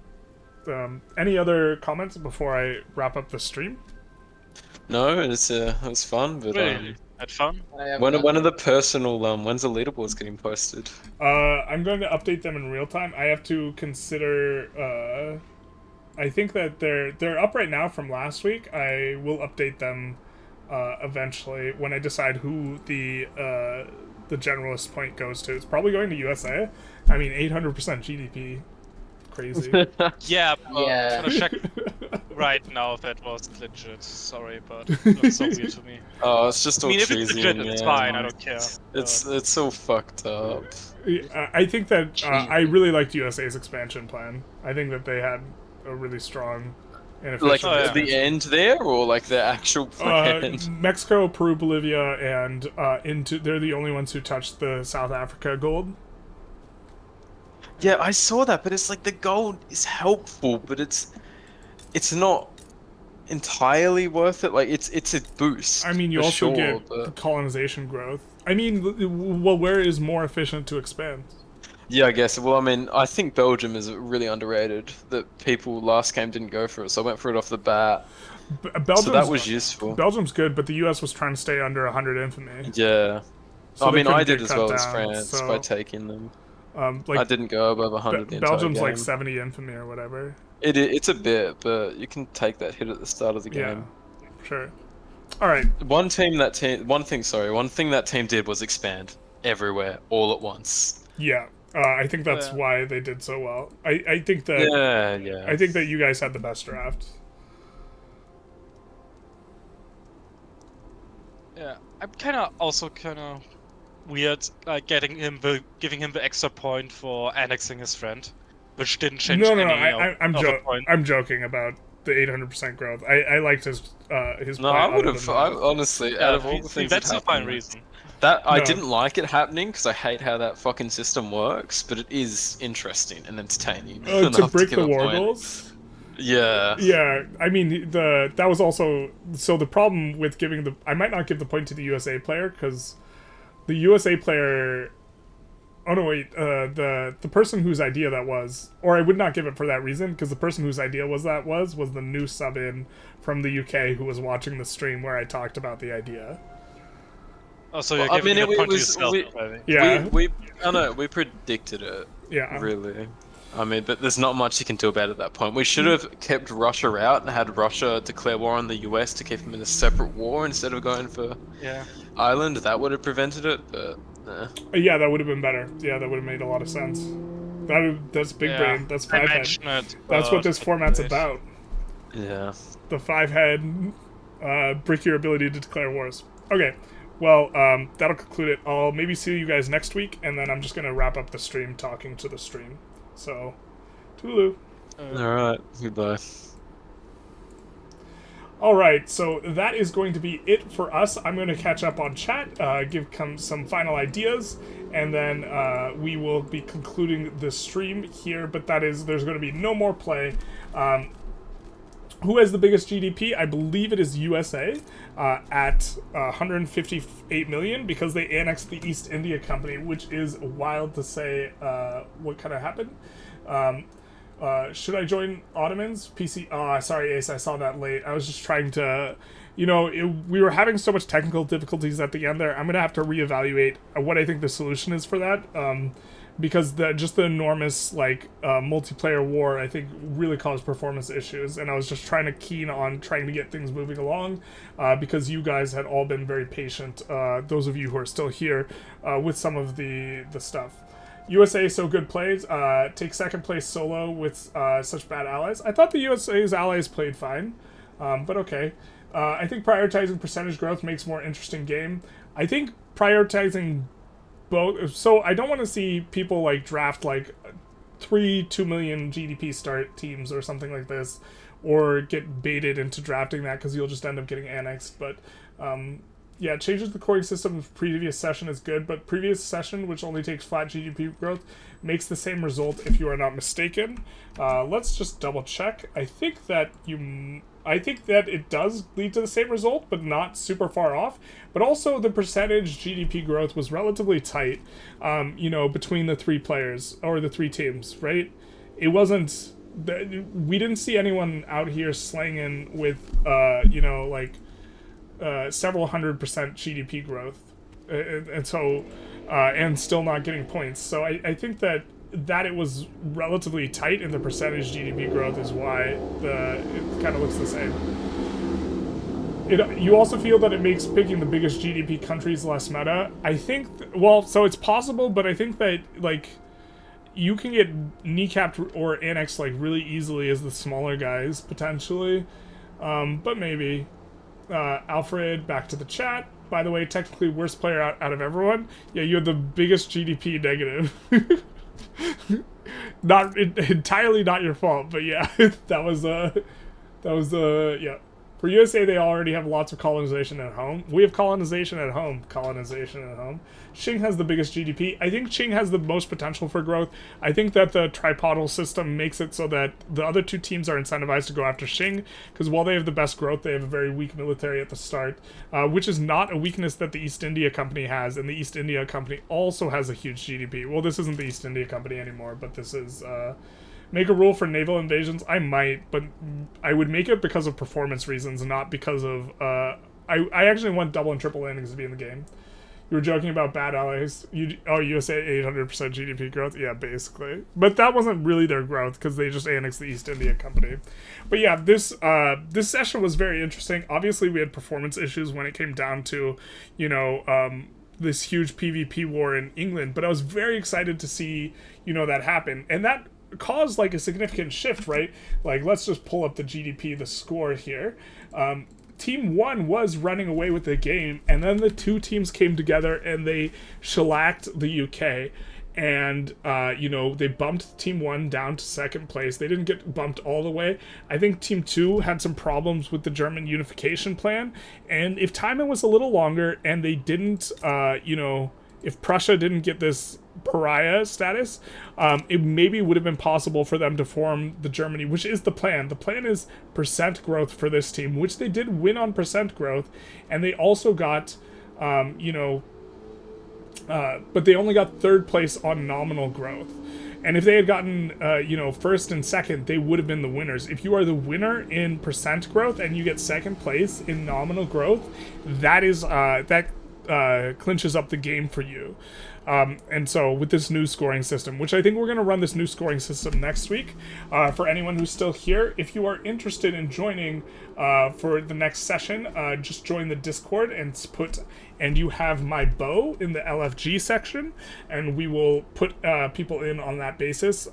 Any other comments before I wrap up the stream? No, it was fun, but had fun. When are the personal when's the leaderboards getting posted? I'm going to update them in real time. I have to consider. I think that they're up right now from last week. I will update them eventually when I decide who the generalist point goes to. It's probably going to USA. I mean, 800% GDP. Crazy. Yeah. I'm gonna check right now if that was legit. Sorry, but it looks so weird to me. Oh, it's just all cheesy. If it's legit, it's fine. I don't care. It's all fucked up. I think that I really liked USA's expansion plan. I think that they had a really strong and efficient at the end there, or like the actual plan? Mexico, Peru, Bolivia, and they're the only ones who touched the South Africa gold. Yeah, I saw that, but it's like the gold is helpful, but it's not entirely worth it. Like it's a boost. I mean, you also get colonization growth. I mean, well, where is more efficient to expand? Yeah, I guess. Well, I mean, I think Belgium is really underrated. That people last game didn't go for it, so I went for it off the bat. So that was useful. Belgium's good, but the US was trying to stay under 100 infamy. Yeah. So I mean, I did as well as France by taking them. I didn't go above 100. Belgium's like 70 infamy or whatever. It's a bit, but you can take that hit at the start of the game. Yeah, sure. All right. One thing that team did was expand everywhere all at once. Yeah, I think that's why they did so well. I think that. Yeah. I think that you guys had the best draft. Yeah, I'm also kind of weird, like giving him the extra point for annexing his friend, which didn't change. I'm joking about the 800% growth. I liked his. No, I would have. Honestly, out of all the things that's a fine reason. I didn't like it happening because I hate how that fucking system works, but it is interesting and entertaining. To break the war goals. Yeah. Yeah, I mean that was also the problem with giving I might not give the point to the USA player because the USA player Oh no, wait. The person whose idea that was, or I would not give it for that reason, because the person whose idea was the new sub in from the UK who was watching the stream where I talked about the idea. Oh, so you're giving it a point to yourself, maybe. Yeah. I know, we predicted it. Yeah. Really. I mean, but there's not much you can do about it at that point. We should have kept Russia out and had Russia declare war on the US to keep them in a separate war instead of going for Ireland. That would have prevented it, but yeah, that would have been better. Yeah, that would have made a lot of sense. That's big brain. That's 5-head. That's what this format's about. Yeah. The 5-head break your ability to declare wars. Okay. Well, that'll conclude it. I'll maybe see you guys next week, and then I'm just going to wrap up the stream talking to the stream. So, toodaloo. Alright, goodbye. Alright, so that is going to be it for us. I'm going to catch up on chat, give some final ideas, and then we will be concluding the stream here, but there's going to be no more play. Who has the biggest GDP? I believe it is USA at 158 million because they annexed the East India Company, which is wild to say what kind of happened. Should I join Ottomans? PC? Oh, sorry, Ace, I saw that late. I was just trying to... we were having so much technical difficulties at the end there. I'm going to have to reevaluate what I think the solution is for that. Because the enormous multiplayer war I think really caused performance issues, and I was just keen on trying to get things moving along because you guys had all been very patient, those of you who are still here, with some of the stuff. USA so good plays, take second place solo with such bad allies. I thought the USA's allies played fine, but okay. I think prioritizing percentage growth makes more interesting game. I think prioritizing both, so I don't want to see people draft 3 2 million GDP start teams or something like this, or get baited into drafting that because you'll just end up getting annexed. But yeah, changes the coring system of previous session is good, but previous session, which only takes flat GDP growth, makes the same result if you are not mistaken. Let's just double check. I think that it does lead to the same result, but not super far off. But also the percentage GDP growth was relatively tight, between the three players, or the three teams, right? It wasn't... we didn't see anyone out here slanging with, several 100% GDP growth. And so... and still not getting points. So I think that it was relatively tight in the percentage GDP growth is why it kind of looks the same. You also feel that it makes picking the biggest GDP countries less meta. I think, so it's possible, but I think that, you can get kneecapped or annexed, really easily as the smaller guys, potentially. But maybe. Alfred, back to the chat. By the way, technically worst player out of everyone. Yeah, you had the biggest GDP negative. Not entirely not your fault, but yeah, that was yeah. For USA, they already have lots of colonization at home. We have colonization at home. Qing has the biggest GDP. I think Qing has the most potential for growth. I think that the tripodal system makes it so that the other two teams are incentivized to go after Qing, because while they have the best growth, they have a very weak military at the start, which is not a weakness that the East India Company has, and the East India Company also has a huge GDP. Well, this isn't the East India Company anymore, but this is... Make a rule for naval invasions? I might, but I would make it because of performance reasons, not because of... I actually want double and triple landings to be in the game. You were joking about bad allies. USA 800% GDP growth? Yeah, basically. But that wasn't really their growth, because they just annexed the East India Company. But yeah, this session was very interesting. Obviously, we had performance issues when it came down to, this huge PvP war in England, but I was very excited to see, that happen. And that caused a significant shift, right? Let's just pull up the GDP, the score here. Team 1 was running away with the game, and then the two teams came together and they shellacked the UK. And, they bumped Team 1 down to second place. They didn't get bumped all the way. I think Team 2 had some problems with the German unification plan. And if timing was a little longer and they didn't, if Prussia didn't get this pariah status, it maybe would have been possible for them to form the Germany, which is the plan. The plan is percent growth for this team, which they did win on percent growth, and they also got, but they only got third place on nominal growth. And if they had gotten, first and second, they would have been the winners. If you are the winner in percent growth and you get second place in nominal growth, that is clinches up the game for you. And so with this new scoring system, which I think we're going to run this new scoring system next week, for anyone who's still here, if you are interested in joining for the next session, just join the Discord and you have my bow in the LFG section, and we will put people in on that basis,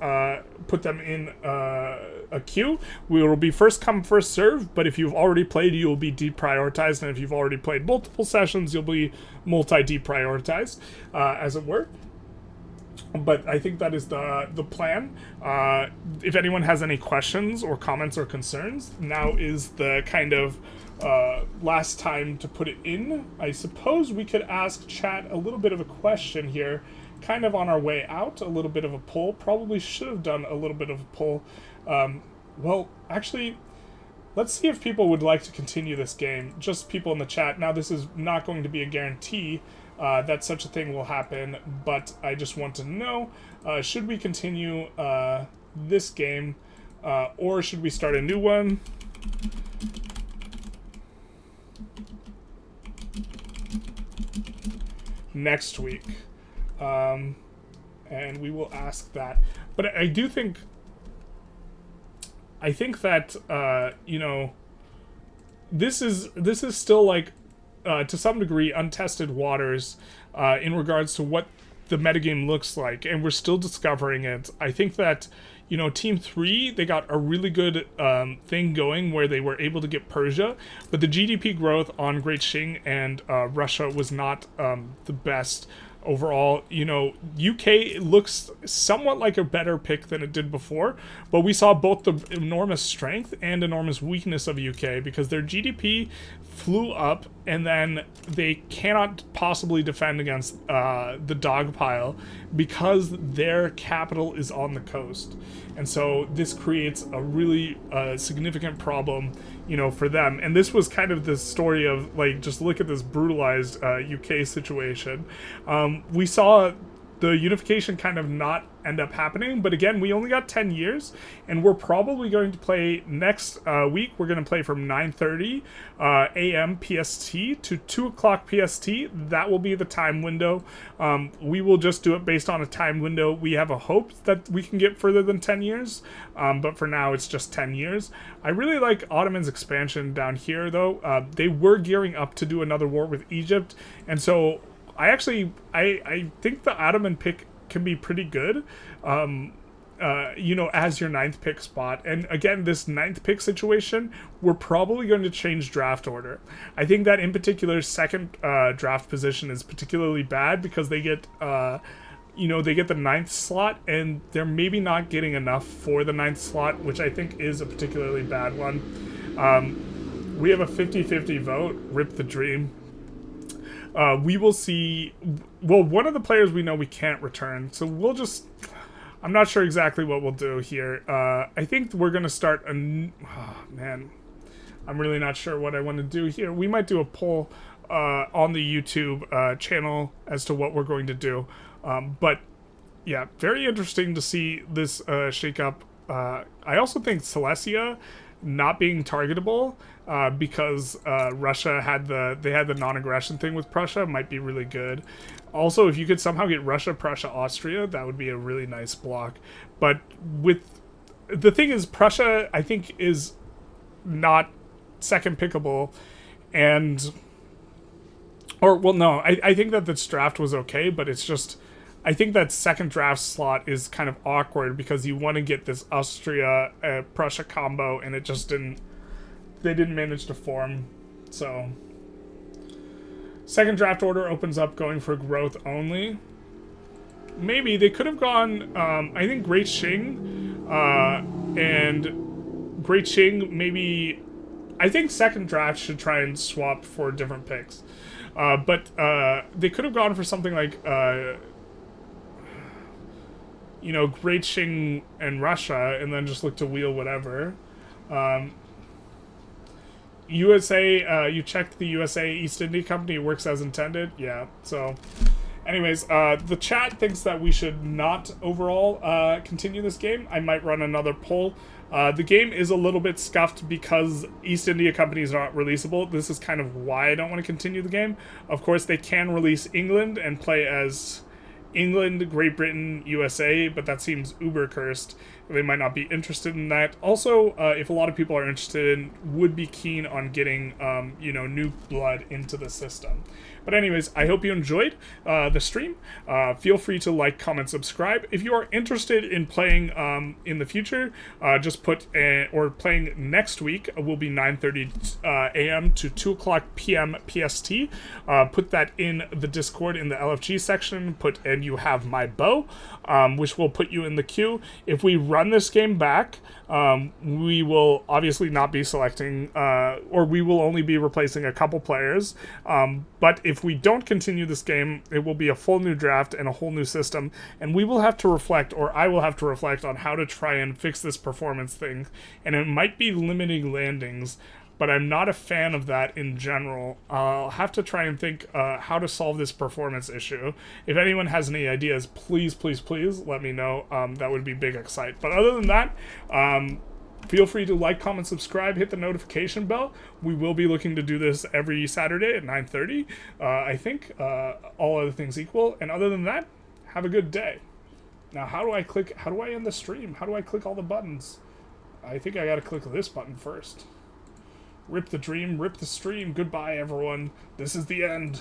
put them in a queue. We will be first come, first serve, but if you've already played, you will be deprioritized, and if you've already played multiple sessions, you'll be multi-deprioritized, as it were. But I think that is the plan. If anyone has any questions or comments or concerns, now is the kind of last time to put it in. I suppose we could ask chat a little bit of a question here, kind of on our way out, a little bit of a poll. Probably should have done a little bit of a poll. Well, actually, let's see if people would like to continue this game. Just people in the chat. Now, this is not going to be a guarantee that such a thing will happen, but I just want to know, should we continue this game, or should we start a new one? Next week. And we will ask that. But I do think... I think that, this is still, like, to some degree, untested waters in regards to what the metagame looks like, and we're still discovering it. I think that, Team 3, they got a really good thing going where they were able to get Persia, but the GDP growth on Great Qing and Russia was not the best overall. UK looks somewhat like a better pick than it did before, but we saw both the enormous strength and enormous weakness of UK because their GDP flew up, and then they cannot possibly defend against the dog pile because their capital is on the coast. And so this creates a really significant problem, for them. And this was kind of the story of, like, just look at this brutalized UK situation. We saw the unification kind of not end up happening, but again, we only got 10 years, and we're probably going to play next week. We're going to play from 9:30 a.m. PST to 2 o'clock PST. That will be the time window. We will just do it based on a time window. We have a hope that we can get further than 10 years, but for now it's just 10 years. I really like Ottoman's expansion down here, though. They were gearing up to do another war with Egypt, and so I think the Ottoman pick can be pretty good, as your 9th pick spot. And again, this 9th pick situation, we're probably going to change draft order. I think that in particular, second draft position is particularly bad because they get, they get the 9th slot, and they're maybe not getting enough for the 9th slot, which I think is a particularly bad one. We have a 50-50 vote, rip the dream. We will see. Well, one of the players we know we can't return, so we'll just. I'm not sure exactly what we'll do here. I think we're gonna start a. Oh, man, I'm really not sure what I want to do here. We might do a poll on the YouTube channel as to what we're going to do. But yeah, very interesting to see this shake up. I also think Silesia not being targetable because Russia had the non-aggression thing with Prussia might be really good. Also, if you could somehow get Russia, Prussia, Austria, that would be a really nice block. But the thing is, Prussia, I think, is not second pickable, I think that this draft was okay, but it's just, I think that second draft slot is kind of awkward because you want to get this Austria Prussia combo, and it just they didn't manage to form. So second draft order opens up going for growth only. Maybe they could have gone, I think Great Qing and Great Qing, maybe, I think second draft should try and swap for different picks. But they could have gone for something like Great Qing and Russia, and then just look to wheel whatever. USA, you checked the USA East India Company, works as intended. Yeah, so Anyways, the chat thinks that we should not overall continue this game. I might run another poll. The game is a little bit scuffed because East India Company is not releasable. This is kind of why I don't want to continue the game. Of course, they can release England and play as England, Great Britain, USA, but that seems uber cursed. They might not be interested in that. Also, if a lot of people are interested in, would be keen on getting, new blood into the system. But anyways, I hope you enjoyed the stream. Feel free to like, comment, subscribe. If you are interested in playing in the future, just put, or playing next week, will be 9:30 a.m. to 2 o'clock p.m. PST. Put that in the Discord in the LFG section. And you have my bow, which will put you in the queue. If we run this game back, we will obviously not be selecting, or we will only be replacing a couple players. But if we don't continue this game, it will be a full new draft and a whole new system, and we will have to reflect, or I will have to reflect on how to try and fix this performance thing, and it might be limiting landings, but I'm not a fan of that in general. I'll have to try and think how to solve this performance issue. If anyone has any ideas, please, please, please let me know. That would be big excite. But other than that, feel free to like, comment, subscribe, hit the notification bell. We will be looking to do this every Saturday at 9:30, I think, all other things equal. And other than that, have a good day. Now, how do I end the stream? How do I click all the buttons? I think I gotta click this button first. Rip the dream, rip the stream. Goodbye, everyone. This is the end.